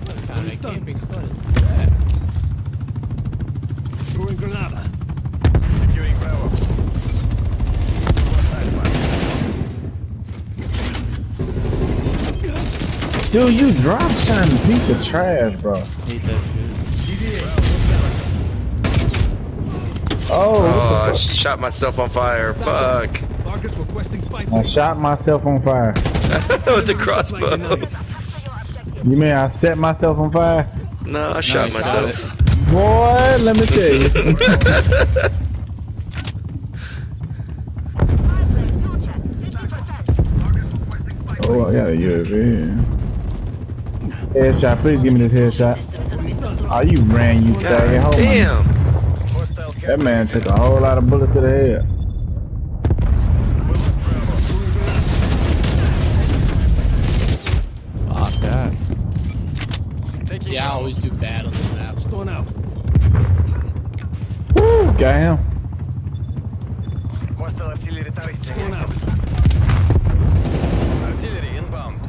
What kind of camping spot is that? Throwing Granada. Securing Bravo. Lost Alpha. Dude, you drop shot a piece of trash, bro. Hate that shit. Oh, Oh, I what shot myself on fire. Fuck. Targets requesting spy. I shot myself on fire. With the crossbow. You mean I set myself on fire? No, I shot you myself. shot Boy, let me tell you. Oh, I got a UAV. Headshot, please give me this headshot. Oh, you ran, you faggot. Hold on. Damn. Hostile That man took a whole lot of bullets to the head. Fuck that. Yeah, I always do bad on this map. Stone out. Woo, got him. Hostile artillery targeting active. Artillery inbound.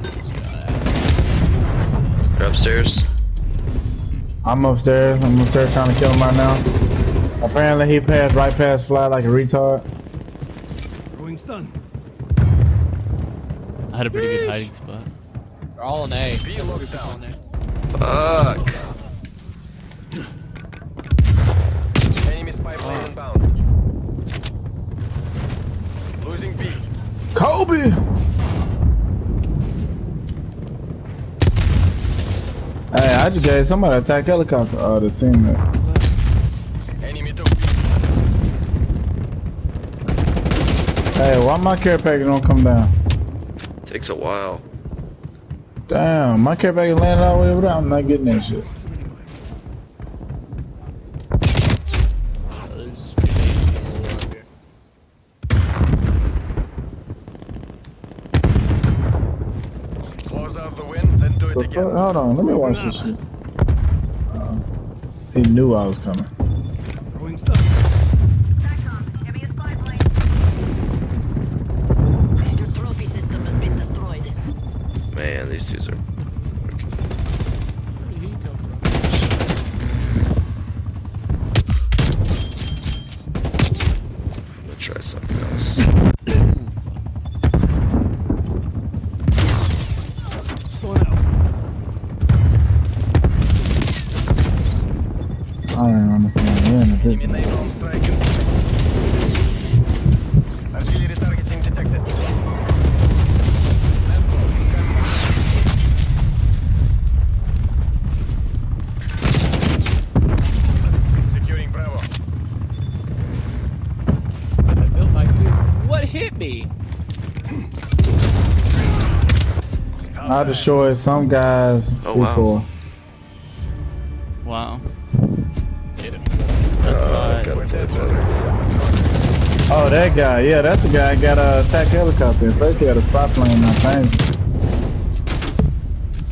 They're upstairs. I'm upstairs trying to kill him right now. Apparently he passed right past Fly like a retard. Throwing stun. I had a pretty good hiding spot. They're all in A. Be locked down. Fuck. Enemy spy plane inbound. Losing B. Kobe! Hey, I just gave somebody an attack helicopter. Oh, this teammate. Enemy took B. Hey, why my care package don't come down? Takes a while. Damn, my care package landed all the way over there. I'm not getting that shit. Close out the win, then do it The again. fuck? Hold on, let me watch this shit. He knew I was coming. Throwing stun. Your trophy system has been destroyed. Man, these dudes are. Where did he come from? I'm gonna try something else. Stone out. I don't understand. We're in the Enemy business. naval striking. Artillery targeting detected. Securing Bravo. I built my dude. What hit me? I destroyed some guys Oh, C4. Wow. Gotta play better. Oh, that guy. Yeah, that's the guy. Got a attack helicopter. First he had a spy plane. Not paying.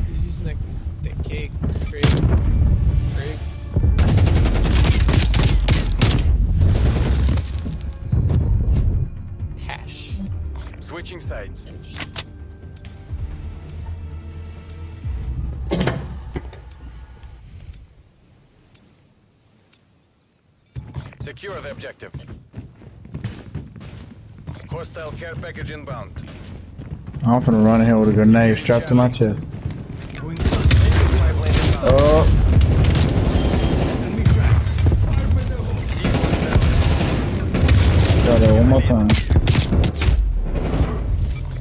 He's using that cake. Craig. Hash. Switching sides. Secure the objective. Hostile care package inbound. I'm finna run in here with a grenade strapped to my chest. Throwing stun. Enemy spy plane inbound. Oh, Enemy cracked. try that one more time.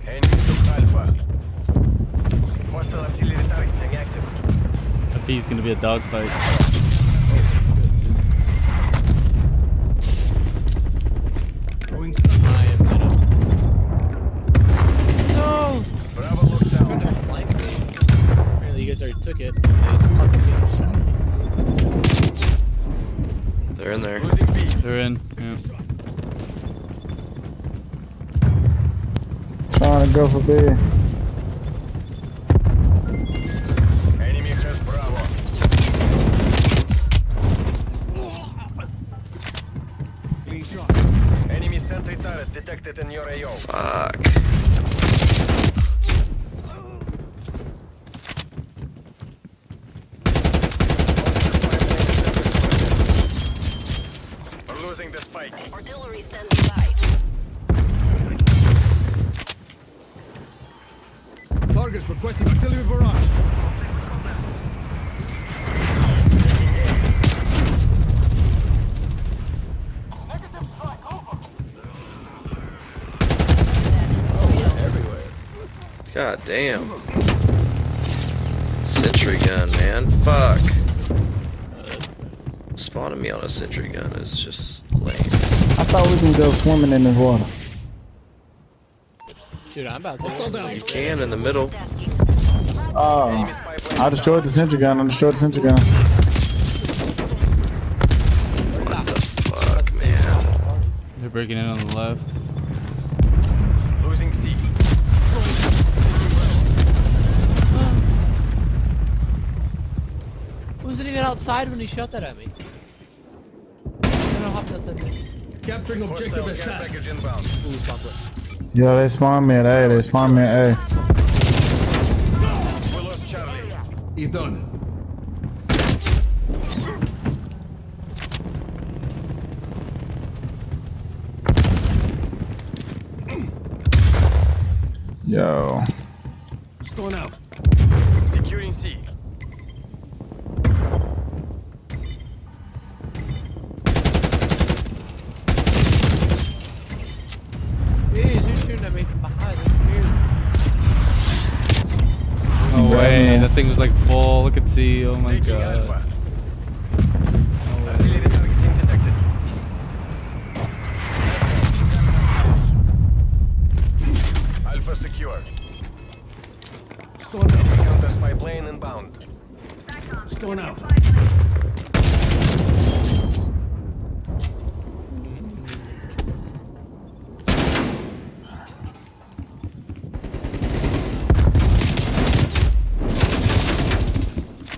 Enemy took Alpha. Hostile artillery targeting active. That B's gonna be a dogfight. Throwing stun. I am gonna. No! Bravo locked down. Just flanked me. Apparently, you guys already took it. They just fucking get shot. They're in there. Losing B. They're in. Yeah. Trying to go for B. Enemy has Bravo. Clean shot. Enemy sentry turret detected in your AO. Fuck. We're losing this fight. Artillery standing by. Targets requesting artillery barrage. Negative strike over. God damn. Sentry gun, man. Fuck. Spawning me on a sentry gun is just lame. I thought we can go swimming in this water. Dude, I'm about to. You can in the middle. Oh, I destroyed the sentry gun. I destroyed the sentry gun. What the fuck, man? They're breaking in on the left. Losing C. wasn't even outside when he shot that at me. I hopped outside me. Capturing objective as task. Ooh, chocolate. Yeah, they spawned me at A. They spawned me at A. We lost Charlie. He's done. Yo. Going out. Securing C. Jeez, who's shooting at me from behind? That's weird. No way, that thing was like full. Look at C. Oh my god. Alpha. Artillery targeting detected. Alpha secure. Counter spy plane inbound. Going out.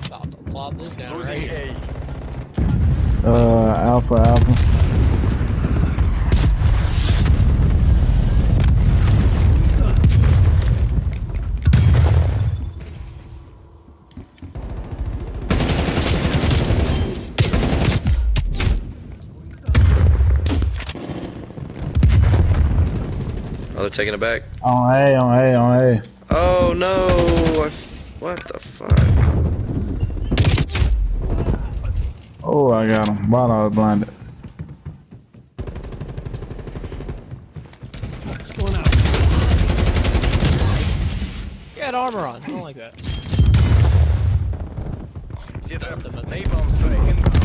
About to plop this down Losing right here. Alpha, Alpha. Oh, they're taking it back. On A, on A, on A. Oh no! What the fuck? Oh, I got him. While I was blinded. Going out. You had armor on. I don't like that. Sit-rep. Napalm strike inbound.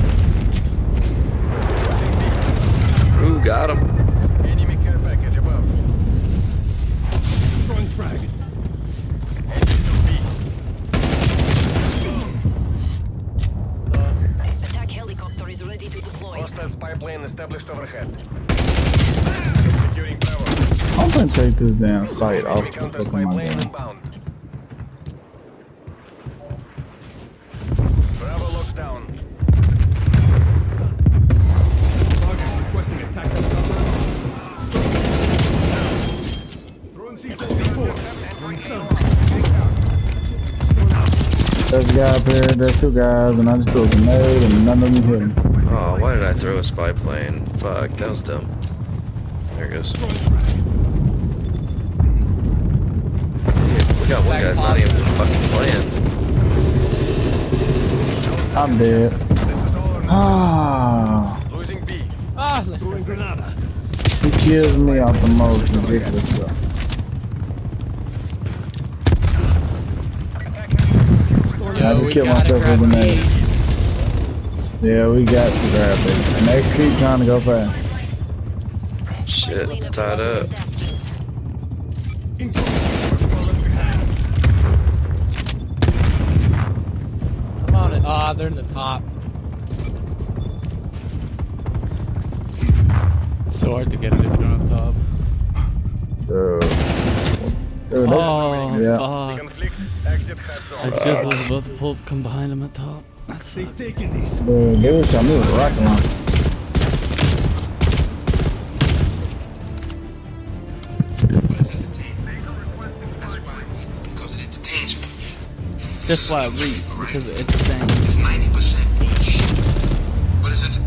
Ooh, got him. Enemy care package above. Throwing frag. Engine to B. Attack helicopter is ready to deploy. Hostile spy plane established overhead. Securing Bravo. I'm gonna take this damn sight off Enemy the counter fuck spy of my plane gun. inbound. Bravo locked down. Target requesting attack helicopter. Throwing C4. Throwing stun. There's a guy up here, there's two guys, and I just threw a grenade and none of them hit me. Oh, why did I throw a spy plane? Fuck, that was dumb. There it goes. We got one guy's not even fucking playing. I'm dead. Ah, Losing B. Ah, Throwing granada. he kills me off the most ridiculous stuff. I yo, just we killed gotta myself with a grab grenade. B. Yeah, we got to grab it. And they keep trying to go fast. Shit, it's tied up. I'm on it. Ah, they're in the top. So hard to get it if you don't have top. Dude, Oh, yeah. fuck. Conflict. Exit head zone. I just was about to combine them at top. They've taken these. Dude, they were trying to move a rocket launcher. That's why I read, because it's the same. It's 90% each. What is it?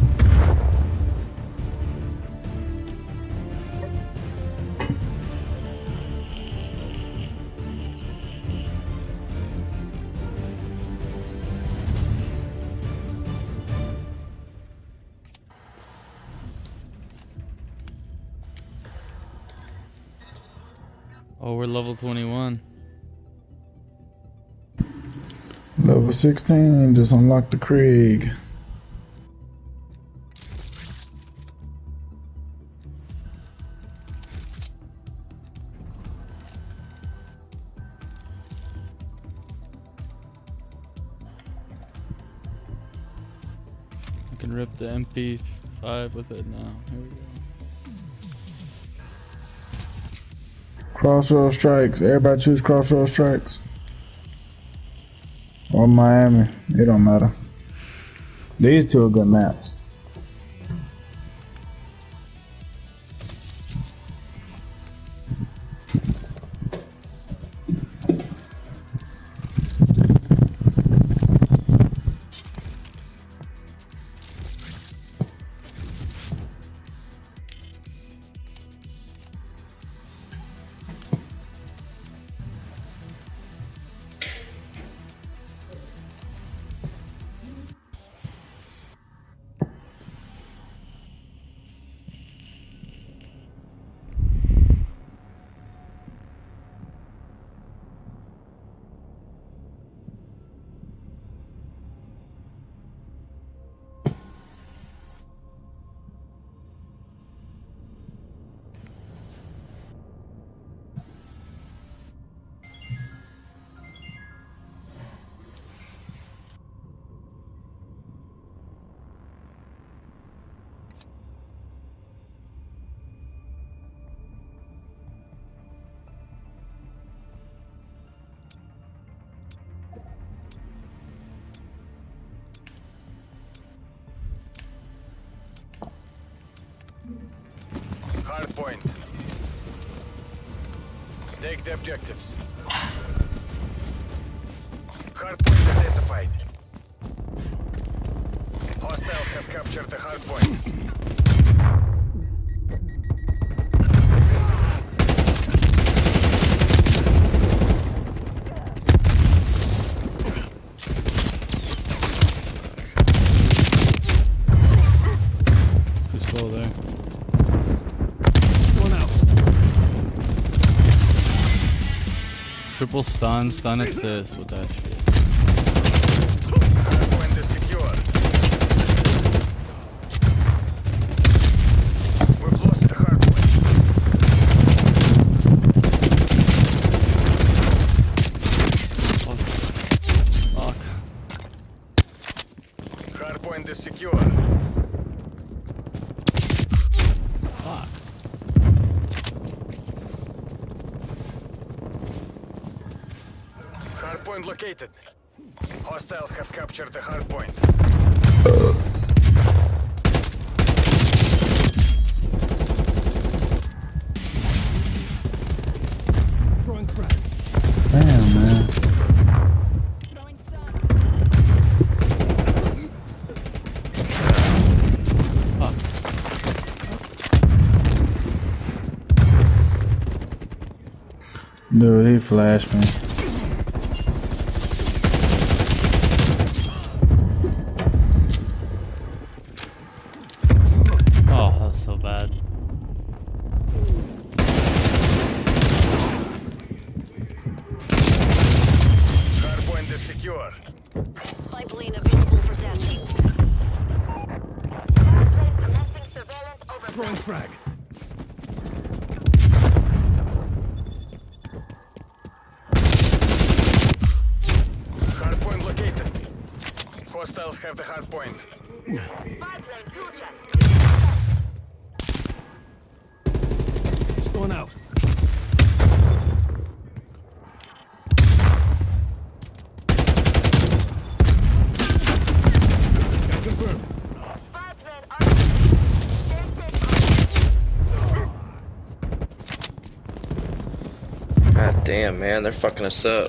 Oh, we're level 21. Level 16, just unlock the Krieg. I can rip the MP5 with it now. Here we go. Crossroad Strikes. Everybody choose Crossroad Strikes. Or Miami. It don't matter. These two are good maps. Hard point. Take the objectives. Hard point identified. Hostiles have captured the hard point. Just go there. Triple stun assist with that shit. Hardpoint is secure. We've lost the hardpoint. Fuck. Hardpoint is secure. Fuck. Hardpoint located. Hostiles have captured the hardpoint. Damn, man. Dude, he flashed me. Oh, that was so bad. Hardpoint is secure. Spy plane available for testing. Plane commencing surveillance over. Throwing frag. Hardpoint located. Hostiles have the hardpoint. Going out. Can confirm. God damn, man, they're fucking us up.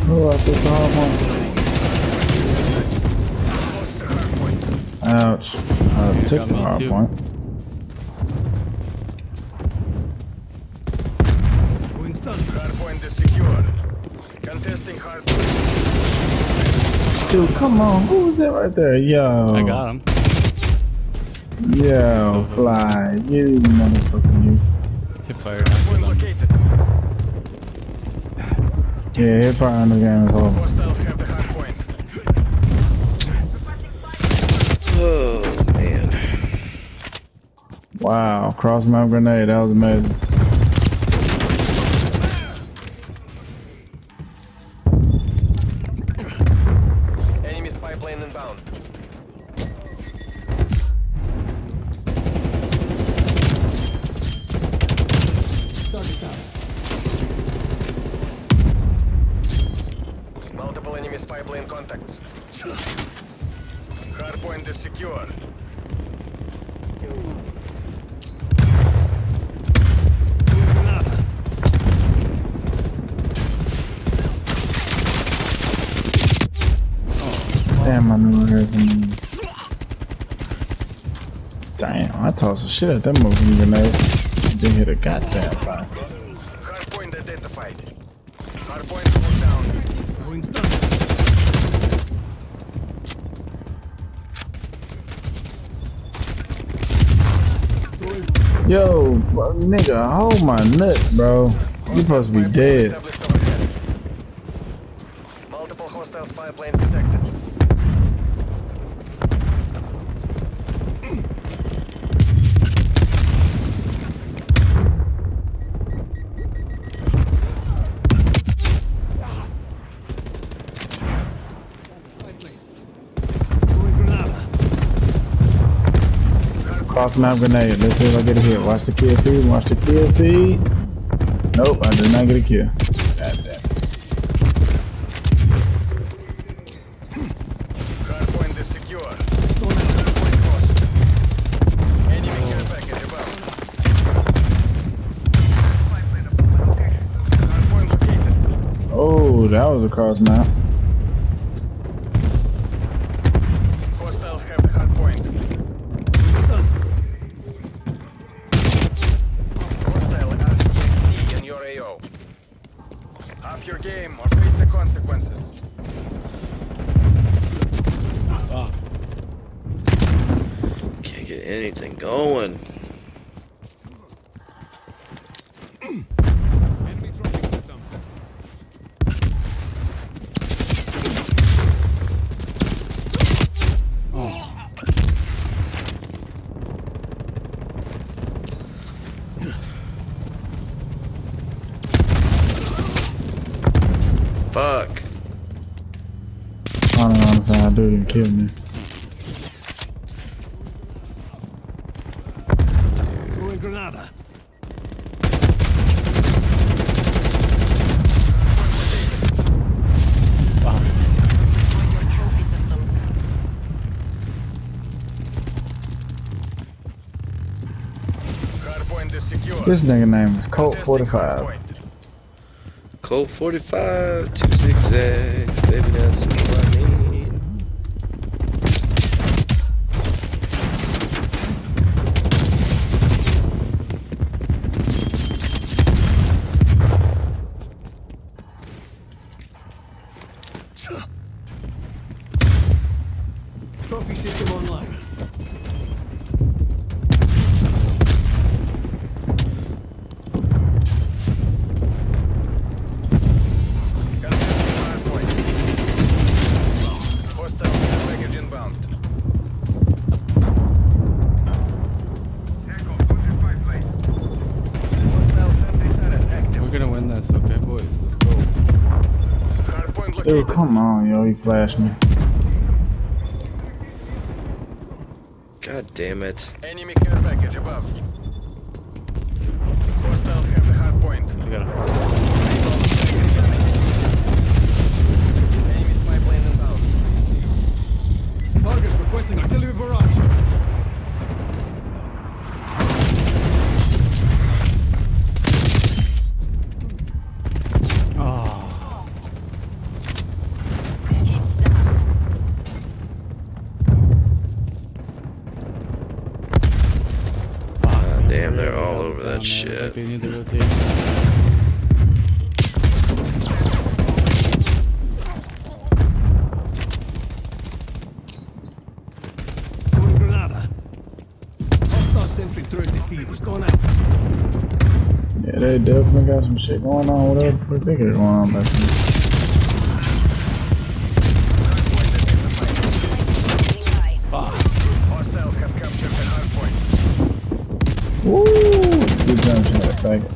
Oh, I took the hard point. Ouch. I took the hard point. Going stun. Hardpoint is secure. Contesting hardpoint. Dude, come on. Who was that right there? Yo. I got him. Yo, Fly. You motherfucker, you. Hit fire after them. Yeah, hit fire on the game as well. Hostiles have the hardpoint. Oh, man. Wow, cross map grenade. That was amazing. Enemy spy plane inbound. Enemy spy plane contacts. Hardpoint is secure. Damn, I knew I heard something. Damn, I tossed some shit at that moving grenade. Didn't hit a goddamn fire. Hardpoint identified. Hardpoint hold down. Yo, nigga, hold my nuts, bro. You supposed to be dead. Multiple hostile spy planes detected. Cross map grenade. Let's see if I get a hit. Watch the kill feed. Watch the kill feed. Nope, I did not get a kill. God damn. Hardpoint is secure. Enemy care package above. Hardpoint located. Oh, that was a cross map. Hostiles have the hardpoint. Hostile RCXD in your AO. Up your game or face the consequences. Can't get anything going. Enemy trophy system. Fuck. I don't know what I'm saying. I do didn't kill me. Throwing Granada. Hardpoint is secure. This nigga name is Colt 45. Colt 45, 2 zigzags, baby, that's what I need. Trophy system online. Hostile care package inbound. Hostile sentry turret active. We're gonna win this, okay, boys? Let's go. Hardpoint located. Dude, come on, yo, he flashed me. God damn it. Enemy care package above. Hostiles have the hardpoint. I got a Enemy spy plane inbound. Targets requesting artillery barrage. Damn, they're all over that shit. They need to rotate. Throwing Granada. Hostile sentry turret defeated. Stone out. Yeah, they definitely got some shit going on. Whatever the fuck they got going on back there. Hostiles have captured the hardpoint. Woo! Good jump shot, faggot.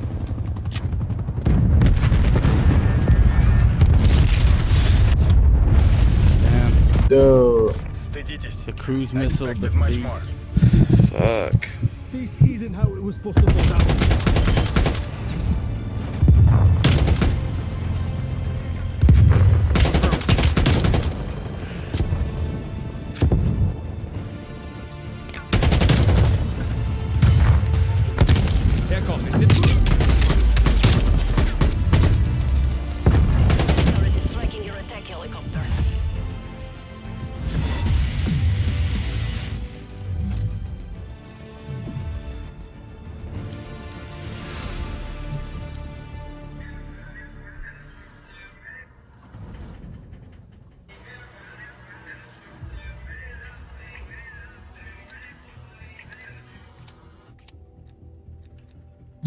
Damn. Dude. The cruise missile Expected much defeat. more. Fuck. This isn't how it was supposed to go down.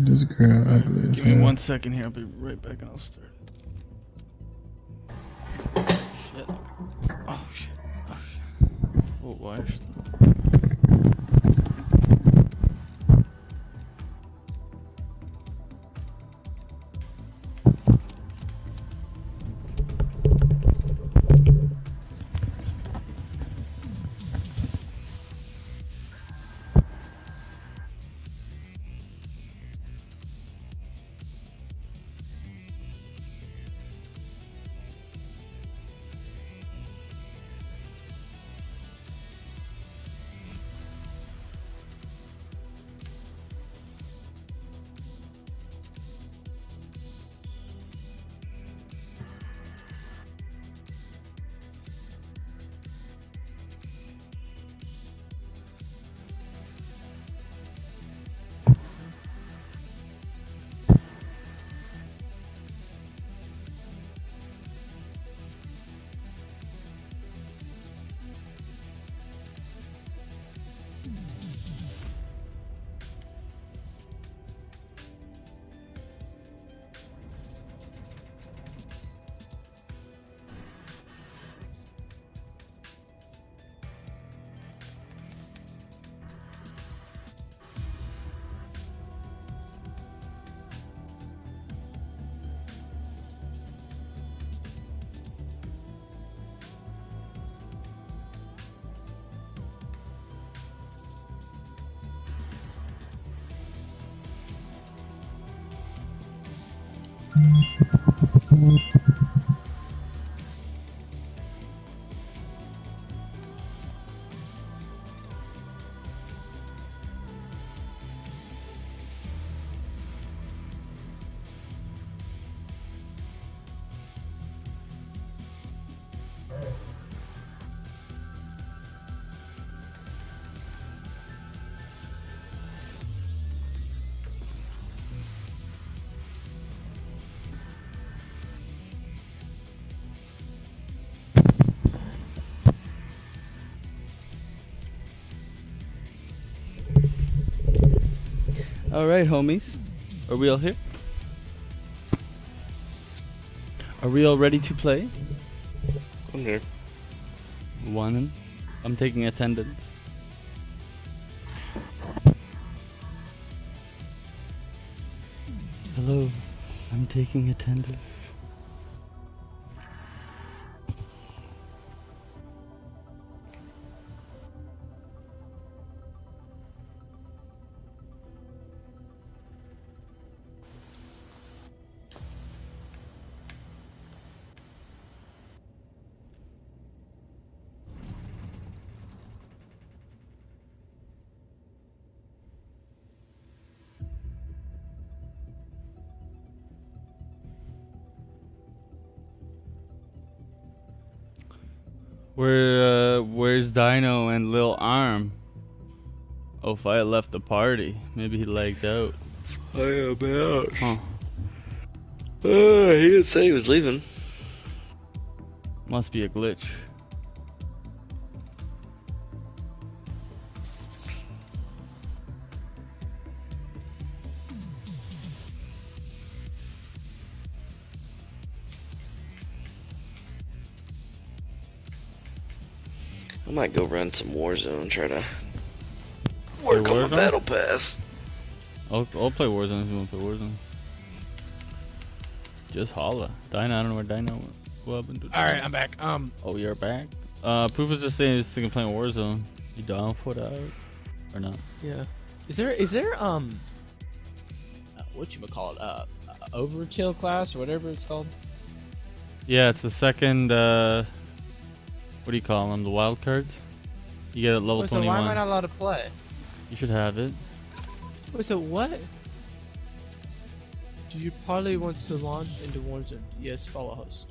This girl ugly as Give me hell. 1 second here. I'll be right back and I'll start. Shit. Oh shit. Oh shit. Oh, wires. Alright, homies. Are we all here? Are we all ready to play? I'm here. One. I'm taking attendance. Hello. I'm taking attendance. Where's Dino and Lil Arm? Oh, Fire left the party. Maybe he lagged out. I am out. Huh. He didn't say he was leaving. Must be a glitch. I might go run some Warzone, try to work on my battle pass. I'll play Warzone if you want to play Warzone. Just holla. Dino, I don't know where Dino went. What happened to Dino? Alright, I'm back. Oh, you're back? Proof was just saying he's thinking of playing Warzone. You down for that? Or not? Yeah. Is there whatchamacallit, overkill class or whatever it's called? Yeah, it's the second, what do you call them? The wild cards? You get it level 21. So why am I not allowed to play? You should have it. Wait, so what? Do you probably want to launch into Warzone? Yes, follow host.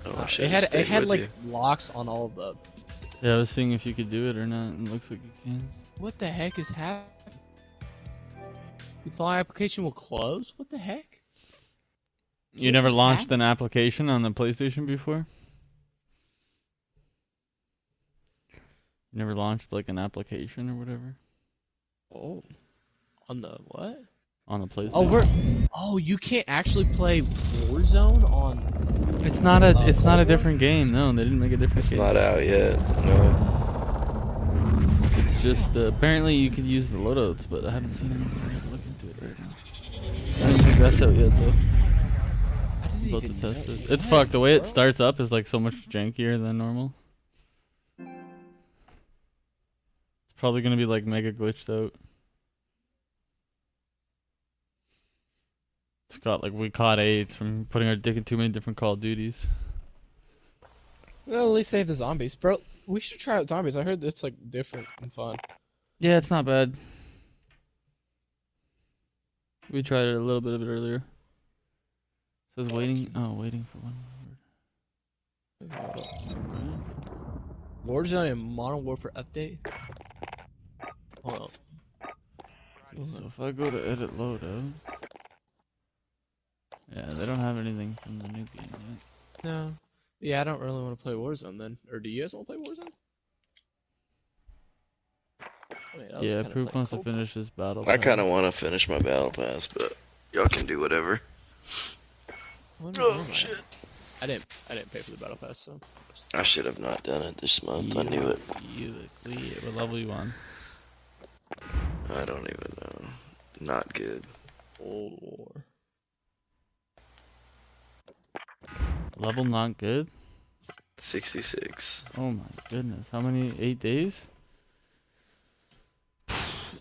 Oh, It had like locks on all of the. Yeah, I was seeing if you could do it or not. It looks like you can. What the heck is happening? The Fly application will close? What the heck? You never launched an application on the PlayStation before? You never launched like an application or whatever? Oh. On the what? On a PlayStation. Oh, you can't actually play Warzone on. It's not a different game. No, they didn't make a different game. It's not out yet. No. It's just apparently you could use the loadouts, but I haven't seen anything. I have to look into it right now. I don't think that's out yet though. About to test it. It's fucked. The way it starts up is like so much jankier than normal. It's probably gonna be like mega glitched out. It's got like we caught AIDS from putting our dick in too many different Call of Duties. Well, at least save the zombies, bro. We should try out zombies. I heard it's like different and fun. Yeah, it's not bad. We tried it a little bit of it earlier. It says waiting. Oh, waiting for 1 word. Warzone and Modern Warfare update. Hold on. So if I go to edit loadout, yeah, they don't have anything from the new game yet. No. Yeah, I don't really want to play Warzone then. Or do you guys want to play Warzone? Wait, yeah, Proof wants to finish this battle. I kind of want to finish my battle pass, but y'all can do whatever. Oh shit! I didn't pay for the battle pass, so. I should have not done it this month. I knew it. What level you on? I don't even know. Not good. Old War. Level not good? 66. Oh my goodness. How many? 8 days?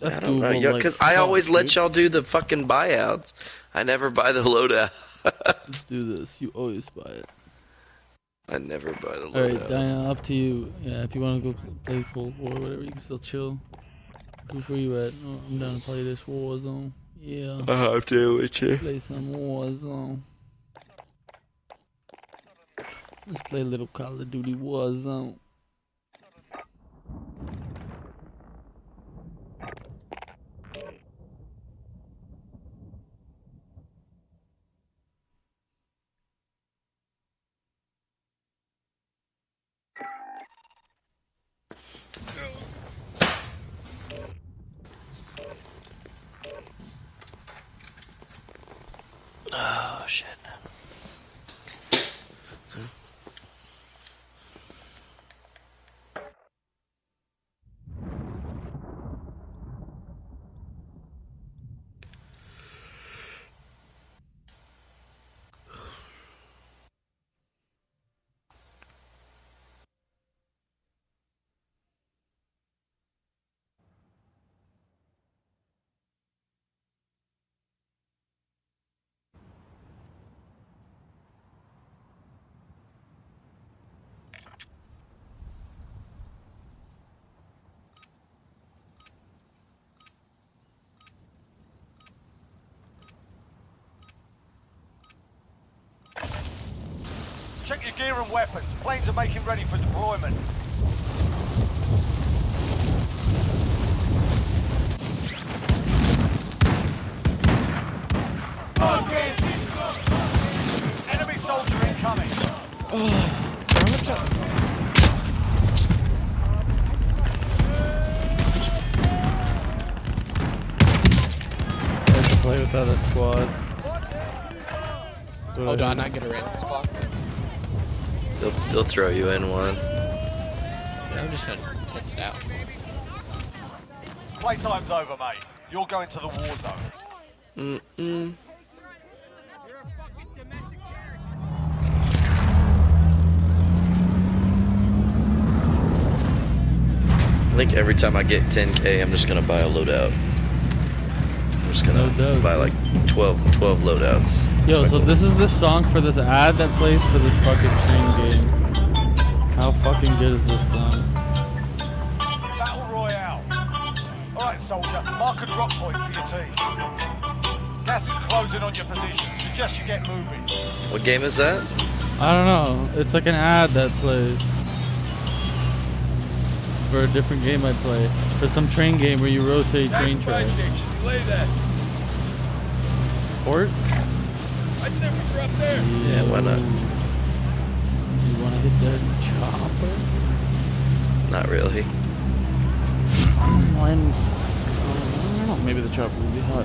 That's I don't know, doable, because like, I always let y'all do the fucking buyouts. I never buy the loadout. Let's do this. You always buy it. I never buy the loadout. Alright, Diana, up to you. Yeah, if you want to go play Cold War or whatever, you can still chill. Where you at? Oh, I'm down to play this Warzone. Yeah. I'll do it with you. Play some Warzone. Let's play a little Call of Duty Warzone. Oh shit. Check your gear and weapons. Planes are making ready for deployment. Enemy soldier incoming. I can play without a squad. Oh, do I not get a random spot? They'll throw you in one. I'm just gonna test it out. Playtime's over, mate. You're going to the war zone. I think every time I get 10k, I'm just gonna buy a loadout. I'm just gonna buy like 12 loadouts. Yo, so this is the song for this ad that plays for this fucking train game. How fucking good is this song? Battle Royale. Alright, soldier. Mark a drop point for your team. Gas is closing on your position. Suggest you get moving. What game is that? I don't know. It's like an ad that plays for a different game I play. For some train game where you rotate train tracks. Play that. Port? I think we were up there. Yeah, why not? You wanna hit that chopper? Not really. Oh, maybe the chopper will be hot.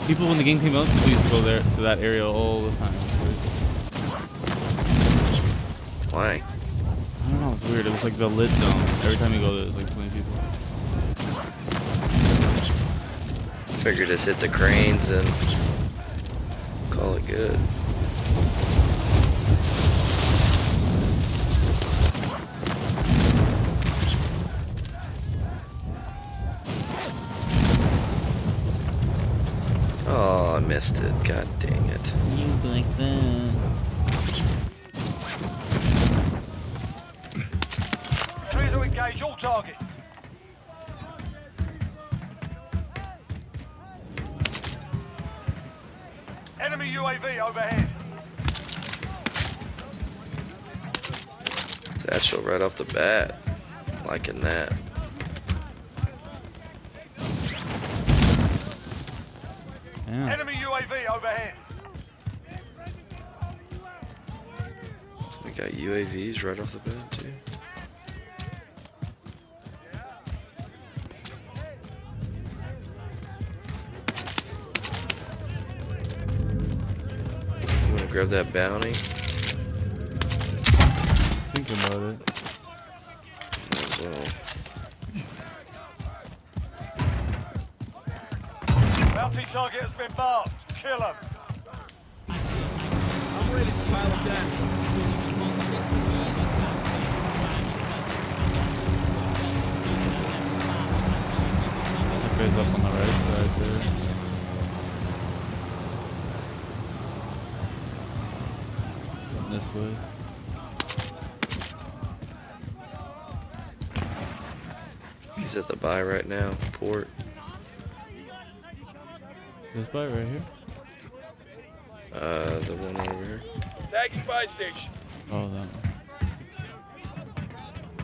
People when the game came out, we used to go there to that area all the time. Why? I don't know, it's weird. It was like the lit zone. Every time you go there, there's like 20 people. Figured just hit the cranes and call it good. Oh, I missed it. God dang it. You like that. Clear to engage all targets. Enemy UAV overhead. Satchel right off the bat. Liking that. Yeah. Enemy UAV overhead. So we got UAVs right off the bat too. You wanna grab that bounty? Think about it. Might as well. Bounty target has been marked. Kill him. I'm ready to pile them down. That guy's up on the right side there. This way. He's at the buy right now. Port. This buy right here? The one over here. Tagging buy station. Oh, that one.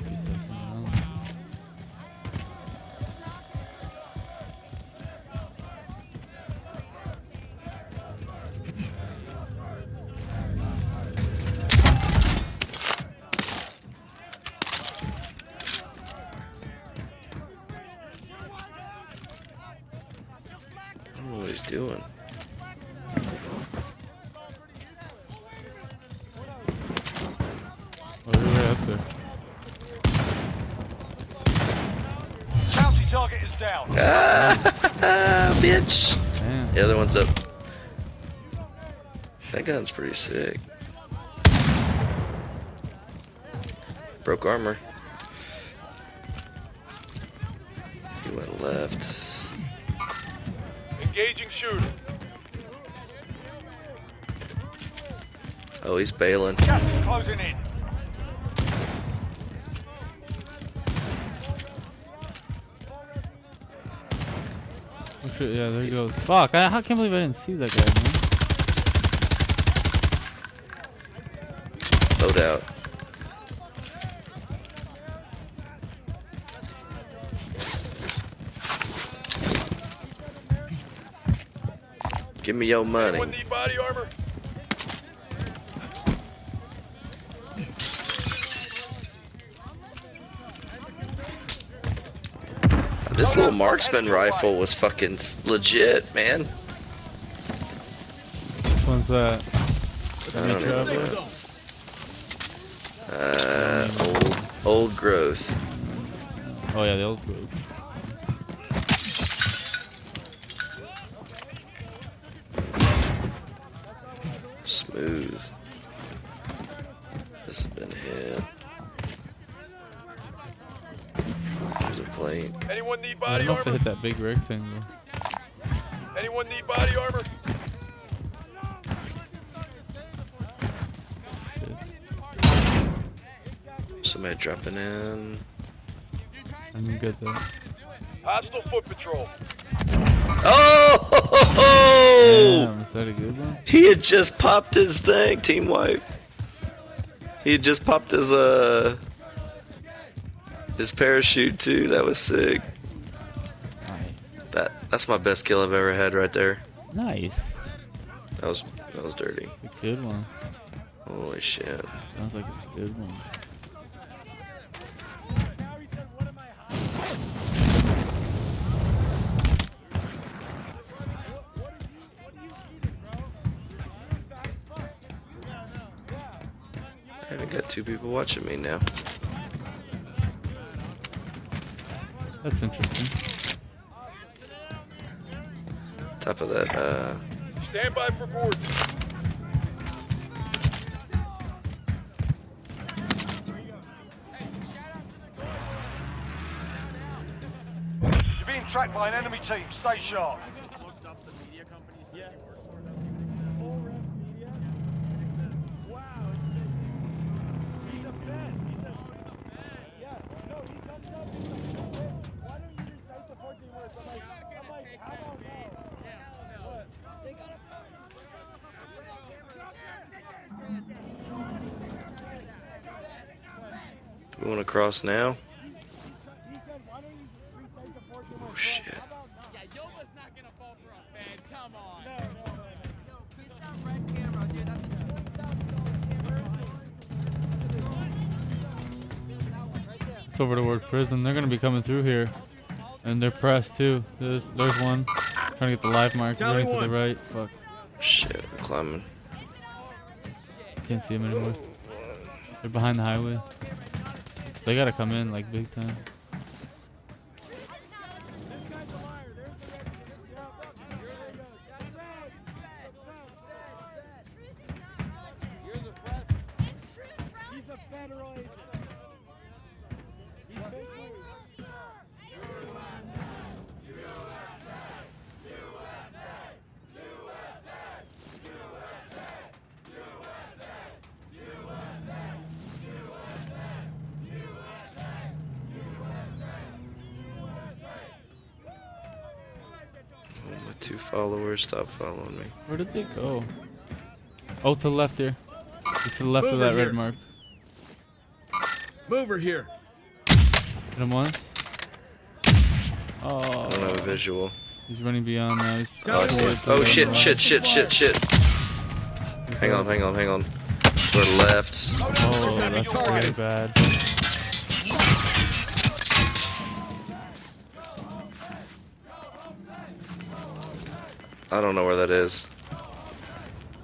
Guess that's someone else. I don't know what he's doing. Oh, you're right up there. Bounty target is down. Ah, bitch. Damn. The other one's up. That gun's pretty sick. Broke armor. He went left. Engaging shooter. Oh, he's bailing. Gas is closing in. Oh shit, yeah, there he goes. Fuck, I can't believe I didn't see that guy, man. Load out. Give me your money. Anyone need body armor? This little marksman rifle was fucking legit, man. Which one's that? I don't know. Old growth. Oh yeah, the old growth. Smooth. This has been hit. There's a plate. Anyone need I body don't know if they armor? hit that big rectangle. Anyone need body armor? Somebody dropping in. I didn't get that. Hostile foot patrol. Oh! Damn, is that a good one? He had just popped his thing, team wipe. He had just popped his parachute too. That was sick. That's my best kill I've ever had right there. Nice. That was dirty. A good one. Holy shit. Sounds like a good one. I even got 2 people watching me now. That's interesting. Top of that, Stand by for board. You're being tracked by an enemy team. Stay sharp. we want to cross now? Oh shit. It's over toward prison. They're gonna be coming through here, and they're pressed too. There's one trying to get the live mark. Running to the right. Fuck. Shit, I'm climbing. Can't see them anymore. They're behind the highway. They gotta come in like big time. My 2 followers stopped following me. Where did they go? Oh, to the left here. Just to the left of that red mark. Mover here. Hit him once. Oh. I don't have a visual. He's running beyond now. Oh shit, shit. Hang on. Sort of left. Oh, that's pretty bad. I don't know where that is.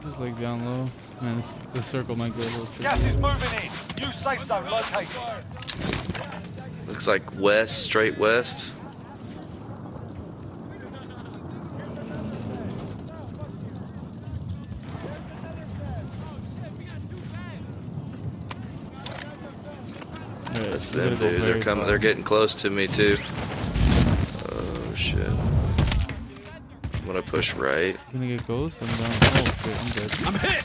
Just like down low. Man, this circle might get a little tricky. Gas is moving in. New safe zone located. Looks like west, straight west. That's them, dude. They're coming. They're getting close to me too. Oh shit. I'm gonna push right. I'm gonna get ghost. I'm down. Oh shit, I'm dead. I'm hit.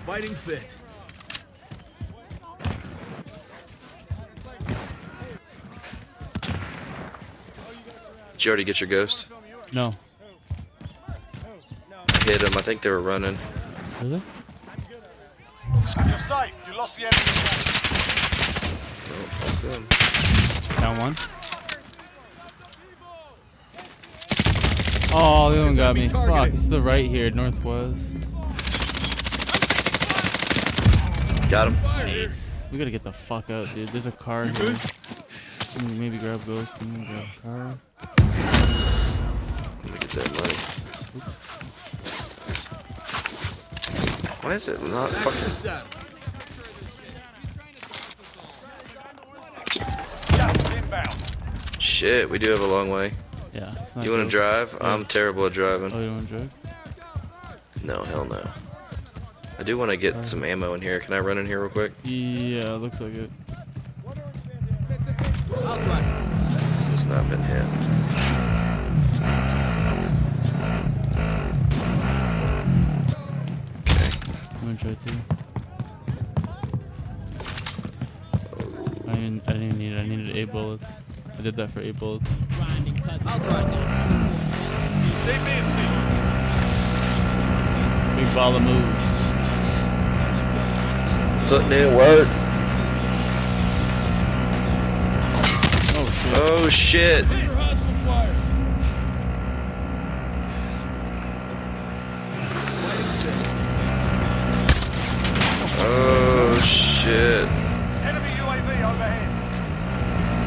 Fighting fit. Did you already get your ghost? No. Hit them. I think they were running. Really? You're safe. You lost the enemy. Oh, that's them. Down one. Oh, the other one got me. Fuck, it's to the right here, northwest. Got him. Nice. We gotta get the fuck out, dude. There's a car here. Maybe grab ghost and grab a car. Let me get that money. Oops. Why is it not fucking... Shit, we do have a long way. Yeah. Do you want to drive? Yeah. I'm terrible at driving. Oh, you want to drive? No, hell no. I do want to get some ammo in here. Can I run in here real quick? Yeah, looks like it. I'll drive. This has not been hit. Okay. I'm gonna try to. I didn't even need it. I needed 8 bullets. I did that for 8 bullets. I'll drive. Big ball of moves. Putting in work. Oh shit. Oh shit. Oh shit. Enemy UAV overhead.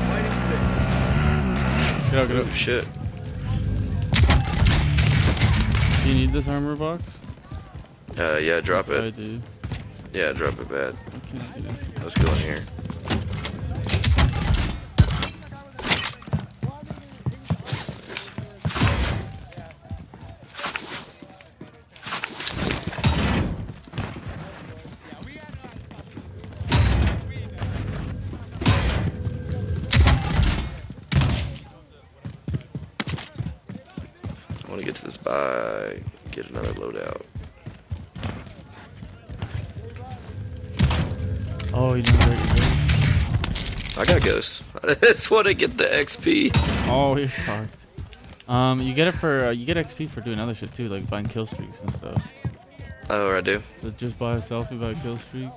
Fighting out, get Oh out. shit. Do you need this armor box? Yeah, drop Yes, it. I do. Yeah, drop it bad. Okay, dude. Let's go in here. I want to get to this buy, get another loadout. Oh, you know what I got ghost. I just want to get the XP. Oh, you're fucked. You get it for you get XP for doing other shit too, like buying kill streaks and stuff. Oh, I do. So just buy a selfie, buy a kill streak.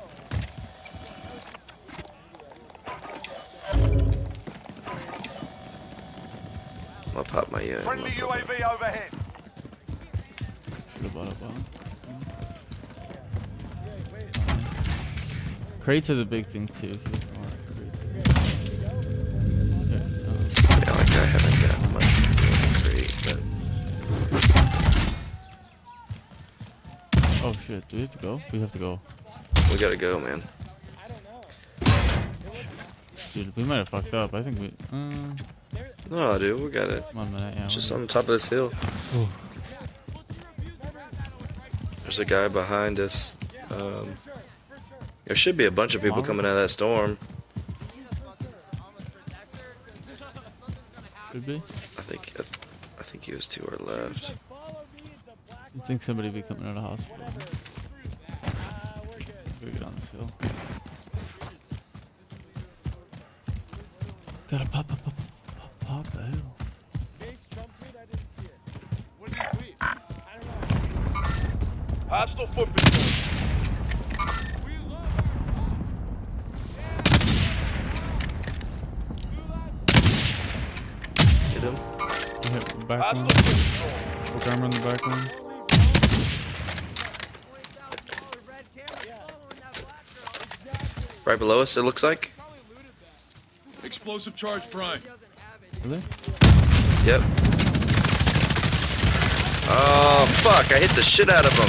I'll pop my Friendly UAV overhead. Should've bought a bomb. Crates are the big thing too. If you want crates. Yeah, like I haven't got much crate, but Oh shit, do we have to go? We have to go. we gotta go, man. Dude, we might have fucked up. I think we. No, dude, we got it. 1 minute, yeah. Just on the top of this hill. Ooh. There's a guy behind us. There should be a bunch of people coming out of that storm. Could be. I think he was to our left. You think somebody would be coming out of hospital? Gotta get on this hill. Gotta pop the hill. Hostile foot patrol. Hit him. Hit back one. Hook armor on the back one. Right below us, it looks like. Explosive charge prime. Really? Yep. Oh, fuck. I hit the shit out of him.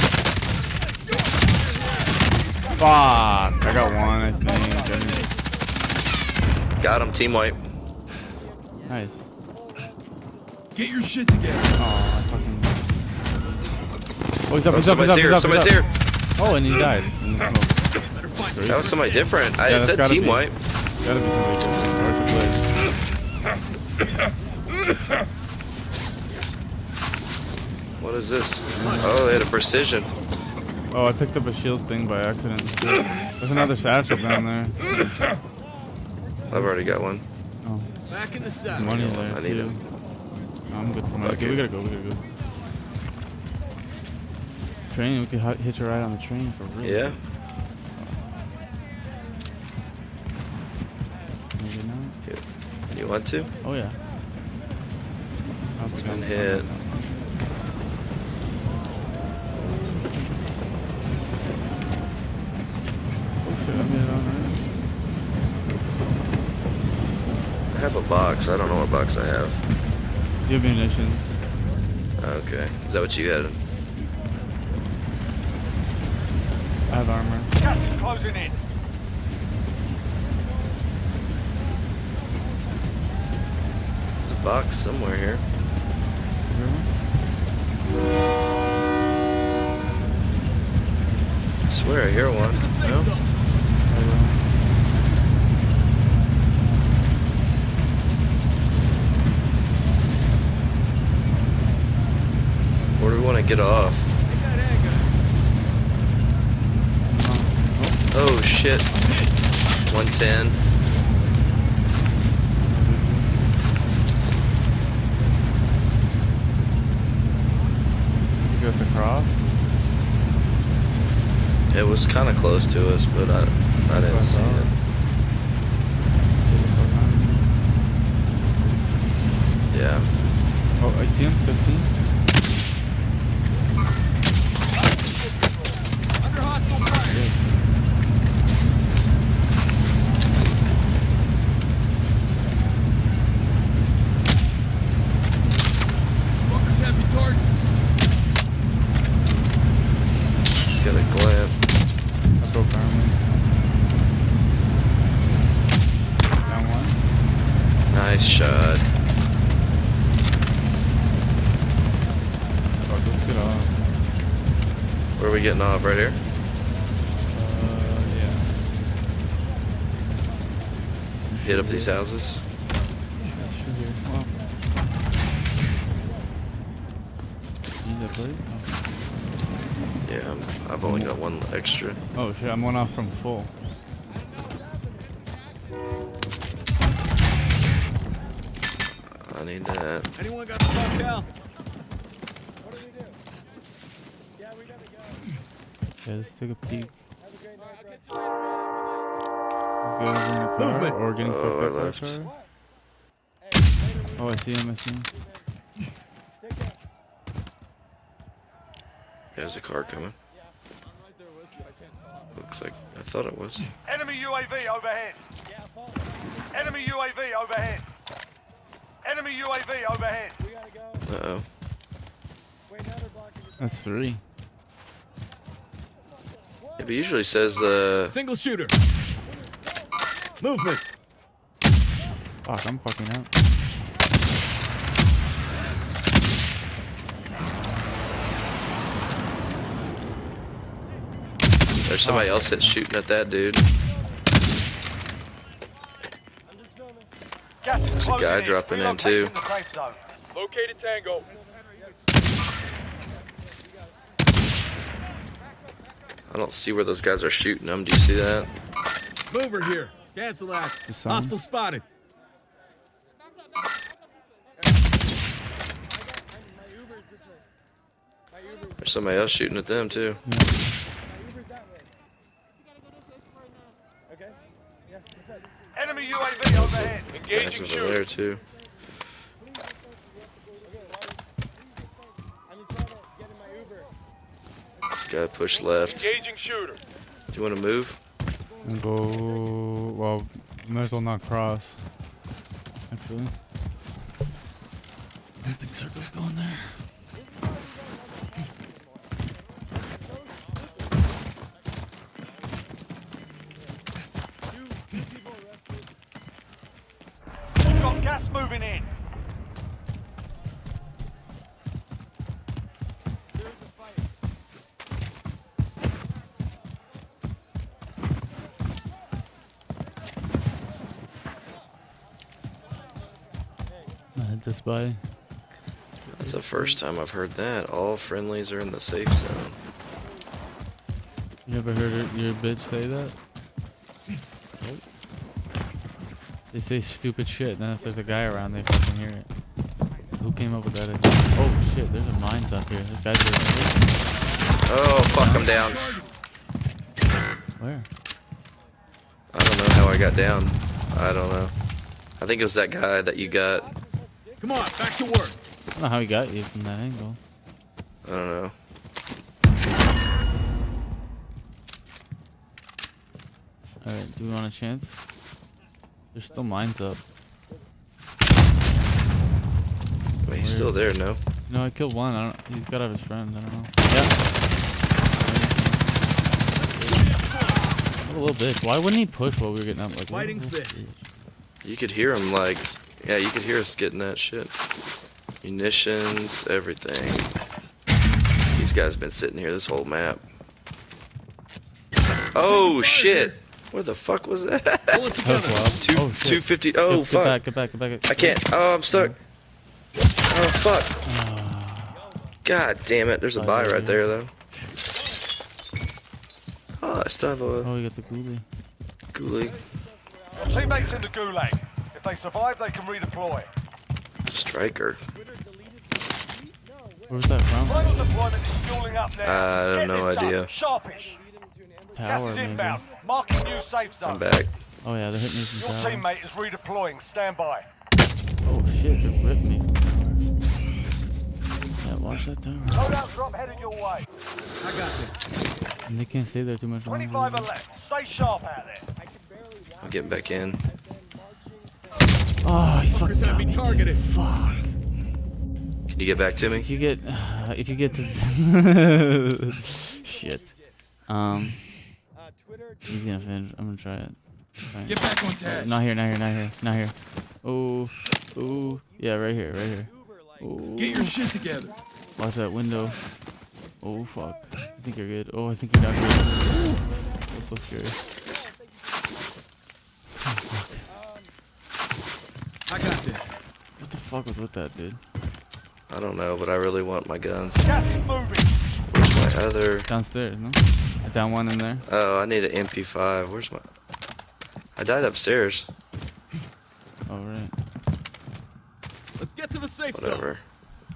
Fuck. I got one, I think. Got him. Team wipe. Nice. Get your shit together. Oh, I fucking. Oh, he's up, Oh, he's up, he's somebody's up, here. he's up, Somebody's he's here. up. Oh, and he died. In the smoke. That was somebody different. Yeah, It said gotta team be. wipe. Gotta be somebody different. Hard to play. What is this? Oh, they had a precision. Oh, I picked up a shield thing by accident. There's another satchel down there. I've already got one. Oh. Back in the saddle. Money there, I need too. him. No, I'm good for money. Fuck Okay, it. we gotta go, we gotta go. Train, we could hitch a ride on the train for real. Yeah. Maybe not. You want to? Oh, yeah. It's been hit. I have a box. I don't know what box I have. You have munitions. Okay. Is that what you had? I have armor. Gas is closing in. There's a box somewhere here. I swear I hear one. Where do we want to get off? Oh shit. 110. You got the cross? It was kind of close to us, but I didn't see it. Yeah. Oh, I see him. 15. Under hostile fire. Nice shot. Let's get off. Where are we getting off? Right here? Yeah. Hit up these houses. Well, need that plate? Oh. Yeah, I've only got one extra. Oh shit, I'm one off from full. I need that. Anyone got smoke, Cal? Yeah, let's take a peek. Let's go in the car Movement. or getting Oh, fucked I up by the left. car. Oh, I see him, I see him. There's a car coming. Looks like I thought it was. Enemy UAV overhead. Enemy UAV overhead. Enemy UAV overhead. Uh-oh. That's 3. It usually says the... Single shooter. Movement. Fuck, I'm fucking out. There's somebody else that's shooting at that dude. There's a guy dropping in too. Located Tango. I don't see where those guys are shooting them. Do you see that? Mover here. Cancel that. Hostile spotted. There's somebody else shooting at them too. Enemy UAV overhead. Guys over there too. This guy pushed left. Engaging shooter. Do you want to move? And go. Well, might as well not cross. Actually. I don't think circle's going there. We've got gas moving in. I hit this by. That's the first time I've heard that. All friendlies are in the safe zone. You ever heard your bitch say that? Nope. They say stupid shit, and then if there's a guy around, they fucking hear it. Who came up with that idea? Oh shit, there's a mines up here. This guy's Oh, fuck, I'm down. Where? I don't know how I got down. I don't know. I think it was that guy that you got. Come on, back to work. I don't know how he got you from that angle. I don't know. Alright, do we want a chance? There's still mines up. Wait, he's still there, no? No, I killed one. I don't. He's got to have his friend. I don't know. Yeah. What a little bitch. Why wouldn't he push while we were getting up? Like, Fighting fit. You could hear him like, yeah, you could hear us getting that shit. Munitions, everything. These guys have been sitting here this whole map. Oh shit! What the fuck was that? Bullets coming. 250. Oh fuck! Get back! I can't. Oh, I'm stuck. Oh fuck! God damn it! There's a buy right there though. Oh, I still have a. Oh, you got the ghoulie. Ghoulie. Your teammates in the gulag. If they survive, they can redeploy. Striker. Where was that from? Final deployment is fueling up now. I have Get no this done. idea. Sharpish. Gas Tower, is maybe. inbound. Marking new safe zone. I'm back. Oh yeah, they're hitting me from Your tower. teammate is redeploying. Stand by. Oh shit, they ripped me. Yeah, watch that tower. Loadout drop headed your way. I got this. And they can't stay there too much longer. 25 are left. Stay sharp out there. I'm getting back in. Oh, he fucking Fuckers have got me me, targeted. dude. Fuck. Can you get back to me? If you get to shit. He's gonna finish. I'm gonna try it. Right. Get back on task. Not here. Oh, ooh, yeah, right here, right here. Ooh. Get your shit together. Watch that window. Oh fuck. I think you're good. Oh, I think you're not good. That's so scary. Oh, fuck. I got this. What the fuck was with that, dude? I don't know, but I really want my guns. Gas is moving. Where's my other? Downstairs, no? Down one in there. Oh, I need an MP5. Where's my? I died upstairs. Oh right. Let's get to the safe Whatever.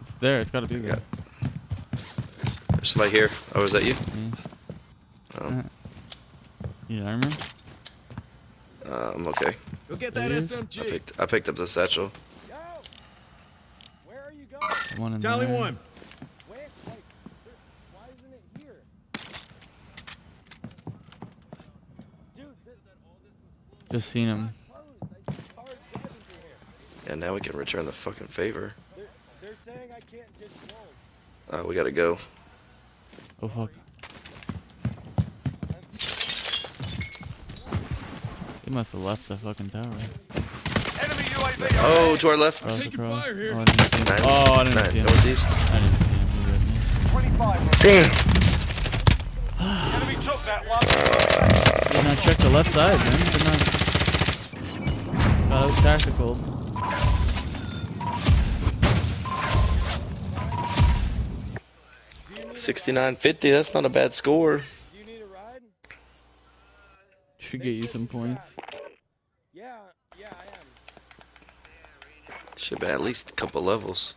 It's there. It's gotta be there. There's somebody here. Oh, is that you? Oh. Yeah, I remember. I'm okay. Go get that SMG. I picked up the satchel. Where are you going? One in Tally there. one. Why isn't it here? Dude, Just seen him. And now we can return the fucking favor. they're saying I can't ditch walls. We gotta go. Oh fuck. He must have left the fucking tower. Enemy UAV. Oh, to our left. Oh, Taking surprise. fire here. Oh, I didn't see him. Nine- Oh, I didn't nine see him. northeast. I didn't see him. He read me. 25. Damn. Enemy took that one. Did not check the left side, man. Did not. That was tactical. $69.50. That's not a bad score. Do you need a ride? Should get you some points. Yeah, I am. Should be at least a couple levels.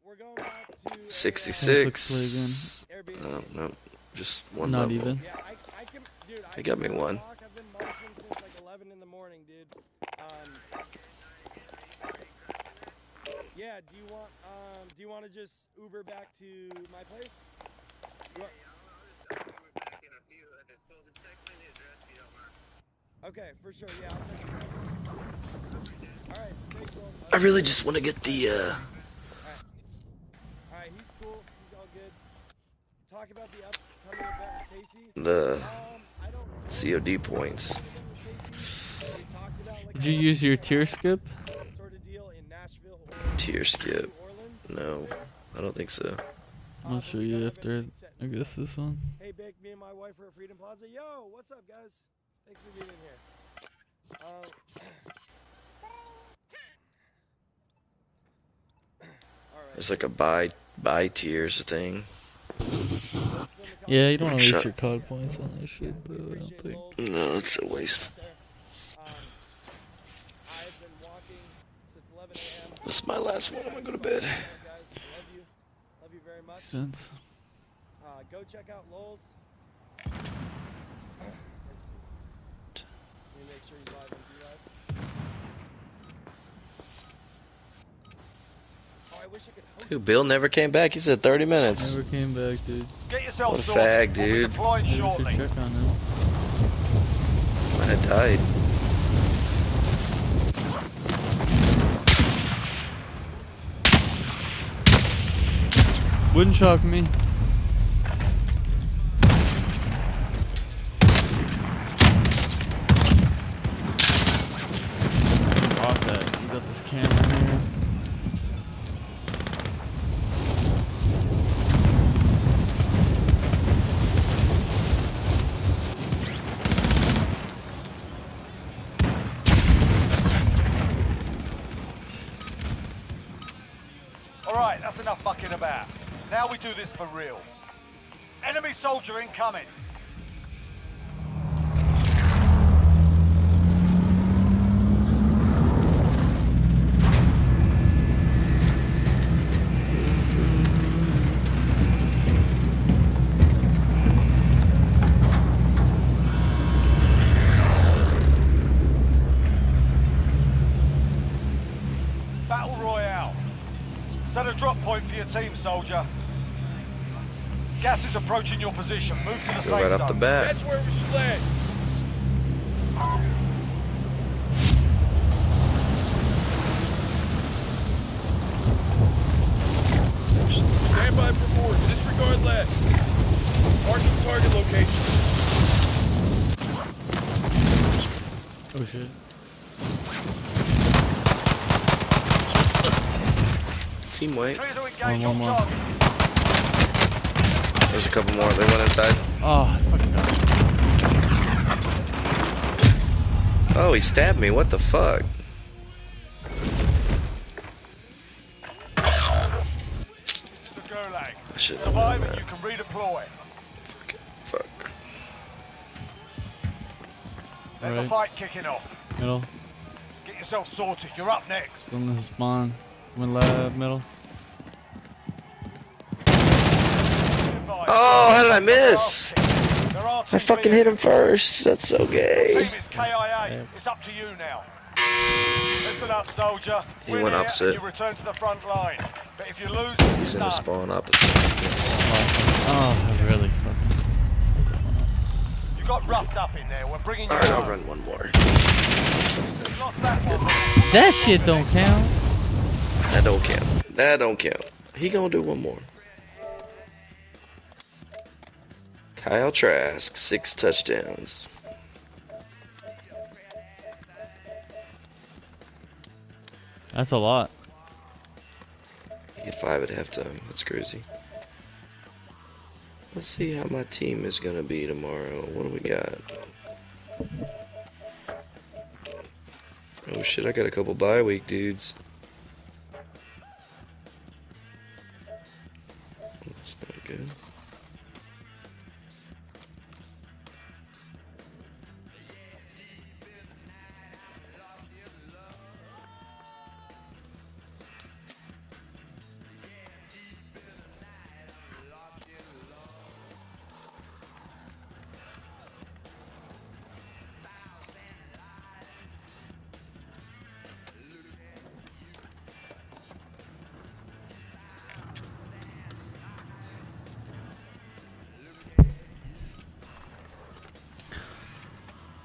We're going back to 66. Oh, no, just one Not level. even. Yeah, I can, dude. He got me one. I've been munching since like 11 in the morning, dude. Yeah. Do you want to just Uber back to my place? You want- Okay, for sure. Yeah, I'll text you my address. All right, thanks, Will. I really just want to get the All right, he's cool. He's all good. Talk about the upcoming event with Casey. the I don't COD points. Did you use your tier skip? sort of deal in Nashville or Tier skip. New Orleans. No, I don't think so. I'll show you after, I guess, this one. Hey, Big, me and my wife are at Freedom Plaza. Yo, what's up, guys? Thanks for being here. There's like a buy tiers thing. Yeah, you don't want to waste Shut- your COD points on this shit, but I don't think. No, it's a waste. I've been walking since 11 a.m. This is my last one. I'm gonna go to bed. Guys, love you. Love you very much. Sense. Go check out Lowell's. Let's see. Let me make sure he's live on D-Live. Oh, I wish I could host. Dude, Bill never came back. He said 30 minutes. Never came back, dude. Get yourself What a sorted. fag, We'll be dude. deploying Maybe we shortly. should check on him. I had died. Wouldn't shock me. Off that. You got this camera here. All right, that's enough fucking about. Now we do this for real. Enemy soldier incoming. Battle Royale. Set a drop point for your team, soldier. Gas is approaching your position. Move to the Go safe right zone. off the bat. That's where we sled. Stand by for board. Disregard left. Marking target location. Oh shit. team white. One more. There's a couple more. They went inside. Oh, fucking God. Oh, he stabbed me. What the fuck? I should survive and you can redeploy. Fuck. There's a fight kicking off. Middle. Get yourself sorted. You're up next. Still in the spawn. One left, middle. Oh, how did I miss? I fucking hit him first. That's so gay. Team is KIA. It's up to you now. Listen up, soldier. He went opposite. You return to the front line. But if you lose, He's in the spawn opposite. Oh, I really fucked. You got roughed up in there. We're bringing you. Alright, I'll run one more. That shit don't count. That don't count. That don't count. He gonna do one more. Kyle Trask, 6 touchdowns. That's a lot. You get 5 at halftime. That's crazy. Let's see how my team is gonna be tomorrow. What do we got? Oh shit, I got a couple bye week dudes. That's not good.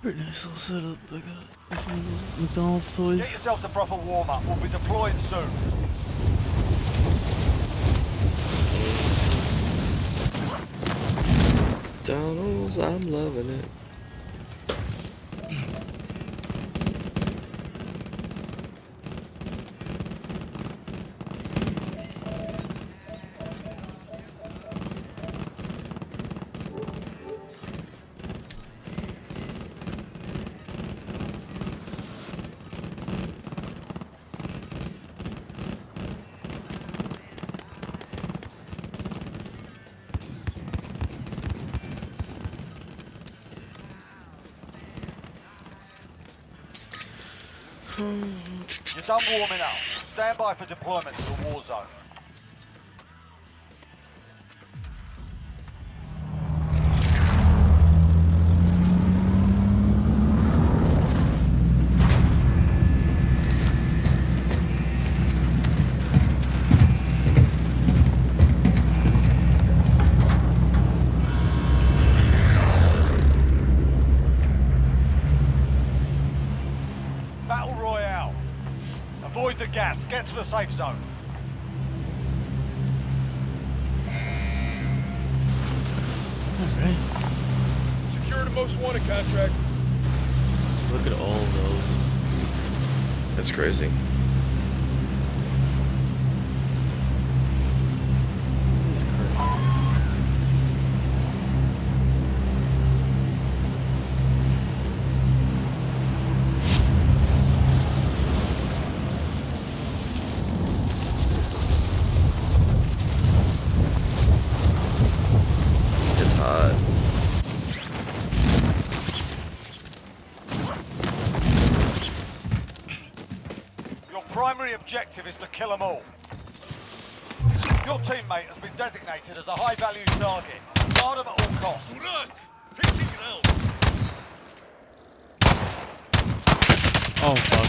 Pretty nice little setup. I got McDonald's toys. Get yourself to proper warm-up. We'll be deploying soon. McDonald's, I'm loving it. You're done warming up. Stand by for deployment to the war zone. Battle Royale. Avoid the gas. Get to the safe zone. Alright. Secure the most wanted contract. Look at all those. That's crazy. It's hot. Your primary objective is to kill them all. Your teammate has been designated as a high-value target. Guard them at all costs. Oh fuck.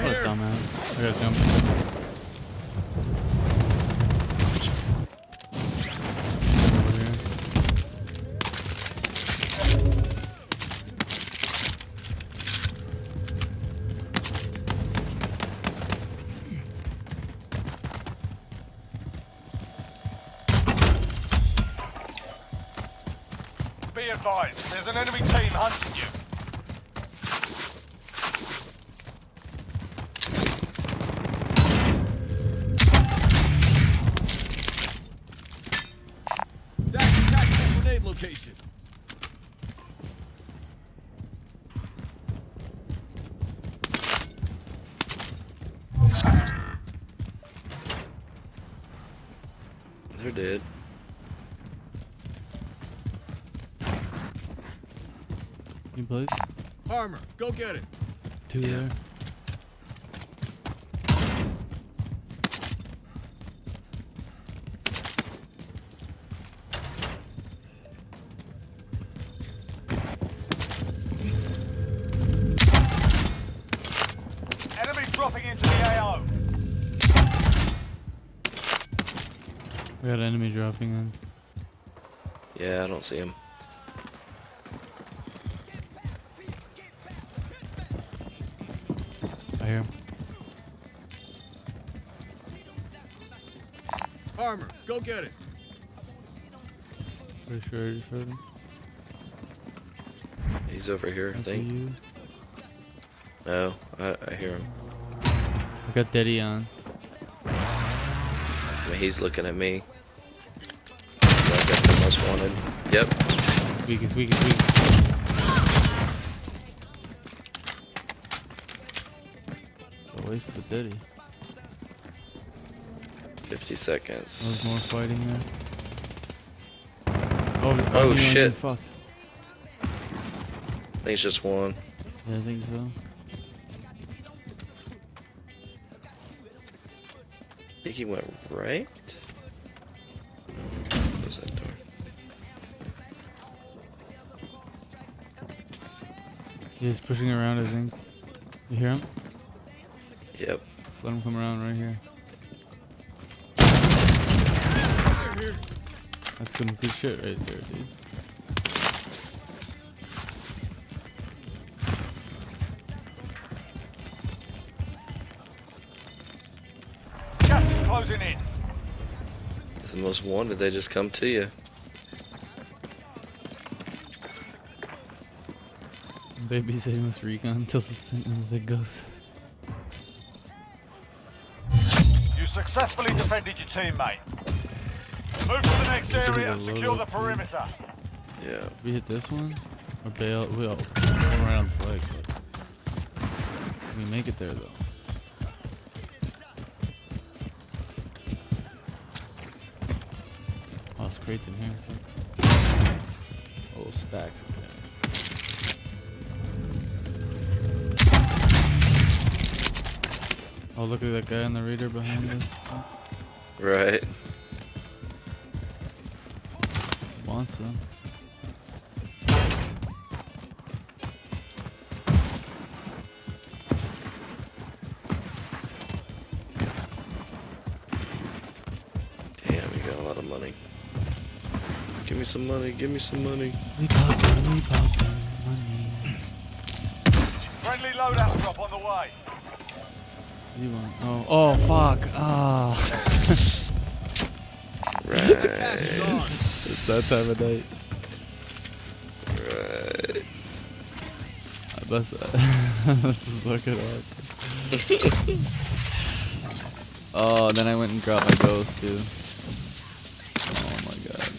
What a dumbass. I gotta jump. Be advised, there's an enemy team hunting you. They're dead. New place? Armor, go get it. 2 there. Enemy dropping into the AO. We got an enemy dropping in. Yeah, I don't see him. I hear him. Armor, go get it. Pretty sure I just heard him. He's over here, I think. You. No, I hear him. I got Daddy on. I mean, he's looking at me. I got the most wanted. Yep. Weakest, weakest, weakest. A waste of a Daddy. 50 seconds. There's more fighting there. Oh, Oh shit. Fuck. I think it's just one. Yeah, I think so. I think he went right. Close that door. He's pushing around, I think. You hear him? Yep. Let him come around right here. That's some good shit right there, dude. Gas is closing in. It's the most wanted, they just come to you. Baby say must recon until the thing goes. You successfully defended your teammate. Move to the next area and secure the perimeter. Yeah. We hit this one, or bail. We'll go around the flag. But we make it there though. Oh, it's crates in here. I think. Oh, stacks. Oh, look at that guy on the radar behind us. Right. Wants them. Damn, you got a lot of money. Give me some money, give me some money. We poppin' money. Friendly loadout drop on the way. You want? Oh, fuck. Ah. Right. It's that time of night. Right. Let's look it up. Oh, then I went and dropped my ghost too. Oh my god.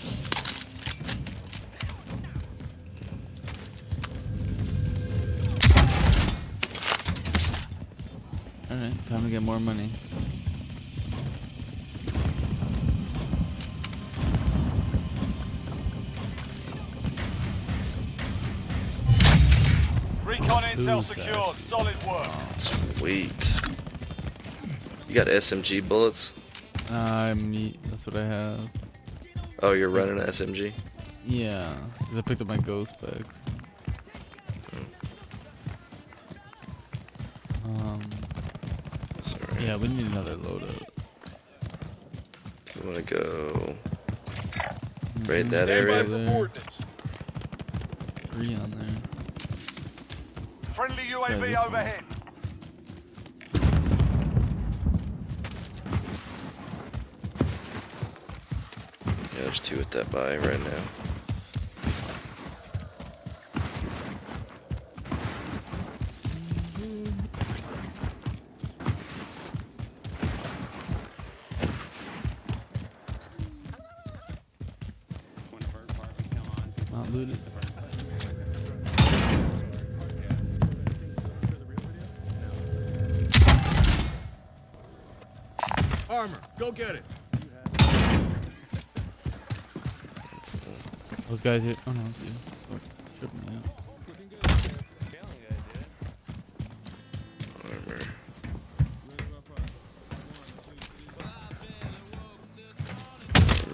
Alright, time to get more money. Recon intel secured. Solid work. Sweet. You got SMG bullets? That's what I have. Oh, you're running an SMG? Yeah, because I picked up my ghost bags. Sorry. Yeah, we need another loadout. You wanna go raid that area? There. 3 on there. Friendly UAV overhead. Yeah, there's 2 at that buy right now. Not looted. Armor, go get it. Those guys here. Oh no, it's you. Fuck, tripping me out. Armor.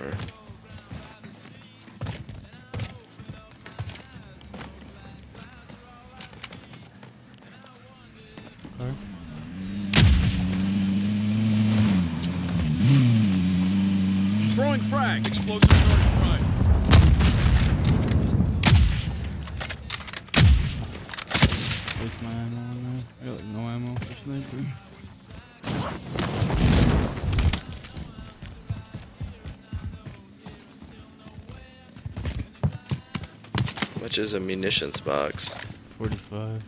Armor. Okay. Throwing frag. Explosive charge prime. Waste my ammo on there. I got like no ammo for sniper. How much is a munitions box? 45.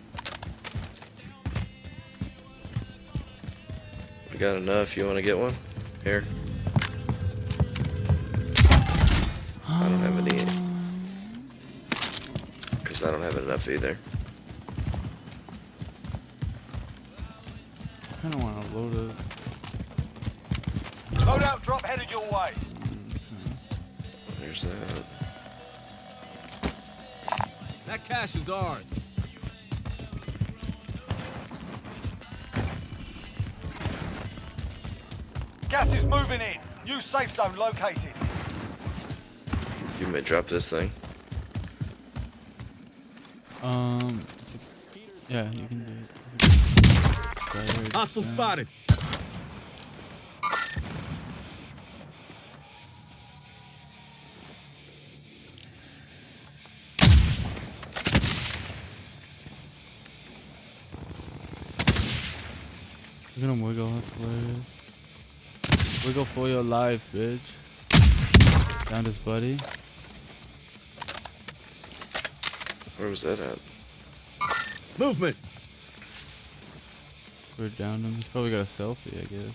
We got enough. You want to get one? Here. I don't have any. Because I don't have enough either. I kind of want to load it. Loadout drop headed your way. There's that. That cash is ours. Gas is moving in. New safe zone located. You may drop this thing. Yeah, you can do it. Hostile spotted. Look at him wiggle, that's hilarious. Wiggle for your life, bitch. Found his buddy. Where was that at? Movement. We're down him. He's probably got a selfie, I guess.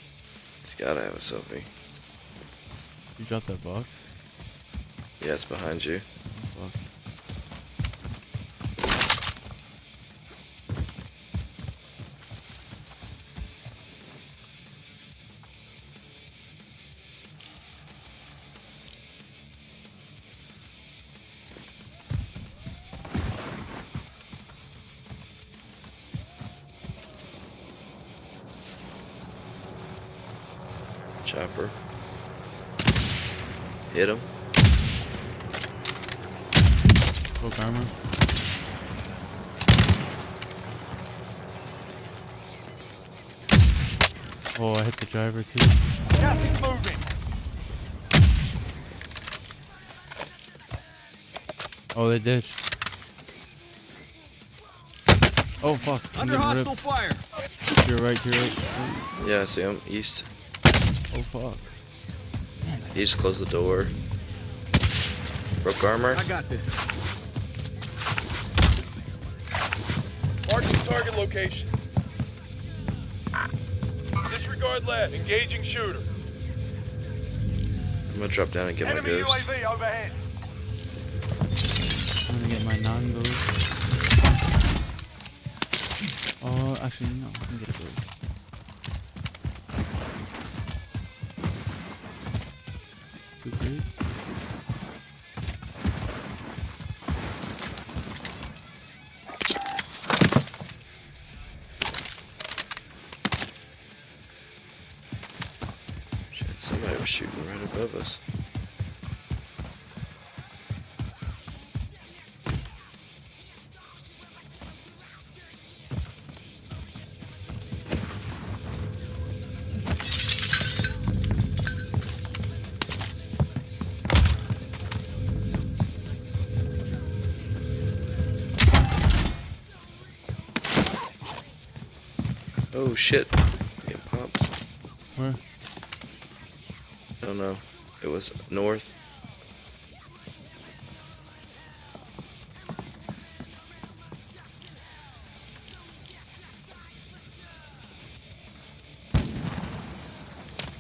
He's gotta have a selfie. You dropped that box? Yeah, it's behind you. Oh, fuck. Chopper. Hit him. Broke armor. Oh, I hit the driver too. Gas is moving. Oh, they ditched. Oh, fuck. I'm Under getting hostile ripped. fire. To your right, to your right. Yeah, I see him. East. Oh, fuck. He just closed the door. Broke armor. I got this. Marking target location. Disregard left. Engaging shooter. I'm gonna drop down and get Enemy my ghost. UAV overhead. I'm gonna get my non-ghost. Oh, actually, no. I can get a ghost. Too great. Shit, somebody was shooting right above us. Oh shit. Getting popped. Where? I don't know. It was north.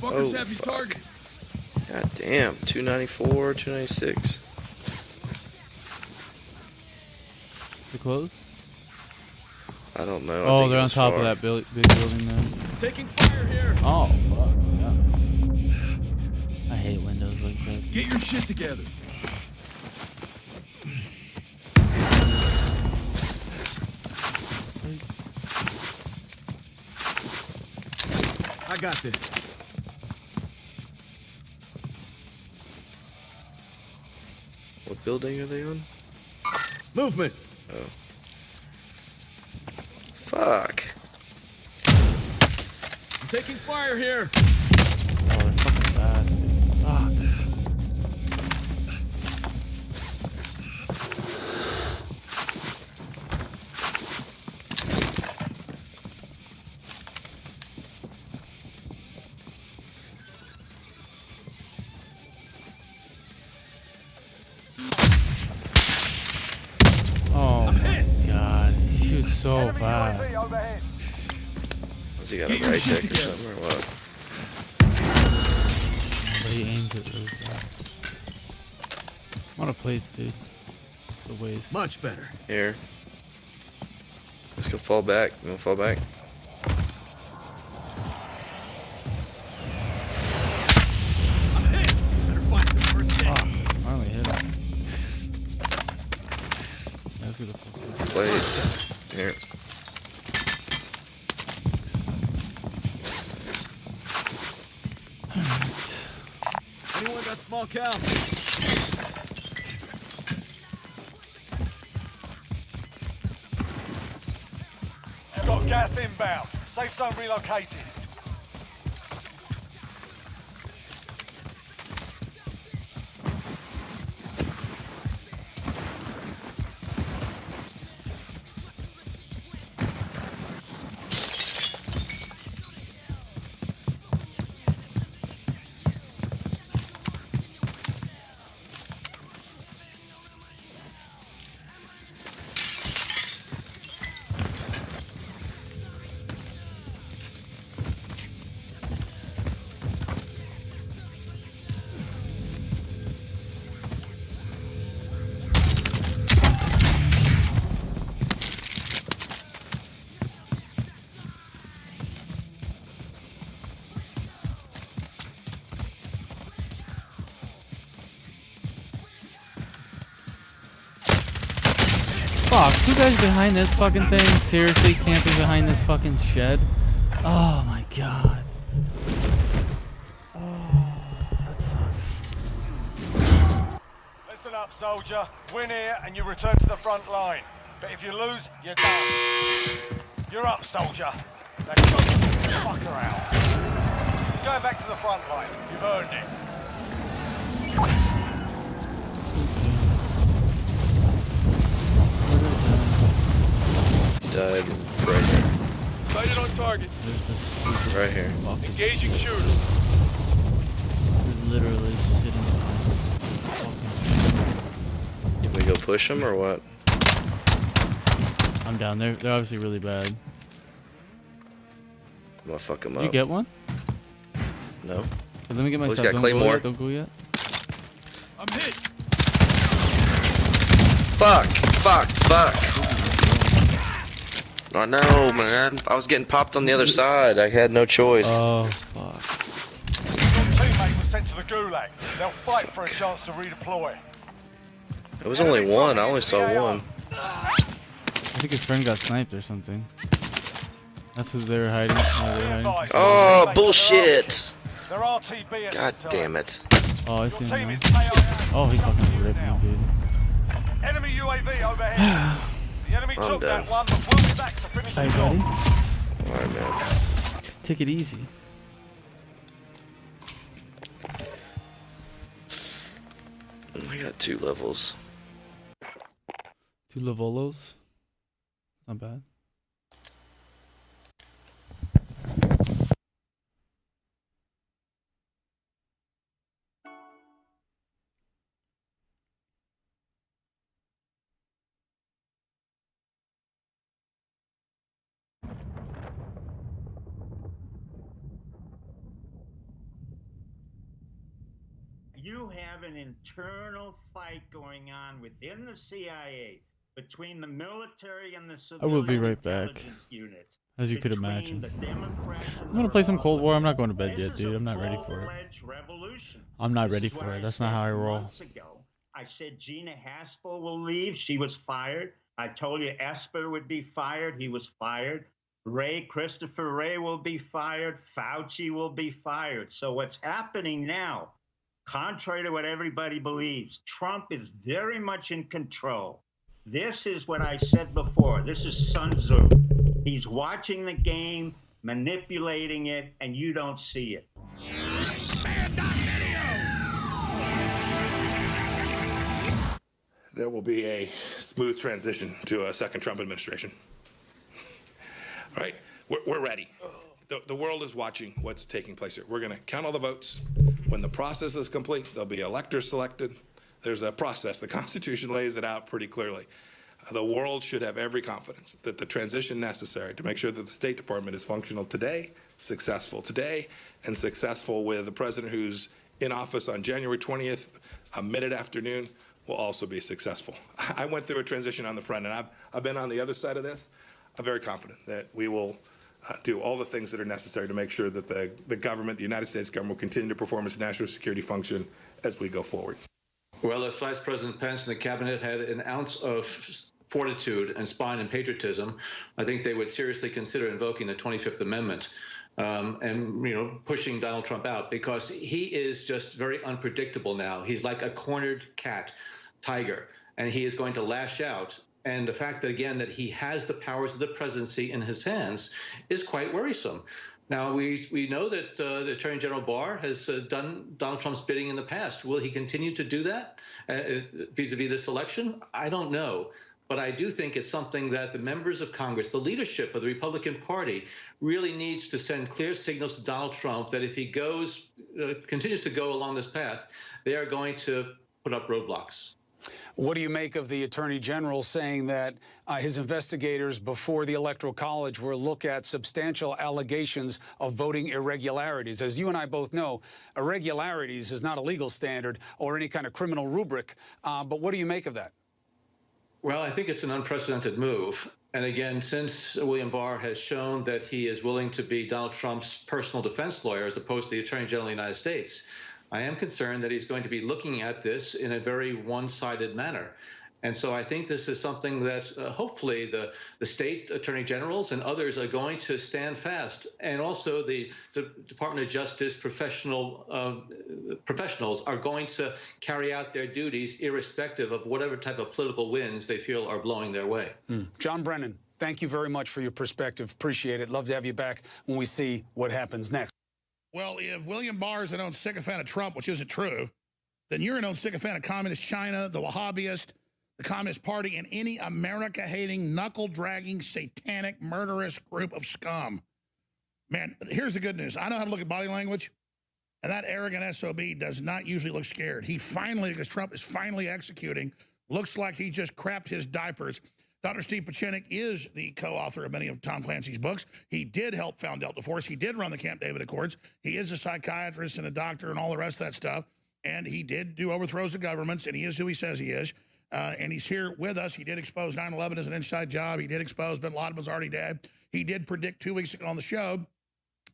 Fuckers Oh, have you fuck. target. God damn. 294, 296. Too close? I don't know. I Oh, think they're it on was top far. of that big building there. Taking fire here. Oh, fuck. Yeah. I hate windows like that. Get your shit together. I got this. What building are they on? Movement. Oh. Fuck. I'm taking fire here. Oh, they're fucking fast. Fuck. Oh my god, he shoots so fast. Has he got a right tick or something or what? But he aims it really fast. I want a plates, dude. The waste. Much better. Here. Let's go fall back. You wanna fall back? I'm hit. Better find some first aid. Fuck, finally hit him. Let's get the fuck. Plate. Here. Anyone got small cow? You've got gas inbound. Safe zone relocated. Fuck, two guys behind this fucking thing? Seriously, camping behind this fucking shed? Oh my god. Oh, that sucks. Listen up, soldier. Win here and you return to the front line. But if you lose, you're done. You're up, soldier. Now go the fucker out. You're going back to the front line. You've earned it. Died right here. Sighted on target. Right here. Engaging shooter. They're literally sitting behind. Can we go push him or what? I'm down. They're obviously really bad. I'm gonna fuck him Did up. you get one? No. Okay, let me get my Oh, he's stuff. got Don't go Claymore. yet. Don't go yet. I'm hit. Fuck! Fuck! Fuck! I know, man. I was getting popped on the other side. I had no choice. Oh, fuck. Your teammate was sent to the gulag. They'll fight for a chance to redeploy. It was only one. I only saw one. I think his friend got sniped or something. That's who they were hiding. Oh, bullshit! They're RTB at God this time. damn it. Oh, I see Your him team now. is KIA. Oh, he fucking ripped me, dude. Enemy UAV overhead. The enemy I'm took done. that one, but we'll be back to finish the Hey, job. buddy. Alright, man. Take it easy. I got 2 levels. 2 Lavolos. Not bad. You have an internal fight going on within the CIA between the military and the I will civilian be right back. intelligence units. As you could between imagine. the Democrats and I'm gonna the play some Cold War. I'm not going to Republicans. bed yet, This is dude. a I'm not ready for it. full-fledged revolution. I'm not This ready is for why it. I That's not said how I roll. months ago, I said Gina Haspel will leave. She was fired. I told you Esper would be fired. He was fired. Christopher Wray will be fired. Fauci will be fired. So what's happening now, contrary to what everybody believes, Trump is very much in control. This is what I said before. This is Sun Tzu. He's watching the game, manipulating it, and you don't see it. There will be a smooth transition to a second Trump administration. All right, we're ready. The world is watching what's taking place here. We're going to count all the votes. When the process is complete, there'll be electors selected. There's a process. The Constitution lays it out pretty clearly. The world should have every confidence that the transition necessary to make sure that the State Department is functional today, successful today, and successful with the president who's in office on January 20th, mid-afternoon, will also be successful. I went through a transition on the front, and I've been on the other side of this. I'm very confident that we will do all the things that are necessary to make sure that the government, the United States government, will continue to perform its national security function as we go forward. Well, if Vice President Pence and the cabinet had an ounce of fortitude and spine and patriotism, I think they would seriously consider invoking the 25th Amendment and pushing Donald Trump out, because he is just very unpredictable now. He's like a cornered tiger, and he is going to lash out. And the fact that, again, that he has the powers of the presidency in his hands is quite worrisome. Now, we know that the Attorney General Barr has done Donald Trump's bidding in the past. Will he continue to do that vis-a-vis this election? I don't know. But I do think it's something that the members of Congress, the leadership of the Republican Party, really needs to send clear signals to Donald Trump that if he continues to go along this path, they are going to put up roadblocks. What do you make of the Attorney General saying that his investigators before the Electoral College will look at substantial allegations of voting irregularities? As you and I both know, irregularities is not a legal standard or any kind of criminal rubric. But what do you make of that? Well, I think it's an unprecedented move. And again, since William Barr has shown that he is willing to be Donald Trump's personal defense lawyer as opposed to the Attorney General of the United States, I am concerned that he's going to be looking at this in a very one-sided manner. And so I think this is something that hopefully the state attorney generals and others are going to stand fast. And also the Department of Justice professionals are going to carry out their duties irrespective of whatever type of political winds they feel are blowing their way. John Brennan, thank you very much for your perspective. Appreciate it. Love to have you back when we see what happens next. Well, if William Barr is a known sycophant of Trump, which isn't true, then you're a known sycophant of Communist China, the Wahhabiist, the Communist Party, and any America-hating, knuckle-dragging, satanic, murderous group of scum. Man, here's the good news. I know how to look at body language, and that arrogant SOB does not usually look scared. He finally, because Trump is finally executing, looks like he just crapped his diapers. Dr. Steve Pachinik is the co-author of many of Tom Clancy's books. He did help found Delta Force. He did run the Camp David Accords. He is a psychiatrist and a doctor and all the rest of that stuff. And he did do overthrows of governments, and he is who he says he is. And he's here with us. He did expose 9/11 as an inside job. He did expose bin Laden was already dead. He did predict 2 weeks ago on the show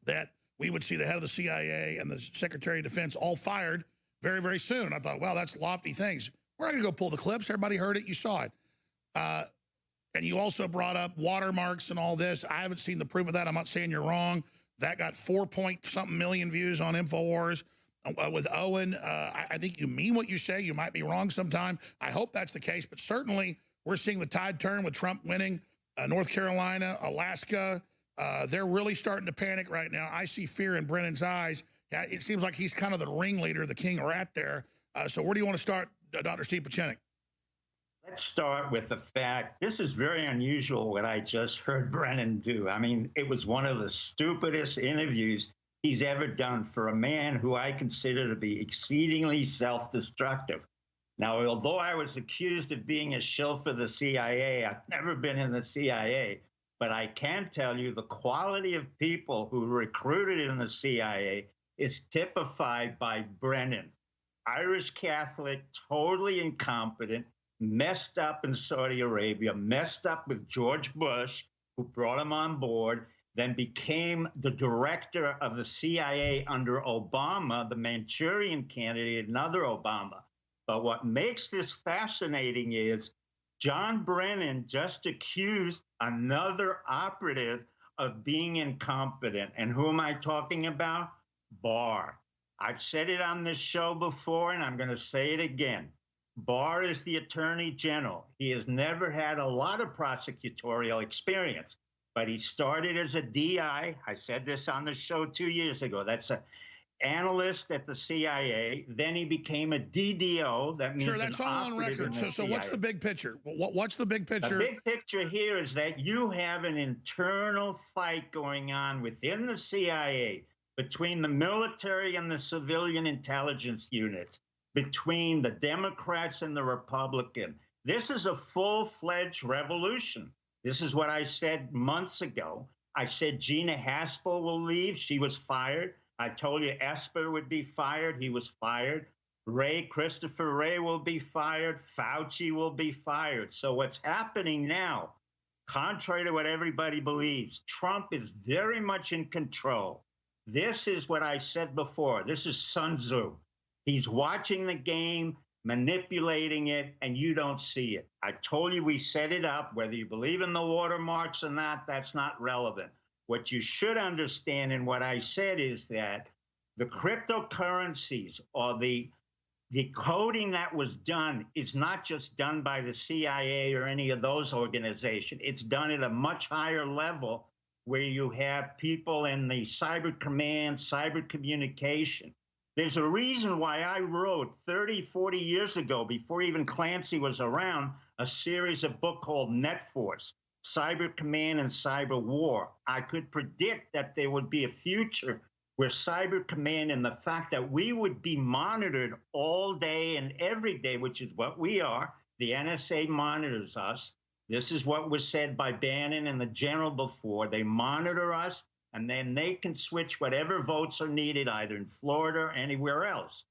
that we would see the head of the CIA and the Secretary of Defense all fired very, very soon. I thought, well, that's lofty things. We're not going to go pull the clips. Everybody heard it. You saw it. And you also brought up watermarks and all this. I haven't seen the proof of that. I'm not saying you're wrong. That got 4-point-something million views on InfoWars. With Owen, I think you mean what you say. You might be wrong sometime. I hope that's the case. But certainly we're seeing the tide turn with Trump winning North Carolina, Alaska. They're really starting to panic right now. I see fear in Brennan's eyes. It seems like he's kind of the ringleader, the king rat there. So where do you want to start, Dr. Steve Pachinik? Let's start with the fact this is very unusual what I just heard Brennan do. I mean, it was one of the stupidest interviews he's ever done for a man who I consider to be exceedingly self-destructive. Now, although I was accused of being a shill for the CIA, I've never been in the CIA, but I can tell you the quality of people who recruited in the CIA is typified by Brennan. Irish Catholic, totally incompetent, messed up in Saudi Arabia, messed up with George Bush, who brought him on board, then became the director of the CIA under Obama, the Manchurian candidate, another Obama. But what makes this fascinating is John Brennan just accused another operative of being incompetent. And who am I talking about? Barr. I've said it on this show before, and I'm going to say it again. Barr is the Attorney General. He has never had a lot of prosecutorial experience, but he started as a DI. I said this on the show 2 years ago. That's an analyst at the CIA. Then he became a DDO. That means sure, that's all on record. So what's the big picture? What's the big picture? The big picture here is that you have an internal fight going on within the CIA between the military and the civilian intelligence units, between the Democrats and the Republicans. This is a full-fledged revolution. This is what I said months ago. I said Gina Haspel will leave. She was fired. I told you Esper would be fired. He was fired. Christopher Wray will be fired. Fauci will be fired. So what's happening now, contrary to what everybody believes, Trump is very much in control. This is what I said before. This is Sun Tzu. He's watching the game, manipulating it, and you don't see it. I told you we set it up. Whether you believe in the watermarks or not, that's not relevant. What you should understand and what I said is that the cryptocurrencies or the coding that was done is not just done by the CIA or any of those organizations. It's done at a much higher level where you have people in the cyber command, cyber communication. There's a reason why I wrote 30, 40 years ago, before even Clancy was around, a series of book called Net Force, Cyber Command and Cyber War. I could predict that there would be a future where Cyber Command and the fact that we would be monitored all day and every day, which is what we are. The NSA monitors us. This is what was said by Bannon and the general before. They monitor us, and then they can switch whatever votes are needed, either in Florida or anywhere else.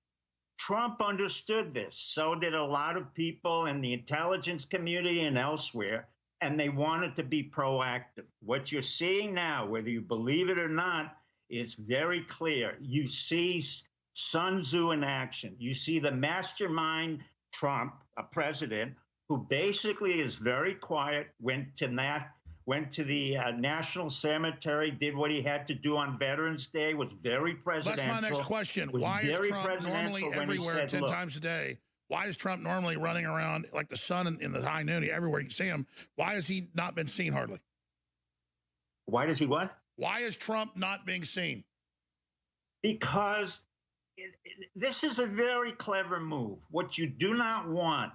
Trump understood this. So did a lot of people in the intelligence community and elsewhere, and they wanted to be proactive. What you're seeing now, whether you believe it or not, is very clear. You see Sun Tzu in action. You see the mastermind Trump, a president, who basically is very quiet, went to the National Cemetery, did what he had to do on Veterans Day, was very presidential. That's my next question. Why is Trump normally everywhere 10 times a day? Why is Trump normally running around like the sun in the high noon everywhere you see him? Why has he not been seen hardly? Why does he what? Why is Trump not being seen? Because this is a very clever move. What you do not want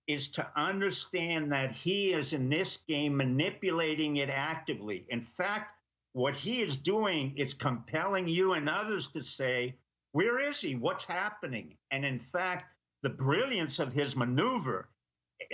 is to understand that he is in this game manipulating it actively. In fact, what he is doing is compelling you and others to say, where is he? What's happening? And in fact, the brilliance of his maneuver,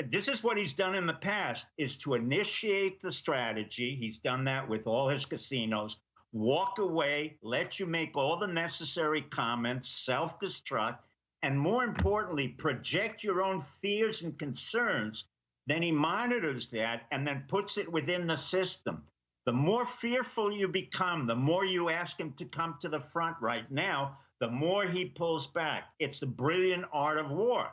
this is what he's done in the past, is to initiate the strategy. He's done that with all his casinos. Walk away, let you make all the necessary comments, self-destruct, and more importantly, project your own fears and concerns. Then he monitors that and then puts it within the system. The more fearful you become, the more you ask him to come to the front right now, the more he pulls back. It's the brilliant art of war.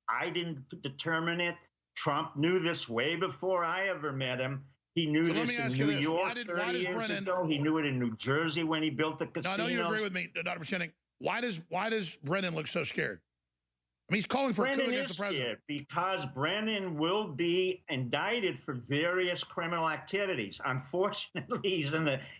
I didn't determine it. Trump knew this way before I ever met him. He knew this in New York 30 years ago. He knew it in New Jersey when he built the casinos. No, I know you agree with me, Dr. Brzezinski. Why does Brennan look so scared? I mean, he's calling for a coup against the president. Because Brennan will be indicted for various criminal activities. Unfortunately,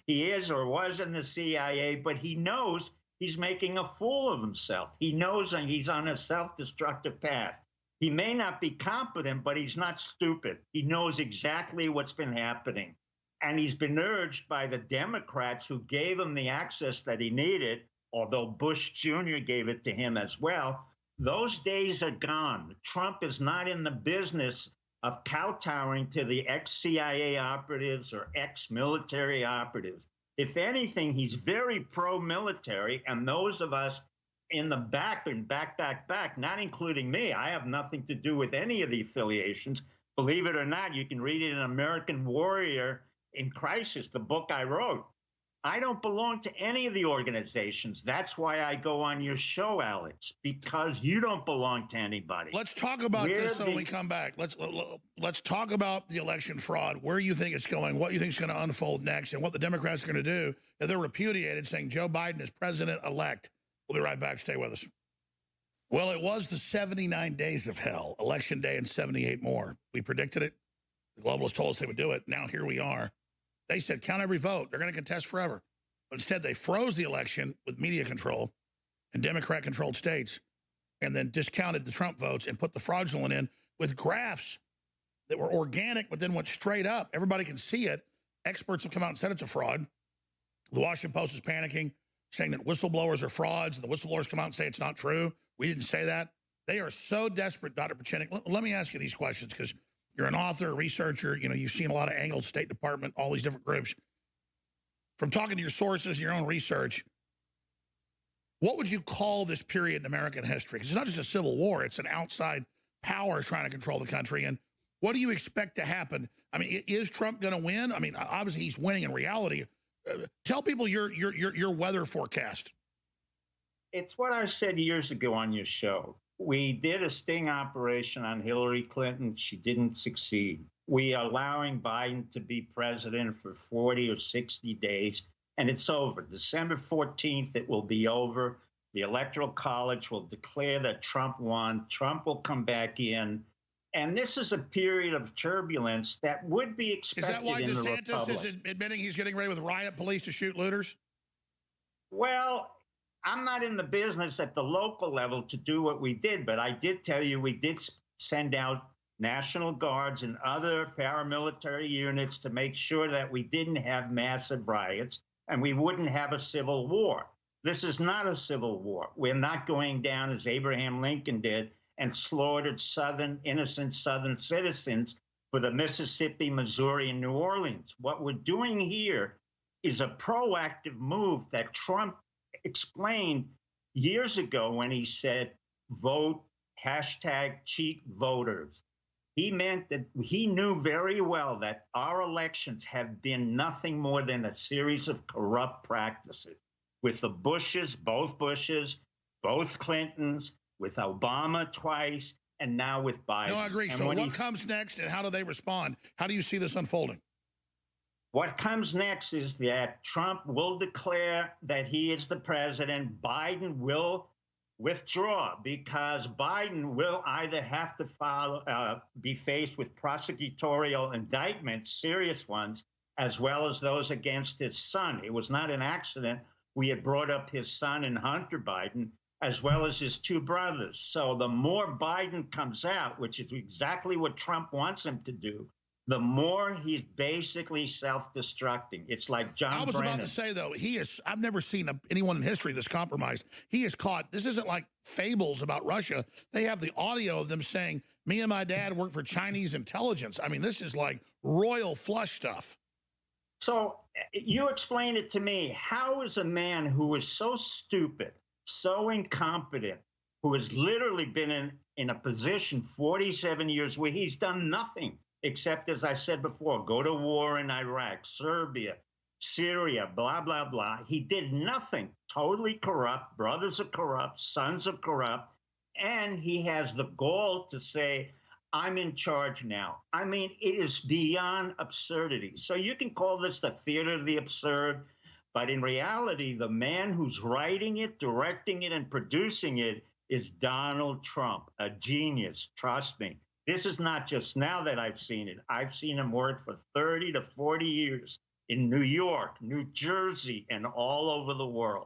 he is or was in the CIA, but he knows he's making a fool of himself. He knows he's on a self-destructive path. He may not be competent, but he's not stupid. He knows exactly what's been happening. And he's been urged by the Democrats who gave him the access that he needed, although Bush Jr. gave it to him as well. Those days are gone. Trump is not in the business of kowtowing to the ex-CIA operatives or ex-military operatives. If anything, he's very pro-military, and those of us in the back and back, not including me, I have nothing to do with any of the affiliations. Believe it or not, you can read it in American Warrior in Crisis, the book I wrote. I don't belong to any of the organizations. That's why I go on your show, Alex, because you don't belong to anybody. Let's talk about this when we come back. Let's talk about the election fraud, where you think it's going, what you think is going to unfold next, and what the Democrats are going to do. If they're repudiated, saying Joe Biden is president-elect. We'll be right back. Stay with us. Well, it was the 79 days of hell, election day and 78 more. We predicted it. The globalists told us they would do it. Now here we are. They said, count every vote. They're going to contest forever. But instead, they froze the election with media control in Democrat-controlled states and then discounted the Trump votes and put the fraudulent in with graphs that were organic but then went straight up. Everybody can see it. Experts have come out and said it's a fraud. The Washington Post is panicking, saying that whistleblowers are frauds, and the whistleblowers come out and say it's not true. We didn't say that. They are so desperate, Dr. Pachenik. Let me ask you these questions, because you're an author, a researcher. You know, you've seen a lot of angles, State Department, all these different groups. From talking to your sources, your own research, what would you call this period in American history? Because it's not just a civil war. It's an outside power trying to control the country. And what do you expect to happen? I mean, is Trump going to win? I mean, obviously he's winning in reality. Tell people your weather forecast. It's what I said years ago on your show. We did a sting operation on Hillary Clinton. She didn't succeed. We are allowing Biden to be president for 40 or 60 days, and it's over. December 14th, it will be over. The Electoral College will declare that Trump won. Trump will come back in. And this is a period of turbulence that would be expected. Is that why in DeSantis is admitting he's getting ready with riot police to shoot looters? Well, I'm not in the business at the local level to do what we did, but I did tell you we did send out National Guards and other paramilitary units to make sure that we didn't have massive riots and we wouldn't have a civil war. This is not a civil war. We're not going down as Abraham Lincoln did and slaughtered innocent Southern citizens for the Mississippi, Missouri, and New Orleans. What we're doing here is a proactive move that Trump explained years ago when he said, vote, #cheat voters. He meant that he knew very well that our elections have been nothing more than a series of corrupt practices with the Bushes, both Clintons, with Obama twice, and now with Biden. No, I agree. So what comes next and how do they respond? How do you see this unfolding? What comes next is that Trump will declare that he is the president. Biden will withdraw because Biden will either have to be faced with prosecutorial indictments, serious ones, as well as those against his son. It was not an accident. We had brought up his son and Hunter Biden, as well as his two brothers. So the more Biden comes out, which is exactly what Trump wants him to do, the more he's basically self-destructing. It's like John Brennan. I was about to say, though, I've never seen anyone in history that's compromised. He is caught. This isn't like fables about Russia. They have the audio of them saying, me and my dad work for Chinese intelligence. I mean, this is like royal flush stuff. So you explain it to me. How is a man who is so stupid, so incompetent, who has literally been in a position 47 years where he's done nothing, except, as I said before, go to war in Iraq, Serbia, Syria, blah, blah, blah. He did nothing. Totally corrupt. Brothers are corrupt. Sons are corrupt. And he has the gall to say, I'm in charge now. I mean, it is beyond absurdity. So you can call this the theater of the absurd. But in reality, the man who's writing it, directing it, and producing it is Donald Trump, a genius. Trust me. This is not just now that I've seen it. I've seen him work for 30 to 40 years in New York, New Jersey, and all over the world.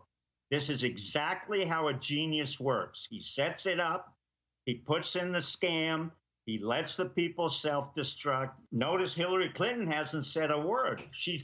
This is exactly how a genius works. He sets it up. He puts in the scam. He lets the people self-destruct. Notice Hillary Clinton hasn't said a word. She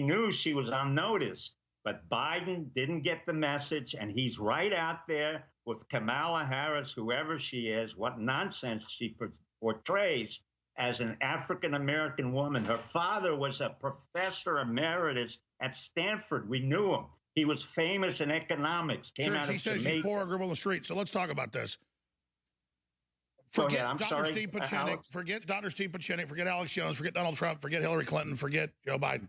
knew she was on notice. But Biden didn't get the message, and he's right out there with Kamala Harris, whoever she is, what nonsense she portrays as an African-American woman. Her father was a professor emeritus at Stanford. We knew him. He was famous in economics. She says she's poor, girl on the street. So let's talk about this. Forget Dr. Steve Pachenik, forget Dr. Steve Pachenik, forget Alex Jones, forget Donald Trump, forget Hillary Clinton, forget Joe Biden.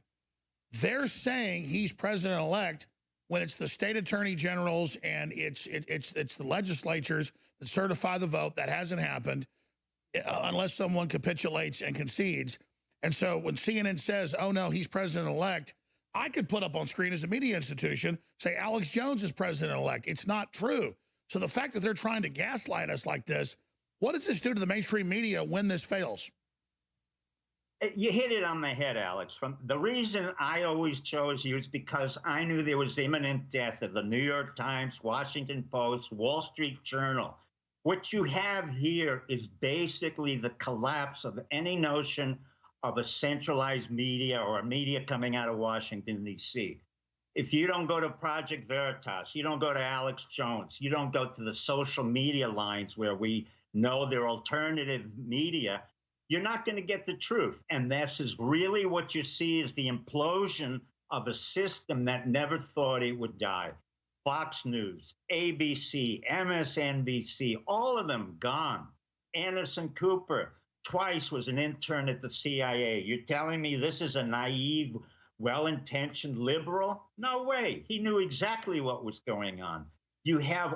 They're saying he's president-elect when it's the state attorney generals and it's the legislatures that certify the vote. That hasn't happened unless someone capitulates and concedes. And so when CNN says, oh, no, he's president-elect, I could put up on screen as a media institution, say Alex Jones is president-elect. It's not true. So the fact that they're trying to gaslight us like this, what does this do to the mainstream media when this fails? You hit it on the head, Alex. The reason I always chose you is because I knew there was imminent death of the New York Times, Washington Post, Wall Street Journal. What you have here is basically the collapse of any notion of a centralized media or a media coming out of Washington, D.C. If you don't go to Project Veritas, you don't go to Alex Jones, you don't go to the social media lines where we know they're alternative media, you're not going to get the truth. And this is really what you see is the implosion of a system that never thought it would die. Fox News, ABC, MSNBC, all of them gone. Anderson Cooper twice was an intern at the CIA. You're telling me this is a naive, well-intentioned liberal? No way. He knew exactly what was going on. You have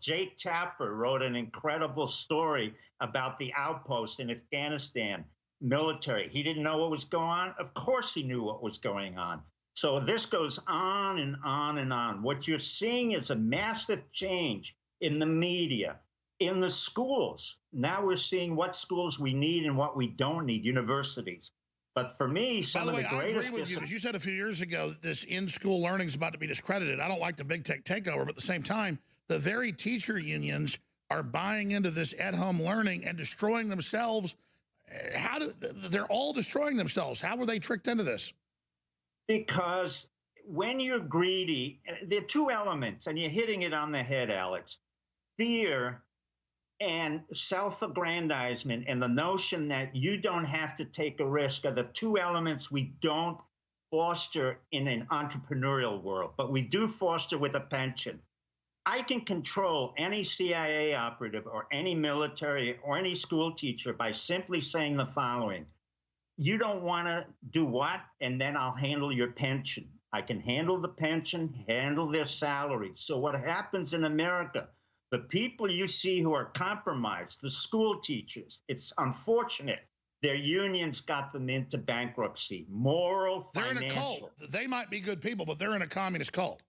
Jake Tapper wrote an incredible story about the outpost in Afghanistan military. He didn't know what was going on. Of course he knew what was going on. So this goes on and on and on. What you're seeing is a massive change in the media, in the schools. Now we're seeing what schools we need and what we don't need, universities. But for me, some of the greatest... By the way, I agree with you, because you said a few years ago that this in-school learning is about to be discredited. I don't like the big tech takeover, but at the same time, the very teacher unions are buying into this at-home learning and destroying themselves. They're all destroying themselves. How were they tricked into this? Because when you're greedy, there are two elements, and you're hitting it on the head, Alex. Fear and self-aggrandizement and the notion that you don't have to take a risk are the two elements we don't foster in an entrepreneurial world, but we do foster with a pension. I can control any CIA operative or any military or any school teacher by simply saying the following: you don't want to do what? And then I'll handle your pension. I can handle the pension, handle their salary. So what happens in America, the people you see who are compromised, the school teachers, it's unfortunate. Their unions got them into bankruptcy, moral, financial. They're in a cult. They might be good people, but they're in a communist cult.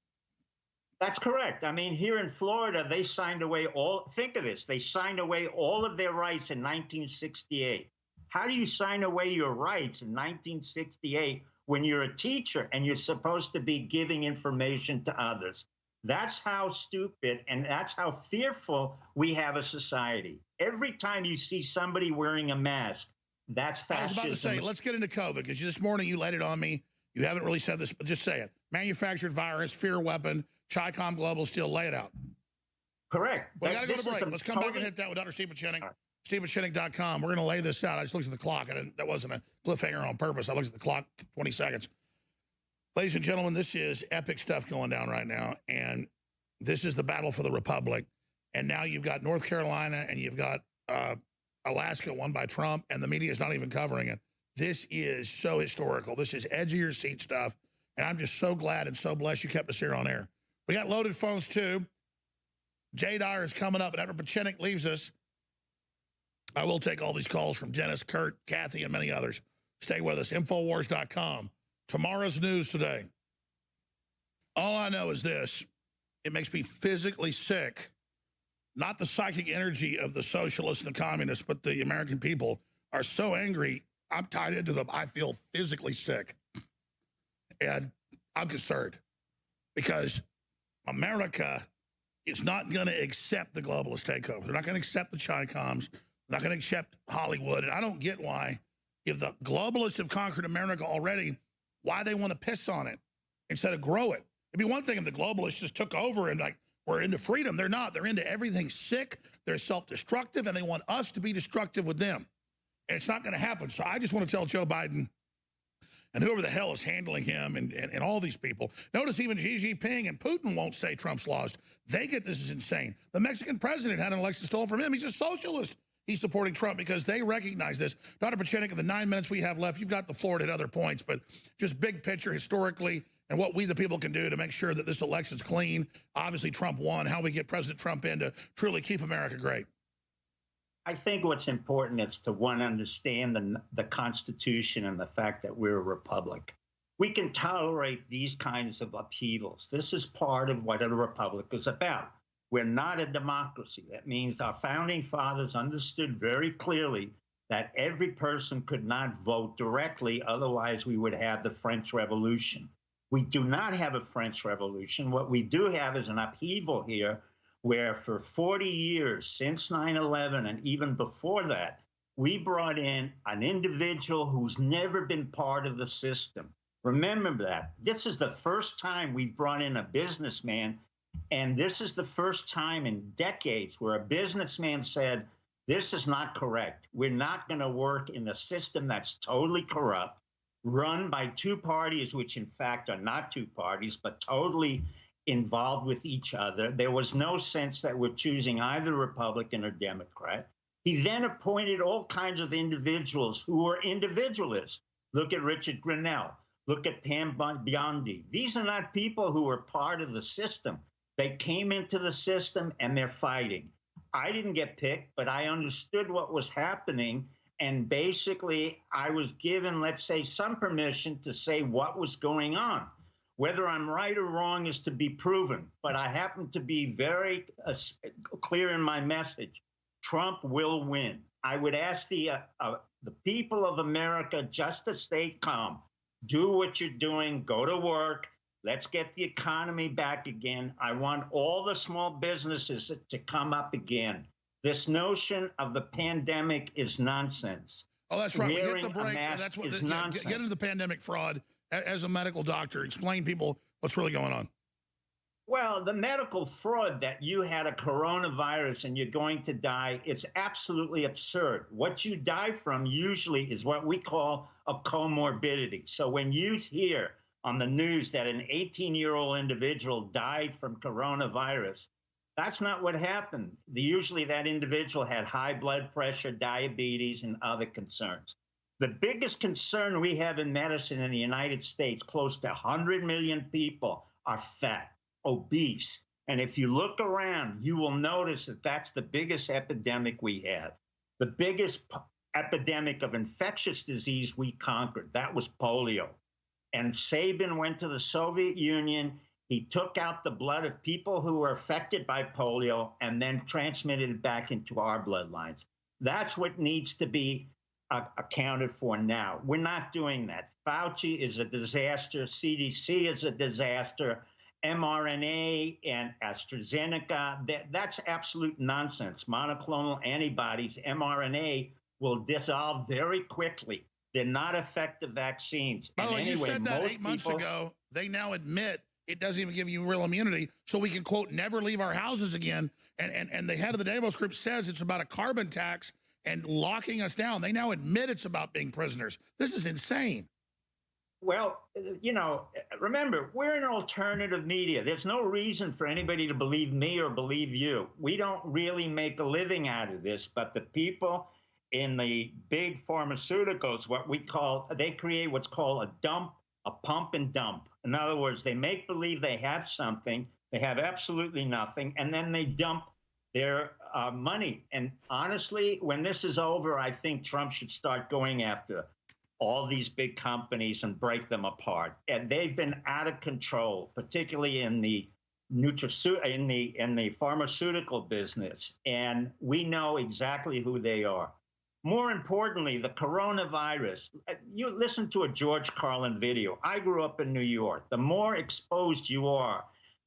That's correct. I mean, here in Florida, they signed away think of this, they signed away all of their rights in 1968. How do you sign away your rights in 1968 when you're a teacher and you're supposed to be giving information to others? That's how stupid and that's how fearful we have a society. Every time you see somebody wearing a mask, that's fascism. I was about to say, let's get into COVID, because this morning you laid it on me. You haven't really said this, but just say it. Manufactured virus, fear weapon, Chi-Com Global Steel, lay it out. Correct. We got to go to break. Let's come back and hit that with Dr. Stephen Chenning. StephenChenning.com. We're going to lay this out. I just looked at the clock. That wasn't a cliffhanger on purpose. I looked at the clock, 20 seconds. Ladies and gentlemen, this is epic stuff going down right now, and this is the battle for the Republic. And now you've got North Carolina and you've got Alaska won by Trump, and the media is not even covering it. This is so historical. This is edge-of-your-seat stuff, and I'm just so glad and so blessed you kept us here on air. We got loaded phones, too. Jay Dyer is coming up, and after Pachenik leaves us, I will take all these calls from Dennis, Kurt, Kathy, and many others. Stay with us. Infowars.com. Tomorrow's news today. All I know is this. It makes me physically sick. Not the psychic energy of the socialists and the communists, but the American people are so angry. I'm tied into them. I feel physically sick. And I'm concerned because America is not going to accept the globalist takeover. They're not going to accept the Chi-Coms. They're not going to accept Hollywood. And I don't get why, if the globalists have conquered America already, why they want to piss on it instead of grow it. It'd be one thing if the globalists just took over and like, we're into freedom. They're not. They're into everything sick. They're self-destructive, and they want us to be destructive with them. And it's not going to happen. So I just want to tell Joe Biden and whoever the hell is handling him and all these people. Notice even Xi Jinping and Putin won't say Trump's lost. They get this is insane. The Mexican president had an election stolen from him. He's a socialist. he's supporting Trump because they recognize this. Dr. Pachenik, in the 9 minutes we have left, you've got the floor to hit other points, but just big picture historically and what we the people can do to make sure that this election's clean. Obviously, Trump won. How we get President Trump in to truly keep America great. I think what's important is to, one, understand the Constitution and the fact that we're a republic. We can tolerate these kinds of upheavals. This is part of what a republic is about. We're not a democracy. That means our founding fathers understood very clearly that every person could not vote directly, otherwise we would have the French Revolution. We do not have a French Revolution. What we do have is an upheaval here where for 40 years, since 9/11 and even before that, we brought in an individual who's never been part of the system. Remember that. This is the first time we've brought in a businessman, and this is the first time in decades where a businessman said, this is not correct. We're not going to work in a system that's totally corrupt, run by two parties, which in fact are not two parties, but totally involved with each other. There was no sense that we're choosing either Republican or Democrat. He then appointed all kinds of individuals who were individualists. Look at Richard Grinnell. Look at Pam Biondi. These are not people who were part of the system. They came into the system and they're fighting. I didn't get picked, but I understood what was happening. And basically, I was given, let's say, some permission to say what was going on. Whether I'm right or wrong is to be proven, but I happen to be very clear in my message. Trump will win. I would ask the people of America just to stay calm. Do what you're doing. Go to work. Let's get the economy back again. I want all the small businesses to come up again. This notion of the pandemic is nonsense. Oh, that's right. We hit Wearing the break. a mask That's what is yeah, nonsense. get into the pandemic fraud as a medical doctor. Explain people what's really going on. Well, the medical fraud that you had a coronavirus and you're going to die, it's absolutely absurd. What you die from usually is what we call a comorbidity. So when you hear on the news that an 18-year-old individual died from coronavirus, that's not what happened. Usually that individual had high blood pressure, diabetes, and other concerns. The biggest concern we have in medicine in the United States, close to 100 million people are fat, obese. And if you look around, you will notice that that's the biggest epidemic we have. The biggest epidemic of infectious disease we conquered, that was polio. And Sabin went to the Soviet Union. He took out the blood of people who were affected by polio and then transmitted it back into our bloodlines. That's what needs to be accounted for now. We're not doing that. Fauci is a disaster. CDC is a disaster. mRNA and AstraZeneca, that's absolute nonsense. Monoclonal antibodies, mRNA, will dissolve very quickly. They're not effective vaccines. By the way, you said that 8 months ago. They now admit it doesn't even give you real immunity, so we can, quote, never leave our houses again. And the head of the Davos group says it's about a carbon tax and locking us down. They now admit it's about being prisoners. This is insane. Well, you know, remember, we're an alternative media. There's no reason for anybody to believe me or believe you. We don't really make a living out of this, but the people in the big pharmaceuticals, they create what's called a pump and dump. In other words, they make believe they have something, they have absolutely nothing, and then they dump their money. And honestly, when this is over, I think Trump should start going after all these big companies and break them apart. And they've been out of control, particularly in the pharmaceutical business. And we know exactly who they are. More importantly, the coronavirus, you listen to a George Carlin video. I grew up in New York. The more exposed you are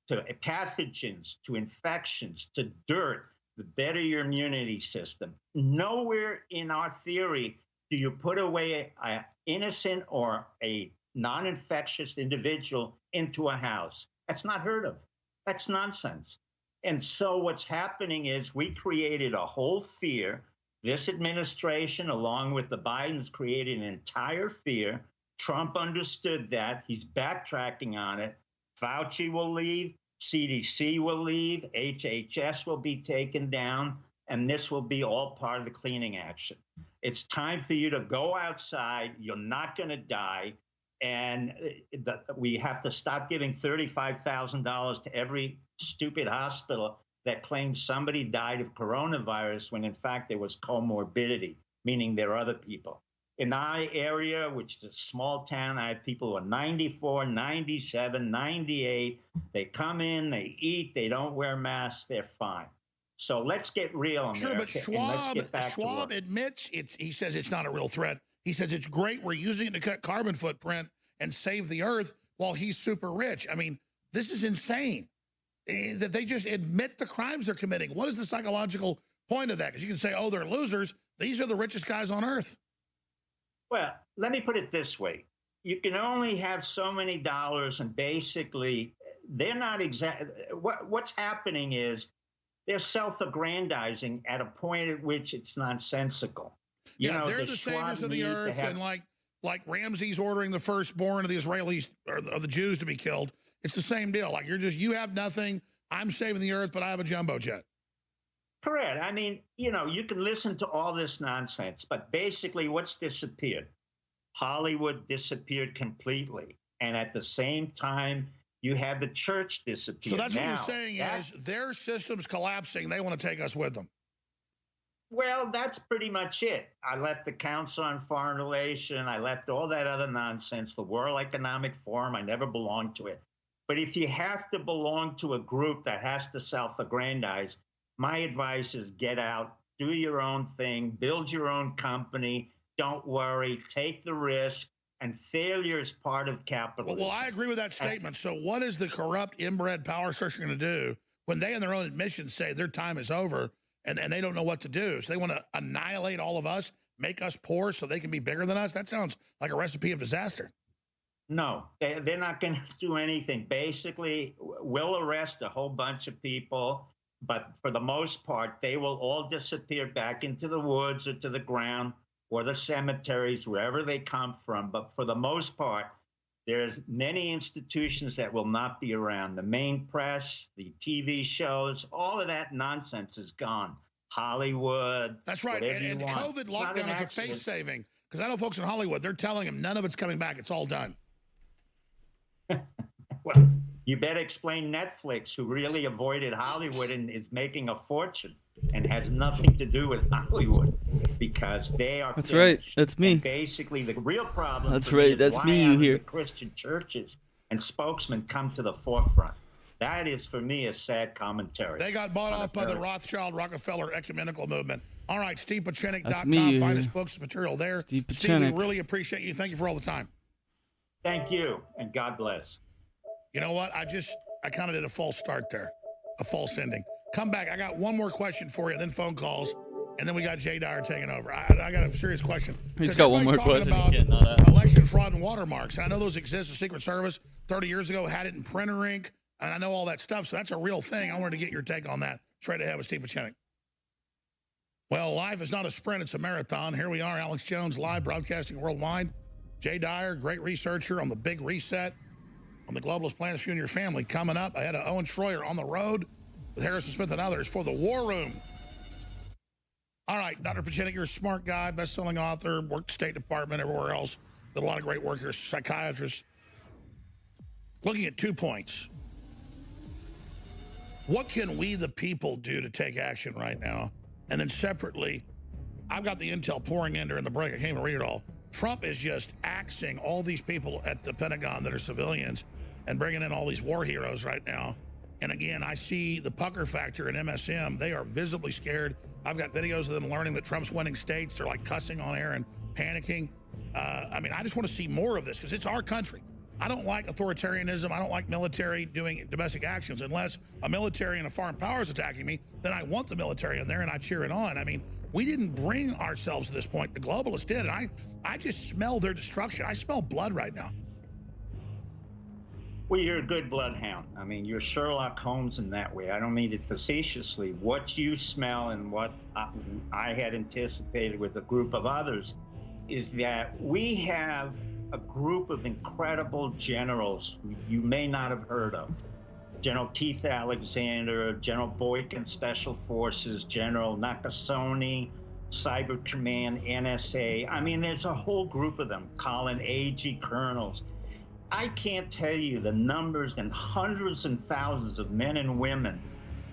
to pathogens, to infections, to dirt, the better your immunity system. Nowhere in our theory do you put away an innocent or a non-infectious individual into a house. That's not heard of. That's nonsense. And so what's happening is we created a whole fear. This administration, along with the Bidens, created an entire fear. Trump understood that. He's backtracking on it. Fauci will leave. CDC will leave. HHS will be taken down. and this will be all part of the cleaning action. It's time for you to go outside. You're not going to die. And we have to stop giving $35,000 to every stupid hospital that claims somebody died of coronavirus when in fact there was comorbidity, meaning there are other people. In our area, which is a small town, I have people who are 94, 97, 98. They come in, they eat, they don't wear masks, they're fine. So let's get real, America. Sure, but Schwab admits he says it's not a real threat. He says it's great. We're using it to cut carbon footprint and save the earth while he's super rich. I mean, this is insane that they just admit the crimes they're committing. What is the psychological point of that? Because you can say, oh, they're losers. These are the richest guys on earth. Well, let me put it this way. You can only have so many dollars, and basically they're not what's happening is they're self-aggrandizing at a point at which it's nonsensical. They're the saviors of the earth, and like Ramses ordering the firstborn of the Israelis or of the Jews to be killed. It's the same deal. Like you have nothing. I'm saving the earth, but I have a jumbo jet. Correct. I mean, you can listen to all this nonsense, but basically what's disappeared? Hollywood disappeared completely. And at the same time, you have the church disappear. So that's what you're saying is their system's collapsing. They want to take us with them. Well, that's pretty much it. I left the Council on Foreign Relations. I left all that other nonsense, the World Economic Forum. I never belonged to it. But if you have to belong to a group that has to self-aggrandize, my advice is get out, do your own thing, build your own company. Don't worry, take the risk. And failure is part of capitalism. Well, I agree with that statement. So what is the corrupt, inbred power structure going to do when they, in their own admission, say their time is over and they don't know what to do? So they want to annihilate all of us, make us poor so they can be bigger than us? That sounds like a recipe of disaster. No, they're not going to do anything. Basically, we'll arrest a whole bunch of people, but for the most part, they will all disappear back into the woods or to the ground or the cemeteries, wherever they come from. But for the most part, there's many institutions that will not be around. The main press, the TV shows, all of that nonsense is gone. Hollywood. That's right. And COVID lockdown is a face saving. Because I know folks in Hollywood, they're telling them none of it's coming back. It's all done. Well, you better explain Netflix, who really avoided Hollywood and is making a fortune and has nothing to do with Hollywood because they are That's finished. right. That's me. And basically, the real problem That's for right. me is That's why me you haven't hear. the Christian churches and spokesmen come to the forefront. That is, for me, a sad commentary. They got bought off by the Rothschild Rockefeller ecumenical movement. All right, That's me, StevePachenik.com. Find his books, material there. Steve, we Pachenik. really appreciate you. Thank you for all the time. Thank you, and God bless. You know what? I kind of did a false start there, a false ending. Come back. I got one more question for you, then phone calls, and then we got Jay Dyer taking over. I got a serious question. He's got one more question. About election fraud and watermarks. And I know those exist. The Secret Service 30 years ago had it in printer ink, and I know all that stuff, so that's a real thing. I wanted to get your take on that. Straight ahead with Steve Pachenik. Well, life is not a sprint, it's a marathon. Here we are, Alex Jones, live broadcasting worldwide. Jay Dyer, great researcher on the Big Reset, on the globalist plans for you and your family. Coming up, I had Owen Schroyer on the road with Harrison Smith and others for the War Room. All right, Dr. Pachenik, you're a smart guy, best-selling author, worked State Department, everywhere else. Did a lot of great work. You're a psychiatrist. Looking at 2 points. What can we, the people, do to take action right now? And then separately, I've got the intel pouring in during the break. I can't even read it all. Trump is just axing all these people at the Pentagon that are civilians and bringing in all these war heroes right now. And again, I see the pucker factor in MSM. They are visibly scared. I've got videos of them learning that Trump's winning states. They're like cussing on air and panicking. I mean, I just want to see more of this because it's our country. I don't like authoritarianism. I don't like military doing domestic actions. Unless a military and a foreign power is attacking me, then I want the military in there and I cheer it on. I mean, we didn't bring ourselves to this point. The globalists did. And I just smell their destruction. I smell blood right now. Well, you're a good bloodhound. I mean, you're Sherlock Holmes in that way. I don't mean it facetiously. What you smell and what I had anticipated with a group of others is that we have a group of incredible generals who you may not have heard of. General Keith Alexander, General Boykin Special Forces, General Nakasone, Cyber Command, NSA. I mean, there's a whole group of them, Colin AG colonels. I can't tell you the numbers and hundreds and thousands of men and women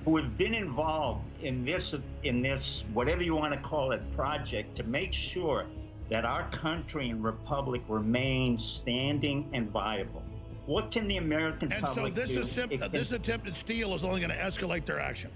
who have been involved in this, whatever you want to call it, project to make sure that our country and republic remains standing and viable. What can the American public do? And so this attempted steal is only going to escalate their action.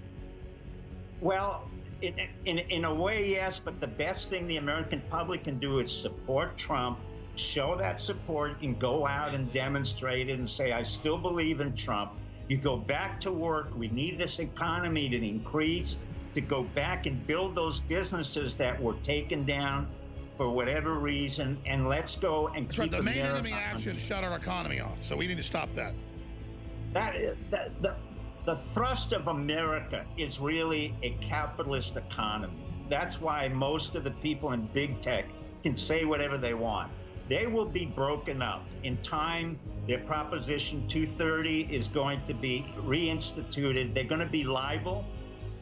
Well, in a way, yes, but the best thing the American public can do is support Trump, show that support, and go out and demonstrate it and say, I still believe in Trump. You go back to work. We need this economy to increase, to go back and build those businesses that were taken down for whatever reason, and let's go and keep the main America enemy action shut our economy off, so we need to stop that. The thrust of America is really a capitalist economy. That's why most of the people in big tech can say whatever they want. They will be broken up. In time, their Proposition 230 is going to be reinstituted. They're going to be liable.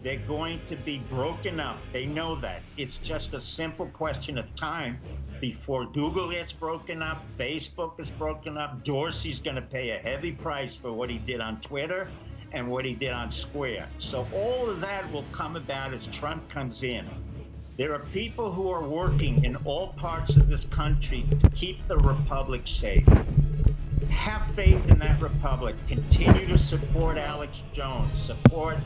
They're going to be broken up. They know that. It's just a simple question of time before Google gets broken up, Facebook is broken up. Dorsey's going to pay a heavy price for what he did on Twitter and what he did on Square. So all of that will come about as Trump comes in. There are people who are working in all parts of this country to keep the republic safe. Have faith in that republic. Continue to support Alex Jones, support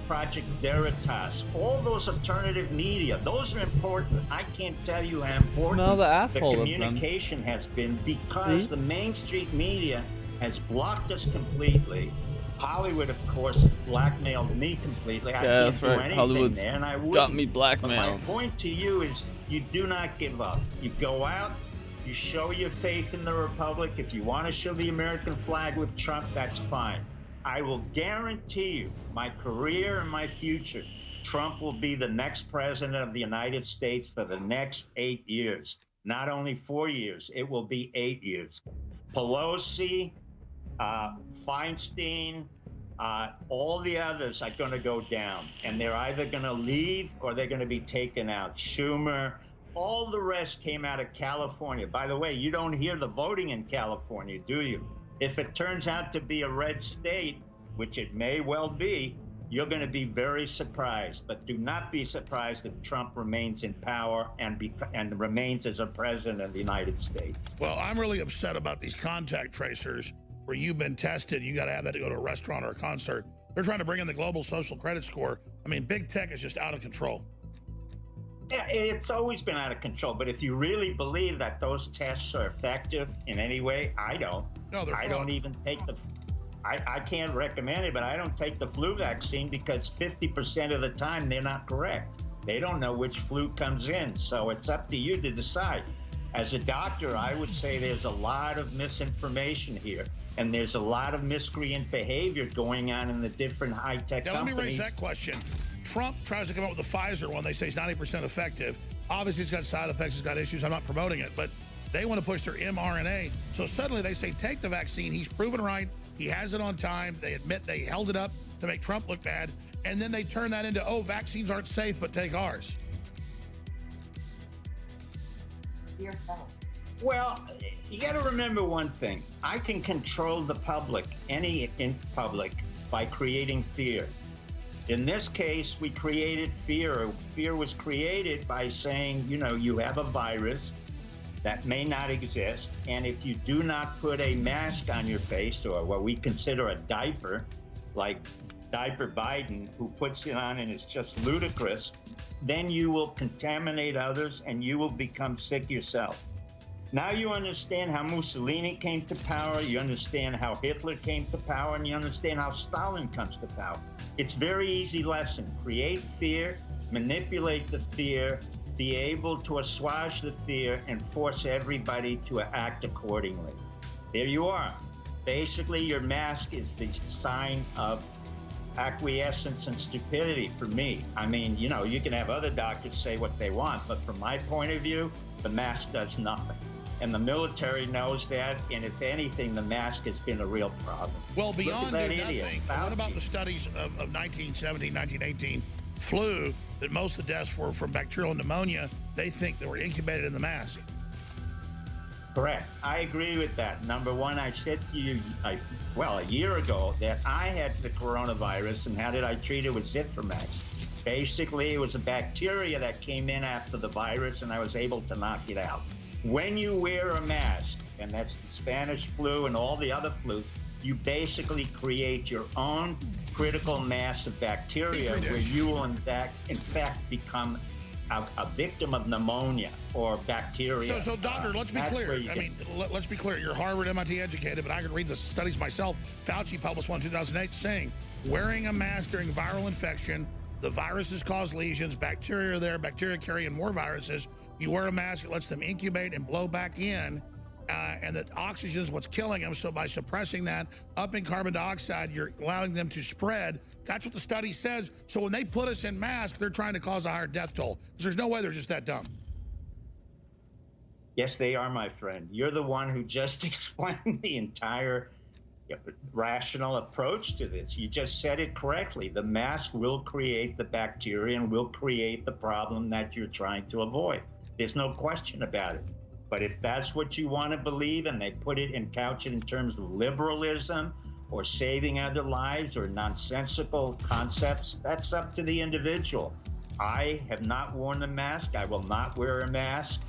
Project Veritas, all those alternative media. Those are important. I can't tell you how important the communication has been, because the mainstream media has blocked us completely. Hollywood, of course, has blackmailed me completely. I can't do anything Hollywood's there, and I wouldn't. got me blackmailed. But my point to you is, you do not give up. You go out, you show your faith in the republic. If you want to show the American flag with Trump, that's fine. I will guarantee you, my career and my future, Trump will be the next president of the United States for the next 8 years. Not only 4 years, it will be 8 years. Pelosi, Feinstein, all the others are going to go down, and they're either going to leave or they're going to be taken out. Schumer, all the rest came out of California. By the way, you don't hear the voting in California, do you? If it turns out to be a red state, which it may well be, you're going to be very surprised. But do not be surprised if Trump remains in power and remains as a president of the United States. Well, I'm really upset about these contact tracers where you've been tested. You got to have that to go to a restaurant or a concert. They're trying to bring in the global social credit score. I mean, big tech is just out of control. Yeah, it's always been out of control. But if you really believe that those tests are effective in any way, I don't. No, they're I fraud. don't even take I can't recommend it, but I don't take the flu vaccine because 50% of the time they're not correct. They don't know which flu comes in. So it's up to you to decide. As a doctor, I would say there's a lot of misinformation here, and there's a lot of miscreant behavior going on in the different high-tech companies. Let me raise that question. Trump tries to come up with the Pfizer one. They say it's 90% effective. Obviously, it's got side effects. It's got issues. I'm not promoting it, but they want to push their mRNA. So suddenly they say, take the vaccine. He's proven right. He has it on time. They admit they held it up to make Trump look bad. And then they turn that into, oh, vaccines aren't safe, but take ours. Well, you got to remember one thing. I can control the public, any in public, by creating fear. In this case, we created fear. Fear was created by saying, you know, you have a virus that may not exist, and if you do not put a mask on your face, or what we consider a diaper, like Diaper Biden, who puts it on and it's just ludicrous, then you will contaminate others and you will become sick yourself. Now you understand how Mussolini came to power, you understand how Hitler came to power, and you understand how Stalin comes to power. It's a very easy lesson. Create fear, manipulate the fear, be able to assuage the fear, and force everybody to act accordingly. There you are. Basically, your mask is the sign of acquiescence and stupidity for me. I mean, you know, you can have other doctors say what they want, but from my point of view, the mask does nothing. And the military knows that, and if anything, the mask has been a real problem. Well, beyond Look at that do idiot, nothing, what about the studies of 1917, 1918 flu, that most of the deaths were from bacterial pneumonia? They think they were incubated in the mask. Correct. I agree with that. Number one, I said to you, a year ago, that I had the coronavirus, and how did I treat it with Zithromax? Basically, it was a bacteria that came in after the virus, and I was able to knock it out. When you wear a mask, and that's the Spanish flu and all the other flus, you basically create your own critical mass of bacteria where you will, in fact become a victim of pneumonia or bacteria. So doctor, let's be clear. I mean, let's be clear. You're Harvard, MIT educated, but I can read the studies myself. Fauci published one in 2008 saying wearing a mask during viral infection, the viruses cause lesions, bacteria are there, bacteria carrying more viruses. You wear a mask, it lets them incubate and blow back in, and that oxygen is what's killing them. So by suppressing that, upping carbon dioxide, you're allowing them to spread. That's what the study says. So when they put us in masks, they're trying to cause a higher death toll. Because there's no way they're just that dumb. Yes, they are, my friend. You're the one who just explained the entire rational approach to this. You just said it correctly. The mask will create the bacteria and will create the problem that you're trying to avoid. There's no question about it. But if that's what you want to believe, and they put it and couch it in terms of liberalism or saving other lives or nonsensical concepts, that's up to the individual. I have not worn a mask. I will not wear a mask.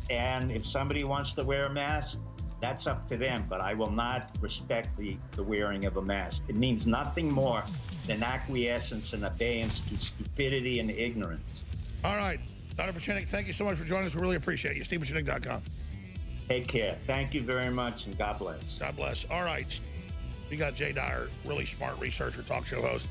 And if somebody wants to wear a mask, that's up to them, but I will not respect the wearing of a mask. It means nothing more than acquiescence and abeyance to stupidity and ignorance. All right, Dr. Pachinik, thank you so much for joining us. We really appreciate you. StevePachinik.com. Take care. Thank you very much, and God bless. God bless. All right, we got Jay Dyer, really smart researcher, talk show host,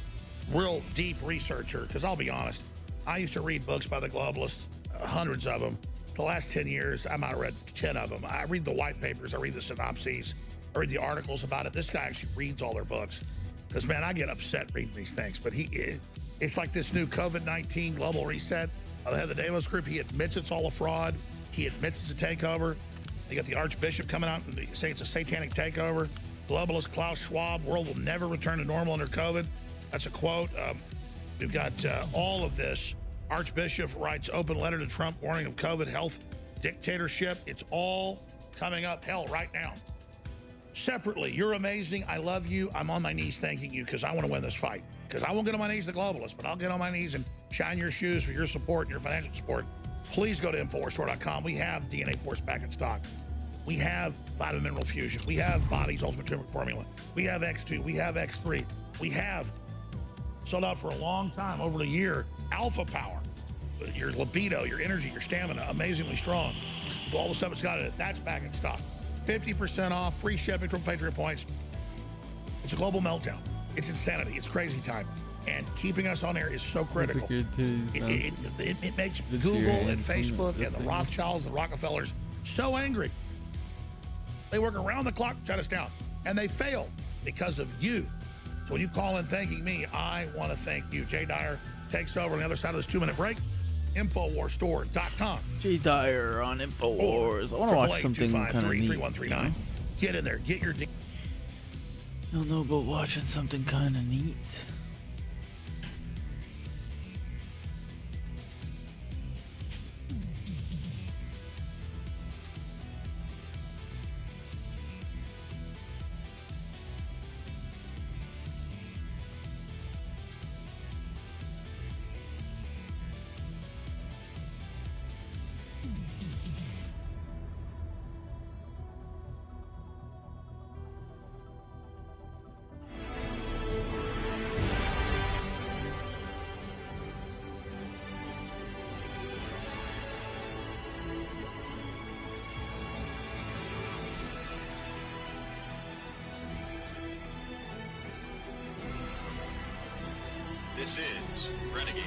real deep researcher, because I'll be honest, I used to read books by the globalists, hundreds of them. The last 10 years, I might have read 10 of them. I read the white papers, I read the synopses, I read the articles about it. This guy actually reads all their books. Because, man, I get upset reading these things. But it's like this new COVID-19 global reset. The head of the Davos Group, he admits it's all a fraud. He admits it's a takeover. You got the Archbishop coming out and saying it's a satanic takeover. Globalist Klaus Schwab, world will never return to normal under COVID. That's a quote. We've got all of this. Archbishop writes open letter to Trump warning of COVID health dictatorship. It's all coming up, hell, right now. Separately, you're amazing. I love you. I'm on my knees thanking you because I want to win this fight. Because I won't get on my knees to the globalists, but I'll get on my knees and shine your shoes for your support and your financial support. Please go to InfoWarsStore.com. We have DNA Force back in stock. We have Vitamin Mineral Fusion. We have Body's Ultimate Turmeric Formula. We have X2. We have X3. We have sold out for a long time, over a year. Alpha Power, your libido, your energy, your stamina, amazingly strong. With all the stuff it's got in it, that's back in stock. 50% off, free shipping from Patriot Points. It's a global meltdown. It's insanity. It's crazy time. And keeping us on air is so critical. It makes Google and Facebook and the Rothschilds, the Rockefellers so angry. They work around the clock to shut us down. And they failed because of you. So when you call in thanking me, I want to thank you. Jay Dyer takes over on the other side of this 2-minute break. InfoWarsStore.com. Jay Dyer on InfoWars. I want to watch something kind of neat. 3139. Get in there. Get your... I don't know about watching something kind of neat. This is Renegade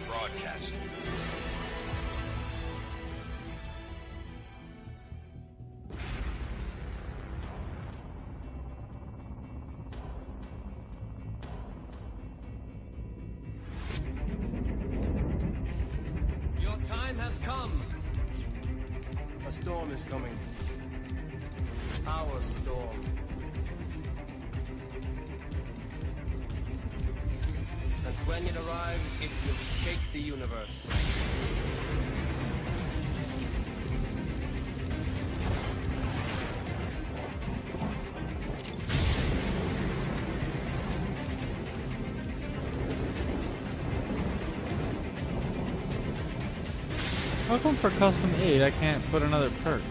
Broadcasting. Your time has come. A storm is coming. Power storm. And when it arrives, it will shake the universe. How come for custom aid I can't put another perk?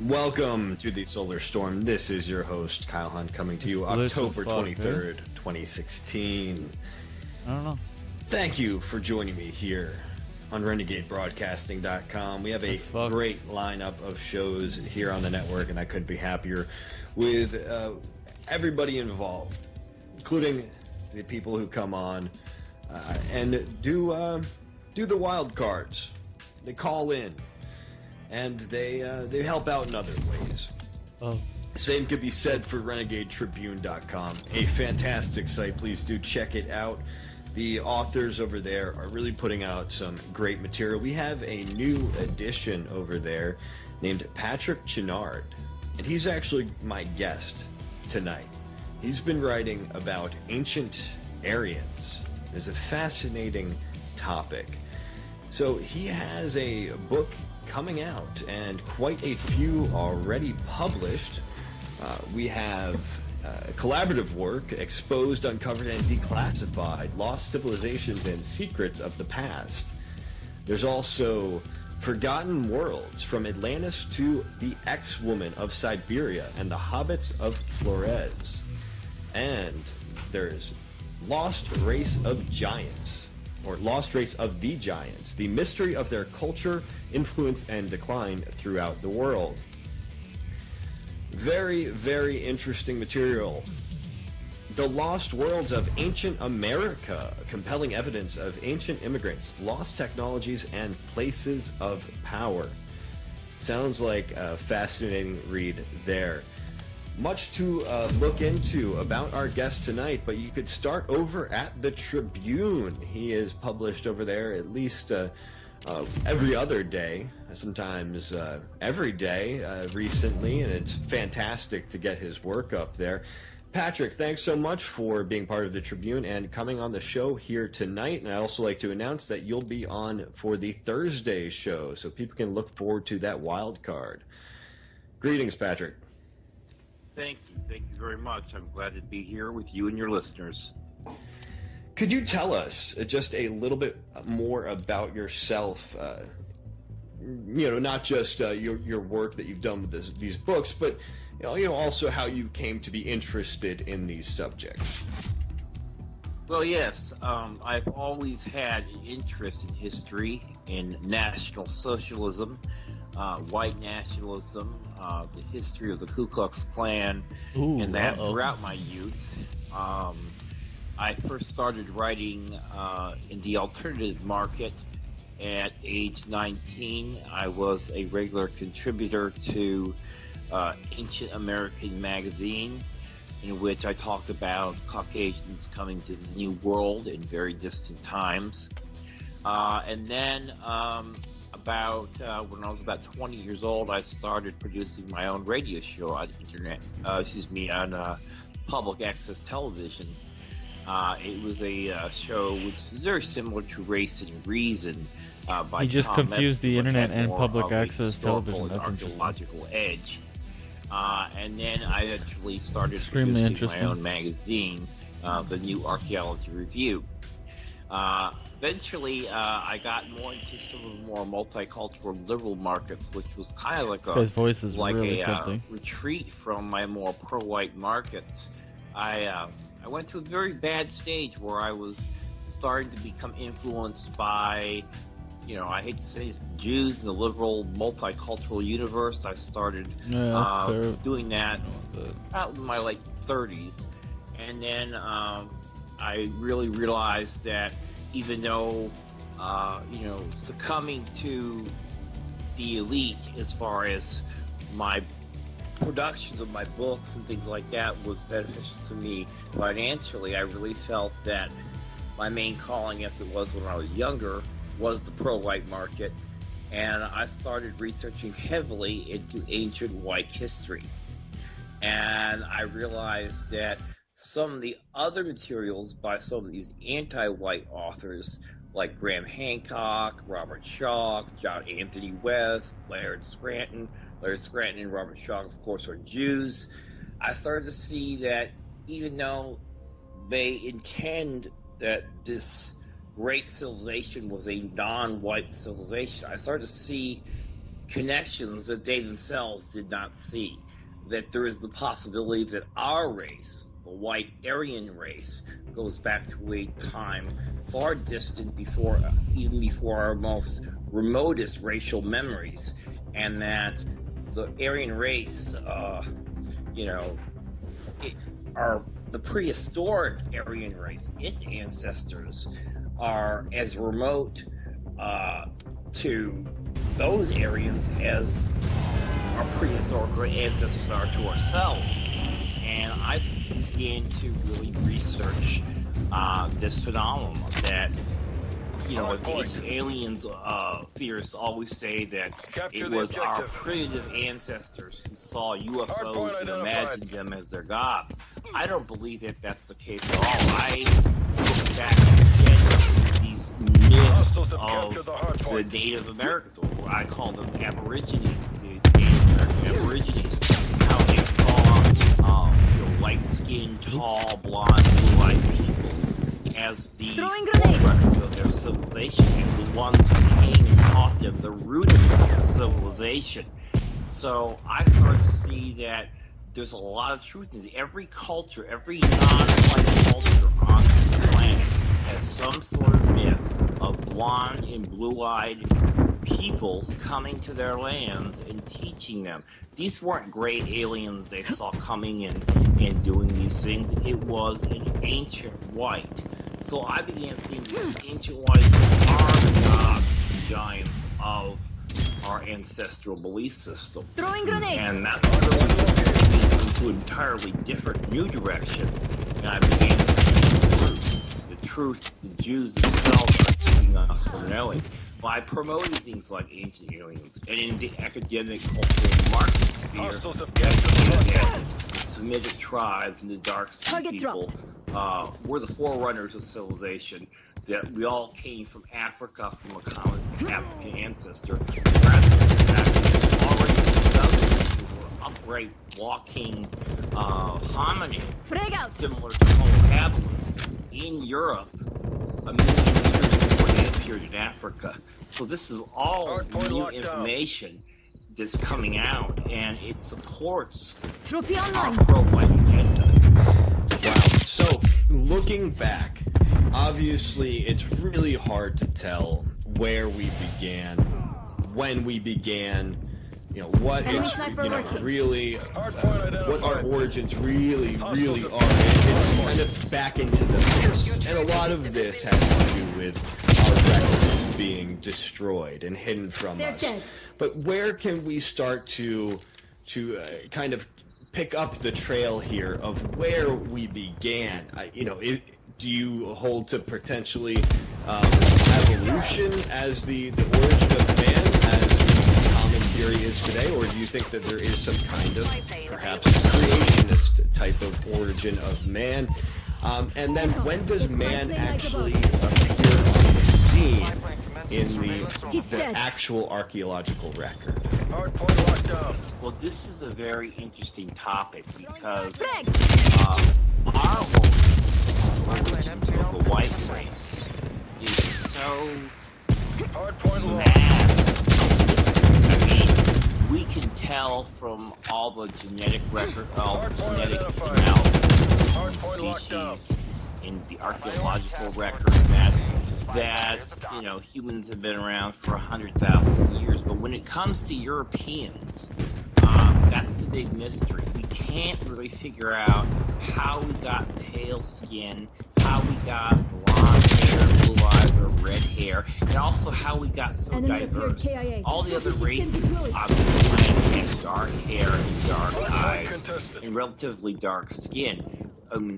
Welcome to the Solar Storm. This is your host, Kyle Hunt, coming to you October 23rd, 2016. I don't know. Thank you for joining me here on RenegadeBroadcasting.com. We have a great lineup of shows here on the network, and I couldn't be happier with everybody involved, including the people who come on and do the wild cards. They call in, and they help out in other ways. Oh. Same could be said for RenegadeTribune.com, a fantastic site. Please do check it out. The authors over there are really putting out some great material. We have a new edition over there named Patrick Chenard, and he's actually my guest tonight. He's been writing about ancient Aryans. It's a fascinating topic. So he has a book coming out, and quite a few already published. We have collaborative work, Exposed, Uncovered, and Declassified, Lost Civilizations and Secrets of the Past. There's also Forgotten Worlds, From Atlantis to the X-Woman of Siberia and the Hobbits of Flores. And there's Lost Race of Giants, or Lost Race of the Giants, the mystery of their culture, influence, and decline throughout the world. Very, very interesting material. The Lost Worlds of Ancient America, compelling evidence of ancient immigrants, lost technologies, and places of power. Sounds like a fascinating read there. Much to look into about our guest tonight, but you could start over at the Tribune. He is published over there at least every other day, sometimes every day recently, and it's fantastic to get his work up there. Patrick, thanks so much for being part of the Tribune and coming on the show here tonight. And I also like to announce that you'll be on for the Thursday show, so people can look forward to that wild card. Greetings, Patrick. Thank you very much. I'm glad to be here with you and your listeners. Could you tell us just a little bit more about yourself? Not just your work that you've done with these books, but also how you came to be interested in these subjects. Well, yes, I've always had an interest in history, in National Socialism, white nationalism, the history of the Ku Klux Klan, and that throughout my youth. I first started writing in the alternative market at age 19. I was a regular contributor to Ancient American magazine, in which I talked about Caucasians coming to the New World in very distant times. And then when I was about 20 years old, I started producing my own radio show on on public access television. It was a show which is very similar to Race and Reason by You just Tom confused the Metzger, internet had and more public of a access historical television. and That's interesting. archaeological edge. And then I actually started Extremely producing interesting. my own magazine, the New Archaeology Review. Eventually, I got more into some of the more multicultural liberal markets, which was kind of like This guy's voice is really something. retreat from my more pro-white markets. I went to a very bad stage where I was starting to become influenced by, I hate to say it's the Jews in the liberal multicultural universe. I started doing that out in my late 30s. And then I really realized that even though, succumbing to the elite as far as my productions of my books and things like that was beneficial to me financially. I really felt that my main calling, as it was when I was younger, was the pro-white market, and I started researching heavily into ancient white history. And I realized that some of the other materials by some of these anti-white authors, like Graham Hancock, Robert Schoch, John Anthony West, Laird Scranton and Robert Schoch, of course, are Jews. I started to see that even though they intend that this great civilization was a non-white civilization, I started to see connections that they themselves did not see. That there is the possibility that our race, the white Aryan race, goes back to a time far distant even before our most remotest racial memories, and that the Aryan race, the prehistoric Aryan race, its ancestors are as remote to those Aryans as our prehistoric ancestors are to ourselves. And I began to really research this phenomenon that, the ancient aliens theorists always say that it was our primitive ancestors who saw UFOs and imagined them as their gods. I don't believe that that's the case at all. I look back instead at these myths of the Native Americans, or I call them Aborigines, the Native American Aborigines, how they saw light-skinned, tall, blonde, blue-eyed peoples as the forerunners of their civilization, as the ones who came and taught them the rudiments of civilization. So I started to see that there's a lot of truth in this. Every culture, every non-white culture on this planet has some sort of myth of blonde and blue-eyed peoples coming to their lands and teaching them. These weren't great aliens they saw coming in and doing these things. It was an ancient white. So I began seeing the ancient whites are the gods and giants of our ancestral belief system. Throwing grenade. And that's really into an entirely different new direction. And I began to see the truth the Jews themselves are keeping us from knowing by promoting things like ancient aliens. And in the academic, cultural, Marxist sphere, the Semitic tribes and the dark people were the forerunners of civilization. That we all came from Africa, from a common African ancestor, rather than the fact that we already discovered we were upright, walking hominids, similar to Homo habilis, in Europe a million years before they appeared in Africa. So this is all new information that's coming out, and it supports our pro-white agenda. Wow. So, looking back, obviously it's really hard to tell where we began, when we began, what it's, really, what our origins really are. It's kind of back into the past. And a lot of this has to do with our records being destroyed and hidden from us. But where can we start to kind of pick up the trail here of where we began? Do you hold to potentially evolution as the origin of man, as the common theory is today, or do you think that there is some kind of perhaps creationist type of origin of man? And then when does man actually appear on the scene in the actual archaeological record? Well, this is a very interesting topic because our origins of the white race is so vast. I mean, we can tell from all the genetic record, all the genetic analysis of species in the archaeological record that humans have been around for 100,000 years. But when it comes to Europeans, that's the big mystery. We can't really figure out how we got pale skin, how we got blonde hair, blue eyes, or red hair. It also how we got so Enemy appears diverse. KIA. All the other System races deployed. on this planet have dark hair and dark eyes and relatively dark skin,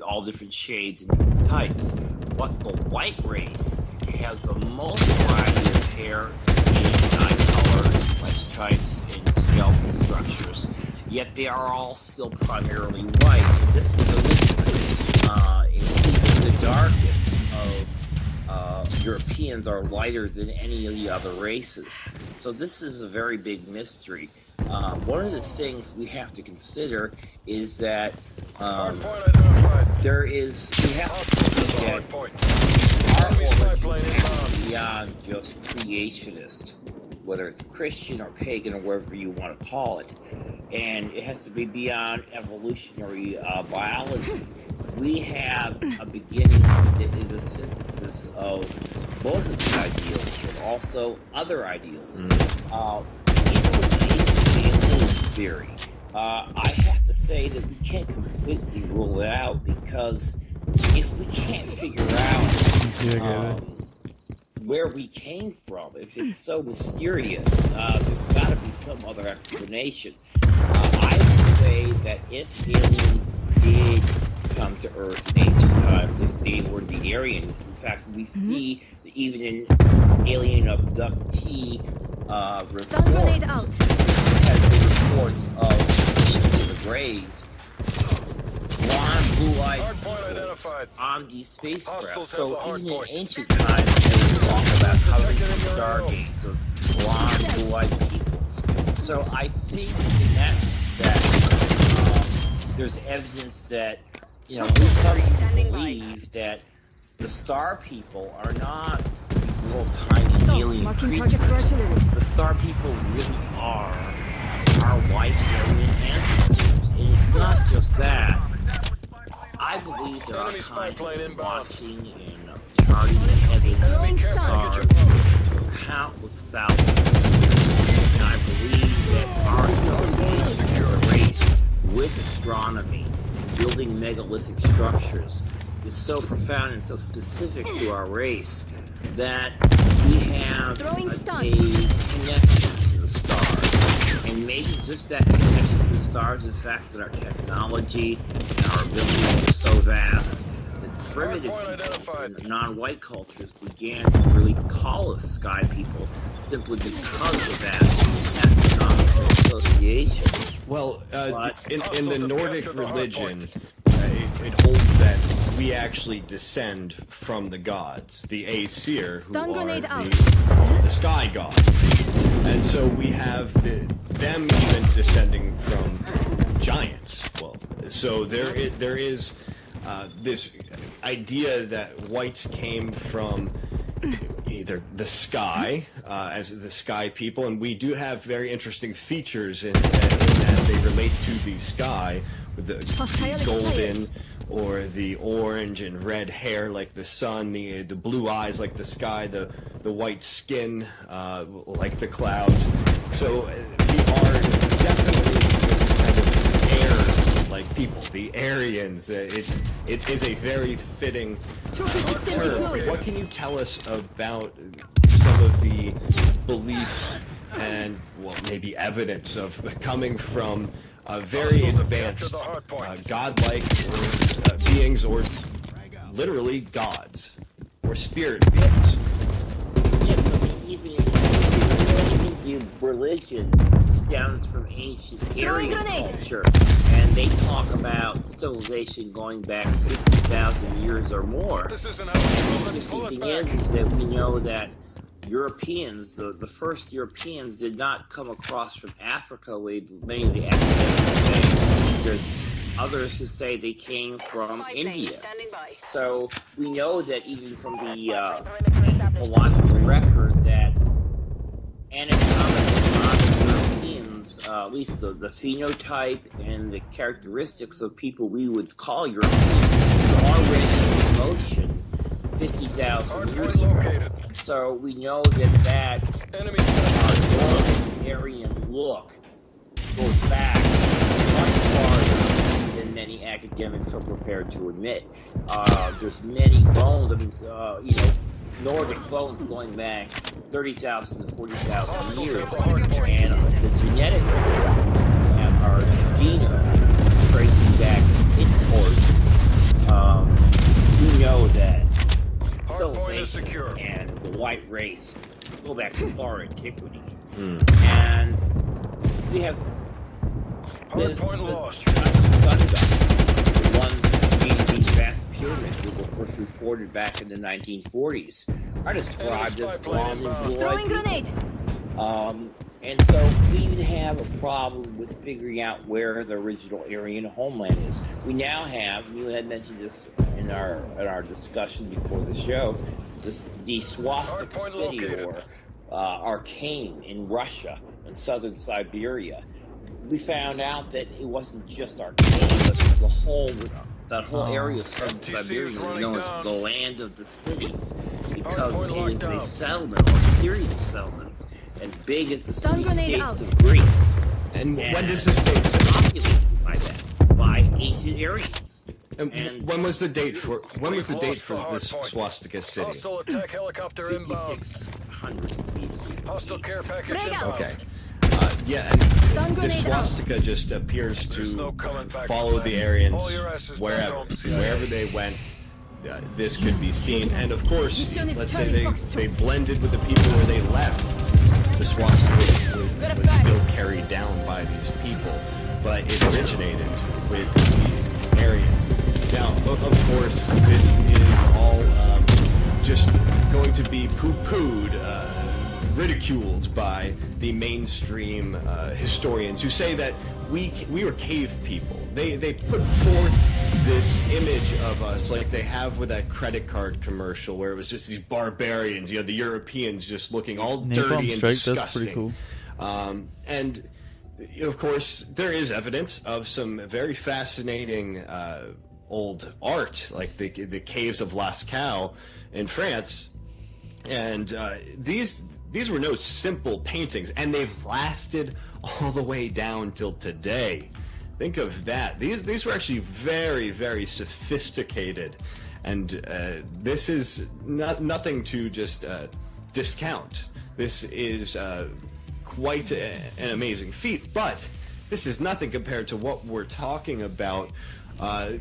all different shades and types. But the white race has the most variety of hair, skin, eye color, flesh types, and skeletal structures. Yet they are all still primarily white. And this is a mystery. Even the darkest of Europeans are lighter than any of the other races. So this is a very big mystery. One of the things we have to consider is that we have to consider that our origins beyond just creationist, whether it's Christian or pagan or whatever you want to call it, and it has to be beyond evolutionary biology. We have a beginning that is a synthesis of both of these ideals, but also other ideals. Even with the aliens theory, I have to say that we can't completely rule it out, because if we can't figure out where we came from, if it's so mysterious, there's got to be some other explanation. I would say that if aliens did come to Earth in ancient times, if they were the Aryan, in fact, we see that even in alien abductee reports of the Greys, blonde, blue-eyed peoples on these spacecraft. So even in ancient times, they talk about covering the stargates of blonde, blue-eyed peoples. So I think in that respect, there's evidence that, some people believe that the star people are not these little tiny alien creatures. The star people really are our white alien ancestors. And it's not just that. I believe that our kind is watching and charting the heavens and stars for countless thousands. And I believe that our association as a race with astronomy, building megalithic structures, is so profound and so specific to our race that we have a connection to the stars. And maybe just that connection to the stars, the fact that our technology and our abilities are so vast, that primitive peoples and non-white cultures began to really call us sky people simply because of that astronomical association. Well, in the Nordic religion, it holds that we actually descend from the gods, the Aesir, who are the sky gods. And so we have them even descending from giants. Well, so there is this idea that whites came from either the sky, as the sky people, and we do have very interesting features in that they relate to the sky, with the golden or the orange and red hair like the sun, the blue eyes like the sky, the white skin like the clouds. So we are definitely kind of air-like people, the Aryans. It is a very fitting term. What can you tell us about some of the beliefs and, well, maybe evidence of coming from very advanced godlike beings, or literally gods, or spirit beings? Even religion stems from ancient Aryan culture, and they talk about civilization going back 50,000 years or more. The interesting thing is that we know that Europeans, the first Europeans, did not come across from Africa, with many of the academics say. There's others who say they came from India. So we know that even from the anthropological record that anatomically modern Europeans, at least the phenotype and the characteristics of people we would call Europeans, were already in motion 50,000 years ago. So we know that Aryan look goes back much farther than many academics are prepared to admit. There's many bones. I mean, Nordic bones going back 30,000 to 40,000 years, and the genetic and our genome tracing back its origins. We know that civilization and the white race go back to far antiquity, and we have the sun gods, the ones that made these vast pyramids that were first reported back in the 1940s, are described as blonde and blue-eyed people. And so we even have a problem with figuring out where the original Aryan homeland is. We now have, and you had mentioned this in our discussion before the show, the swastika city or Arcane in Russia and southern Siberia. We found out that it wasn't just Arcane, but that whole area of southern Siberia is known as the land of the cities, because it is a settlement or a series of settlements as big as the city-states of Greece. And when does this date? Populated by ancient Aryans. And when was the date for this swastika city? Hostile attack helicopter inbound. 5600 BC. Hostile care package inbound. Okay. Yeah, and this swastika just appears to follow the Aryans wherever they went. This could be seen, and of course, let's say they blended with the people where they left. The swastika was still carried down by these people, but it originated with the Aryans. Now, of course, this is all just going to be poo-pooed, ridiculed by the mainstream historians who say that we were cave people. They put forth this image of us like they have with that credit card commercial where it was just these barbarians, the Europeans just looking all dirty and disgusting. That's pretty cool. And of course, there is evidence of some very fascinating old art, like the caves of Lascaux in France, and these were no simple paintings, and they've lasted all the way down till today. Think of that. These were actually very, very sophisticated, and this is nothing to just discount. This is quite an amazing feat, but this is nothing compared to what we're talking about.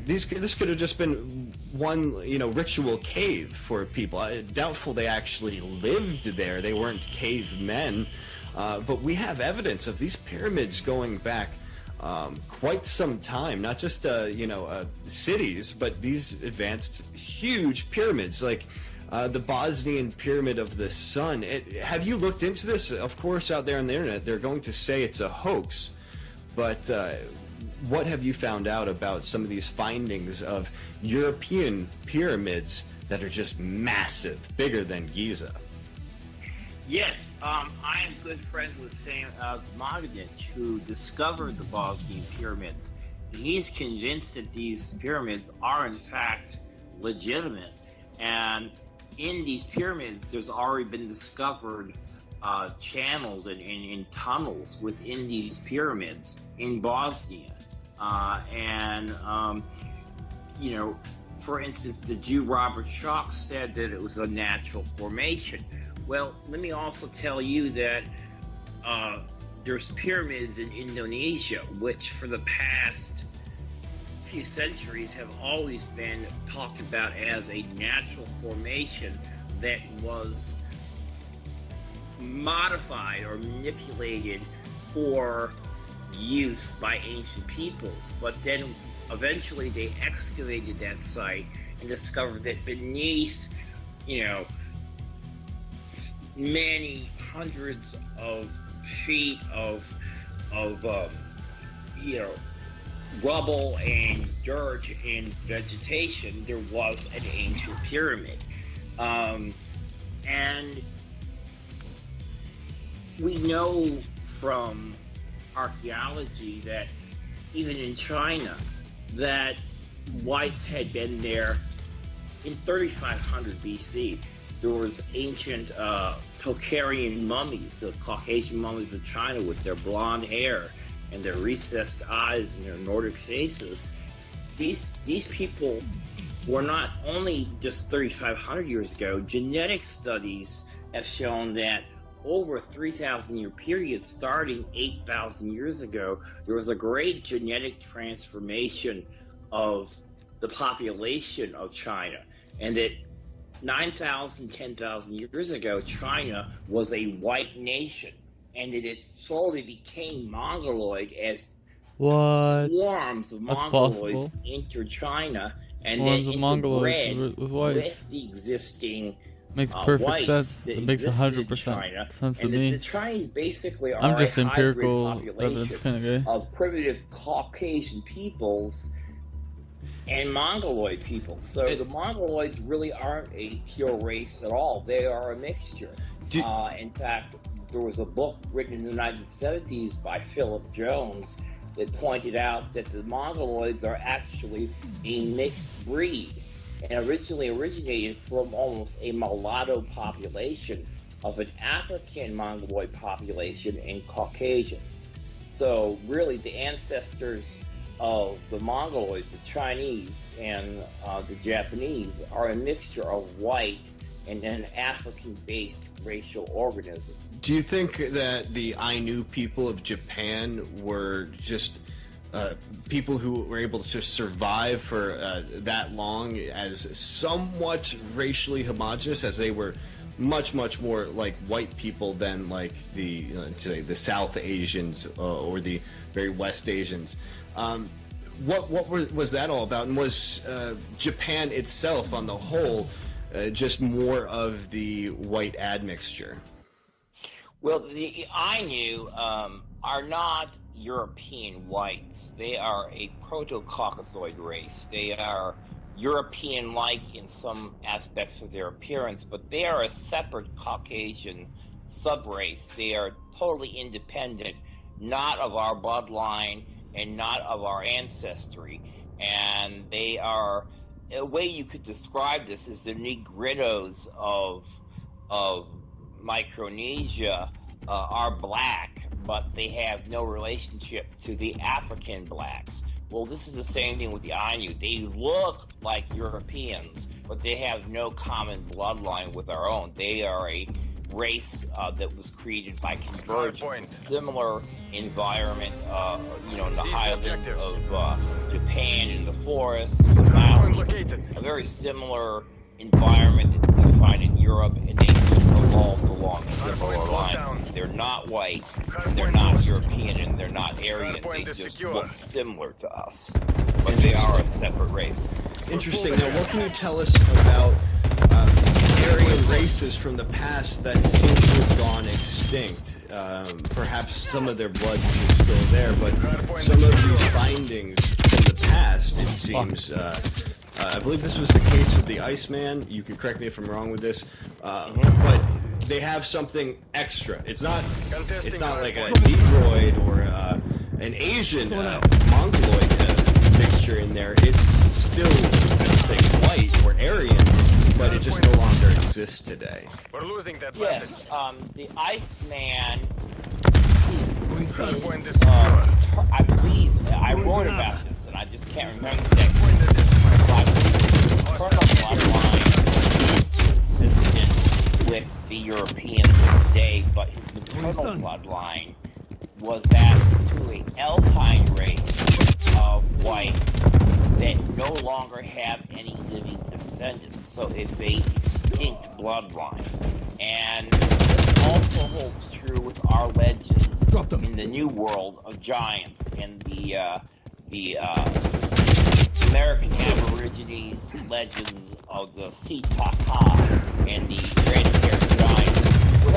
This could have just been one, ritual cave for people. Doubtful they actually lived there. They weren't cavemen, but we have evidence of these pyramids going back quite some time. Not just cities, but these advanced, huge pyramids like the Bosnian Pyramid of the Sun. Have you looked into this? Of course, out there on the internet, they're going to say it's a hoax, but what have you found out about some of these findings of European pyramids that are just massive, bigger than Giza? Yes, I am good friends with Sam Zmagodic, who discovered the Bosnian pyramids. And he's convinced that these pyramids are in fact legitimate. And in these pyramids, there's already been discovered channels and tunnels within these pyramids in Bosnia. For instance, the Jew Robert Schoch said that it was a natural formation. Well, let me also tell you that there's pyramids in Indonesia, which for the past few centuries have always been talked about as a natural formation that was modified or manipulated for use by ancient peoples. But then eventually they excavated that site and discovered that beneath, many hundreds of feet of rubble and dirt and vegetation, there was an ancient pyramid. And we know from archaeology that even in China, that whites had been there in 3500 BC. There was ancient Tocharian mummies, the Caucasian mummies of China with their blonde hair and their recessed eyes and their Nordic faces. These people were not only just 3,500 years ago. Genetic studies have shown that over a 3,000-year period, starting 8,000 years ago, there was a great genetic transformation of the population of China, and that 9,000, 10,000 years ago, China was a white nation, and that it slowly became Mongoloid as swarms of That's Mongoloids possible. entered China and Swarms then of Mongoloids interbred with whites. with the existing Makes perfect whites sense. that It makes existed in 100% China, sense to and me. the Chinese basically I'm are just a hybrid empirical evidence population kind of guy. of primitive Caucasian peoples and Mongoloid people. So the Mongoloids really aren't a pure race at all. They are a mixture. In fact, there was a book written in the 1970s by Philip Jones that pointed out that the Mongoloids are actually a mixed breed and originally originated from almost a mulatto population of an African Mongoloid population and Caucasians. So really the ancestors of the Mongoloids, the Chinese and the Japanese, are a mixture of white and an African-based racial organism. Do you think that the Ainu people of Japan were just people who were able to survive for that long as somewhat racially homogenous, as they were much more like white people than like the say the South Asians or the very West Asians? What was that all about? And was Japan itself, on the whole, just more of the white admixture? Well, the Ainu are not European whites. They are a proto-Caucasoid race. They are European-like in some aspects of their appearance, but they are a separate Caucasian subrace. They are totally independent, not of our bloodline and not of our ancestry. And they are, a way you could describe this is the Negritos of Micronesia are black, but they have no relationship to the African blacks. Well, this is the same thing with the Ainu. They look like Europeans, but they have no common bloodline with our own. They are a race that was created by convergence, similar environment, in the highlands of Japan, in the forests, in the mountains, a very similar environment that we find in Europe, and they evolved along similar lines. They're not white, they're not European, and they're not Aryan. They just look similar to us, but they are a separate race. Interesting. Now, what can you tell us about Aryan races from the past that seem to have gone extinct? Perhaps some of their blood is still there, but some of these findings from the past, it seems, I believe this was the case with the Iceman. You can correct me if I'm wrong with this, but they have something extra. It's not like a Negroid or an Asian Mongoloid mixture in there. It's still, I would say, white or Aryan, but it just no longer exists today. We're losing that. Yes, the Iceman I believe, I wrote about this, and I just can't remember consistent with the Europeans of today, but his maternal bloodline was that to an alpine race of whites that no longer have any living descendants. So it's a extinct bloodline. And this also holds true with our legends in the New World of giants and the American Aborigines legends of the Sitaka and the red-haired giant. What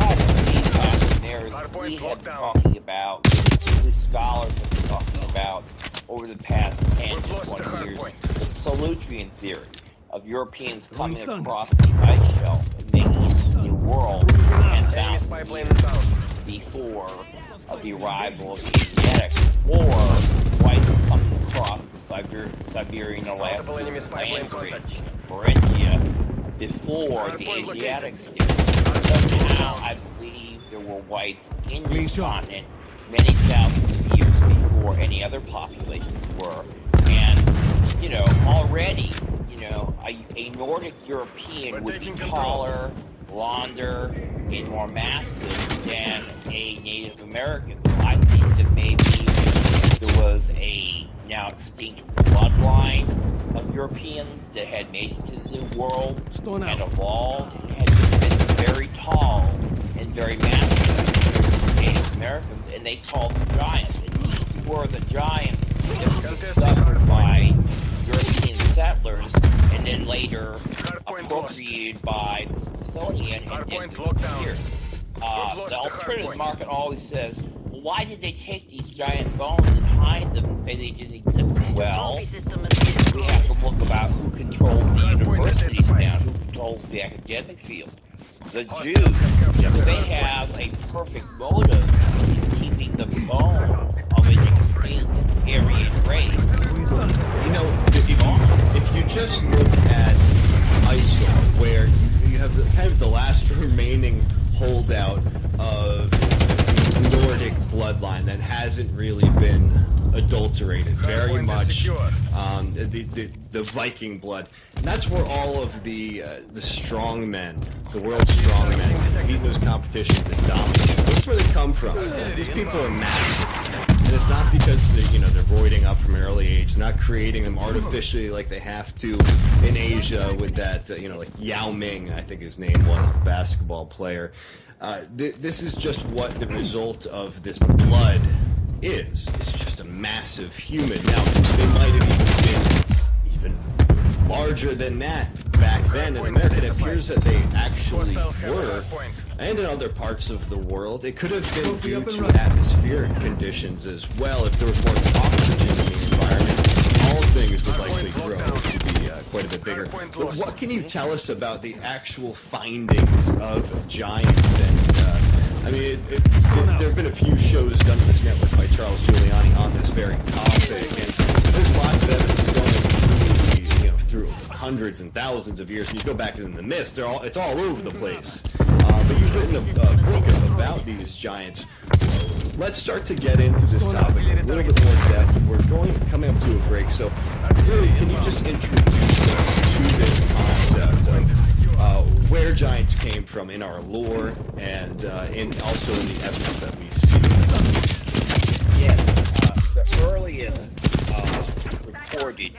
I believe we have been talking about, the scholars have been talking about over the past 10 to 20 years, the Solutrean theory of Europeans coming across the ice shelf and making it a new world 10,000 years before the arrival of the Asiatics, or whites coming across the Siberian Alaska land bridge, Varengia, before the Asiatics did. Somehow, I believe there were whites in this continent many thousands of years before any other populations were. And, already, know, a Nordic European would be taller, blonder, and more massive than a Native American. So I think that maybe there was a now extinct bloodline of Europeans that had made it to the New World and evolved and had been very tall and very massive Native Americans, and they called them giants. And these were the giants that were discovered by European settlers and then later appropriated by the Smithsonian and then disappeared. The alternative market always says, well, why did they take these giant bones and hide them and say they didn't exist? Well, we have to look about who controls the universities now, who controls the academic field. The Jews, they have a perfect motive in keeping the bones of an extinct Aryan race. You know, if you just look at ISIL, where you have kind of the last remaining holdout of Nordic bloodline that hasn't really been adulterated very much, the Viking blood, and that's where all of the strong men, the world's strong men, compete in those competitions to dominate. That's where they come from. These people are massive, and it's not because they're roiding up from an early age, not creating them artificially like they have to in Asia with that, like Yao Ming, I think his name was, the basketball player. This is just what the result of this blood is. It's just a massive human. Now, they might have even been larger than that back then in America. It appears that they actually were, and in other parts of the world. It could have been due to atmospheric conditions as well. If there was more oxygen in the environment, all things would likely grow to be quite a bit bigger. But what can you tell us about the actual findings of giants? And there have been a few shows done on this network by Charles Giuliani on this very topic, and there's lots of evidence going through hundreds and thousands of years. And you go back into the myths; it's all over the place. But you've written a book about these giants. Let's start to get into this topic a little bit more depth. We're coming up to a break, so really, can you just introduce us to this concept of where giants came from in our lore and also in the evidence that we see? Yes, the earliest recorded,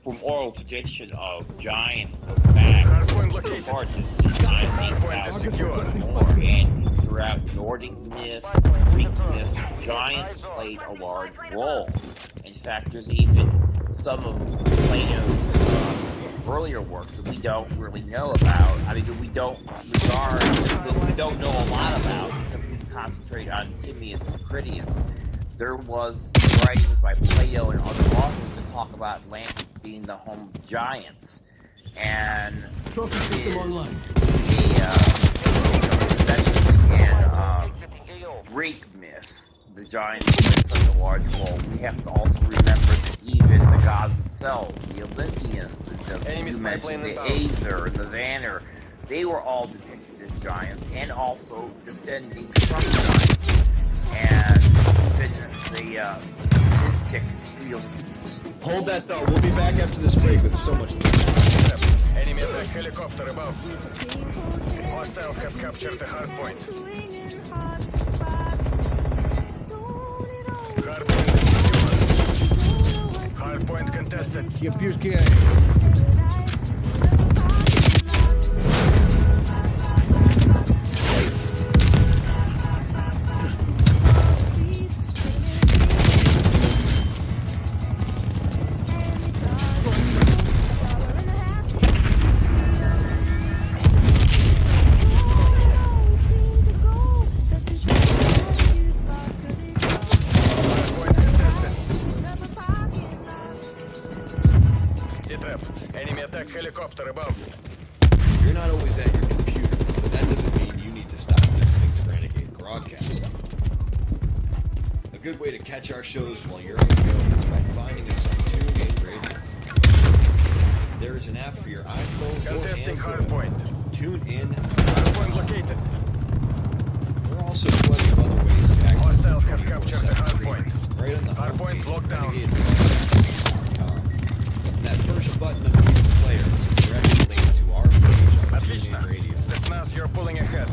from oral tradition of giants goes back to 19,000 or more, and throughout Nordic myths, Greek myths, giants played a large role. In fact, there's even some of Plato's earlier works that we don't really know about. I mean, we don't know a lot about because we concentrate on Timaeus and Critias. There was writings by Plato and other authors to talk about Atlantis being the home of giants, and especially in Greek myths, the giants played such a large role. We have to also remember that even the gods themselves, the Olympians, you mentioned the Aesir and the Vanir, they were all depicted as giants, and also descending from giants. And even the mystic field. Hold that thought. We'll be back after this break with so much. Enemy attack helicopter above. Hostiles have captured the hard point. Hard point contested. Helicopter above. You're not always at your computer, but that doesn't mean you need to stop listening to Renegade Broadcast. A good way to catch our shows while you're on the go is by finding us on TuneIn Radio. There is an app for your iPhone Contesting or Android. hardpoint. TuneIn. Hardpoint located. There are also plenty of other ways to access Hostiles have captured the hardpoint. Right on the hardpoint locked down. That first push a button underneath the player to directly link to our page on Отлично. TuneIn Radio. Spetsnaz, you're pulling ahead.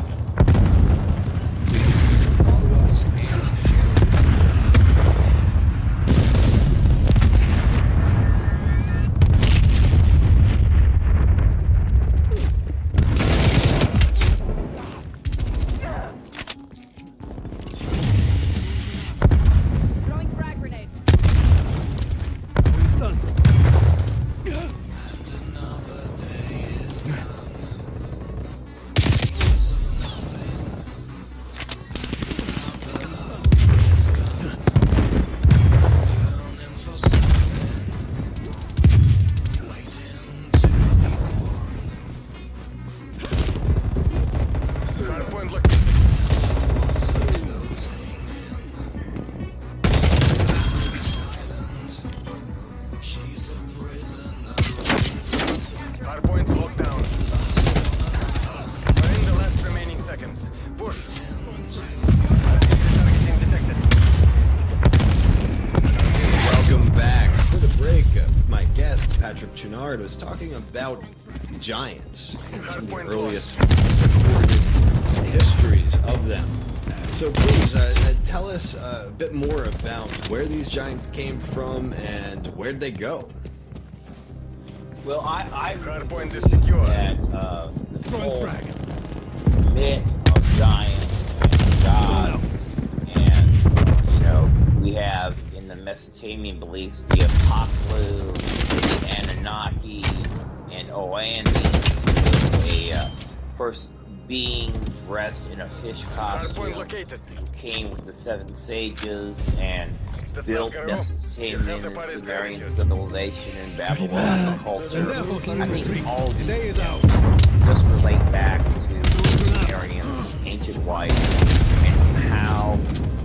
Follow us and share. Throwing frag grenade. Wings done. Hardpoint look. Hardpoint locked down. We're in the last remaining seconds. Push. Targeting detected. Welcome back. For the break, my guest, Patrick Chouinard, was talking about giants and some of the earliest recorded histories of them. So please, tell us a bit more about where these giants came from and where'd they go? Well, I Hardpoint is secure. that the whole myth of giants and gods, and you know, we have in the Mesopotamian beliefs the Apoklu, the Anunnaki, and Oannes, a first being dressed in a fish costume, came with the 7 sages and built Mesopotamian and Sumerian civilization and Babylonian culture. I think all of these just relate back to Sumerians, ancient whites, and how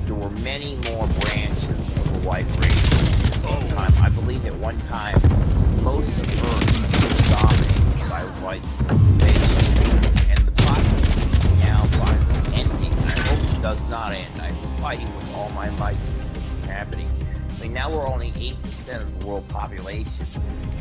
there were many more branches of the white race at the same time. I believe at one time most of Earth was dominated by white civilization, and the process is now finally ending. I hope it does not end. I'm fighting with all my might to keep it from happening. I mean, now we're only 8% of the world population.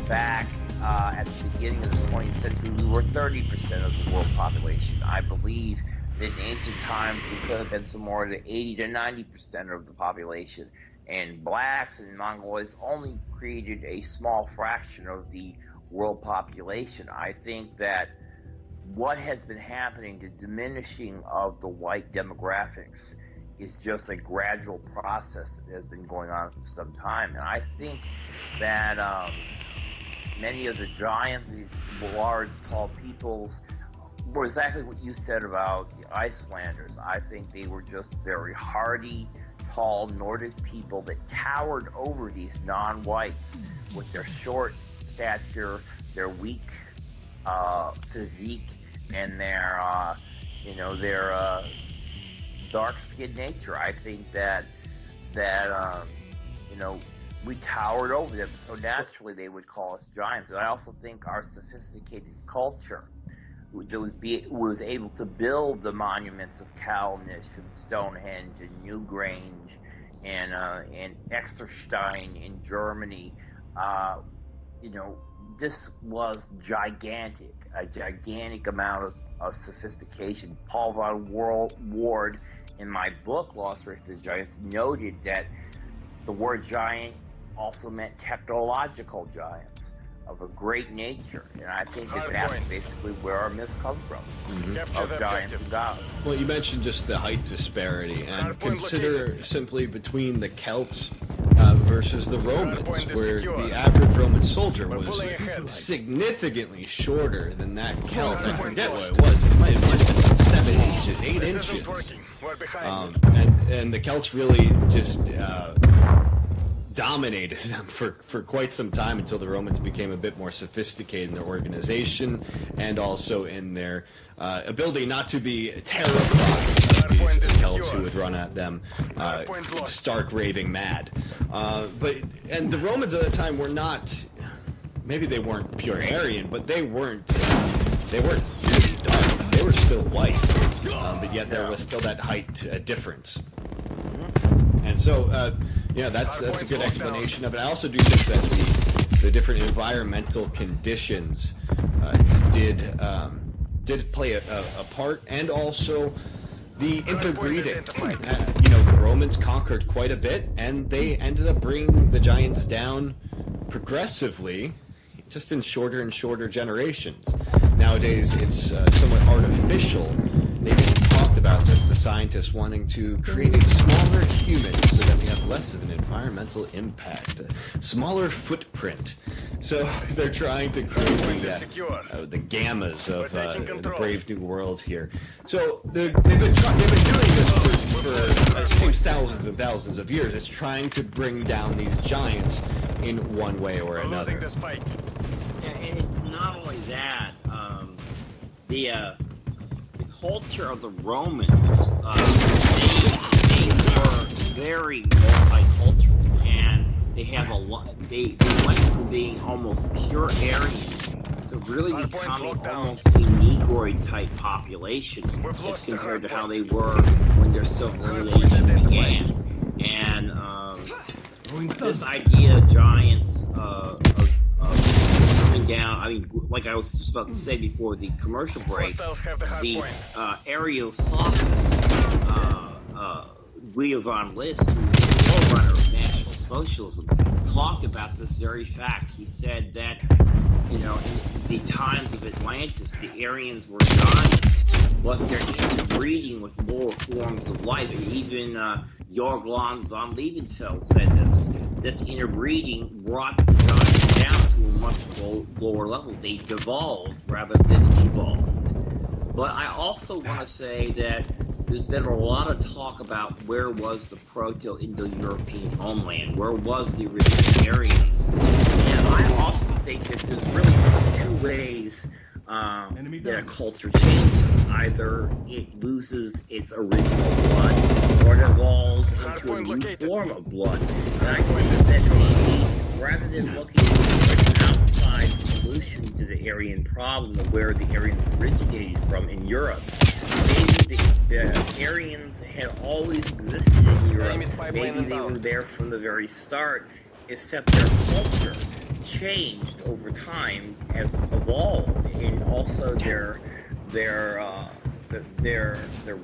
Back at the beginning of the 20th century, we were 30% of the world population. I believe that in ancient times we could have been somewhere to 80 to 90% of the population. And blacks and Mongols only created a small fraction of the world population. I think that what has been happening, the diminishing of the white demographics, is just a gradual process that has been going on for some time. And I think that many of the giants, these large, tall peoples, were exactly what you said about the Icelanders. I think they were just very hardy, tall Nordic people that towered over these non-whites with their short stature, their weak physique, and their dark-skinned nature. I think that we towered over them, so naturally they would call us giants. And I also think our sophisticated culture was able to build the monuments of Cownish and Stonehenge and Newgrange and Exerstein in Germany. This was gigantic, a gigantic amount of sophistication. Paul von Ward, in my book, Lost Race of the Giants, noted that the word giant also meant technological giants of a great nature, and I think that that's basically where our myths come from, of giants and gods. Well, you mentioned just the height disparity, and consider simply between the Celts versus the Romans, where the average Roman soldier was significantly shorter than that Celt. I forget what it was. It might have been 7 inches, 8 inches. And the Celts really just dominated them for quite some time until the Romans became a bit more sophisticated in their organization and also in their ability not to be terrified of these Celts who would run at them stark raving mad. And the Romans at the time were not, maybe they weren't pure Aryan, but they weren't really dark. They were still white, but yet there was still that height difference. And so, that's a good explanation of it. I also do think that the different environmental conditions did play a part, and also the interbreeding. The Romans conquered quite a bit, and they ended up bringing the giants down progressively, just in shorter and shorter generations. Nowadays, it's somewhat artificial. They've even talked about this, the scientists wanting to create a smaller human so that we have less of an environmental impact, a smaller footprint. So they're trying to create the gammas of the Brave New World here. So they've been doing this for it seems thousands and thousands of years. It's trying to bring down these giants in one way or another. Yeah, and it's not only that. The culture of the Romans, they were very multicultural, and they have a lot. They went from being almost pure Aryan to really becoming almost a Negroid type population as compared to how they were when their civilization began. And this idea of giants coming down, I mean, like I was just about to say before the commercial break, the Ariel sophists, Guido von List, who was the forerunner of National Socialism, talked about this very fact. He said that, in the times of Atlantis, the Aryans were giants, but they're interbreeding with lower forms of life. And even Jorg Lanz von Liebenfeld said this. This interbreeding brought the giants down to a much lower level. They devolved rather than evolved. But I also want to say that there's been a lot of talk about where was the Proto-Indo-European homeland, where was the original Aryans. And I also think that there's really two ways that a culture changes. Either it loses its original blood, or it evolves into a new form of blood. And I think that maybe, rather than looking for an outside solution to the Aryan problem of where the Aryans originated from in Europe, maybe the Aryans had always existed in Europe. Maybe they were there from the very start, except their culture changed over time, has evolved, and also their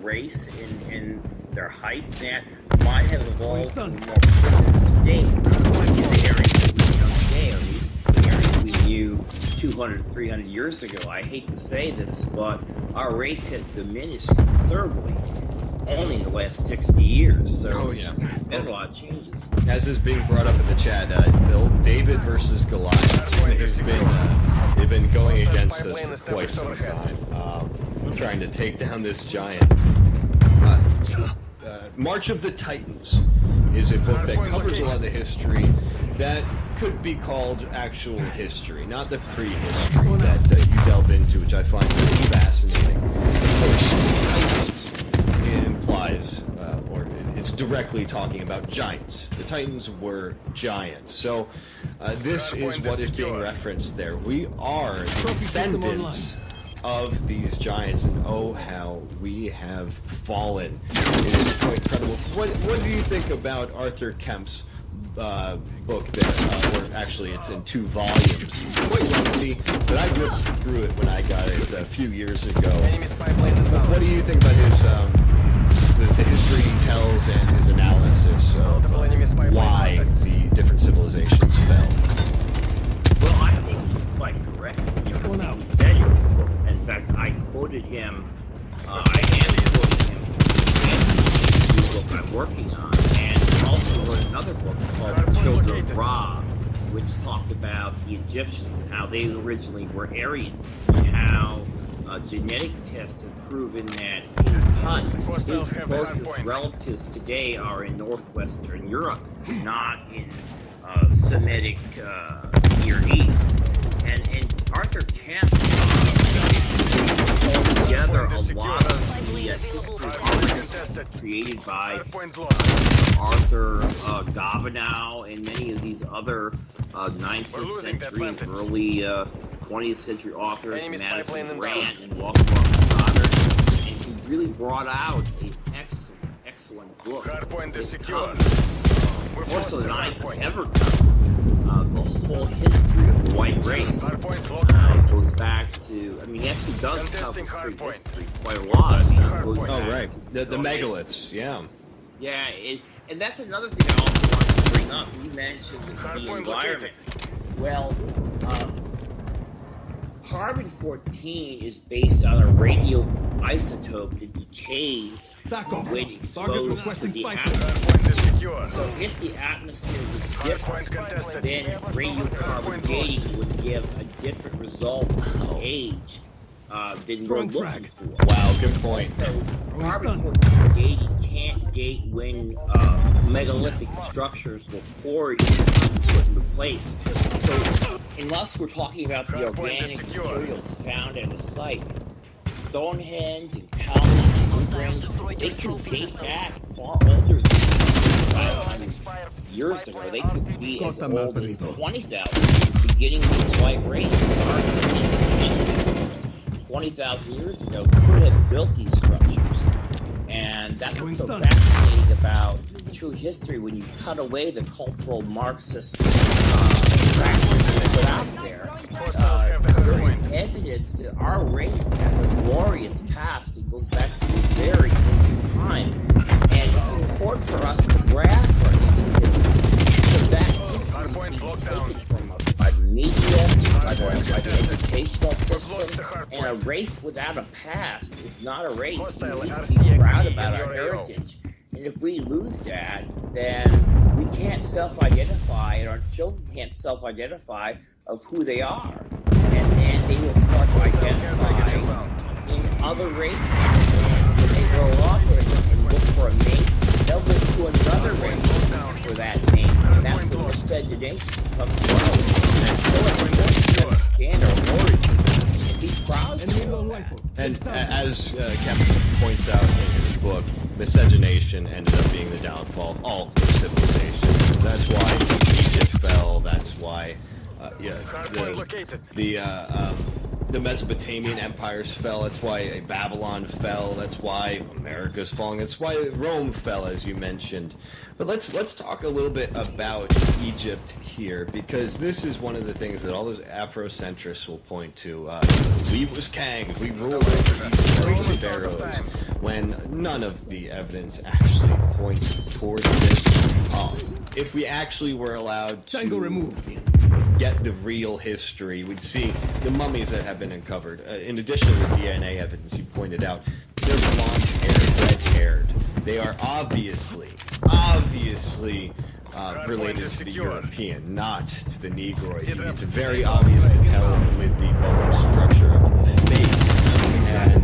race and their height that might have evolved from a more primitive state to the Aryans that we know today, at least the Aryans we knew 200, 300 years ago. I hate to say this, but our race has diminished considerably only in the last 60 years. So there's been a lot of changes. As is being brought up in the chat, the old David versus Goliath. They've been going against us for quite some time, trying to take down this giant. March of the Titans is a book that covers a lot of the history that could be called actual history, not the prehistory that you delve into, which I find really fascinating. It implies, or it's directly talking about giants. The Titans were giants. So this is what is being referenced there. We are descendants of these giants, and oh, how we have fallen. It is quite incredible. What do you think about Arthur Kemp's book there? Or actually, it's in 2 volumes. Quite lengthy, but I ripped through it when I got it a few years ago. What do you think about his the history he tells and his analysis of why the different civilizations fell? Well, I think he's quite correct. In fact, I quoted him. I am quoting him in the book I'm working on, and also wrote another book called The Children of Ra, which talked about the Egyptians and how they originally were Aryan, and how genetic tests have proven that King Tut, his closest relatives today are in northwestern Europe, not in Semitic Near East. And Arthur Kemp pulled together a lot of the history articles created by Arthur Gobineau and many of these other 19th century and early 20th century authors, Madison Grant and Walter Martin Goddard, and he really brought out an excellent book. More so than I could ever cover. the whole history of the white race goes back to, I mean, it actually does cover prehistory quite a lot. Oh, right. The megaliths, yeah. Yeah, and that's another thing I also wanted to bring up. You mentioned the environment. Well, carbon-14 is based on a radioisotope that decays when exposed to the atmosphere. So if the atmosphere was different, then radiocarbon dating would give a different result of age than we're looking for. Wow, good point. So carbon-14 dating can't date when megalithic structures were quarried and put into place. So unless we're talking about the organic materials found at a site, Stonehenge and Cowlitz and Newgrange, they can date back far older than 500 years ago. They could be as old as 20,000, beginning with the white race. Our ancestors, 20,000 years ago, could have built these structures. And that's what's so fascinating about true history, when you cut away the cultural Marxist practices put out there. There is evidence that our race has a glorious past. It goes back to a very ancient time. And it's important for us to grasp our ancient history, because that history is being taken from us by the media, by the educational system. And a race without a past is not a race. We need to be proud about our heritage. And if we lose that, then we can't self-identify, and our children can't self-identify of who they are. And then they will start to identify in other races. And when they grow up and look for a mate, they'll look to another race for that mate. And that's when miscegenation becomes growing. And it's so important to understand our origins and be proud of that. And as Captain points out in his book, miscegenation ended up being the downfall of all civilizations. That's why Egypt fell. That's why, the Mesopotamian empires fell. That's why Babylon fell. That's why America's falling. That's why Rome fell, as you mentioned. But let's talk a little bit about Egypt here, because this is one of the things that all those Afrocentrists will point to. We was kings, we ruled over these pharaohs, when none of the evidence actually points towards this. If we actually were allowed to get the real history, we'd see the mummies that have been uncovered. In addition to the DNA evidence you pointed out, they're blonde-haired, red-haired. They are obviously related to the European, not to the Negroid. It's very obvious to tell with the bone structure of the face, and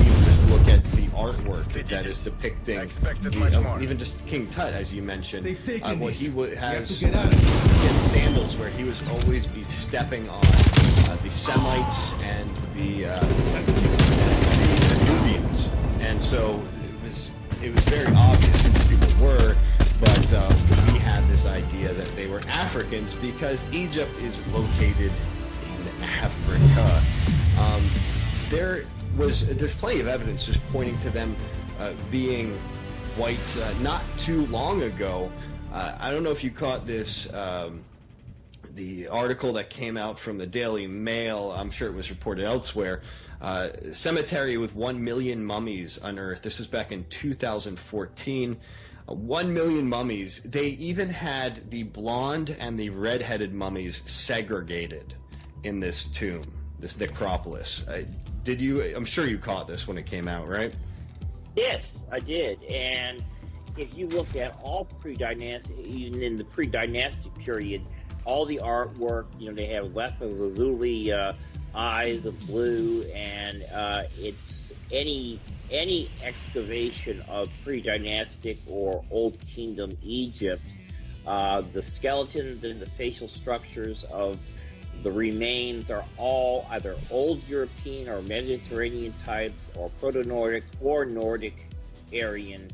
you just look at the artwork that is depicting even just King Tut, as you mentioned. What he has sandals where he was always be stepping on the Semites and the Nubians, and so it was very obvious who these people were. But we had this idea that they were Africans because Egypt is located in Africa. There's plenty of evidence just pointing to them being white not too long ago. I don't know if you caught this, the article that came out from the Daily Mail. I'm sure it was reported elsewhere. Cemetery with 1 million mummies unearthed. This was back in 2014. 1 million mummies. They even had the blonde and the red-headed mummies segregated in this tomb, this necropolis. I'm sure you caught this when it came out, right? Yes, I did. And if you look at all pre-dynastic, even in the pre-dynastic period, all the artwork, they have left of lazuli eyes of blue, and it's any excavation of pre-dynastic or Old Kingdom Egypt, the skeletons and the facial structures of the remains are all either Old European or Mediterranean types, or Proto-Nordic or Nordic Aryan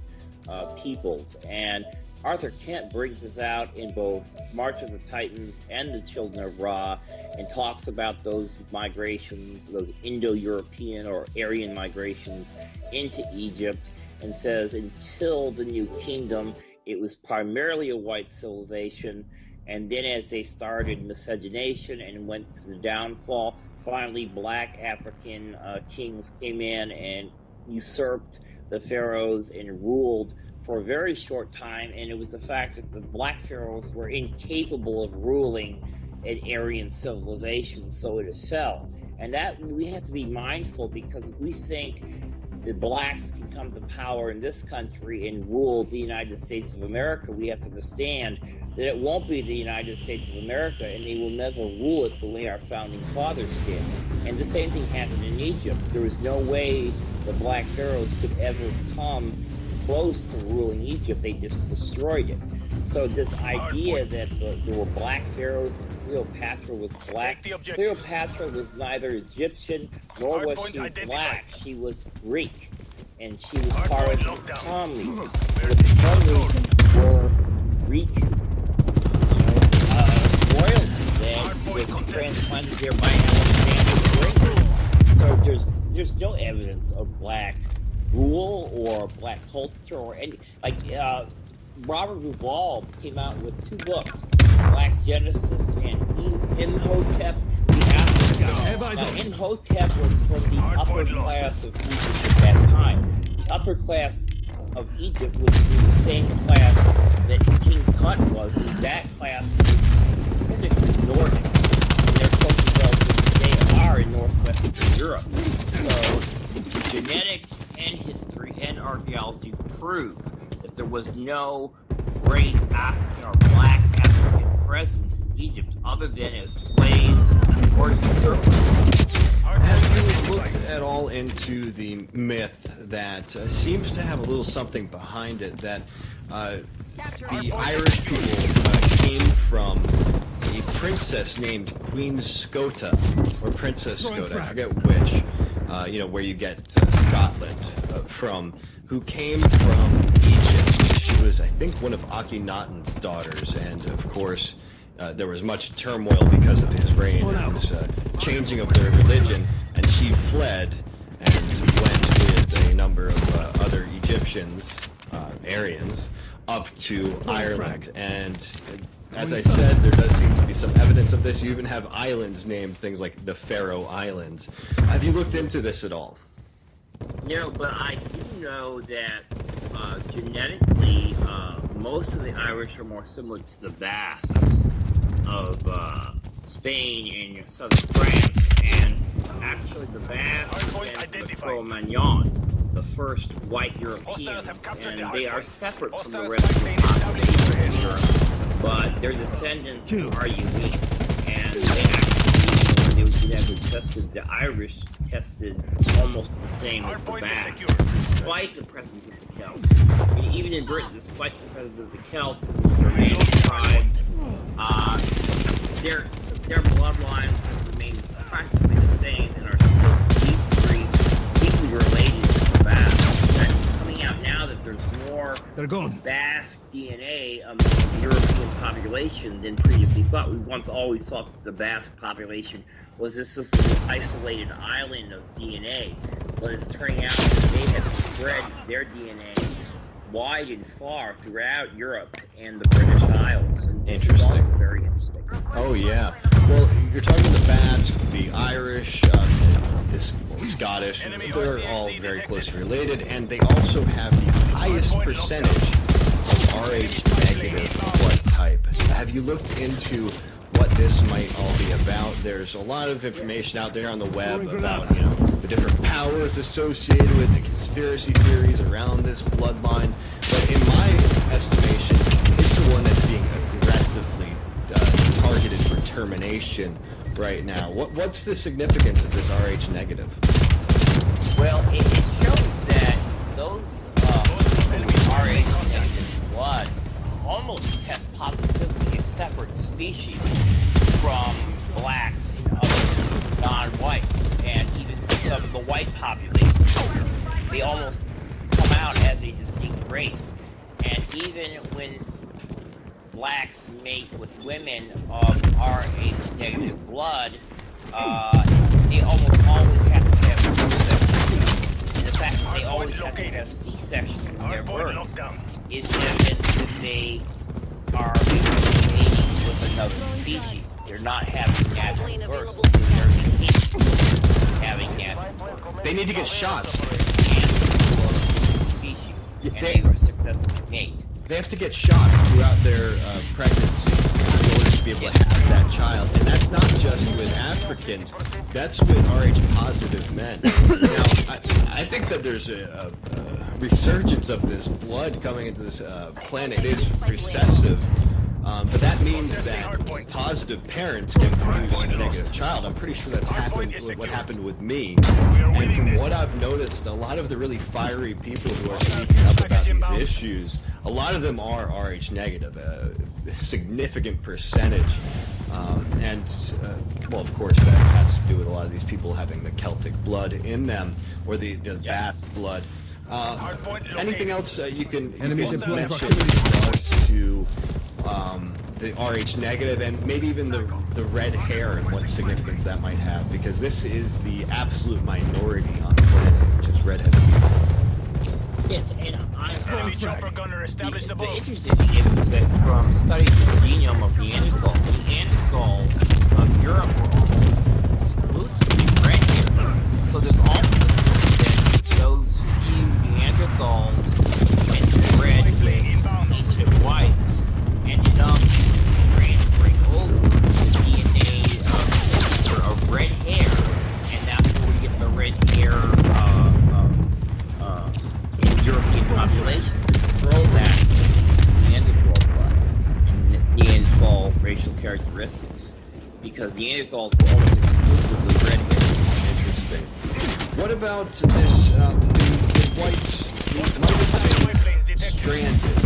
peoples. And Arthur Kent brings this out in both March of the Titans and the Children of Ra, and talks about those migrations, those Indo-European or Aryan migrations into Egypt, and says until the New Kingdom, it was primarily a white civilization, And then as they started miscegenation and went to the downfall, finally black African kings came in and usurped the pharaohs and ruled for a very short time. And it was the fact that the black pharaohs were incapable of ruling an Aryan civilization, so it fell. And that we have to be mindful, because we think the blacks can come to power in this country and rule the United States of America. We have to understand that it won't be the United States of America, and they will never rule it the way our founding fathers did. And the same thing happened in Egypt. There was no way the black pharaohs could ever come close to ruling Egypt. They just destroyed it. So this idea that there were black pharaohs and Cleopatra was black, Cleopatra was neither Egyptian nor was she black. She was Greek, and she was part of the Ptolemies. The Ptolemies were Greek royalty that was transplanted there by Alexander the Great. So there's no evidence of black rule or black culture or any, like, Robert Duvall came out with 2 books, Black's Genesis and Imhotep the African. Now, Imhotep was from the upper class of Egypt at that time. The upper class of Egypt was the same class that King Tut was. That class was specifically Nordic, and their social relatives today are in northwestern Europe. So genetics and history and archaeology prove that there was no great African or black African presence in Egypt other than as slaves or usurpers. Have you looked at all into the myth that seems to have a little something behind it, that the Irish people came from a princess named Queen Scota, or Princess Scota, I forget which, where you get Scotland from, who came from Egypt. She was, I think, one of Akhenaten's daughters, and of course, there was much turmoil because of his reign. There was changing of their religion, and she fled and went with a number of other Egyptians, Aryans, up to Ireland. And as I said, there does seem to be some evidence of this. You even have islands named things like the Faroe Islands. Have you looked into this at all? But I do know that genetically, most of the Irish are more similar to the Basques of Spain and southern France, and actually the Basques and the Cro-Magnon, the first white Europeans, and they are separate from the rest of the population in Europe, but their descendants are unique, and they actually, when they were genetically tested, the Irish tested almost the same as the Basques, despite the presence of the Celts. I mean, even in Britain, despite the presence of the Celts and the Germanic tribes, their bloodlines have remained practically the same and are still deeply related to the Basques. In fact, it's coming out now that there's more Basque DNA among the European population than previously thought. We once always thought that the Basque population was just this isolated island of DNA, but it's turning out that they have spread their DNA wide and far throughout Europe and the British Isles. And this is also very interesting. Oh, yeah. Well, you're talking the Basque, the Irish, the Scottish, they're all very closely related, and they also have the highest percentage of Rh negative blood type. Have you looked into what this might all be about? There's a lot of information out there on the web about, the different powers associated with the conspiracy theories around this bloodline, but in my estimation, it's the one that's being aggressively targeted for termination right now. What's the significance of this Rh negative? Well, it shows that those with Rh negative blood almost test positively as separate species from blacks and other non-whites, and even some of the white population. They almost come out as a distinct race. And even when blacks mate with women of Rh negative blood, they almost always have to have C-sections. And the fact that they always have to have C-sections in their births is evidence that they are mating with another species. They're not having natural births. They're incapable of having natural births. They need to get shots. Species, and they were successful mate. They have to get shots throughout their pregnancy in order to be able to have that child. And that's not just with Africans, that's with Rh-positive men. Now, I think that there's a resurgence of this blood coming into this planet. It is recessive. But that means that positive parents can produce a negative child. I'm pretty sure that's what happened with me. And from what I've noticed, a lot of the really fiery people who are speaking up about these issues, a lot of them are Rh negative, a significant percentage. Well, of course, that has to do with a lot of these people having the Celtic blood in them, or the Basque blood. Anything else you can mention in regards to the Rh negative, and maybe even the red hair and what significance that might have, because this is the absolute minority on the planet, which is redheaded people. Yes, and Enemy chopper gunner established above. The interesting thing is that from studies of the genome of Neanderthals of Europe were almost exclusively red hair. So there's also that those few Neanderthals and red with ancient whites ended up transferring over the DNA of red hair, and that's where we get the red hair in European populations. Throw that Neanderthal blood and Neanderthal racial characteristics, because Neanderthals were almost exclusively red hair. Interesting. What about this, the whites stranded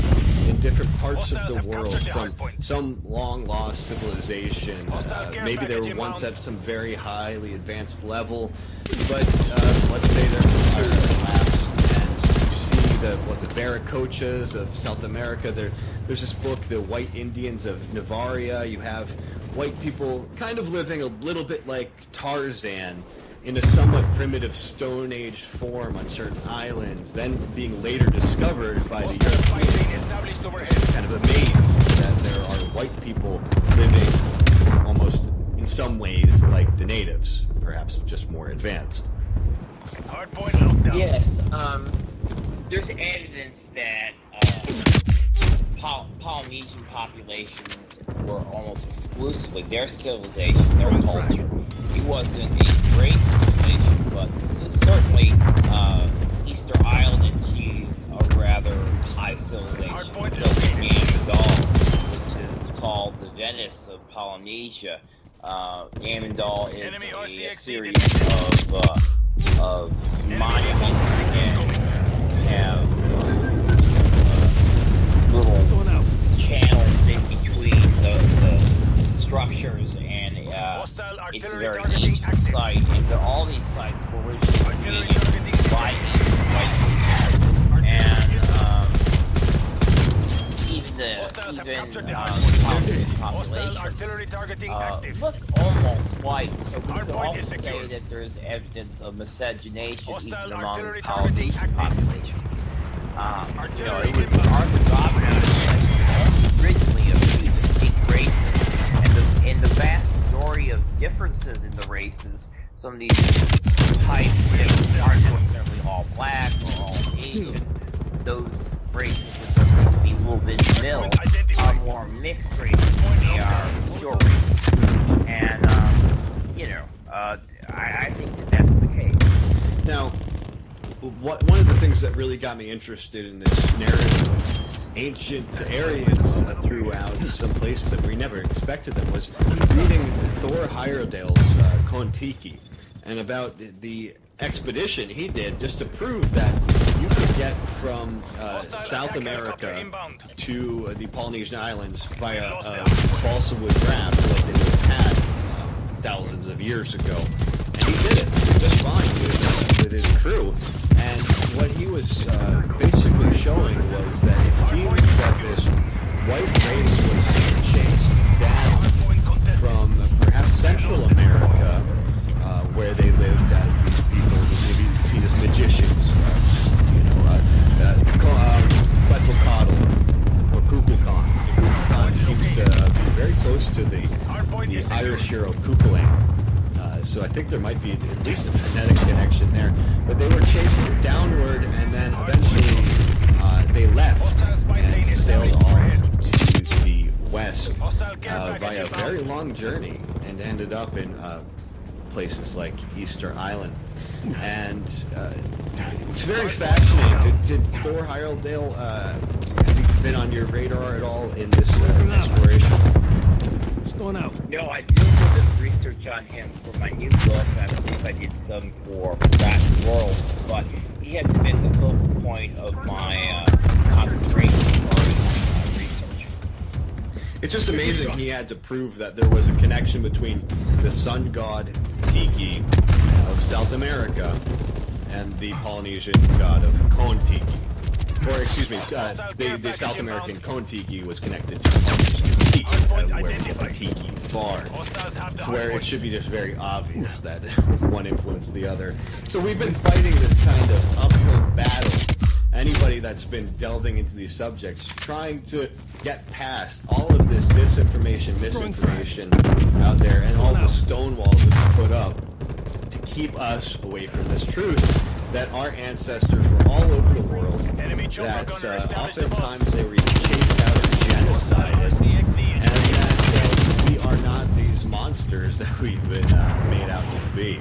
in different parts of the world from some long-lost civilization? Maybe they were once at some very highly advanced level, but let's say they're lapsed, and you see the Veracochas of South America. There's this book, The White Indians of Navaria. You have white people kind of living a little bit like Tarzan, in a somewhat primitive Stone Age form on certain islands, then being later discovered by the Europeans. Kind of amazed that there are white people living almost in some ways like the natives, perhaps just more advanced. Yes, there's evidence that Polynesian populations were almost exclusively their civilization, their culture. It wasn't a great civilization, but certainly Easter Island achieved a rather high civilization. So Neanderthal, which is called the Venice of Polynesia. Neanderthal is a series of monuments and have little channels in between the structures, and it's a very ancient site, and all these sites were originally by white people, and even the populations look almost white, so we could also say that there's evidence of miscegenation even among Polynesian populations. It was Arthur Godwin originally of two distinct races, and the vast majority of differences in the races, some of these types that aren't necessarily all black or all Asian, those races which are going to be a little bit in the middle are more mixed races than they are pure races. And, I think that that's the case. Now, one of the things that really got me interested in this narrative of ancient Aryans throughout some places that we never expected them was reading Thor Heyerdahl's Kon-Tiki, and about the expedition he did just to prove that you could get from South America to the Polynesian Islands via a balsa wood raft like they would have had thousands of years ago. And he did it just fine with his crew. And what he was basically showing was that it seemed that this white race was chased down from perhaps Central America, where they lived as these people who would be seen as magicians. Quetzalcoatl or Kukulkan. Kukulkan seems to be very close think there might be at least a phonetic connection there. But they were chased downward, and then eventually they left and sailed off to the west via a very long journey and ended up in places like Easter Island. And it's very fascinating. Did Thor Heyerdahl, has he been on your radar at all in this exploration? No, I did a little bit of research on him for my new book. I believe I did some for Forgotten World, but he has been the focal point of my concentration research. It's just amazing he had to prove that there was a connection between the sun god Tiki of South America and the Polynesian god of Kon-Tiki. Or, excuse me, the South American Kon-Tiki was connected to Tiki, where the Tiki bar. It's where it should be just very obvious that one influenced the other. So we've been fighting this kind of uphill battle. Anybody that's been delving into these subjects, trying to get past all of this disinformation, misinformation out there, and all the stonewalls that we put up to keep us away from this truth that our ancestors were all over the world, that oftentimes they were chased out and genocided, and that we are not these monsters that we've been made out to be.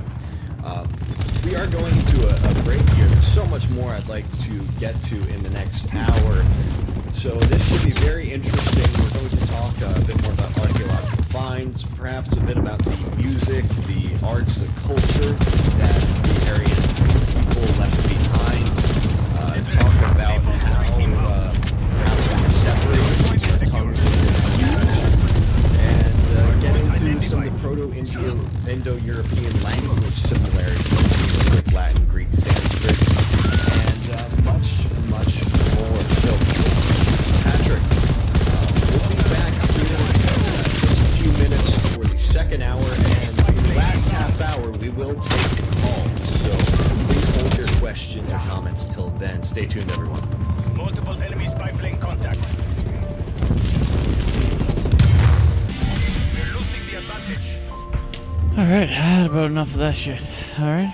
We are going into a break here. There's so much more I'd like to get to in the next hour. So this should be very interesting. We're going to talk a bit more about archaeological finds, perhaps a bit about the music, the arts, the culture that the Aryan people left behind. Talk about how perhaps we separate tongues and get into some of the Proto-Indo-European language similarities like Latin, Greek, Sanskrit, and much, much more. So, Patrick, we'll be back here in just a few minutes for the second hour, and in the last half hour we will take calls. So please hold your questions or comments till then. Stay tuned, everyone. Multiple enemy spy plane contact. We're losing the advantage. Alright, I had about enough of that shit. Alright.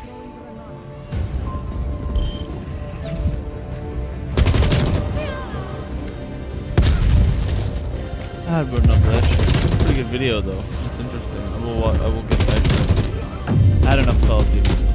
I had about enough of that shit. Pretty good video though. It's interesting. I will get back to it. I had enough calls even.